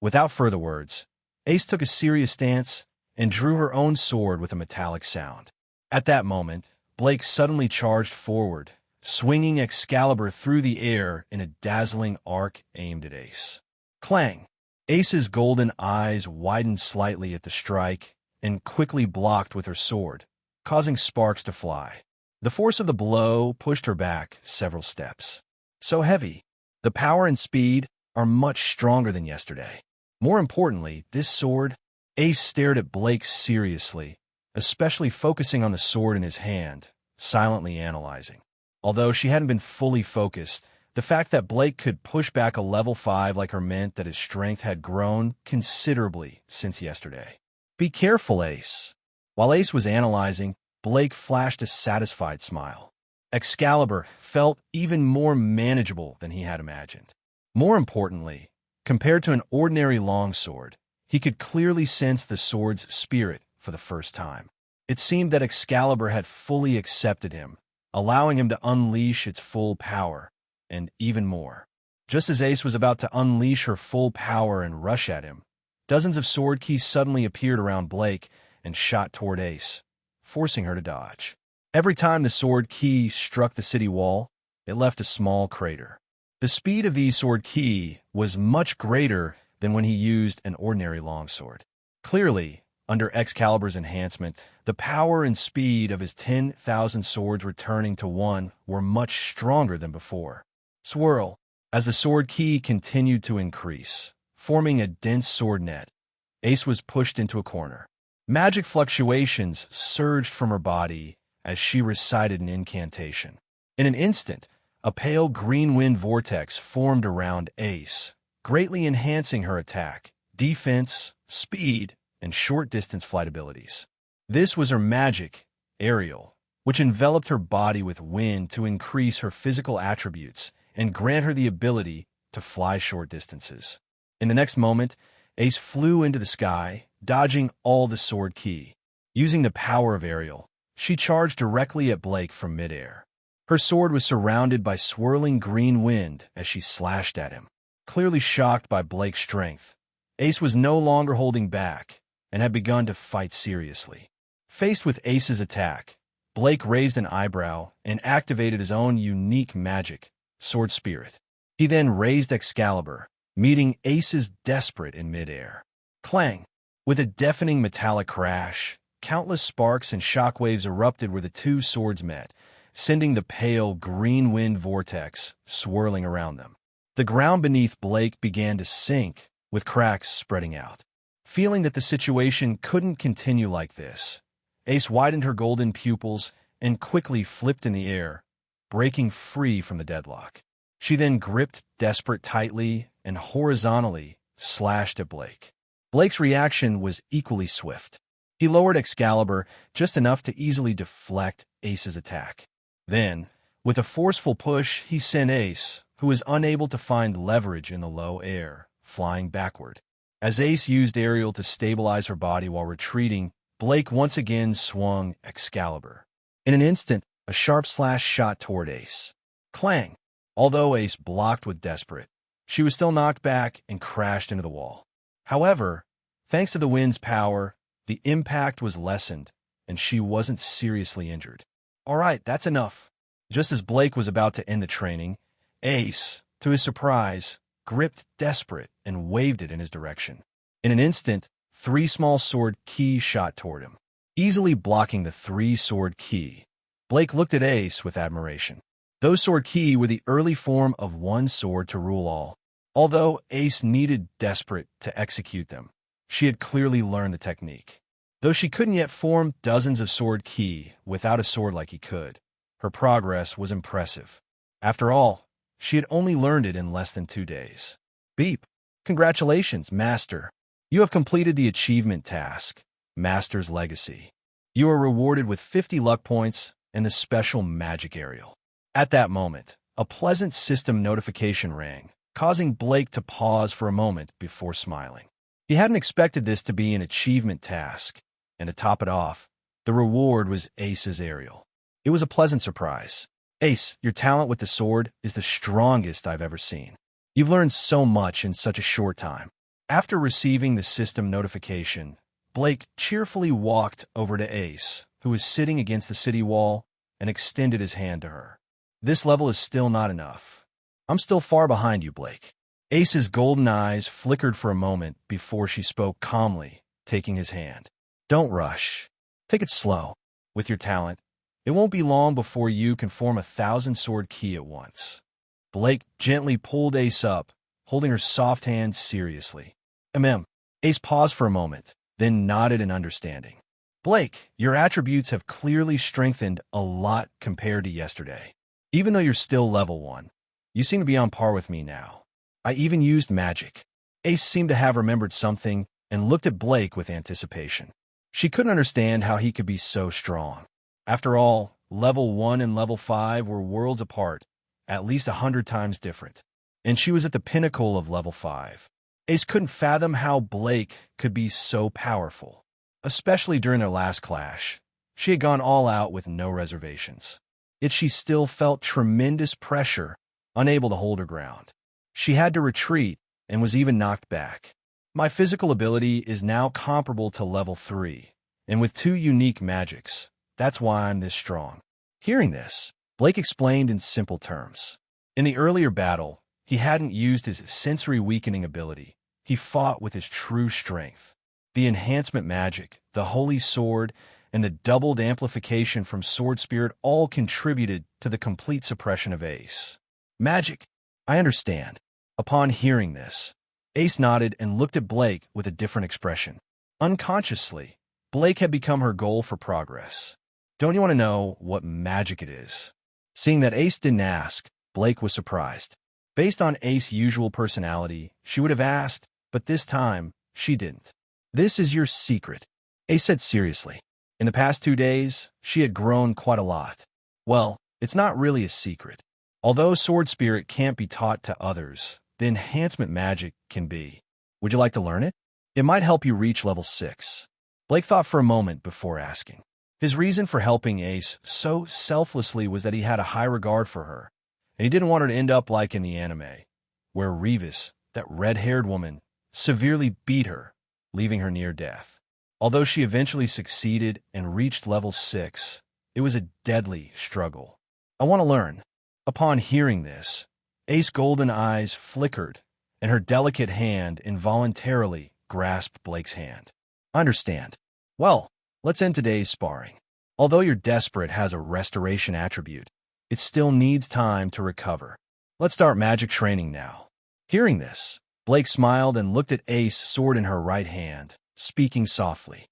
Without further words, Ace took a serious stance and drew her own sword with a metallic sound. At that moment, Blake suddenly charged forward, swinging Excalibur through the air in a dazzling arc aimed at Ace. Clang! Ace's golden eyes widened slightly at the strike and quickly blocked with her sword, causing sparks to fly. The force of the blow pushed her back several steps. So heavy, the power and speed are much stronger than yesterday. More importantly, this sword, Ace stared at Blake seriously, especially focusing on the sword in his hand, silently analyzing. Although she hadn't been fully focused, the fact that Blake could push back a level 5 like her meant that his strength had grown considerably since yesterday. Be careful, Ace. While Ace was analyzing, Blake flashed a satisfied smile. Excalibur felt even more manageable than he had imagined. More importantly, compared to an ordinary longsword, he could clearly sense the sword's spirit for the first time. It seemed that Excalibur had fully accepted him, allowing him to unleash its full power, and even more. Just as Ace was about to unleash her full power and rush at him, dozens of sword keys suddenly appeared around Blake and shot toward Ace, forcing her to dodge. Every time the sword key struck the city wall, it left a small crater. The speed of these sword key was much greater than when he used an ordinary longsword. Clearly, under Excalibur's enhancement, the power and speed of his 10,000 swords returning to one were much stronger than before. Swirl. As the sword key continued to increase, forming a dense sword net, Ace was pushed into a corner. Magic fluctuations surged from her body as she recited an incantation. In an instant, a pale green wind vortex formed around Ace, greatly enhancing her attack, defense, speed, and short-distance flight abilities. This was her magic, Aerial, which enveloped her body with wind to increase her physical attributes and grant her the ability to fly short distances. In the next moment, Ace flew into the sky, dodging all the sword key. Using the power of Aerial, she charged directly at Blake from midair. Her sword was surrounded by swirling green wind as she slashed at him. Clearly shocked by Blake's strength, Ace was no longer holding back and had begun to fight seriously. Faced with Ace's attack, Blake raised an eyebrow and activated his own unique magic, Sword Spirit. He then raised Excalibur, meeting Ace's desperate in midair. Clang! With a deafening metallic crash, countless sparks and shockwaves erupted where the two swords met, sending the pale green wind vortex swirling around them. The ground beneath Blake began to sink, with cracks spreading out. Feeling that the situation couldn't continue like this, Ace widened her golden pupils and quickly flipped in the air, breaking free from the deadlock. She then gripped Desperate tightly and horizontally slashed at Blake. Blake's reaction was equally swift. He lowered Excalibur just enough to easily deflect Ace's attack. Then, with a forceful push, he sent Ace, who was unable to find leverage in the low air, flying backward. As Ace used Aerial to stabilize her body while retreating, Blake once again swung Excalibur. In an instant, a sharp slash shot toward Ace. Clang! Although Ace blocked with desperate, she was still knocked back and crashed into the wall. However, thanks to the wind's power, the impact was lessened, and she wasn't seriously injured. All right, that's enough. Just as Blake was about to end the training, Ace, to his surprise, gripped desperate and waved it in his direction. In an instant, 3 small sword keys shot toward him, easily blocking the 3-sword key. Blake looked at Ace with admiration. Those sword keys were the early form of one sword to rule all. Although Ace needed desperate to execute them, she had clearly learned the technique. Though she couldn't yet form dozens of sword keys without a sword like he could, her progress was impressive. After all, she had only learned it in less than 2 days. Beep! Congratulations, Master. You have completed the achievement task, Master's Legacy. You are rewarded with 50 luck points and the special magic aerial. At that moment, a pleasant system notification rang, causing Blake to pause for a moment before smiling. He hadn't expected this to be an achievement task, and to top it off, the reward was Ace's aerial. It was a pleasant surprise. Ace, your talent with the sword is the strongest I've ever seen. You've learned so much in such a short time. After receiving the system notification, Blake cheerfully walked over to Ace, who was sitting against the city wall, and extended his hand to her. This level is still not enough. I'm still far behind you, Blake. Ace's golden eyes flickered for a moment before she spoke calmly, taking his hand. Don't rush. Take it slow. With your talent, it won't be long before you can form 1,000-sword key at once. Blake gently pulled Ace up, holding her soft hand seriously. Ace paused for a moment, then nodded in understanding. Blake, your attributes have clearly strengthened a lot compared to yesterday. Even though you're still level 1, you seem to be on par with me now. I even used magic. Ace seemed to have remembered something and looked at Blake with anticipation. She couldn't understand how he could be so strong. After all, level 1 and level 5 were worlds apart, at least 100 times different. And she was at the pinnacle of level 5. Ace couldn't fathom how Blake could be so powerful. Especially during their last clash, she had gone all out with no reservations. Yet she still felt tremendous pressure, unable to hold her ground. She had to retreat and was even knocked back. My physical ability is now comparable to level 3, and with 2 unique magics, that's why I'm this strong. Hearing this, Blake explained in simple terms. In the earlier battle, he hadn't used his sensory weakening ability. He fought with his true strength. The enhancement magic, the holy sword, and the doubled amplification from Sword Spirit all contributed to the complete suppression of Ace. Magic! I understand. Upon hearing this, Ace nodded and looked at Blake with a different expression. Unconsciously, Blake had become her goal for progress. Don't you want to know what magic it is? Seeing that Ace didn't ask, Blake was surprised. Based on Ace's usual personality, she would have asked, but this time, she didn't. This is your secret, Ace said seriously. In the past 2 days, she had grown quite a lot. Well, it's not really a secret. Although Sword Spirit can't be taught to others, the enhancement magic can be. Would you like to learn it? It might help you reach level 6. Blake thought for a moment before asking. His reason for helping Ace so selflessly was that he had a high regard for her, and he didn't want her to end up like in the anime, where Revis, that red-haired woman, severely beat her, leaving her near death. Although she eventually succeeded and reached level 6, it was a deadly struggle. I want to learn. Upon hearing this, Ace's golden eyes flickered, and her delicate hand involuntarily grasped Blake's hand. I understand. Well, let's end today's sparring. Although your desperate has a restoration attribute, it still needs time to recover. Let's start magic training now. Hearing this, Blake smiled and looked at Ace's sword in her right hand, speaking softly.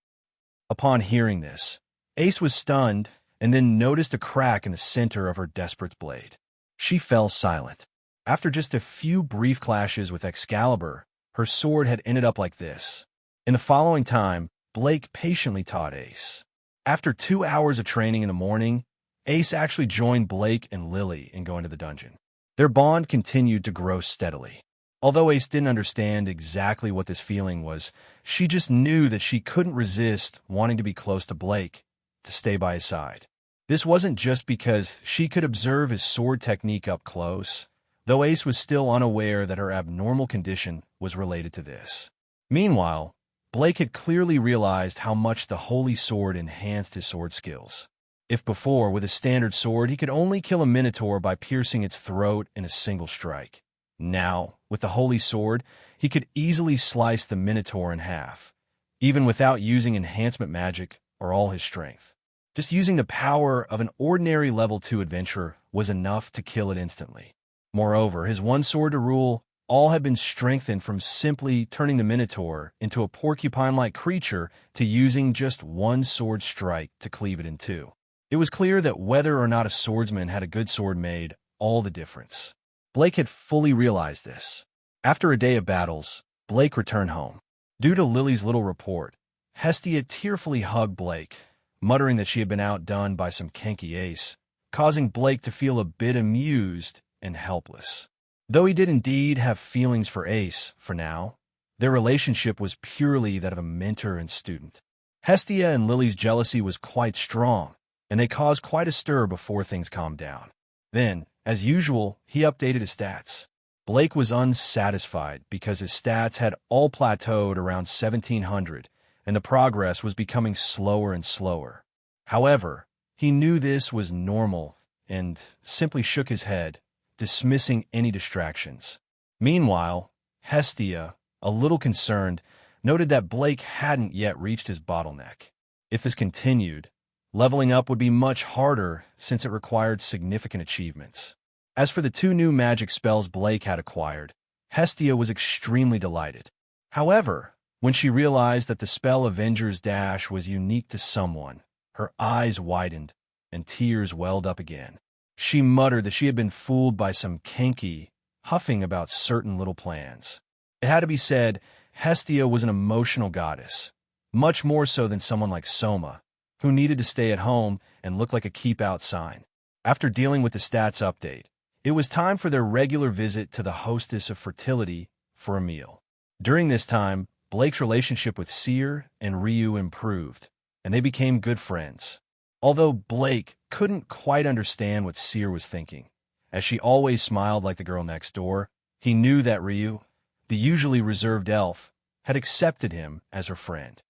Upon hearing this, Ace was stunned and then noticed a crack in the center of her desperate's blade. She fell silent. After just a few brief clashes with Excalibur, her sword had ended up like this. In the following time, Blake patiently taught Ace. After 2 hours of training in the morning, Ace actually joined Blake and Lily in going to the dungeon. Their bond continued to grow steadily. Although Ace didn't understand exactly what this feeling was, she just knew that she couldn't resist wanting to be close to Blake, to stay by his side. This wasn't just because she could observe his sword technique up close, though Ace was still unaware that her abnormal condition was related to this. Meanwhile, Blake had clearly realized how much the holy sword enhanced his sword skills. If before, with a standard sword, he could only kill a minotaur by piercing its throat in a single strike, now, with the holy sword, he could easily slice the minotaur in half, even without using enhancement magic or all his strength. Just using the power of an ordinary level 2 adventurer was enough to kill it instantly. Moreover, his one sword to rule all had been strengthened from simply turning the minotaur into a porcupine-like creature to using just one sword strike to cleave it in two. It was clear that whether or not a swordsman had a good sword made all the difference. Blake had fully realized this. After a day of battles, Blake returned home. Due to Lily's little report, Hestia tearfully hugged Blake, muttering that she had been outdone by some kinky Ace, causing Blake to feel a bit amused and helpless. Though he did indeed have feelings for Ace, for now, their relationship was purely that of a mentor and student. Hestia and Lily's jealousy was quite strong, and they caused quite a stir before things calmed down. Then, as usual, he updated his stats. Blake was unsatisfied because his stats had all plateaued around 1700, and the progress was becoming slower and slower. However, he knew this was normal and simply shook his head, dismissing any distractions. Meanwhile, Hestia, a little concerned, noted that Blake hadn't yet reached his bottleneck. If this continued, leveling up would be much harder since it required significant achievements. As for the 2 new magic spells Blake had acquired, Hestia was extremely delighted. However, when she realized that the spell Avenger's Dash was unique to someone, her eyes widened and tears welled up again. She muttered that she had been fooled by some kinky, huffing about certain little plans. It had to be said, Hestia was an emotional goddess, much more so than someone like Soma, who needed to stay at home and look like a keep-out sign. After dealing with the stats update, it was time for their regular visit to the hostess of fertility for a meal. During this time, Blake's relationship with Seer and Ryu improved, and they became good friends. Although Blake couldn't quite understand what Seer was thinking, as she always smiled like the girl next door, he knew that Ryu, the usually reserved elf, had accepted him as her friend.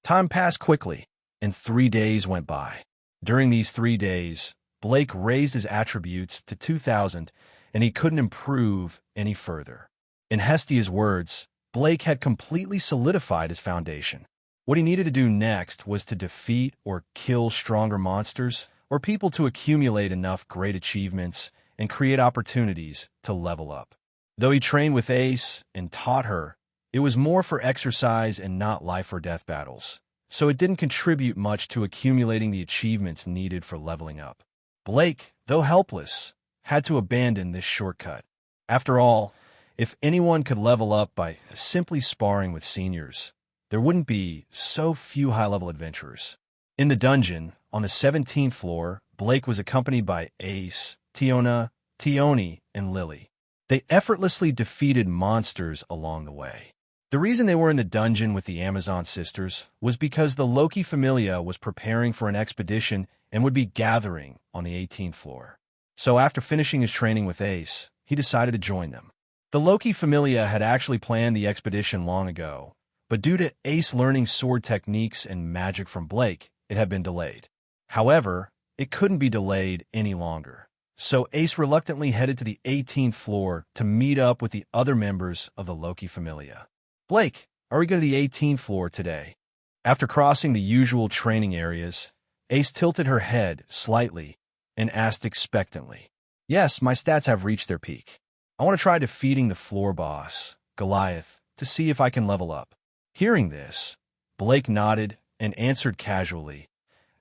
Time passed quickly, and 3 days went by. During these 3 days, Blake raised his attributes to 2,000, and he couldn't improve any further. In Hestia's words, Blake had completely solidified his foundation. What he needed to do next was to defeat or kill stronger monsters or people to accumulate enough great achievements and create opportunities to level up. Though he trained with Ace and taught her, it was more for exercise and not life or death battles, so it didn't contribute much to accumulating the achievements needed for leveling up. Blake, though helpless, had to abandon this shortcut. After all, if anyone could level up by simply sparring with seniors, there wouldn't be so few high-level adventurers. In the dungeon, on the 17th floor, Blake was accompanied by Ace, Tiona, Tioni, and Lily. They effortlessly defeated monsters along the way. The reason they were in the dungeon with the Amazon sisters was because the Loki Familia was preparing for an expedition and would be gathering on the 18th floor. So after finishing his training with Ace, he decided to join them. The Loki Familia had actually planned the expedition long ago, but due to Ace learning sword techniques and magic from Blake, it had been delayed. However, it couldn't be delayed any longer. So Ace reluctantly headed to the 18th floor to meet up with the other members of the Loki Familia. Blake, are we going to the 18th floor today? After crossing the usual training areas, Ace tilted her head slightly and asked expectantly. Yes, my stats have reached their peak. I want to try defeating the floor boss, Goliath, to see if I can level up. Hearing this, Blake nodded and answered casually,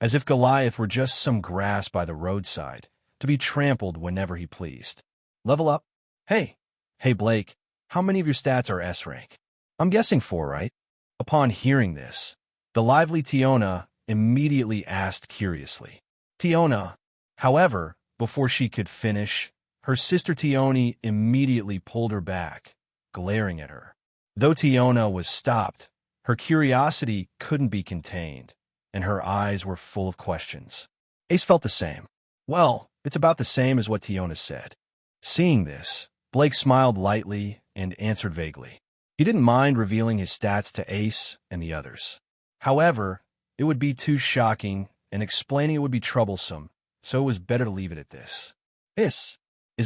as if Goliath were just some grass by the roadside, to be trampled whenever he pleased. Level up? Hey, Blake, how many of your stats are S rank? I'm guessing 4, right? Upon hearing this, the lively Tiona immediately asked curiously. Tiona, however, before she could finish, her sister Tioni immediately pulled her back, glaring at her. Though Tiona was stopped, her curiosity couldn't be contained, and her eyes were full of questions. Ace felt the same. Well, it's about the same as what Tiona said. Seeing this, Blake smiled lightly and answered vaguely. He didn't mind revealing his stats to Ace and the others. However, it would be too shocking, and explaining it would be troublesome, so it was better to leave it at this. Is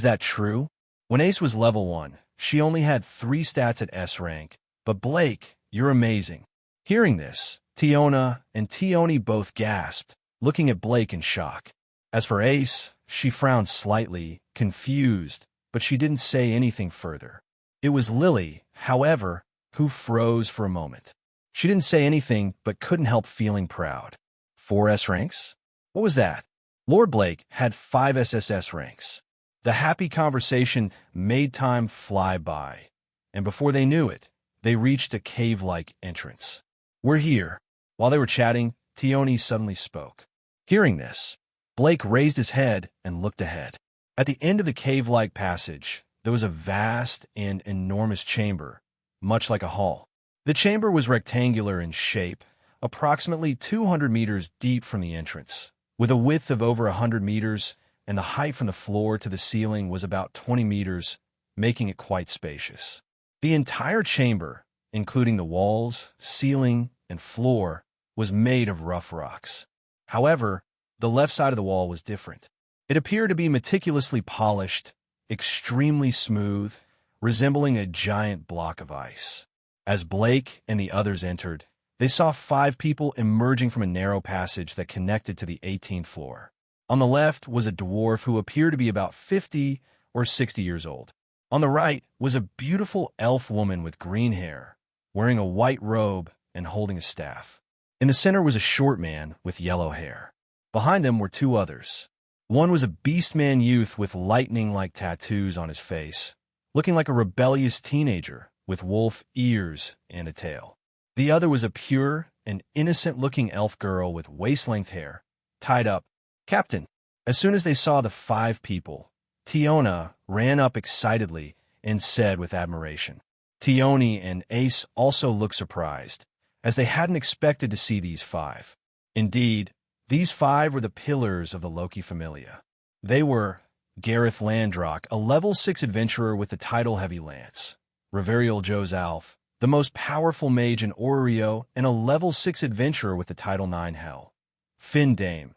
that true? When Ace was level 1, she only had 3 stats at S rank, but Blake, you're amazing. Hearing this, Tiona and Tioni both gasped, looking at Blake in shock. As for Ace, she frowned slightly, confused, but she didn't say anything further. It was Lily, however, who froze for a moment. She didn't say anything but couldn't help feeling proud. 4 S ranks? What was that? Lord Blake had 5 SSS ranks. The happy conversation made time fly by, and before they knew it, they reached a cave-like entrance. We're here. While they were chatting, Tioni suddenly spoke. Hearing this, Blake raised his head and looked ahead. At the end of the cave-like passage, there was a vast and enormous chamber, much like a hall. The chamber was rectangular in shape, approximately 200 meters deep from the entrance, with a width of over 100 meters, and the height from the floor to the ceiling was about 20 meters, making it quite spacious. The entire chamber, including the walls, ceiling, and floor, was made of rough rocks. However, the left side of the wall was different. It appeared to be meticulously polished, extremely smooth, resembling a giant block of ice. As Blake and the others entered, they saw 5 people emerging from a narrow passage that connected to the 18th floor. On the left was a dwarf who appeared to be about 50 or 60 years old. On the right was a beautiful elf woman with green hair, wearing a white robe and holding a staff. In the center was a short man with yellow hair. Behind them were 2 others. One was a beastman youth with lightning-like tattoos on his face, looking like a rebellious teenager with wolf ears and a tail. The other was a pure and innocent-looking elf girl with waist-length hair, tied up. Captain. As soon as they saw the 5 people, Tiona ran up excitedly and said with admiration. Tioni and Ace also looked surprised, as they hadn't expected to see these 5. Indeed, these 5 were the pillars of the Loki Familia. They were Gareth Landrock, a level 6 adventurer with the title Heavy Lance, Reverial Jozalf, the most powerful mage in Oreo and a level 6 adventurer with the title 9 Hell, Findame,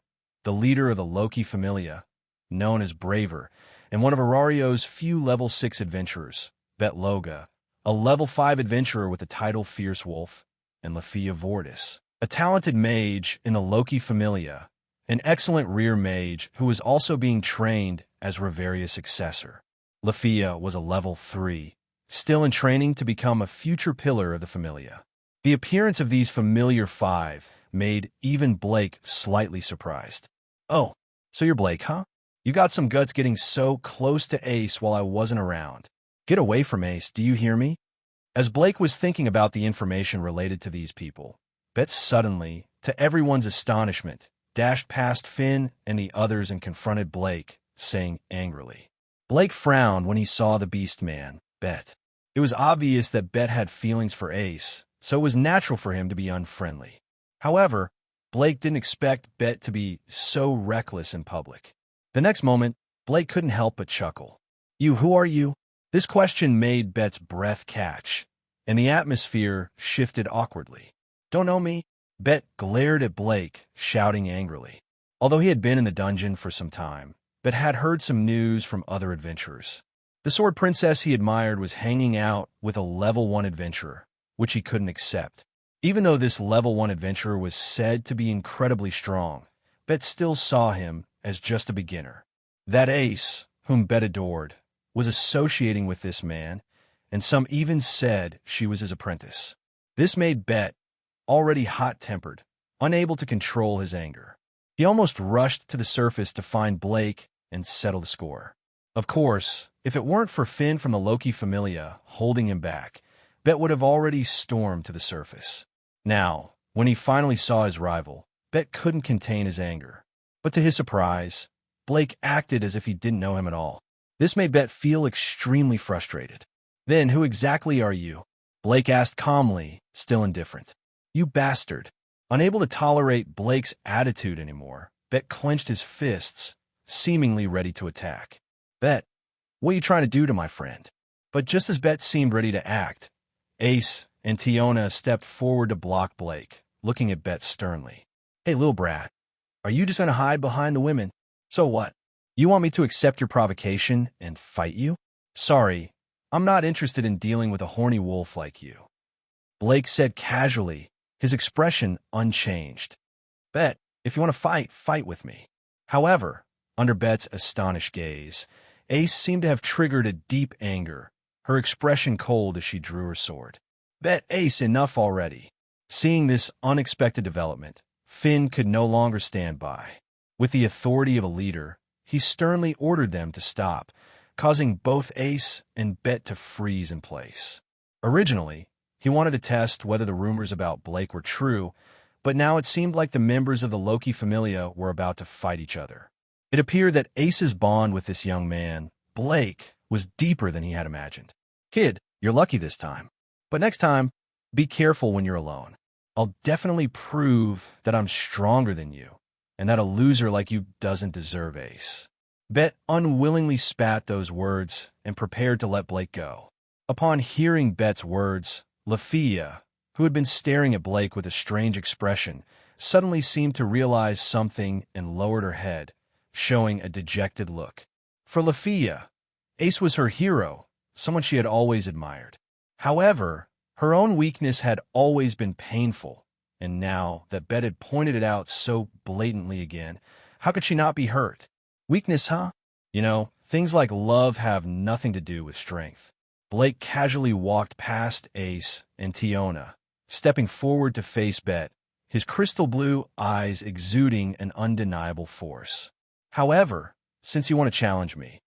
the leader of the Loki Familia, known as Braver, and one of Arario's few level 6 adventurers, Betloga, a level 5 adventurer with the title Fierce Wolf, and Lafia Vortis, a talented mage in the Loki Familia, an excellent rear mage who was also being trained as Reveria's successor. Lafia was a level 3, still in training to become a future pillar of the Familia. The appearance of these familiar 5 made even Blake slightly surprised. Oh, so you're Blake, huh? You got some guts getting so close to Ace while I wasn't around. Get away from Ace, do you hear me? As Blake was thinking about the information related to these people, Bet suddenly, to everyone's astonishment, dashed past Finn and the others and confronted Blake, saying angrily. Blake frowned when he saw the beast man, Bet. It was obvious that Bet had feelings for Ace, so it was natural for him to be unfriendly. However, Blake didn't expect Bet to be so reckless in public. The next moment, Blake couldn't help but chuckle. Who are you? This question made Bet's breath catch, and the atmosphere shifted awkwardly. Don't know me? Bet glared at Blake, shouting angrily. Although he had been in the dungeon for some time, Bet had heard some news from other adventurers. The sword princess he admired was hanging out with a level 1 adventurer, which he couldn't accept. Even though this level 1 adventurer was said to be incredibly strong, Bet still saw him as just a beginner. That Ace, whom Bet adored, was associating with this man, and some even said she was his apprentice. This made Bet, already hot-tempered, unable to control his anger. He almost rushed to the surface to find Blake and settle the score. Of course, if it weren't for Finn from the Loki Familia holding him back, Bet would have already stormed to the surface. Now, when he finally saw his rival, Bet couldn't contain his anger. But to his surprise, Blake acted as if he didn't know him at all. This made Bet feel extremely frustrated. Then, who exactly are you? Blake asked calmly, still indifferent. You bastard. Unable to tolerate Blake's attitude anymore, Bet clenched his fists, seemingly ready to attack. Bet, what are you trying to do to my friend? But just as Bet seemed ready to act, Ace and Tiona stepped forward to block Blake, looking at Bet sternly. Hey, little brat, are you just going to hide behind the women? So what? You want me to accept your provocation and fight you? Sorry, I'm not interested in dealing with a horny wolf like you. Blake said casually, his expression unchanged. Bet, if you want to fight, fight with me. However, under Bet's astonished gaze, Ace seemed to have triggered a deep anger, her expression cold as she drew her sword. Bet, Ace, enough already. Seeing this unexpected development, Finn could no longer stand by. With the authority of a leader, he sternly ordered them to stop, causing both Ace and Bet to freeze in place. Originally, he wanted to test whether the rumors about Blake were true, but now it seemed like the members of the Loki Familia were about to fight each other. It appeared that Ace's bond with this young man, Blake, was deeper than he had imagined. Kid, you're lucky this time. But next time, be careful when you're alone. I'll definitely prove that I'm stronger than you, and that a loser like you doesn't deserve Ace. Bet unwillingly spat those words and prepared to let Blake go. Upon hearing Bet's words, Lafia, who had been staring at Blake with a strange expression, suddenly seemed to realize something and lowered her head, showing a dejected look. For Lafia, Ace was her hero, someone she had always admired. However, her own weakness had always been painful, and now that Bet had pointed it out so blatantly again, how could she not be hurt? Weakness, huh? You know, things like love have nothing to do with strength. Blake casually walked past Ace and Tiona, stepping forward to face Bet, his crystal blue eyes exuding an undeniable force. However, since you want to challenge me,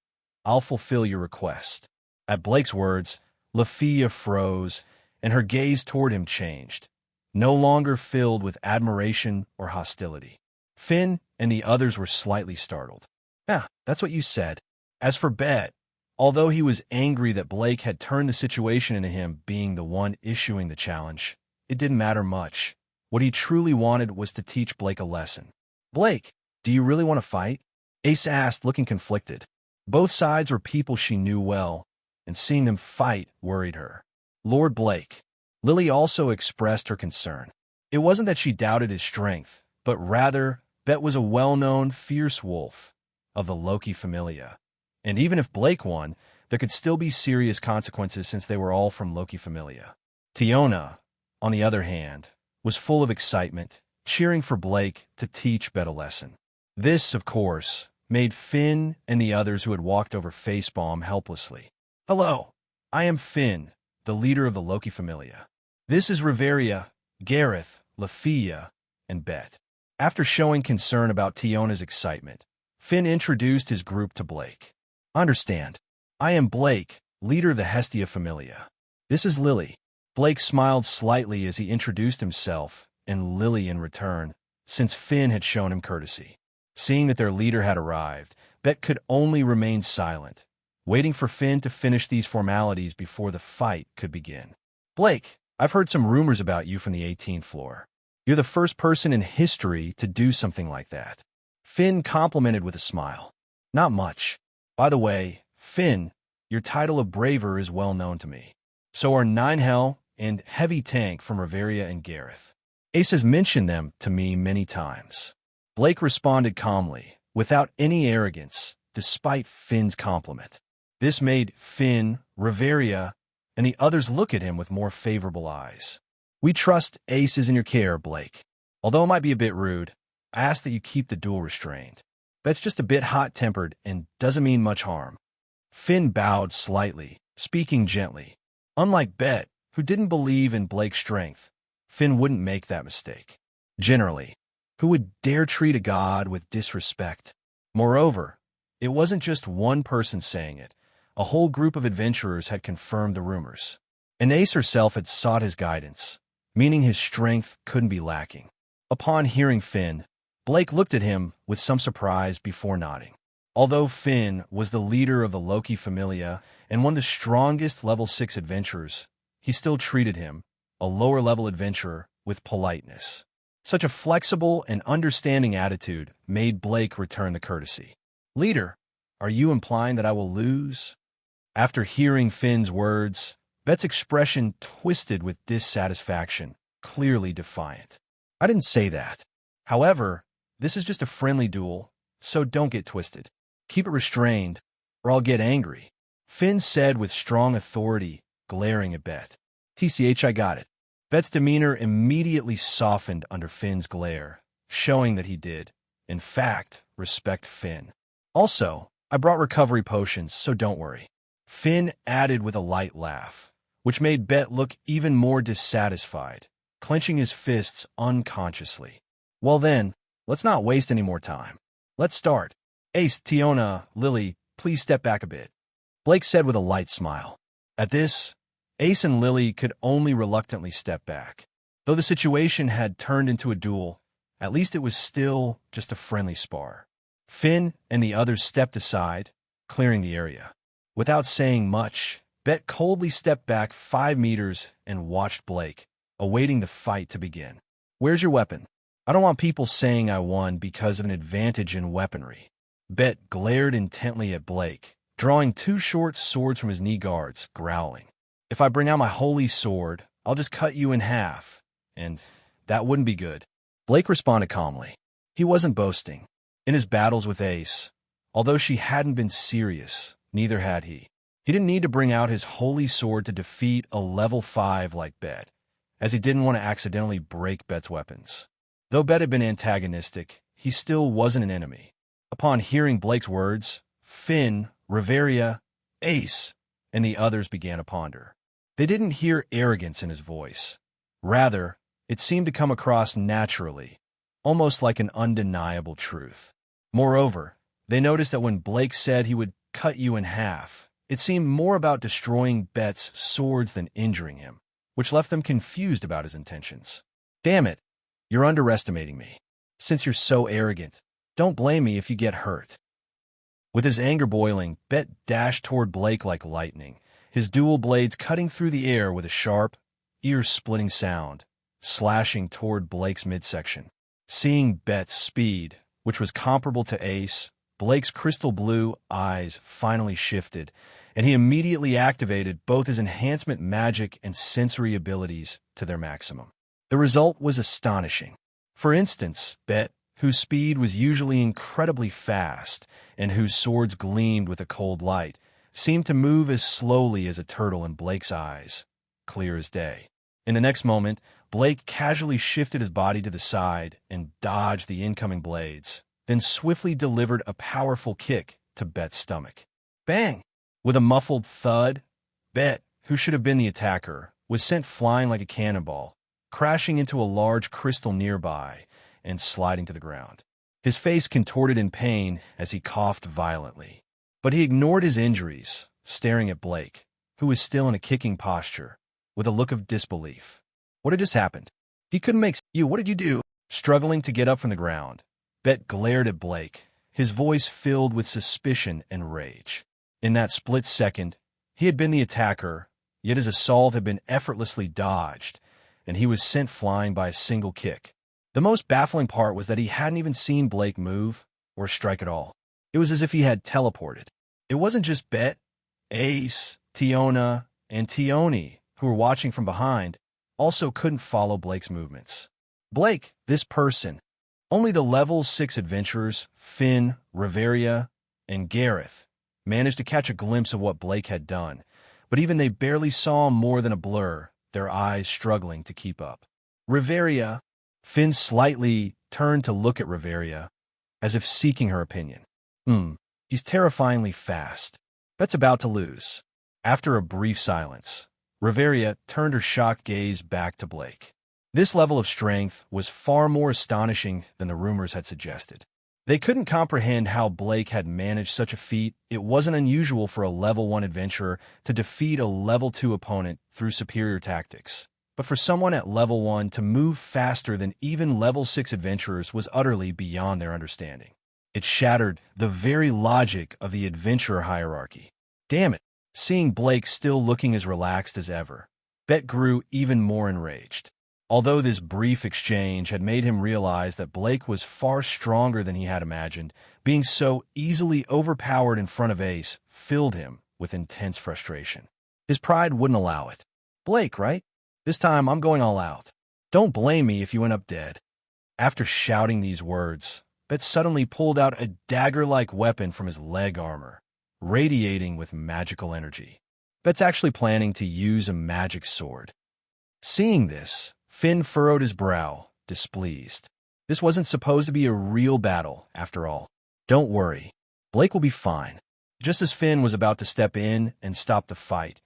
I'll fulfill your request. At Blake's words, Lafia froze, and her gaze toward him changed, no longer filled with admiration or hostility. Finn and the others were slightly startled. Yeah, that's what you said. As for Bet, although he was angry that Blake had turned the situation into him being the one issuing the challenge, it didn't matter much. What he truly wanted was to teach Blake a lesson. Blake, do you really want to fight? Ace asked, looking conflicted. Both sides were people she knew well, and seeing them fight worried her. Lord Blake. Lily also expressed her concern. It wasn't that she doubted his strength, but rather, Bet was a well-known, fierce wolf of the Loki Familia. And even if Blake won, there could still be serious consequences since they were all from Loki Familia. Tiona, on the other hand, was full of excitement, cheering for Blake to teach Bet a lesson. This, of course, made Finn and the others who had walked over facepalm helplessly. Hello, I am Finn, the leader of the Loki Familia. This is Riveria, Gareth, Lafia, and Bet. After showing concern about Tiona's excitement, Finn introduced his group to Blake. Understand, I am Blake, leader of the Hestia Familia. This is Lily. Blake smiled slightly as he introduced himself, and Lily in return, since Finn had shown him courtesy. Seeing that their leader had arrived, Bet could only remain silent, waiting for Finn to finish these formalities before the fight could begin. Blake, I've heard some rumors about you from the 18th floor. You're the first person in history to do something like that. Finn complimented with a smile. Not much. By the way, Finn, your title of Braver is well known to me. So are Ninehell and Heavy Tank from Riveria and Gareth. Ace has mentioned them to me many times. Blake responded calmly, without any arrogance, despite Finn's compliment. This made Finn, Riveria, and the others look at him with more favorable eyes. We trust Ace is in your care, Blake. Although it might be a bit rude, I ask that you keep the duel restrained. Bet's just a bit hot-tempered and doesn't mean much harm. Finn bowed slightly, speaking gently. Unlike Bet, who didn't believe in Blake's strength, Finn wouldn't make that mistake. Generally, who would dare treat a god with disrespect? Moreover, it wasn't just one person saying it. A whole group of adventurers had confirmed the rumors. And Ace herself had sought his guidance, meaning his strength couldn't be lacking. Upon hearing Finn, Blake looked at him with some surprise before nodding. Although Finn was the leader of the Loki Familia and one of the strongest level 6 adventurers, he still treated him, a lower-level adventurer, with politeness. Such a flexible and understanding attitude made Blake return the courtesy. "Leader, are you implying that I will lose?" After hearing Finn's words, Bet's expression twisted with dissatisfaction, clearly defiant. "I didn't say that. However, this is just a friendly duel, so don't get twisted. Keep it restrained, or I'll get angry," Finn said with strong authority, glaring at Bet. "TCH, I got it." Bet's demeanor immediately softened under Finn's glare, showing that he did, in fact, respect Finn. "Also, I brought recovery potions, so don't worry," Finn added with a light laugh, which made Bet look even more dissatisfied, clenching his fists unconsciously. "Well then, let's not waste any more time. Let's start. Ace, Tiona, Lily, please step back a bit," Blake said with a light smile. At this, Ace and Lily could only reluctantly step back. Though the situation had turned into a duel, at least it was still just a friendly spar. Finn and the others stepped aside, clearing the area. Without saying much, Bet coldly stepped back 5 meters and watched Blake, awaiting the fight to begin. "Where's your weapon? I don't want people saying I won because of an advantage in weaponry." Bet glared intently at Blake, drawing 2 short swords from his knee guards, growling. "If I bring out my holy sword, I'll just cut you in half, and that wouldn't be good." Blake responded calmly. He wasn't boasting. In his battles with Ace, although she hadn't been serious, neither had he. He didn't need to bring out his holy sword to defeat a level 5 like Bet, as he didn't want to accidentally break Bet's weapons. Though Bet had been antagonistic, he still wasn't an enemy. Upon hearing Blake's words, Finn, Riveria, Ace, and the others began to ponder. They didn't hear arrogance in his voice. Rather, it seemed to come across naturally, almost like an undeniable truth. Moreover, they noticed that when Blake said he would cut you in half, it seemed more about destroying Bet's swords than injuring him, which left them confused about his intentions. "Damn it, you're underestimating me. Since you're so arrogant, don't blame me if you get hurt." With his anger boiling, Bet dashed toward Blake like lightning, his dual blades cutting through the air with a sharp, ear-splitting sound, slashing toward Blake's midsection. Seeing Bet's speed, which was comparable to Ace, Blake's crystal blue eyes finally shifted, and he immediately activated both his enhancement magic and sensory abilities to their maximum. The result was astonishing. For instance, Bet, whose speed was usually incredibly fast and whose swords gleamed with a cold light, seemed to move as slowly as a turtle in Blake's eyes, clear as day. In the next moment, Blake casually shifted his body to the side and dodged the incoming blades, then swiftly delivered a powerful kick to Bet's stomach. Bang! With a muffled thud, Bet, who should have been the attacker, was sent flying like a cannonball, crashing into a large crystal nearby and sliding to the ground. His face contorted in pain as he coughed violently. But he ignored his injuries, staring at Blake, who was still in a kicking posture, with a look of disbelief. What had just happened? He couldn't make you. What did you do? Struggling to get up from the ground, Bet glared at Blake, his voice filled with suspicion and rage. In that split second, he had been the attacker, yet his assault had been effortlessly dodged, and he was sent flying by a single kick. The most baffling part was that he hadn't even seen Blake move or strike at all. It was as if he had teleported. It wasn't just Bet, Ace, Tiona, and Tioni, who were watching from behind, also couldn't follow Blake's movements. Blake, this person, only the level 6 adventurers, Finn, Riveria, and Gareth, managed to catch a glimpse of what Blake had done, but even they barely saw more than a blur, their eyes struggling to keep up. Riveria, Finn slightly turned to look at Riveria, as if seeking her opinion. He's terrifyingly fast. Bet's about to lose. After a brief silence, Riveria turned her shocked gaze back to Blake. This level of strength was far more astonishing than the rumors had suggested. They couldn't comprehend how Blake had managed such a feat. It wasn't unusual for a level 1 adventurer to defeat a level 2 opponent through superior tactics. But for someone at level 1 to move faster than even level 6 adventurers was utterly beyond their understanding. It shattered the very logic of the adventurer hierarchy. Damn it! Seeing Blake still looking as relaxed as ever, Bet grew even more enraged. Although this brief exchange had made him realize that Blake was far stronger than he had imagined, being so easily overpowered in front of Ace filled him with intense frustration. His pride wouldn't allow it. Blake, right? This time I'm going all out. Don't blame me if you end up dead. After shouting these words, Bet suddenly pulled out a dagger-like weapon from his leg armor, radiating with magical energy. Bet's actually planning to use a magic sword. Seeing this, Finn furrowed his brow, displeased. This wasn't supposed to be a real battle, after all. Don't worry, Blake will be fine. Just as Finn was about to step in and stop the fight,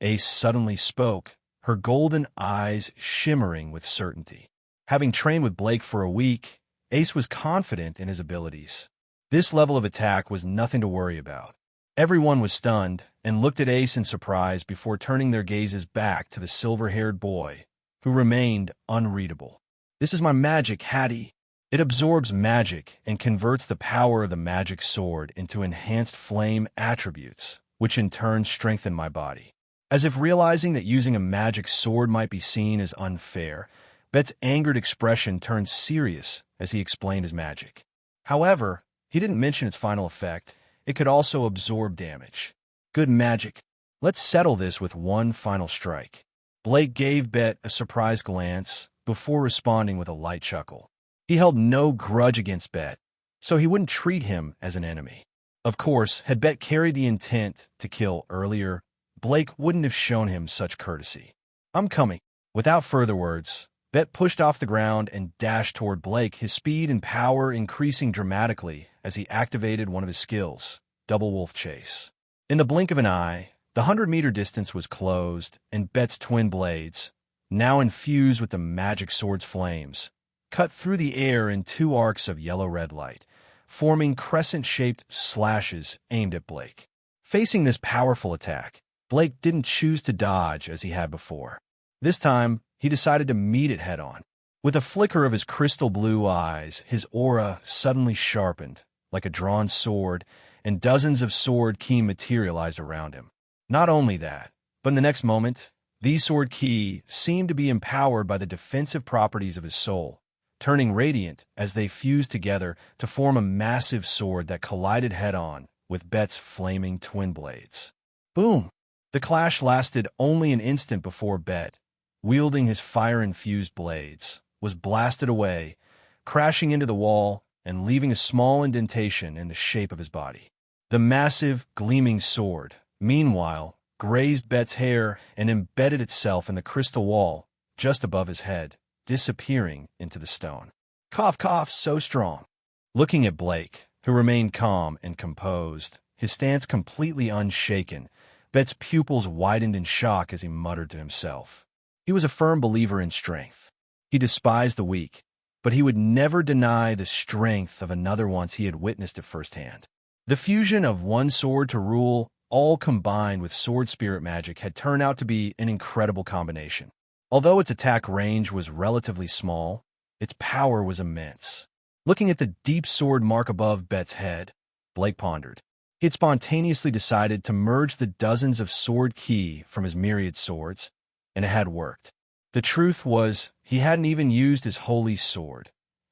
Ace suddenly spoke, her golden eyes shimmering with certainty. Having trained with Blake for a week, Ace was confident in his abilities. This level of attack was nothing to worry about. Everyone was stunned and looked at Ace in surprise before turning their gazes back to the silver-haired boy, who remained unreadable. This is my magic, Hattie. It absorbs magic and converts the power of the magic sword into enhanced flame attributes, which in turn strengthen my body. As if realizing that using a magic sword might be seen as unfair, Bet's angered expression turned serious as he explained his magic. However, he didn't mention its final effect. It could also absorb damage. Good magic. Let's settle this with one final strike. Blake gave Bet a surprised glance before responding with a light chuckle. He held no grudge against Bet, so he wouldn't treat him as an enemy. Of course, had Bet carried the intent to kill earlier, Blake wouldn't have shown him such courtesy. I'm coming. Without further words, Bet pushed off the ground and dashed toward Blake, his speed and power increasing dramatically as he activated one of his skills, Double Wolf Chase. In the blink of an eye, the 100-meter distance was closed, and Bet's twin blades, now infused with the magic sword's flames, cut through the air in two arcs of yellow-red light, forming crescent-shaped slashes aimed at Blake. Facing this powerful attack, Blake didn't choose to dodge as he had before. This time, he decided to meet it head-on. With a flicker of his crystal blue eyes, his aura suddenly sharpened, like a drawn sword, and dozens of sword ki materialized around him. Not only that, but in the next moment, these sword ki seemed to be empowered by the defensive properties of his soul, turning radiant as they fused together to form a massive sword that collided head-on with Bet's flaming twin blades. Boom! The clash lasted only an instant before Bet, wielding his fire-infused blades, was blasted away, crashing into the wall and leaving a small indentation in the shape of his body. The massive, gleaming sword, meanwhile, grazed Bet's hair and embedded itself in the crystal wall just above his head, disappearing into the stone. Cough, cough, so strong. Looking at Blake, who remained calm and composed, his stance completely unshaken, Bet's pupils widened in shock as he muttered to himself. He was a firm believer in strength. He despised the weak, but he would never deny the strength of another once he had witnessed it firsthand. The fusion of one sword to rule, all combined with sword spirit magic, had turned out to be an incredible combination. Although its attack range was relatively small, its power was immense. Looking at the deep sword mark above Bet's head, Blake pondered. He had spontaneously decided to merge the dozens of sword ki from his myriad swords, and it had worked. The truth was, he hadn't even used his holy sword.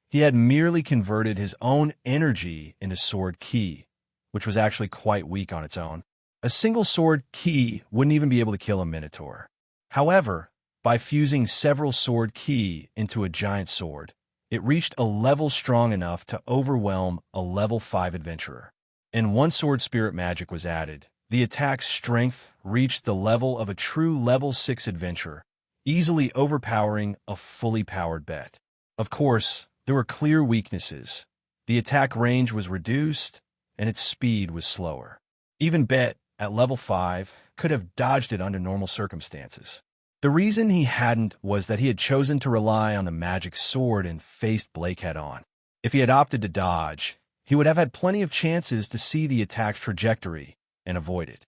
He had merely converted his own energy into sword ki, which was actually quite weak on its own. A single sword ki wouldn't even be able to kill a minotaur. However, by fusing several sword ki into a giant sword, it reached a level strong enough to overwhelm a level 5 adventurer. And one sword spirit magic was added. The attack's strength reached the level of a true level 6 adventurer, easily overpowering a fully powered Bet. Of course, there were clear weaknesses. The attack range was reduced, and its speed was slower. Even Bet, at level 5, could have dodged it under normal circumstances. The reason he hadn't was that he had chosen to rely on the magic sword and faced Blake head-on. If he had opted to dodge, he would have had plenty of chances to see the attack's trajectory and avoid it.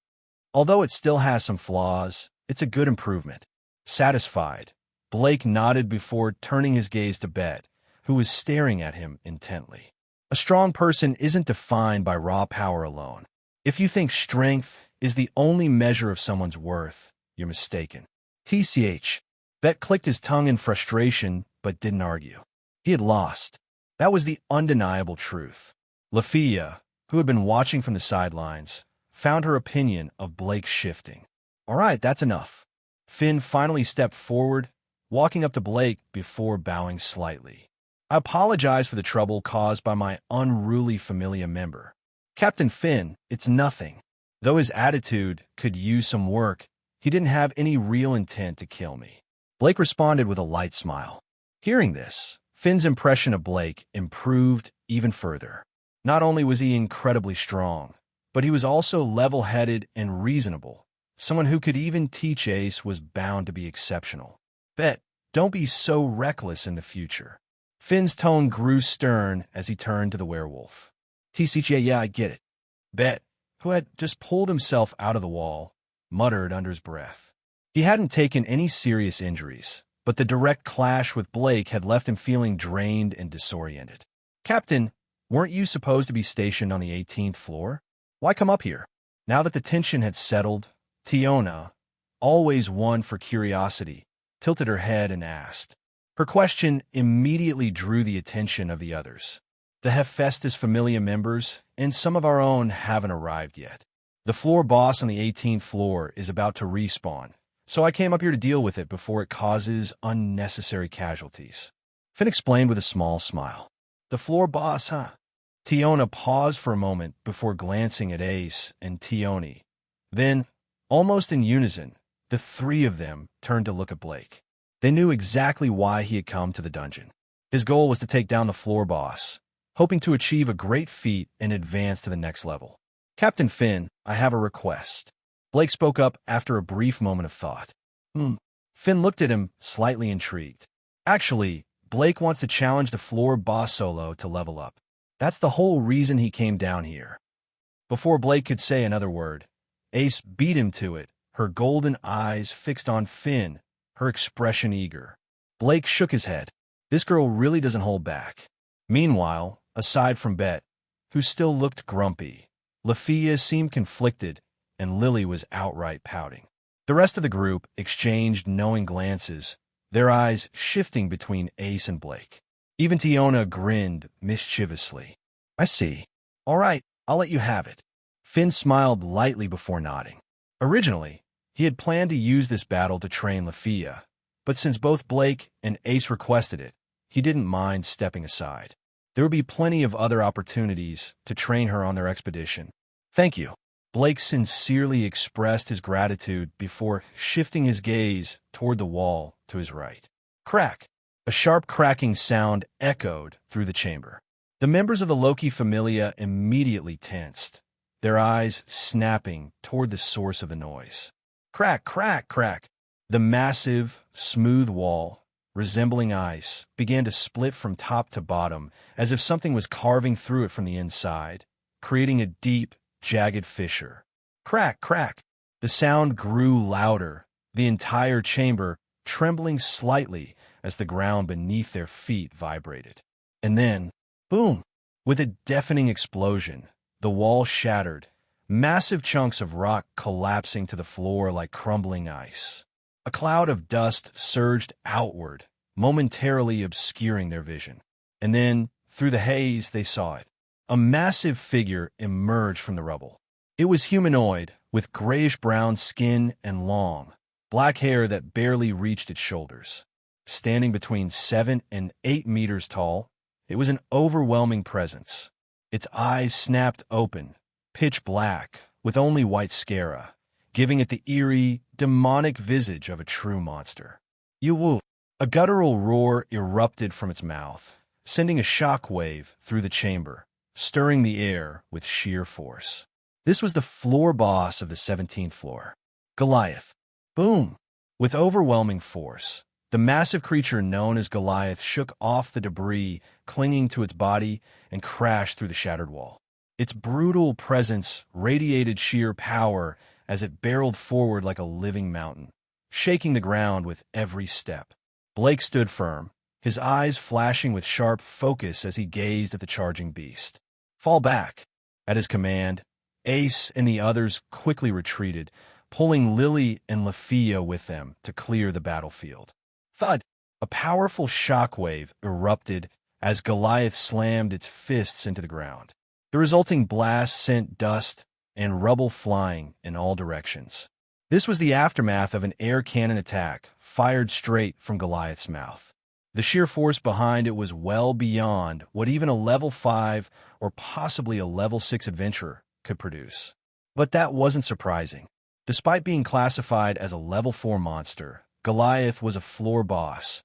Although it still has some flaws, it's a good improvement. Satisfied, Blake nodded before turning his gaze to Bet, who was staring at him intently. A strong person isn't defined by raw power alone. If you think strength is the only measure of someone's worth, you're mistaken. TCH. Bet clicked his tongue in frustration, but didn't argue. He had lost. That was the undeniable truth. Lafia, who had been watching from the sidelines, found her opinion of Blake shifting. All right, that's enough. Finn finally stepped forward, walking up to Blake before bowing slightly. I apologize for the trouble caused by my unruly familia member. Captain Finn, it's nothing. Though his attitude could use some work, he didn't have any real intent to kill me. Blake responded with a light smile. Hearing this, Finn's impression of Blake improved even further. Not only was he incredibly strong, but he was also level-headed and reasonable. Someone who could even teach Ace was bound to be exceptional. Bet, don't be so reckless in the future. Finn's tone grew stern as he turned to the werewolf. TCJ, yeah, I get it. Bet, who had just pulled himself out of the wall, muttered under his breath. He hadn't taken any serious injuries, but the direct clash with Blake had left him feeling drained and disoriented. Captain, weren't you supposed to be stationed on the 18th floor? Why come up here? Now that the tension had settled, Tiona, always one for curiosity, tilted her head and asked. Her question immediately drew the attention of the others. The Hephaestus Familia members and some of our own haven't arrived yet. The floor boss on the 18th floor is about to respawn, so I came up here to deal with it before it causes unnecessary casualties. Finn explained with a small smile. The floor boss, huh? Tiona paused for a moment before glancing at Ace and Tioni. Then, almost in unison, the three of them turned to look at Blake. They knew exactly why he had come to the dungeon. His goal was to take down the floor boss, hoping to achieve a great feat and advance to the next level. Captain Finn, I have a request. Blake spoke up after a brief moment of thought. Finn looked at him, slightly intrigued. Actually, Blake wants to challenge the floor boss solo to level up. That's the whole reason he came down here. Before Blake could say another word, Ace beat him to it, her golden eyes fixed on Finn, her expression eager. Blake shook his head. This girl really doesn't hold back. Meanwhile, aside from Bet, who still looked grumpy, Lafia seemed conflicted, and Lily was outright pouting. The rest of the group exchanged knowing glances, their eyes shifting between Ace and Blake. Even Tiona grinned mischievously. I see. All right, I'll let you have it. Finn smiled lightly before nodding. Originally, he had planned to use this battle to train Lafia, but since both Blake and Ace requested it, he didn't mind stepping aside. There would be plenty of other opportunities to train her on their expedition. Thank you. Blake sincerely expressed his gratitude before shifting his gaze toward the wall to his right. Crack! A sharp cracking sound echoed through the chamber. The members of the Loki Familia immediately tensed, their eyes snapping toward the source of the noise. Crack, crack, crack! The massive, smooth wall, resembling ice, began to split from top to bottom as if something was carving through it from the inside, creating a deep, jagged fissure. Crack, crack! The sound grew louder, the entire chamber trembling slightly as the ground beneath their feet vibrated. And then, boom! With a deafening explosion, the wall shattered, massive chunks of rock collapsing to the floor like crumbling ice. A cloud of dust surged outward, momentarily obscuring their vision. And then, through the haze, they saw it. A massive figure emerged from the rubble. It was humanoid, with grayish-brown skin and long, black hair that barely reached its shoulders. Standing between 7 and 8 meters tall, it was an overwhelming presence. Its eyes snapped open, pitch black, with only white sclera, giving it the eerie, demonic visage of a true monster. Yoo-woo! A guttural roar erupted from its mouth, sending a shock wave through the chamber, stirring the air with sheer force. This was the floor boss of the 17th floor, Goliath. Boom! With overwhelming force, the massive creature known as Goliath shook off the debris clinging to its body and crashed through the shattered wall. Its brutal presence radiated sheer power as it barreled forward like a living mountain, shaking the ground with every step. Blake stood firm, his eyes flashing with sharp focus as he gazed at the charging beast. Fall back! At his command, Ace and the others quickly retreated, pulling Lily and Lafia with them to clear the battlefield. Thud! A powerful shockwave erupted as Goliath slammed its fists into the ground. The resulting blast sent dust and rubble flying in all directions. This was the aftermath of an air cannon attack fired straight from Goliath's mouth. The sheer force behind it was well beyond what even a level 5 or possibly a level 6 adventurer could produce. But that wasn't surprising. Despite being classified as a level 4 monster, Goliath was a floor boss,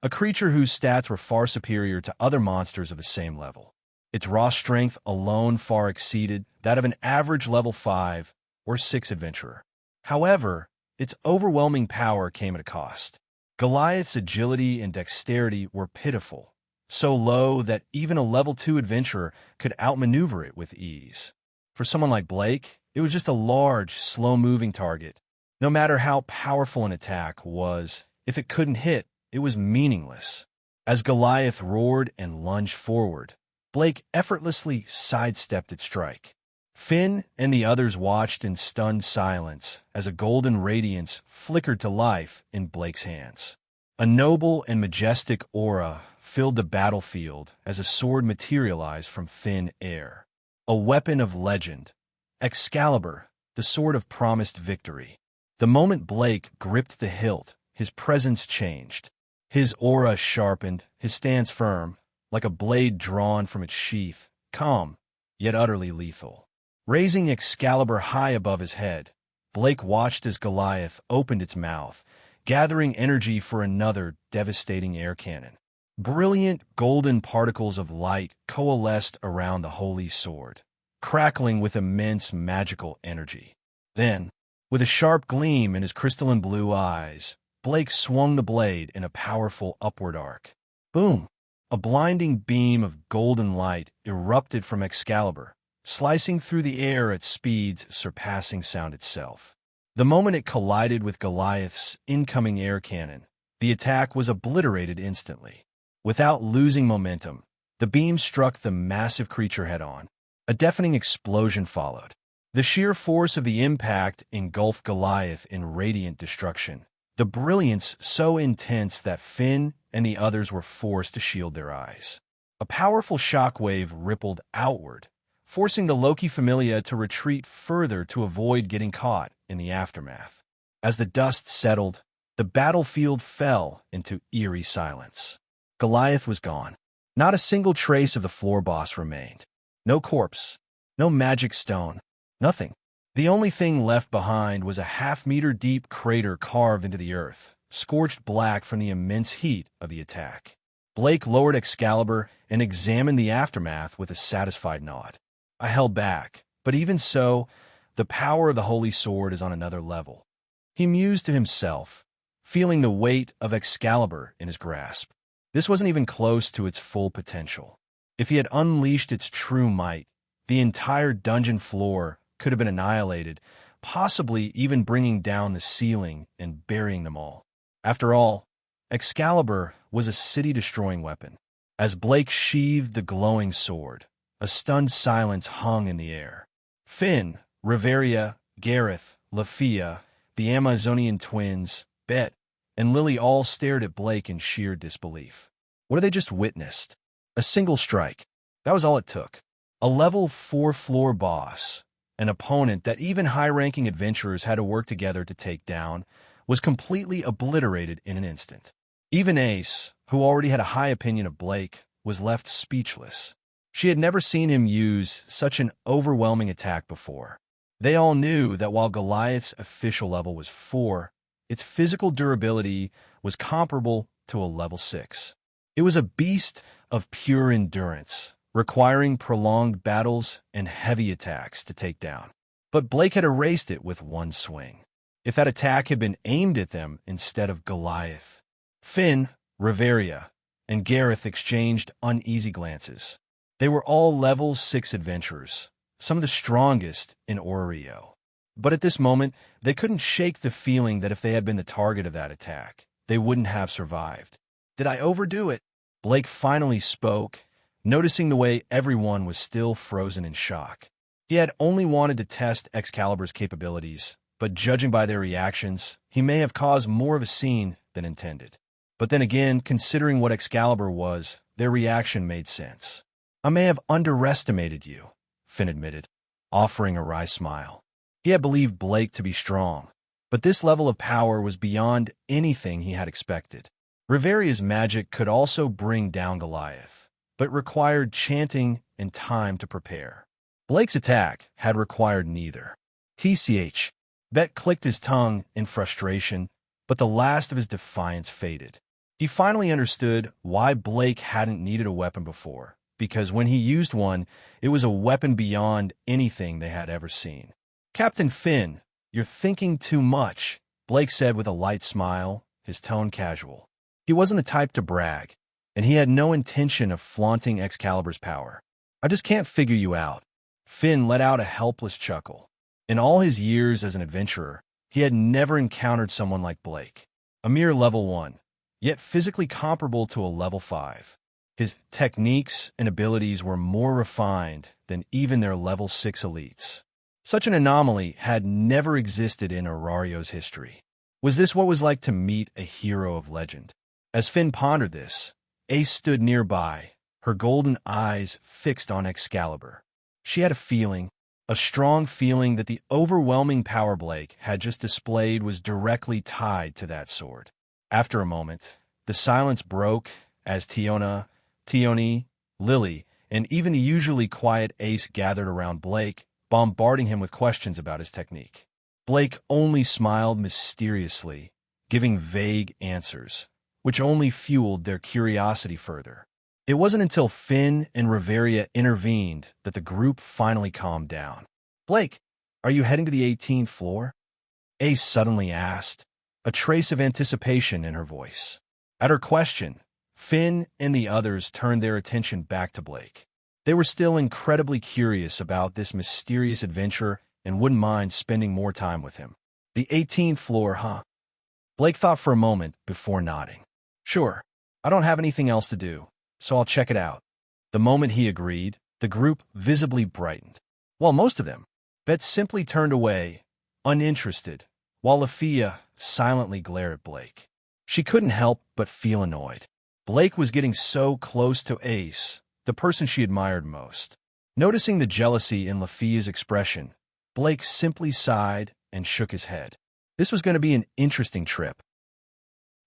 a creature whose stats were far superior to other monsters of the same level. Its raw strength alone far exceeded that of an average level 5 or 6 adventurer. However, its overwhelming power came at a cost. Goliath's agility and dexterity were pitiful, so low that even a level 2 adventurer could outmaneuver it with ease. For someone like Blake, it was just a large, slow-moving target. No matter how powerful an attack was, if it couldn't hit, it was meaningless. As Goliath roared and lunged forward, Blake effortlessly sidestepped its strike. Finn and the others watched in stunned silence as a golden radiance flickered to life in Blake's hands. A noble and majestic aura filled the battlefield as a sword materialized from thin air. A weapon of legend, Excalibur, the sword of promised victory. The moment Blake gripped the hilt, his presence changed. His aura sharpened, his stance firm, like a blade drawn from its sheath, calm, yet utterly lethal. Raising Excalibur high above his head, Blake watched as Goliath opened its mouth, gathering energy for another devastating air cannon. Brilliant golden particles of light coalesced around the holy sword, crackling with immense magical energy. Then, with a sharp gleam in his crystalline blue eyes, Blake swung the blade in a powerful upward arc. Boom! A blinding beam of golden light erupted from Excalibur, slicing through the air at speeds surpassing sound itself. The moment it collided with Goliath's incoming air cannon, the attack was obliterated instantly. Without losing momentum, the beam struck the massive creature head-on. A deafening explosion followed. The sheer force of the impact engulfed Goliath in radiant destruction, the brilliance so intense that Finn and the others were forced to shield their eyes. A powerful shockwave rippled outward, forcing the Loki Familia to retreat further to avoid getting caught in the aftermath. As the dust settled, the battlefield fell into eerie silence. Goliath was gone. Not a single trace of the floor boss remained. No corpse, no magic stone, nothing. The only thing left behind was a half-meter-deep crater carved into the earth, scorched black from the immense heat of the attack. Blake lowered Excalibur and examined the aftermath with a satisfied nod. I held back, but even so, the power of the holy sword is on another level. He mused to himself, feeling the weight of Excalibur in his grasp. This wasn't even close to its full potential. If he had unleashed its true might, the entire dungeon floor could have been annihilated, possibly even bringing down the ceiling and burying them all. After all, Excalibur was a city-destroying weapon. As Blake sheathed the glowing sword, a stunned silence hung in the air. Finn, Riveria, Gareth, Lafia, the Amazonian twins, Bet, and Lily all stared at Blake in sheer disbelief. What had they just witnessed? A single strike. That was all it took. A level 4 floor boss, an opponent that even high-ranking adventurers had to work together to take down, was completely obliterated in an instant. Even Ace, who already had a high opinion of Blake, was left speechless. She had never seen him use such an overwhelming attack before. They all knew that while Goliath's official level was 4, its physical durability was comparable to a level 6. It was a beast of pure endurance, requiring prolonged battles and heavy attacks to take down. But Blake had erased it with one swing. If that attack had been aimed at them instead of Goliath. Finn, Riveria, and Gareth exchanged uneasy glances. They were all level 6 adventurers, some of the strongest in Oreo. But at this moment, they couldn't shake the feeling that if they had been the target of that attack, they wouldn't have survived. Did I overdo it? Blake finally spoke, noticing the way everyone was still frozen in shock. He had only wanted to test Excalibur's capabilities, but judging by their reactions, he may have caused more of a scene than intended. But then again, considering what Excalibur was, their reaction made sense. "I may have underestimated you," Finn admitted, offering a wry smile. He had believed Blake to be strong, but this level of power was beyond anything he had expected. Riveria's magic could also bring down Goliath, but required chanting and time to prepare. Blake's attack had required neither. TCH. Bet clicked his tongue in frustration, but the last of his defiance faded. He finally understood why Blake hadn't needed a weapon before, because when he used one, it was a weapon beyond anything they had ever seen. "Captain Finn, you're thinking too much," Blake said with a light smile, his tone casual. He wasn't the type to brag, and he had no intention of flaunting Excalibur's power. "I just can't figure you out." Finn let out a helpless chuckle. In all his years as an adventurer, he had never encountered someone like Blake, a mere level 1, yet physically comparable to a level 5. His techniques and abilities were more refined than even their level 6 elites. Such an anomaly had never existed in Aurario's history. Was this what it was like to meet a hero of legend? As Finn pondered this, Ace stood nearby, her golden eyes fixed on Excalibur. She had a strong feeling that the overwhelming power Blake had just displayed was directly tied to that sword. After a moment, the silence broke as Tioni, Lily, and even the usually quiet Ace gathered around Blake, bombarding him with questions about his technique. Blake only smiled mysteriously, giving vague answers, which only fueled their curiosity further. It wasn't until Finn and Riveria intervened that the group finally calmed down. "Blake, are you heading to the 18th floor?" Ace suddenly asked, a trace of anticipation in her voice. At her question, Finn and the others turned their attention back to Blake. They were still incredibly curious about this mysterious adventurer and wouldn't mind spending more time with him. "The 18th floor, huh?" Blake thought for a moment before nodding. "Sure, I don't have anything else to do, so I'll check it out." The moment he agreed, the group visibly brightened. While most of them, Bet simply turned away, uninterested, while Lafia silently glared at Blake. She couldn't help but feel annoyed. Blake was getting so close to Ace, the person she admired most. Noticing the jealousy in Lafia's expression, Blake simply sighed and shook his head. This was going to be an interesting trip.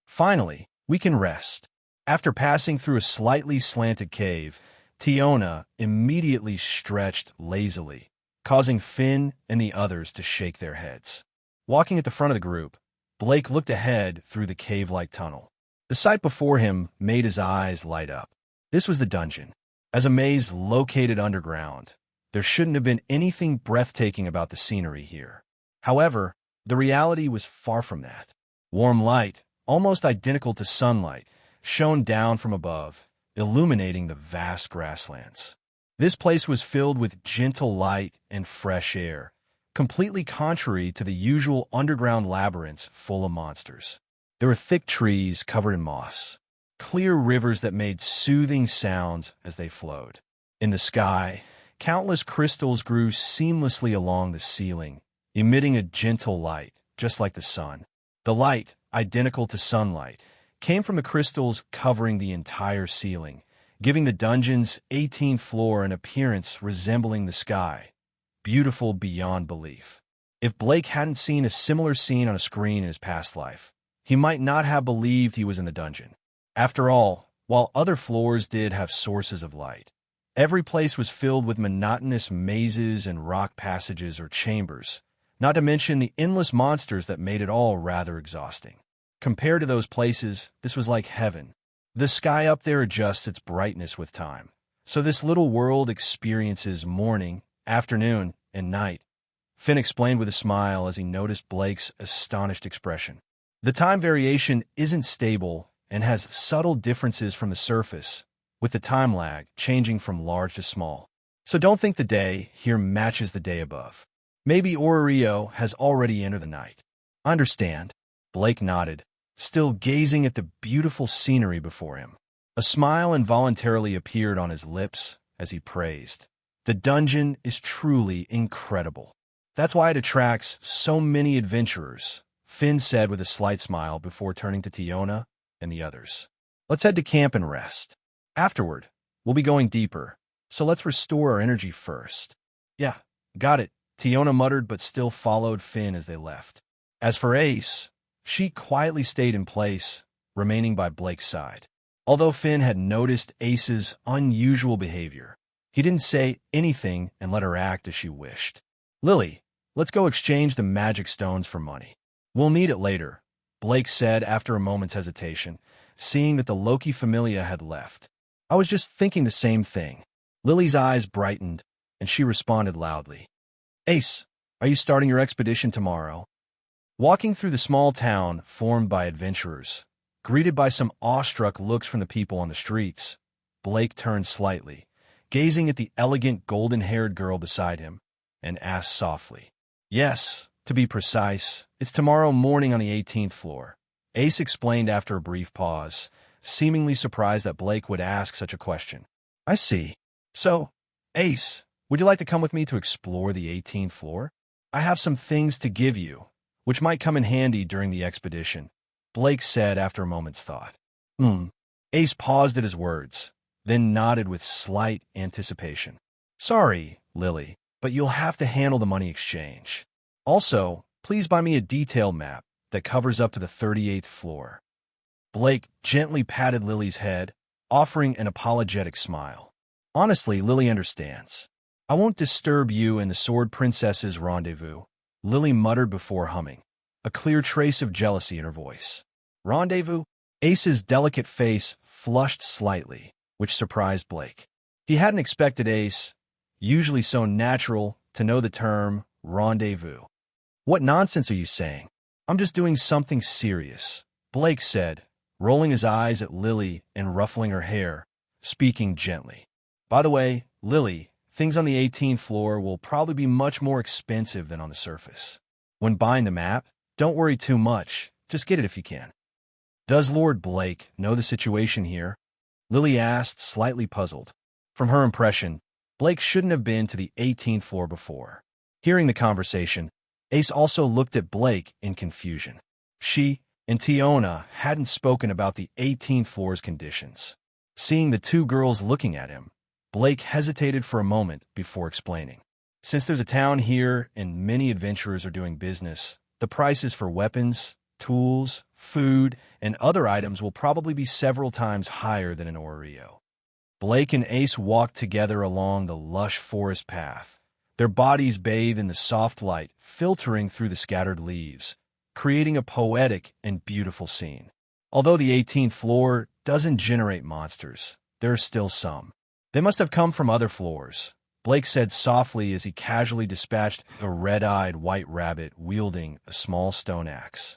Finally, we can rest. After passing through a slightly slanted cave, Tiona immediately stretched lazily, causing Finn and the others to shake their heads. Walking at the front of the group, Blake looked ahead through the cave-like tunnel. The sight before him made his eyes light up. This was the dungeon. As a maze located underground, there shouldn't have been anything breathtaking about the scenery here. However, the reality was far from that. Warm light, almost identical to sunlight, shone down from above, illuminating the vast grasslands. This place was filled with gentle light and fresh air, completely contrary to the usual underground labyrinths full of monsters. There were thick trees covered in moss, clear rivers that made soothing sounds as they flowed. In the sky, countless crystals grew seamlessly along the ceiling, emitting a gentle light, just like the sun. The light, identical to sunlight, came from the crystals covering the entire ceiling, giving the dungeon's 18th floor an appearance resembling the sky, beautiful beyond belief. If Blake hadn't seen a similar scene on a screen in his past life, he might not have believed he was in the dungeon. After all, while other floors did have sources of light, every place was filled with monotonous mazes and rock passages or chambers, not to mention the endless monsters that made it all rather exhausting. Compared to those places, this was like heaven. The sky up there adjusts its brightness with time, so this little world experiences morning, afternoon, and night. Finn explained with a smile as he noticed Blake's astonished expression. The time variation isn't stable and has subtle differences from the surface, with the time lag changing from large to small. So don't think the day here matches the day above. Maybe Aurario has already entered the night. Understand? Blake nodded, still gazing at the beautiful scenery before him. A smile involuntarily appeared on his lips as he praised. The dungeon is truly incredible. That's why it attracts so many adventurers, Finn said with a slight smile before turning to Tiona. and the others. Let's head to camp and rest. Afterward, we'll be going deeper, so let's restore our energy first. Yeah, got it, Tiona muttered but still followed Finn as they left. As for Ace, she quietly stayed in place, remaining by Blake's side. Although Finn had noticed Ace's unusual behavior, he didn't say anything and let her act as she wished. Lily, let's go exchange the magic stones for money. We'll need it later, Blake said after a moment's hesitation, seeing that the Loki Familia had left. I was just thinking the same thing. Lily's eyes brightened, and she responded loudly. Ace, are you starting your expedition tomorrow? Walking through the small town formed by adventurers, greeted by some awestruck looks from the people on the streets, Blake turned slightly, gazing at the elegant golden-haired girl beside him, and asked softly. Yes, to be precise, it's tomorrow morning on the 18th floor, Ace explained after a brief pause, seemingly surprised that Blake would ask such a question. I see. So, Ace, would you like to come with me to explore the 18th floor? I have some things to give you, which might come in handy during the expedition, Blake said after a moment's thought. Ace paused at his words, then nodded with slight anticipation. Sorry, Lily, but you'll have to handle the money exchange. Also, please buy me a detail map that covers up to the 38th floor. Blake gently patted Lily's head, offering an apologetic smile. Honestly, Lily understands. I won't disturb you and the Sword Princess's rendezvous, Lily muttered before humming, a clear trace of jealousy in her voice. Rendezvous? Ace's delicate face flushed slightly, which surprised Blake. He hadn't expected Ace, usually so natural, to know the term rendezvous. What nonsense are you saying? I'm just doing something serious, Blake said, rolling his eyes at Lily and ruffling her hair, speaking gently. By the way, Lily, things on the 18th floor will probably be much more expensive than on the surface. When buying the map, don't worry too much, just get it if you can. Does Lord Blake know the situation here? Lily asked, slightly puzzled. From her impression, Blake shouldn't have been to the 18th floor before. Hearing the conversation, Ace also looked at Blake in confusion. She and Tiona hadn't spoken about the 18th floor's conditions. Seeing the two girls looking at him, Blake hesitated for a moment before explaining. Since there's a town here and many adventurers are doing business, the prices for weapons, tools, food, and other items will probably be several times higher than in Orio. Blake and Ace walked together along the lush forest path, their bodies bathed in the soft light filtering through the scattered leaves, creating a poetic and beautiful scene. Although the 18th floor doesn't generate monsters, there are still some. They must have come from other floors, Blake said softly as he casually dispatched a red-eyed white rabbit wielding a small stone axe.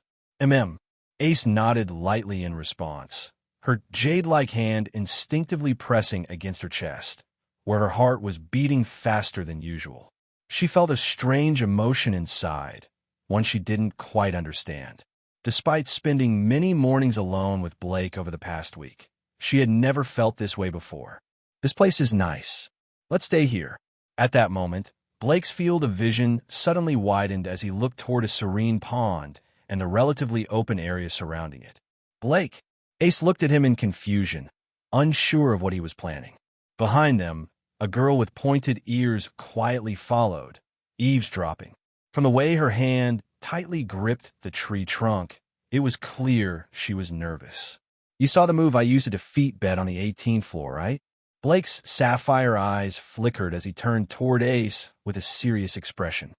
Ace nodded lightly in response, her jade-like hand instinctively pressing against her chest, where her heart was beating faster than usual. She felt a strange emotion inside, one she didn't quite understand. Despite spending many mornings alone with Blake over the past week, she had never felt this way before. This place is nice. Let's stay here. At that moment, Blake's field of vision suddenly widened as he looked toward a serene pond and the relatively open area surrounding it. Blake! Ace looked at him in confusion, unsure of what he was planning. Behind them, a girl with pointed ears quietly followed, eavesdropping. From the way her hand tightly gripped the tree trunk, it was clear she was nervous. You saw the move I used to defeat Bet on the 18th floor, right? Blake's sapphire eyes flickered as he turned toward Ace with a serious expression.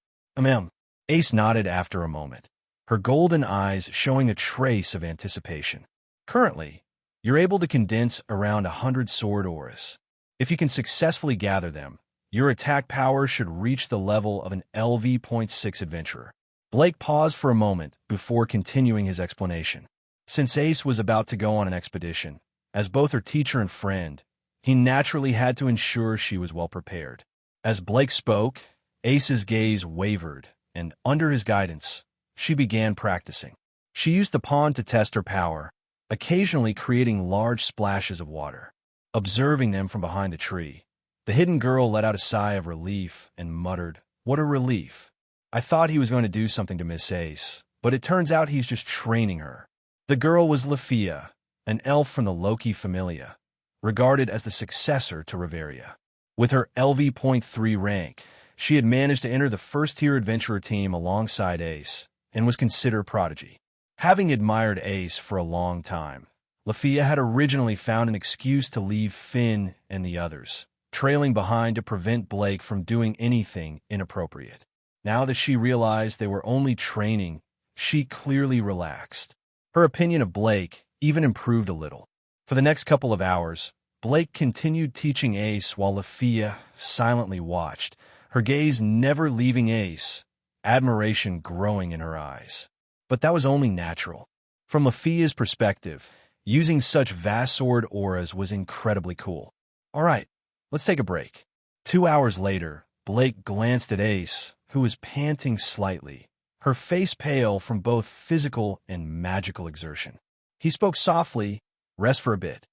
Ace nodded after a moment, her golden eyes showing a trace of anticipation. Currently, you're able to condense around 100 sword auras. If you can successfully gather them, your attack power should reach the level of an LV.6 adventurer. Blake paused for a moment before continuing his explanation. Since Ace was about to go on an expedition, as both her teacher and friend, he naturally had to ensure she was well prepared. As Blake spoke, Ace's gaze wavered, and under his guidance, she began practicing. She used the pond to test her power, occasionally creating large splashes of water. Observing them from behind the tree, the hidden girl let out a sigh of relief and muttered, "What a relief. I thought he was going to do something to Miss Ace, but it turns out he's just training her." The girl was Lafia, an elf from the Loki familia, regarded as the successor to Riveria. With her LV.3 rank, she had managed to enter the first-tier adventurer team alongside Ace and was considered prodigy. Having admired Ace for a long time, Lafia had originally found an excuse to leave Finn and the others, trailing behind to prevent Blake from doing anything inappropriate. Now that she realized they were only training, she clearly relaxed. Her opinion of Blake even improved a little. For the next couple of hours, Blake continued teaching Ace while Lafia silently watched, her gaze never leaving Ace, admiration growing in her eyes. But that was only natural. From Lafia's perspective, using such vast sword auras was incredibly cool. All right, let's take a break. 2 hours later, Blake glanced at Ace, who was panting slightly, her face pale from both physical and magical exertion. He spoke softly, "Rest for a bit."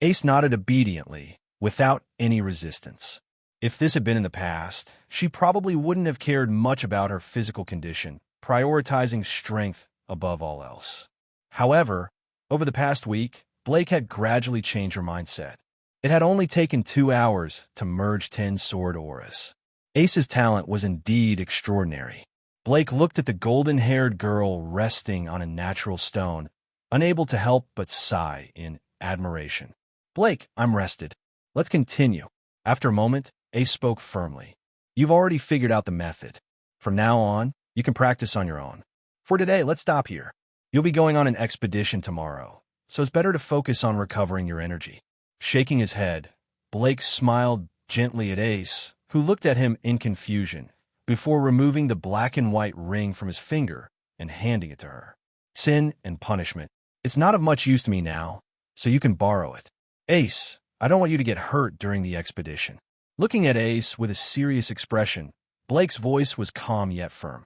Ace nodded obediently, without any resistance. If this had been in the past, she probably wouldn't have cared much about her physical condition, prioritizing strength above all else. However, over the past week, Blake had gradually changed her mindset. It had only taken 2 hours to merge 10 sword auras. Ace's talent was indeed extraordinary. Blake looked at the golden-haired girl resting on a natural stone, unable to help but sigh in admiration. "Blake, I'm rested. Let's continue." After a moment, Ace spoke firmly. "You've already figured out the method. From now on, you can practice on your own. For today, let's stop here. You'll be going on an expedition tomorrow, so it's better to focus on recovering your energy." Shaking his head, Blake smiled gently at Ace, who looked at him in confusion, before removing the black and white ring from his finger and handing it to her. "Sin and punishment. It's not of much use to me now, so you can borrow it. Ace, I don't want you to get hurt during the expedition." Looking at Ace with a serious expression, Blake's voice was calm yet firm.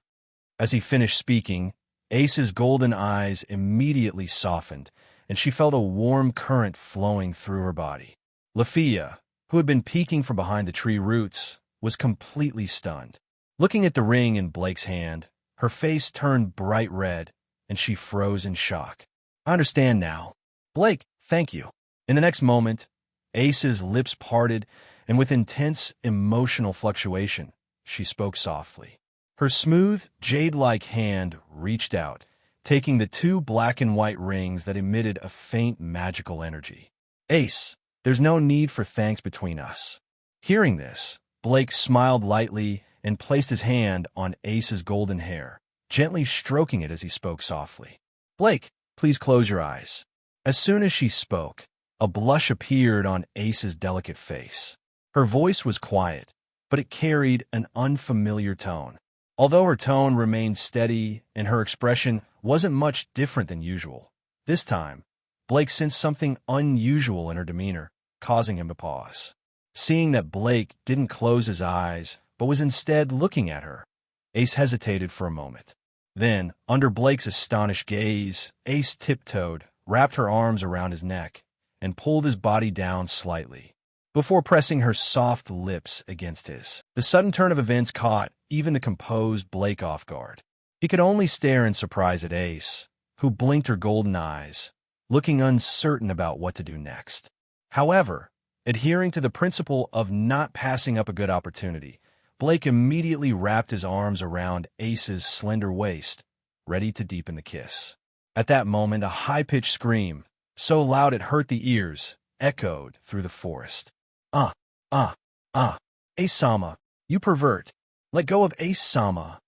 As he finished speaking, Ace's golden eyes immediately softened, and she felt a warm current flowing through her body. Lafia, who had been peeking from behind the tree roots, was completely stunned. Looking at the ring in Blake's hand, her face turned bright red, and she froze in shock. "I understand now. Blake, thank you." In the next moment, Ace's lips parted, and with intense emotional fluctuation, she spoke softly. Her smooth, jade-like hand reached out, taking the 2 black and white rings that emitted a faint magical energy. "Ace, there's no need for thanks between us." Hearing this, Blake smiled lightly and placed his hand on Ace's golden hair, gently stroking it as he spoke softly. "Blake, please close your eyes." As soon as she spoke, a blush appeared on Ace's delicate face. Her voice was quiet, but it carried an unfamiliar tone. Although her tone remained steady and her expression wasn't much different than usual, this time, Blake sensed something unusual in her demeanor, causing him to pause. Seeing that Blake didn't close his eyes, but was instead looking at her, Ace hesitated for a moment. Then, under Blake's astonished gaze, Ace tiptoed, wrapped her arms around his neck, and pulled his body down slightly, before pressing her soft lips against his. The sudden turn of events caught even the composed Blake off guard. He could only stare in surprise at Ace, who blinked her golden eyes, looking uncertain about what to do next. However, adhering to the principle of not passing up a good opportunity, Blake immediately wrapped his arms around Ace's slender waist, ready to deepen the kiss. At that moment, a high-pitched scream, so loud it hurt the ears, echoed through the forest. Ace-sama, you pervert. Let go of Ace-sama."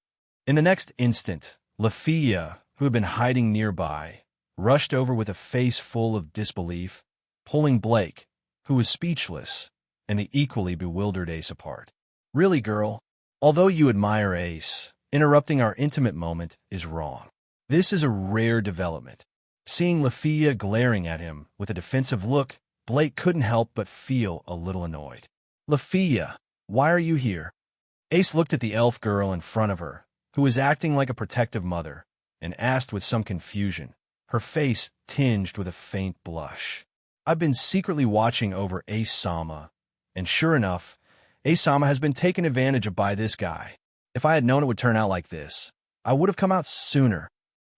In the next instant, Lafia, who had been hiding nearby, rushed over with a face full of disbelief, pulling Blake, who was speechless, and the equally bewildered Ace apart. "Really, girl? Although you admire Ace, interrupting our intimate moment is wrong. This is a rare development." Seeing Lafia glaring at him with a defensive look, Blake couldn't help but feel a little annoyed. "Lafia, why are you here?" Ace looked at the elf girl in front of her, who was acting like a protective mother, and asked with some confusion, her face tinged with a faint blush. "I've been secretly watching over Ace-sama, and sure enough, Ace-sama has been taken advantage of by this guy. If I had known it would turn out like this, I would have come out sooner."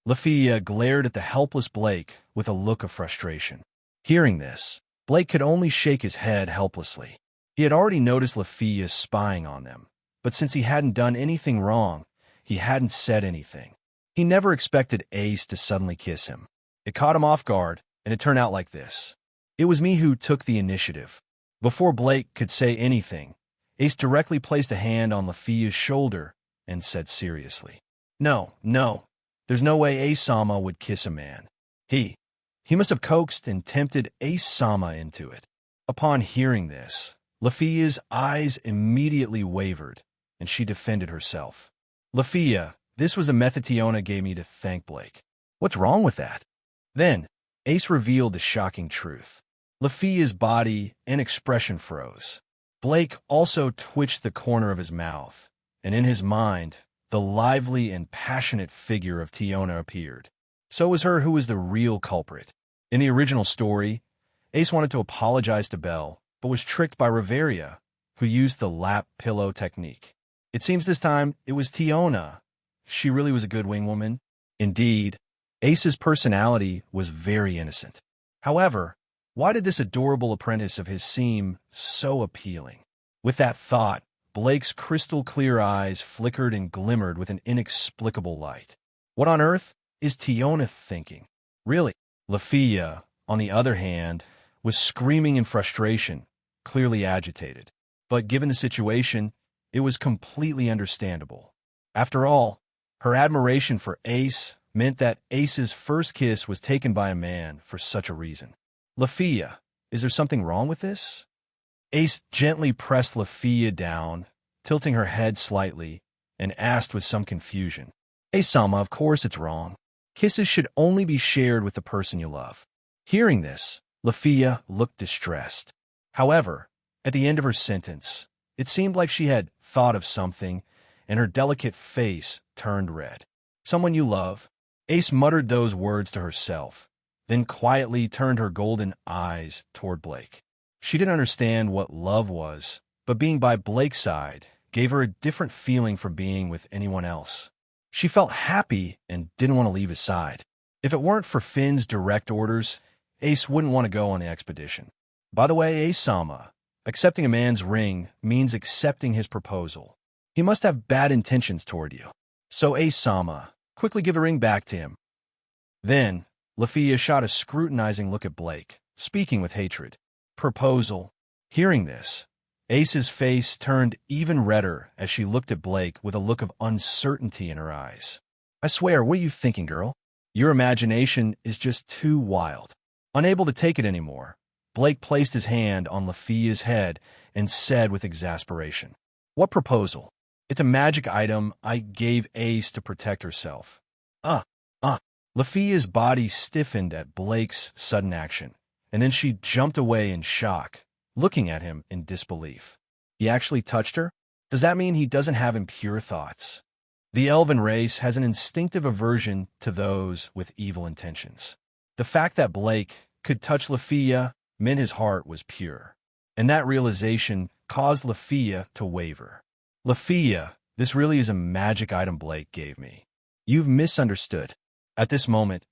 Lafia glared at the helpless Blake with a look of frustration. Hearing this, Blake could only shake his head helplessly. He had already noticed Lafia spying on them, but since he hadn't done anything wrong, he hadn't said anything. He never expected Ace to suddenly kiss him. It caught him off guard, and it turned out like this. It was me who took the initiative. Before Blake could say anything, Ace directly placed a hand on Lafia's shoulder and said seriously, No, there's no way Ace-sama would kiss a man. He must have coaxed and tempted Ace-sama into it. Upon hearing this, Lafia's eyes immediately wavered, and she defended herself. Lafia, this was a method Tiona gave me to thank Blake. What's wrong with that? Then, Ace revealed the shocking truth. Lafia's body and expression froze. Blake also twitched the corner of his mouth, and in his mind, the lively and passionate figure of Tiona appeared. So was her who was the real culprit. In the original story, Ace wanted to apologize to Belle, but was tricked by Riveria, who used the lap pillow technique. It seems this time it was Tiona. She really was a good wingwoman. Indeed, Ace's personality was very innocent. However, why did this adorable apprentice of his seem so appealing? With that thought, Blake's crystal-clear eyes flickered and glimmered with an inexplicable light. What on earth is Tiona thinking? Really? Lafia, on the other hand, was screaming in frustration, clearly agitated. But given the situation, it was completely understandable. After all, her admiration for Ace meant that Ace's first kiss was taken by a man for such a reason. Lafia, is there something wrong with this? Ace gently pressed Lafia down, tilting her head slightly, and asked with some confusion. Ace-sama, of course it's wrong. Kisses should only be shared with the person you love. Hearing this, Lafia looked distressed. However, at the end of her sentence, it seemed like she had thought of something, and her delicate face turned red. Someone you love? Ace muttered those words to herself, then quietly turned her golden eyes toward Blake. She didn't understand what love was, but being by Blake's side gave her a different feeling from being with anyone else. She felt happy and didn't want to leave his side. If it weren't for Finn's direct orders, Ace wouldn't want to go on the expedition. By the way, Ace-sama, accepting a man's ring means accepting his proposal. He must have bad intentions toward you. So Ace-sama, quickly give the ring back to him. Then, Lafia shot a scrutinizing look at Blake, speaking with hatred. Proposal. Hearing this, Ace's face turned even redder as she looked at Blake with a look of uncertainty in her eyes. I swear, what are you thinking, girl? Your imagination is just too wild. Unable to take it anymore, Blake placed his hand on Lafia's head and said with exasperation, What proposal? It's a magic item I gave Ace to protect herself. Lafia's body stiffened at Blake's sudden action, and then she jumped away in shock, looking at him in disbelief. He actually touched her? Does that mean he doesn't have impure thoughts? The elven race has an instinctive aversion to those with evil intentions. The fact that Blake could touch Lafia meant his heart was pure, and that realization caused Lafia to waver. Lafia, this really is a magic item Blake gave me. You've misunderstood. At this moment,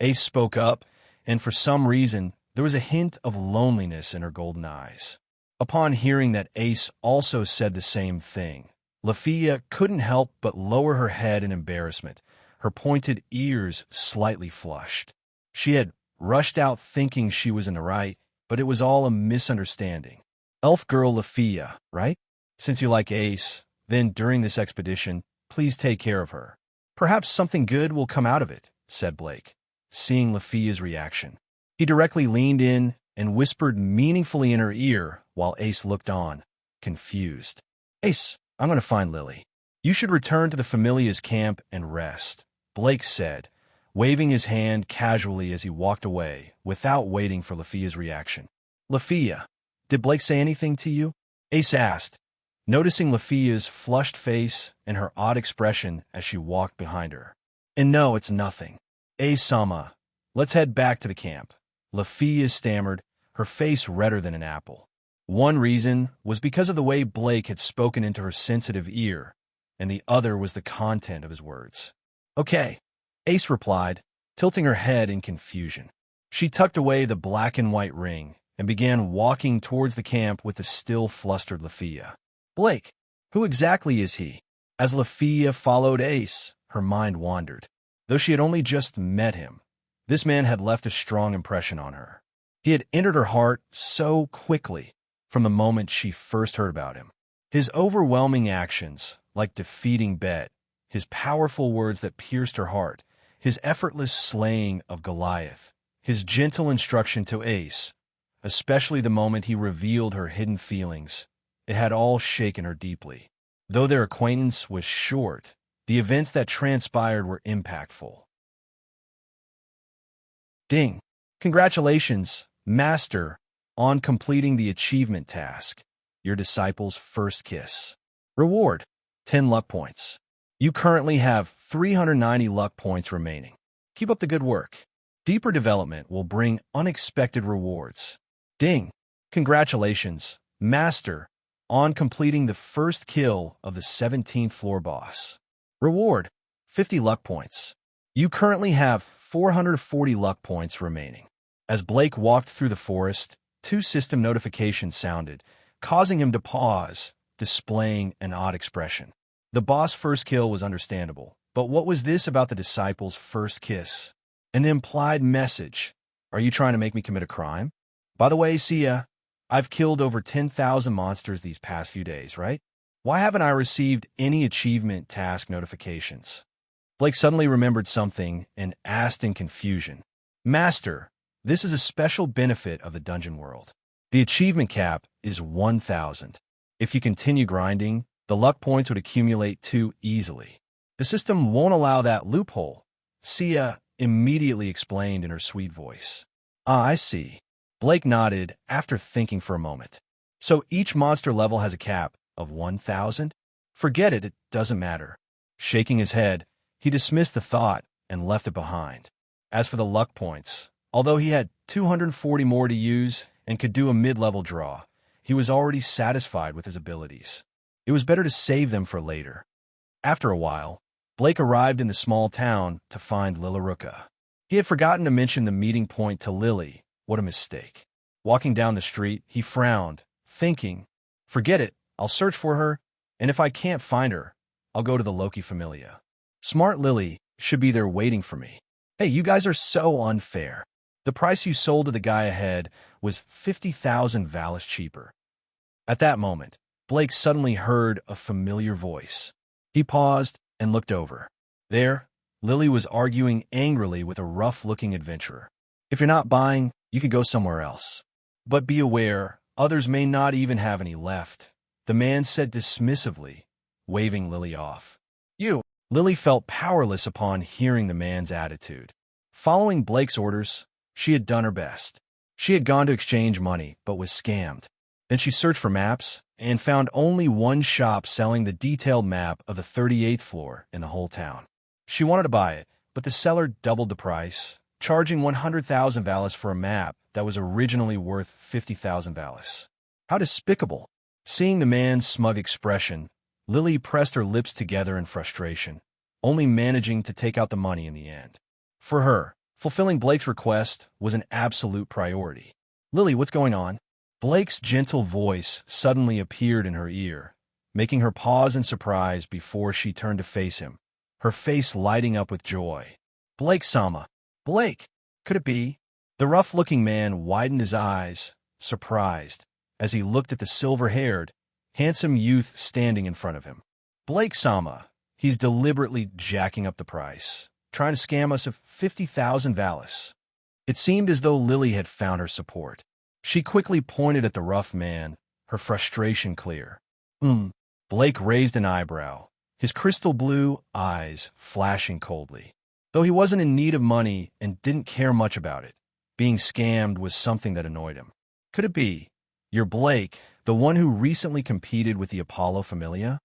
Ace spoke up, and for some reason, there was a hint of loneliness in her golden eyes. Upon hearing that Ace also said the same thing, Lafia couldn't help but lower her head in embarrassment, her pointed ears slightly flushed. She had rushed out thinking she was in the right, but it was all a misunderstanding. Elf girl Lafia, right? Since you like Ace, then during this expedition, please take care of her. Perhaps something good will come out of it, said Blake, seeing Lafia's reaction. He directly leaned in and whispered meaningfully in her ear while Ace looked on, confused. Ace, I'm going to find Lily. You should return to the Familia's camp and rest, Blake said, waving his hand casually as he walked away without waiting for Lafia's reaction. Lafia, did Blake say anything to you? Ace asked, noticing Lafia's flushed face and her odd expression as she walked behind her. And no, it's nothing. Ace-sama, let's head back to the camp. Lafia stammered, her face redder than an apple. One reason was because of the way Blake had spoken into her sensitive ear, and the other was the content of his words. Okay, Ace replied, tilting her head in confusion. She tucked away the black and white ring and began walking towards the camp with the still flustered Lafia. Blake, who exactly is he? As Lafia followed Ace, her mind wandered. Though she had only just met him, this man had left a strong impression on her. He had entered her heart so quickly from the moment she first heard about him. His overwhelming actions, like defeating Bet, his powerful words that pierced her heart, his effortless slaying of Goliath, his gentle instruction to Ace, especially the moment he revealed her hidden feelings, it had all shaken her deeply. Though their acquaintance was short, the events that transpired were impactful. Ding! Congratulations, Master, on completing the achievement task. Your disciple's first kiss. Reward: 10 luck points. You currently have 390 luck points remaining. Keep up the good work. Deeper development will bring unexpected rewards. Ding! Congratulations, Master, on completing the first kill of the 17th floor boss. Reward: 50 luck points. You currently have 440 luck points remaining. As Blake walked through the forest, 2 system notifications sounded, causing him to pause, displaying an odd expression. The boss' first kill was understandable, but what was this about the disciple's first kiss? An implied message. Are you trying to make me commit a crime? By the way, Sia, I've killed over 10,000 monsters these past few days, right? Why haven't I received any achievement task notifications? Blake suddenly remembered something and asked in confusion. Master, this is a special benefit of the dungeon world. The achievement cap is 1,000. If you continue grinding, the luck points would accumulate too easily. The system won't allow that loophole, Sia immediately explained in her sweet voice. Ah, I see. Blake nodded after thinking for a moment. So each monster level has a cap of 1,000? Forget it, it doesn't matter. Shaking his head, he dismissed the thought and left it behind. As for the luck points, although he had 240 more to use and could do a mid-level draw, he was already satisfied with his abilities. It was better to save them for later. After a while, Blake arrived in the small town to find Lilaruka. He had forgotten to mention the meeting point to Lily. What a mistake. Walking down the street, he frowned, thinking, forget it, I'll search for her, and if I can't find her, I'll go to the Loki Familia. Smart Lily should be there waiting for me. Hey, you guys are so unfair. The price you sold to the guy ahead was 50,000 Valis cheaper. At that moment, Blake suddenly heard a familiar voice. He paused and looked over. There, Lily was arguing angrily with a rough-looking adventurer. If you're not buying, you could go somewhere else. But be aware, others may not even have any left, the man said dismissively, waving Lily off. You! Lily felt powerless upon hearing the man's attitude. Following Blake's orders, she had done her best. She had gone to exchange money, but was scammed. Then she searched for maps and found only one shop selling the detailed map of the 38th floor in the whole town. She wanted to buy it, but the seller doubled the price, charging 100,000 Valis for a map that was originally worth 50,000 Valis. How despicable! Seeing the man's smug expression, Lily pressed her lips together in frustration, only managing to take out the money in the end. For her, fulfilling Blake's request was an absolute priority. Lily, what's going on? Blake's gentle voice suddenly appeared in her ear, making her pause in surprise before she turned to face him, her face lighting up with joy. Blake-sama. Blake! Could it be? The rough-looking man widened his eyes, surprised, as he looked at the silver-haired, handsome youth standing in front of him. Blake-sama. He's deliberately jacking up the price, trying to scam us of 50,000 Valis. It seemed as though Lily had found her support. She quickly pointed at the rough man, her frustration clear. Blake raised an eyebrow, his crystal blue eyes flashing coldly. Though he wasn't in need of money and didn't care much about it, being scammed was something that annoyed him. Could it be? You're Blake, the one who recently competed with the Apollo Familia?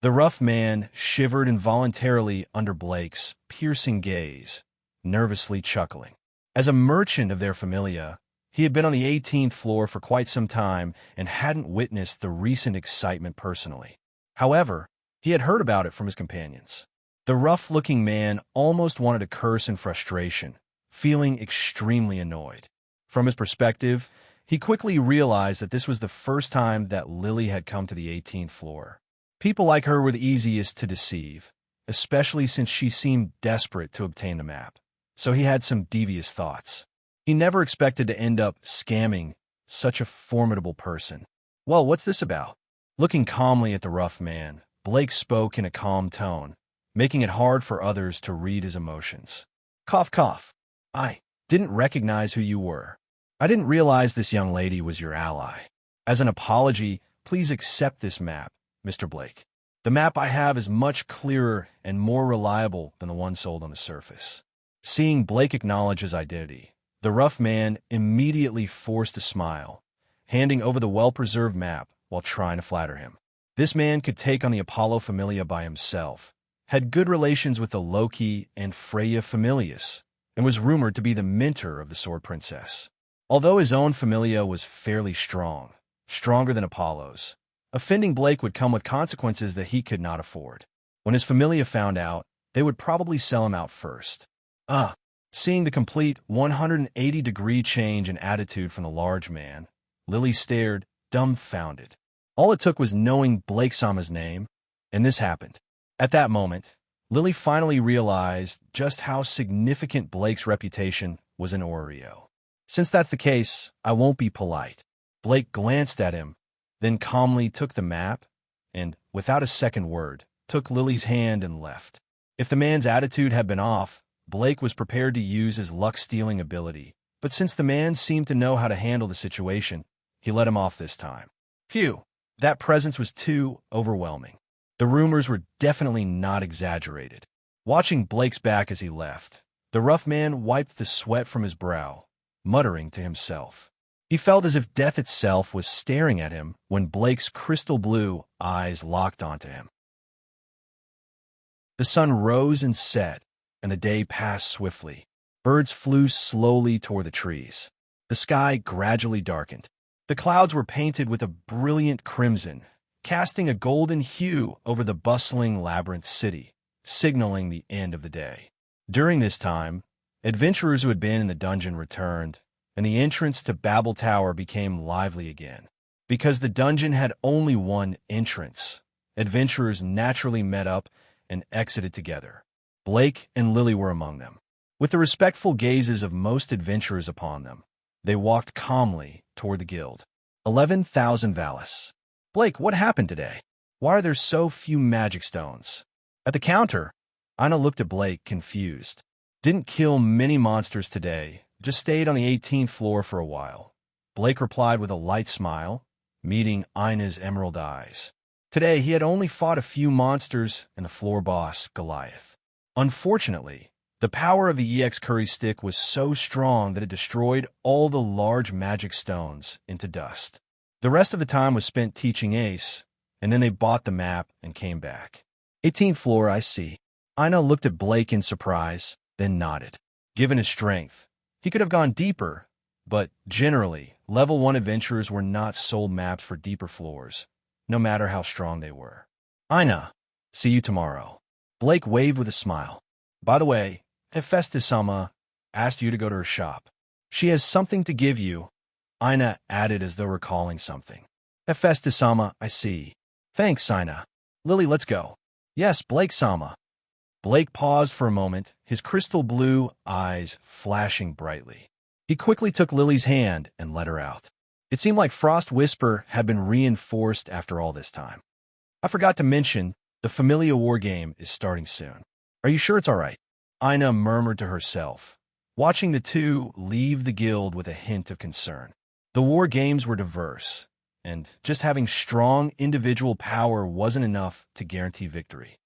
The rough man shivered involuntarily under Blake's piercing gaze, nervously chuckling. As a merchant of their Familia, he had been on the 18th floor for quite some time and hadn't witnessed the recent excitement personally. However, he had heard about it from his companions. The rough-looking man almost wanted to curse in frustration, feeling extremely annoyed. From his perspective, he quickly realized that this was the first time that Lily had come to the 18th floor. People like her were the easiest to deceive, especially since she seemed desperate to obtain the map. So he had some devious thoughts. He never expected to end up scamming such a formidable person. "Well, what's this about?" Looking calmly at the rough man, Blake spoke in a calm tone, making it hard for others to read his emotions. "Cough, cough. I didn't recognize who you were. I didn't realize this young lady was your ally. As an apology, please accept this map, Mr. Blake. The map I have is much clearer and more reliable than the one sold on the surface." Seeing Blake acknowledge his identity, the rough man immediately forced a smile, handing over the well-preserved map while trying to flatter him. This man could take on the Apollo Familia by himself, had good relations with the Loki and Freya Familias, and was rumored to be the mentor of the Sword Princess. Although his own Familia was fairly strong, stronger than Apollo's, offending Blake would come with consequences that he could not afford. When his Familia found out, they would probably sell him out first. Seeing the complete 180-degree change in attitude from the large man, Lily stared, dumbfounded. All it took was knowing Blake-sama's name, and this happened. At that moment, Lily finally realized just how significant Blake's reputation was in Oreo. "Since that's the case, I won't be polite." Blake glanced at him, then calmly took the map, and, without a second word, took Lily's hand and left. If the man's attitude had been off, Blake was prepared to use his luck-stealing ability, but since the man seemed to know how to handle the situation, he let him off this time. Phew, that presence was too overwhelming. The rumors were definitely not exaggerated. Watching Blake's back as he left, the rough man wiped the sweat from his brow, muttering to himself. He felt as if death itself was staring at him when Blake's crystal blue eyes locked onto him. The sun rose and set, and the day passed swiftly. Birds flew slowly toward the trees. The sky gradually darkened. The clouds were painted with a brilliant crimson, casting a golden hue over the bustling labyrinth city, signaling the end of the day. During this time, adventurers who had been in the dungeon returned, and the entrance to Babel Tower became lively again. Because the dungeon had only one entrance, adventurers naturally met up and exited together. Blake and Lily were among them. With the respectful gazes of most adventurers upon them, they walked calmly toward the guild. 11,000 Valis. "Blake, what happened today? Why are there so few magic stones?" At the counter, Ina looked at Blake, confused. "Didn't kill many monsters today, just stayed on the 18th floor for a while." Blake replied with a light smile, meeting Ina's emerald eyes. Today, he had only fought a few monsters and the floor boss, Goliath. Unfortunately, the power of the EX curry stick was so strong that it destroyed all the large magic stones into dust. The rest of the time was spent teaching Ace, and then they bought the map and came back. 18th floor, I see. Ina looked at Blake in surprise, then nodded. Given his strength, he could have gone deeper, but generally, level 1 adventurers were not sold maps for deeper floors, no matter how strong they were. Ina, see you tomorrow. Blake waved with a smile. By the way, Hephaestus-sama asked you to go to her shop. She has something to give you, Ina added as though recalling something. Hephaestus-sama, I see. Thanks, Ina. Lily, let's go. Yes, Blake-sama. Blake paused for a moment, his crystal blue eyes flashing brightly. He quickly took Lily's hand and led her out. It seemed like Frost Whisper had been reinforced after all this time. I forgot to mention, the Familia War game is starting soon. Are you sure it's all right? Ina murmured to herself, watching the two leave the guild with a hint of concern. The war games were diverse, and just having strong individual power wasn't enough to guarantee victory.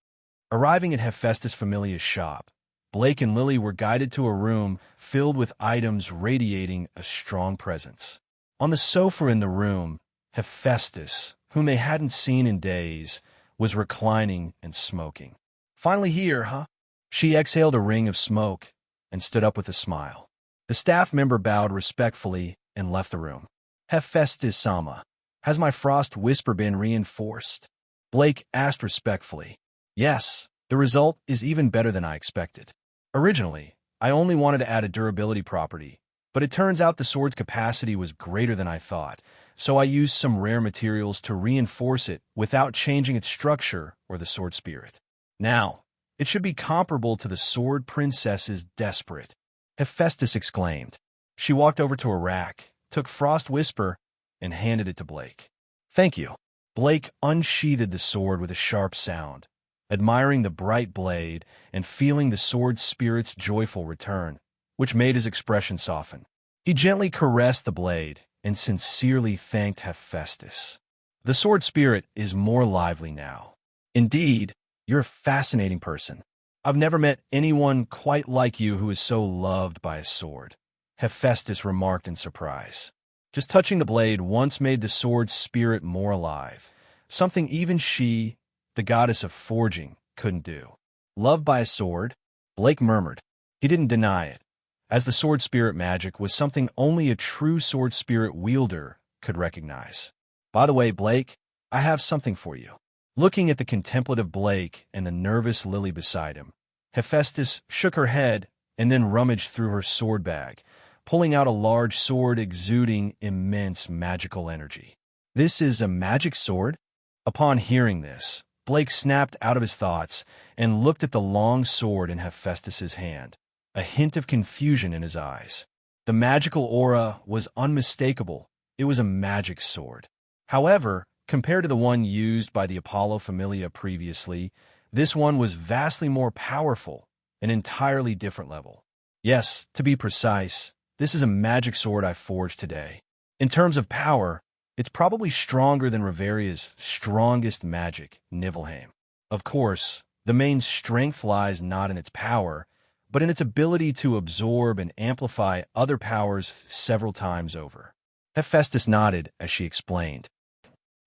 Arriving at Hephaestus Familia's shop, Blake and Lily were guided to a room filled with items radiating a strong presence. On the sofa in the room, Hephaestus, whom they hadn't seen in days, was reclining and smoking. Finally here, huh? She exhaled a ring of smoke and stood up with a smile. The staff member bowed respectfully and left the room. Hephaestus-sama, has my Frost Whisper been reinforced? Blake asked respectfully. Yes, The result is even better than I expected. Originally, I only wanted to add a durability property, but it turns out the sword's capacity was greater than I thought, so I used some rare materials to reinforce it without changing its structure or the sword spirit. Now, it should be comparable to the Sword Princess's Desperate, Hephaestus exclaimed. She walked over to a rack, took Frost Whisper, and handed it to Blake. Thank you. Blake unsheathed the sword with a sharp sound, admiring the bright blade and feeling the sword spirit's joyful return, which made his expression soften. He gently caressed the blade and sincerely thanked Hephaestus. The sword spirit is more lively now. Indeed, you're a fascinating person. I've never met anyone quite like you who is so loved by a sword, Hephaestus remarked in surprise. Just touching the blade once made the sword's spirit more alive, something even she, the goddess of forging, couldn't do. Loved by a sword? Blake murmured. He didn't deny it, as the sword spirit magic was something only a true sword spirit wielder could recognize. By the way, Blake, I have something for you. Looking at the contemplative Blake and the nervous Lily beside him, Hephaestus shook her head and then rummaged through her sword bag, pulling out a large sword exuding immense magical energy. This is a magic sword? Upon hearing this, Blake snapped out of his thoughts and looked at the long sword in Hephaestus's hand, a hint of confusion in his eyes. The magical aura was unmistakable. It was a magic sword. However, compared to the one used by the Apollo Familia previously, this one was vastly more powerful, an entirely different level. Yes, to be precise, this is a magic sword I forged today. In terms of power, it's probably stronger than Riveria's strongest magic, Niflheim. Of course, the main strength lies not in its power, but in its ability to absorb and amplify other powers several times over. Hephaestus nodded as she explained.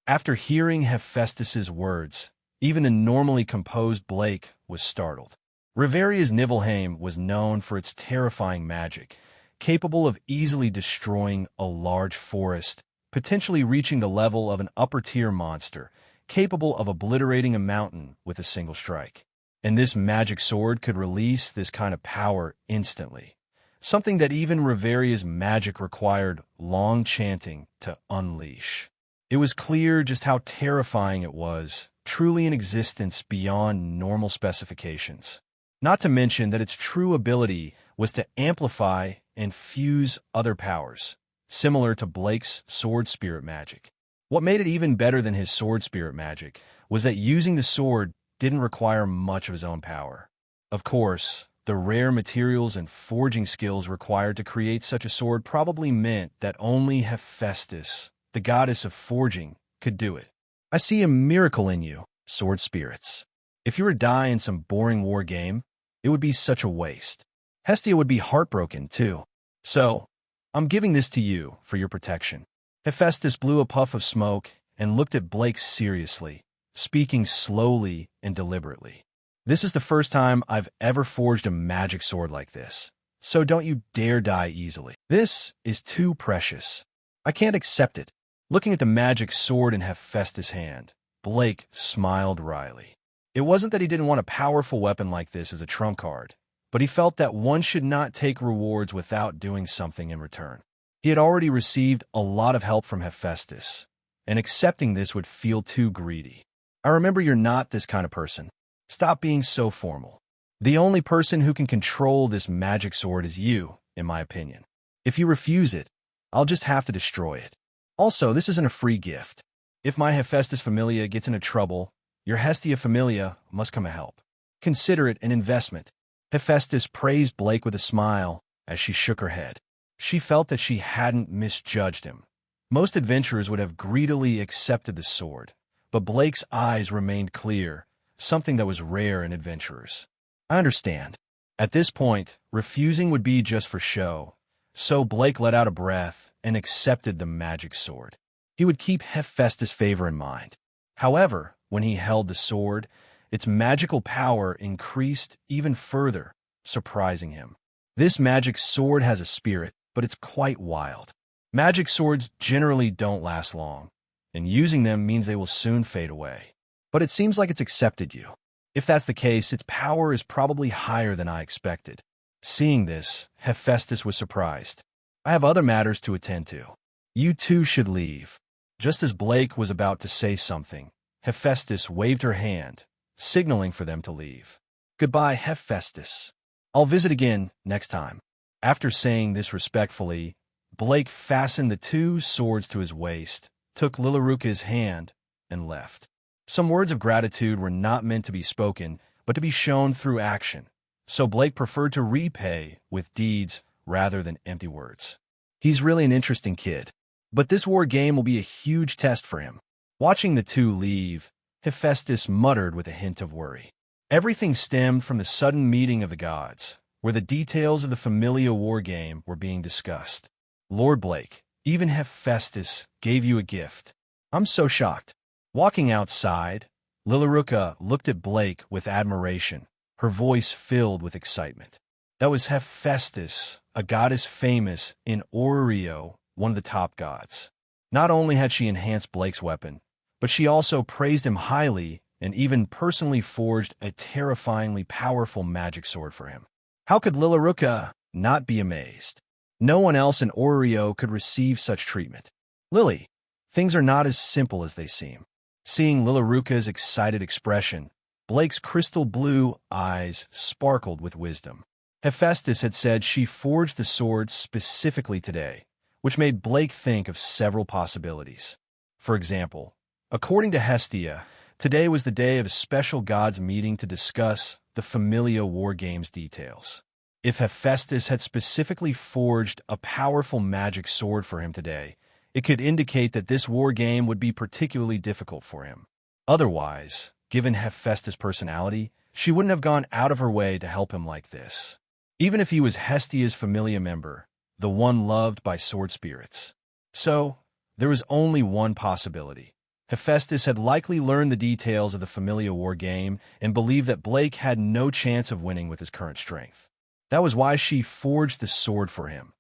After hearing Hephaestus's words, even the normally composed Blake was startled. Riveria's Niflheim was known for its terrifying magic, capable of easily destroying a large forest, potentially reaching the level of an upper-tier monster, capable of obliterating a mountain with a single strike. And this magic sword could release this kind of power instantly, something that even Riveria's magic required long chanting to unleash. It was clear just how terrifying it was, truly in existence beyond normal specifications. Not to mention that its true ability was to amplify and fuse other powers, similar to Blake's sword spirit magic. What made it even better than his sword spirit magic was that using the sword didn't require much of his own power. Of course, the rare materials and forging skills required to create such a sword probably meant that only Hephaestus, the goddess of forging, could do it. I see a miracle in you, sword spirits. If you were to die in some boring war game, it would be such a waste. Hestia would be heartbroken, too. So, I'm giving this to you for your protection. Hephaestus blew a puff of smoke and looked at Blake seriously, speaking slowly and deliberately. This is the first time I've ever forged a magic sword like this, so don't you dare die easily. This is too precious. I can't accept it. Looking at the magic sword in Hephaestus' hand, Blake smiled wryly. It wasn't that he didn't want a powerful weapon like this as a trump card, but he felt that one should not take rewards without doing something in return. He had already received a lot of help from Hephaestus, and accepting this would feel too greedy. I remember you're not this kind of person. Stop being so formal. The only person who can control this magic sword is you, in my opinion. If you refuse it, I'll just have to destroy it. Also, this isn't a free gift. If my Hephaestus Familia gets into trouble, your Hestia Familia must come to help. Consider it an investment. Hephaestus praised Blake with a smile as she shook her head. She felt that she hadn't misjudged him. Most adventurers would have greedily accepted the sword, but Blake's eyes remained clear, something that was rare in adventurers. I understand. At this point, refusing would be just for show, so Blake let out a breath and accepted the magic sword. He would keep Hephaestus' favor in mind. However, when he held the sword, its magical power increased even further, surprising him. This magic sword has a spirit, but it's quite wild. Magic swords generally don't last long, and using them means they will soon fade away. But it seems like it's accepted you. If that's the case, its power is probably higher than I expected. Seeing this, Hephaestus was surprised. I have other matters to attend to. You two should leave. Just as Blake was about to say something, Hephaestus waved her hand, signaling for them to leave. Goodbye, Hephaestus. I'll visit again next time. After saying this respectfully, Blake fastened the two swords to his waist, took Lilaruka's hand, and left. Some words of gratitude were not meant to be spoken, but to be shown through action, so Blake preferred to repay with deeds rather than empty words. He's really an interesting kid, but this war game will be a huge test for him. Watching the two leave, Hephaestus muttered with a hint of worry. Everything stemmed from the sudden meeting of the gods, where the details of the familiar war game were being discussed. Lord Blake, even Hephaestus gave you a gift. I'm so shocked. Walking outside, Lilaruka looked at Blake with admiration, her voice filled with excitement. That was Hephaestus, a goddess famous in Orio, one of the top gods. Not only had she enhanced Blake's weapon, but she also praised him highly and even personally forged a terrifyingly powerful magic sword for him. How could Lilaruka not be amazed? No one else in Orio could receive such treatment. Lily, things are not as simple as they seem. Seeing Lilaruka's excited expression, Blake's crystal blue eyes sparkled with wisdom. Hephaestus had said she forged the sword specifically today, which made Blake think of several possibilities. For example, according to Hestia, today was the day of a special gods meeting to discuss the familiar war game's details. If Hephaestus had specifically forged a powerful magic sword for him today, it could indicate that this war game would be particularly difficult for him. Otherwise, given Hephaestus' personality, she wouldn't have gone out of her way to help him like this. Even if he was Hestia's familiar member, the one loved by sword spirits. So, there was only one possibility. Hephaestus had likely learned the details of the familiar war game and believed that Blake had no chance of winning with his current strength. That was why she forged the sword for him,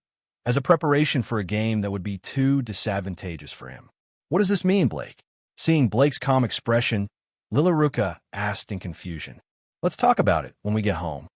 as a preparation for a game that would be too disadvantageous for him. What does this mean, Blake? Seeing Blake's calm expression, Lilaruka asked in confusion. Let's talk about it when we get home.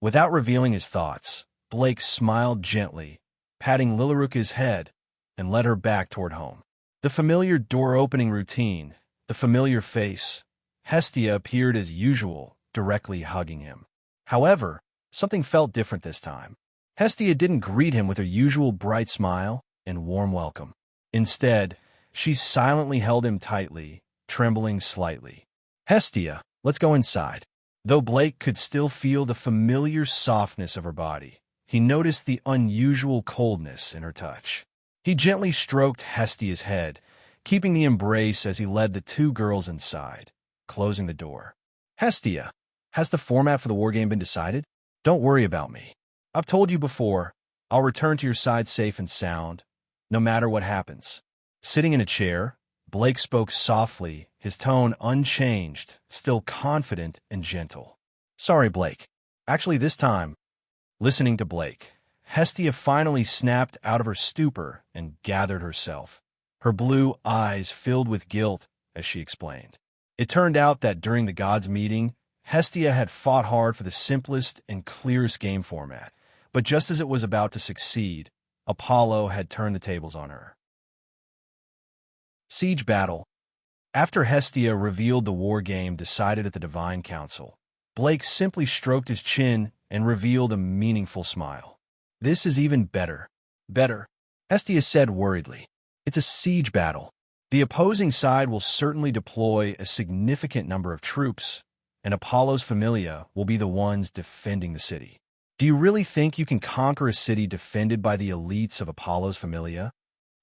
Without revealing his thoughts, Blake smiled gently, patting Lilaruka's head, and led her back toward home. The familiar door-opening routine, the familiar face, Hestia appeared as usual, directly hugging him. However, something felt different this time. Hestia didn't greet him with her usual bright smile and warm welcome. Instead, she silently held him tightly, trembling slightly. Hestia, let's go inside. Though Blake could still feel the familiar softness of her body, he noticed the unusual coldness in her touch. He gently stroked Hestia's head, keeping the embrace as he led the two girls inside, closing the door. Hestia, has the format for the war game been decided? Don't worry about me. I've told you before, I'll return to your side safe and sound, no matter what happens. Sitting in a chair, Blake spoke softly, his tone unchanged, still confident and gentle. Sorry, Blake. Actually, this time, listening to Blake, Hestia finally snapped out of her stupor and gathered herself, her blue eyes filled with guilt as she explained. It turned out that during the gods' meeting, Hestia had fought hard for the simplest and clearest game format, but just as it was about to succeed, Apollo had turned the tables on her. Siege Battle. After Hestia revealed the war game decided at the Divine Council, Blake simply stroked his chin and revealed a meaningful smile. This is even better. Better, Hestia said worriedly. It's a siege battle. The opposing side will certainly deploy a significant number of troops, and Apollo's Familia will be the ones defending the city. Do you really think you can conquer a city defended by the elites of Apollo's Familia?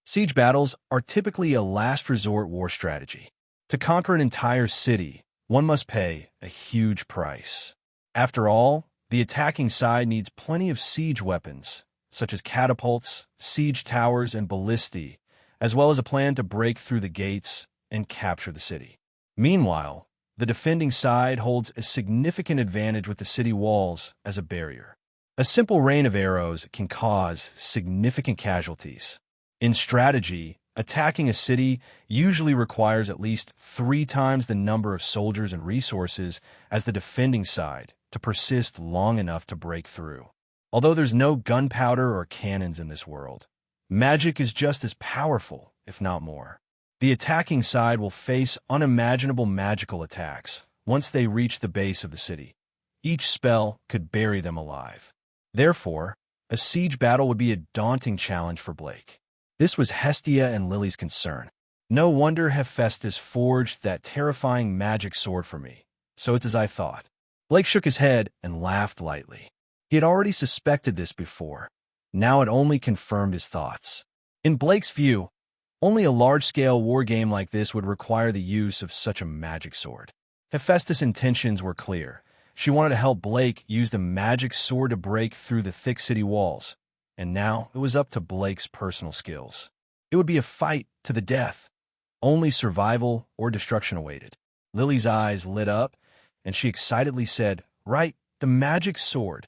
Siege battles are typically a last resort war strategy. To conquer an entire city, one must pay a huge price. After all, the attacking side needs plenty of siege weapons, such as catapults, siege towers, and ballistae, as well as a plan to break through the gates and capture the city. Meanwhile, the defending side holds a significant advantage with the city walls as a barrier. A simple rain of arrows can cause significant casualties. In strategy, Attacking a city usually requires at least 3 times the number of soldiers and resources as the defending side to persist long enough to break through. Although there's no gunpowder or cannons in this world, magic is just as powerful, if not more. The attacking side will face unimaginable magical attacks once they reach the base of the city. Each spell could bury them alive. Therefore, a siege battle would be a daunting challenge for Blake. This was Hestia and Lily's concern. No wonder Hephaestus forged that terrifying magic sword for me. So it's as I thought. Blake shook his head and laughed lightly. He had already suspected this before. Now it only confirmed his thoughts. In Blake's view, only a large-scale war game like this would require the use of such a magic sword. Hephaestus' intentions were clear. She wanted to help Blake use the magic sword to break through the thick city walls. And now it was up to Blake's personal skills. It would be a fight to the death. Only survival or destruction awaited. Lily's eyes lit up, and she excitedly said, "Right, the magic sword."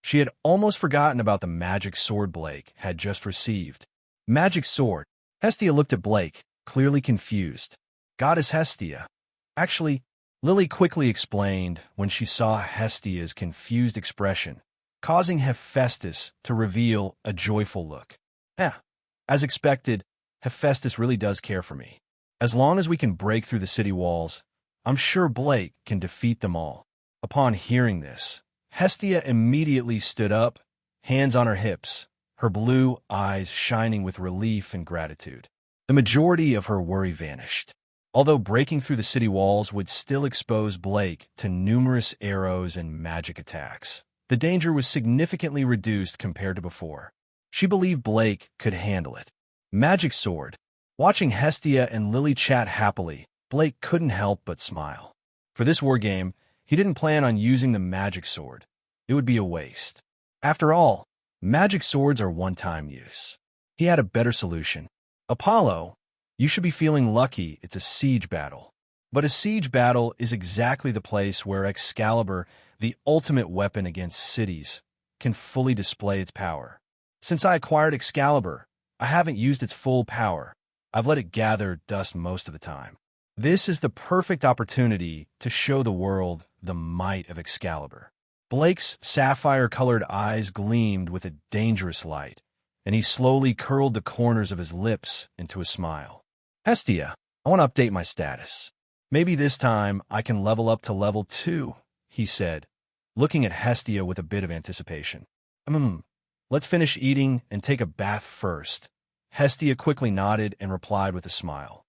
She had almost forgotten about the magic sword Blake had just received. Magic sword. Hestia looked at Blake, clearly confused. Goddess Hestia. Actually, Lily quickly explained when she saw Hestia's confused expression, causing Hephaestus to reveal a joyful look. As expected, Hephaestus really does care for me. As long as we can break through the city walls, I'm sure Blake can defeat them all. Upon hearing this, Hestia immediately stood up, hands on her hips, her blue eyes shining with relief and gratitude. The majority of her worry vanished. Although breaking through the city walls would still expose Blake to numerous arrows and magic attacks, the danger was significantly reduced compared to before. She believed Blake could handle it. Magic sword. Watching Hestia and Lily chat happily, Blake couldn't help but smile. For this war game, he didn't plan on using the magic sword. It would be a waste. After all, magic swords are one-time use. He had a better solution. Apollo, you should be feeling lucky it's a siege battle. But a siege battle is exactly the place where Excalibur, the ultimate weapon against cities, can fully display its power. Since I acquired Excalibur, I haven't used its full power. I've let it gather dust most of the time. This is the perfect opportunity to show the world the might of Excalibur. Blake's sapphire-colored eyes gleamed with a dangerous light, and he slowly curled the corners of his lips into a smile. Hestia, I want to update my status. Maybe this time I can level up to level 2, he said, looking at Hestia with a bit of anticipation. Let's finish eating and take a bath first. Hestia quickly nodded and replied with a smile.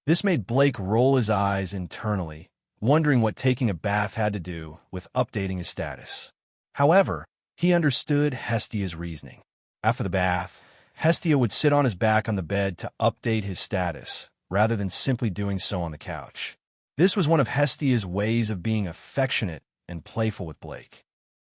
This made Blake roll his eyes internally, wondering what taking a bath had to do with updating his status. However, he understood Hestia's reasoning. After the bath, Hestia would sit on his back on the bed to update his status, rather than simply doing so on the couch. This was one of Hestia's ways of being affectionate and playful with Blake.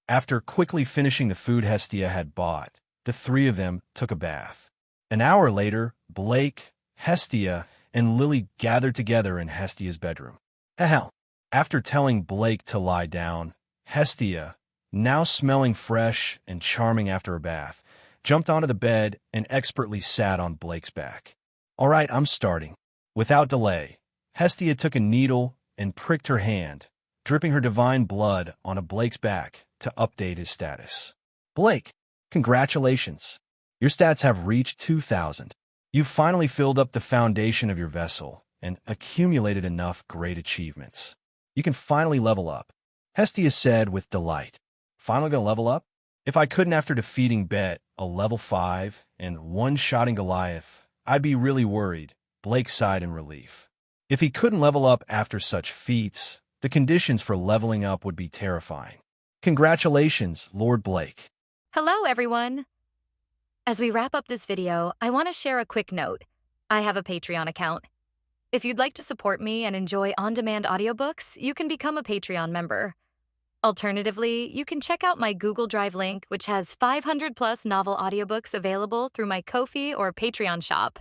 After quickly finishing the food Hestia had bought, the three of them took a bath. An hour later, Blake, Hestia, and Lily gathered together in Hestia's bedroom. After telling Blake to lie down, Hestia, now smelling fresh and charming after her bath, jumped onto the bed and expertly sat on Blake's back. All right, I'm starting. Without delay, Hestia took a needle and pricked her hand, dripping her divine blood onto Blake's back to update his status. Blake, congratulations. Your stats have reached 2,000. You've finally filled up the foundation of your vessel and accumulated enough great achievements. You can finally level up. Hestia said with delight. Finally gonna level up? If I couldn't after defeating Bet, a level 5, and one-shotting Goliath, I'd be really worried, Blake sighed in relief. If he couldn't level up after such feats, the conditions for leveling up would be terrifying. Congratulations, Lord Blake. Hello, everyone. As we wrap up this video, I want to share a quick note. I have a Patreon account. If you'd like to support me and enjoy on-demand audiobooks, you can become a Patreon member. Alternatively, you can check out my Google Drive link, which has 500+ novel audiobooks available through my Ko-fi or Patreon shop.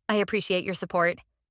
I appreciate your support.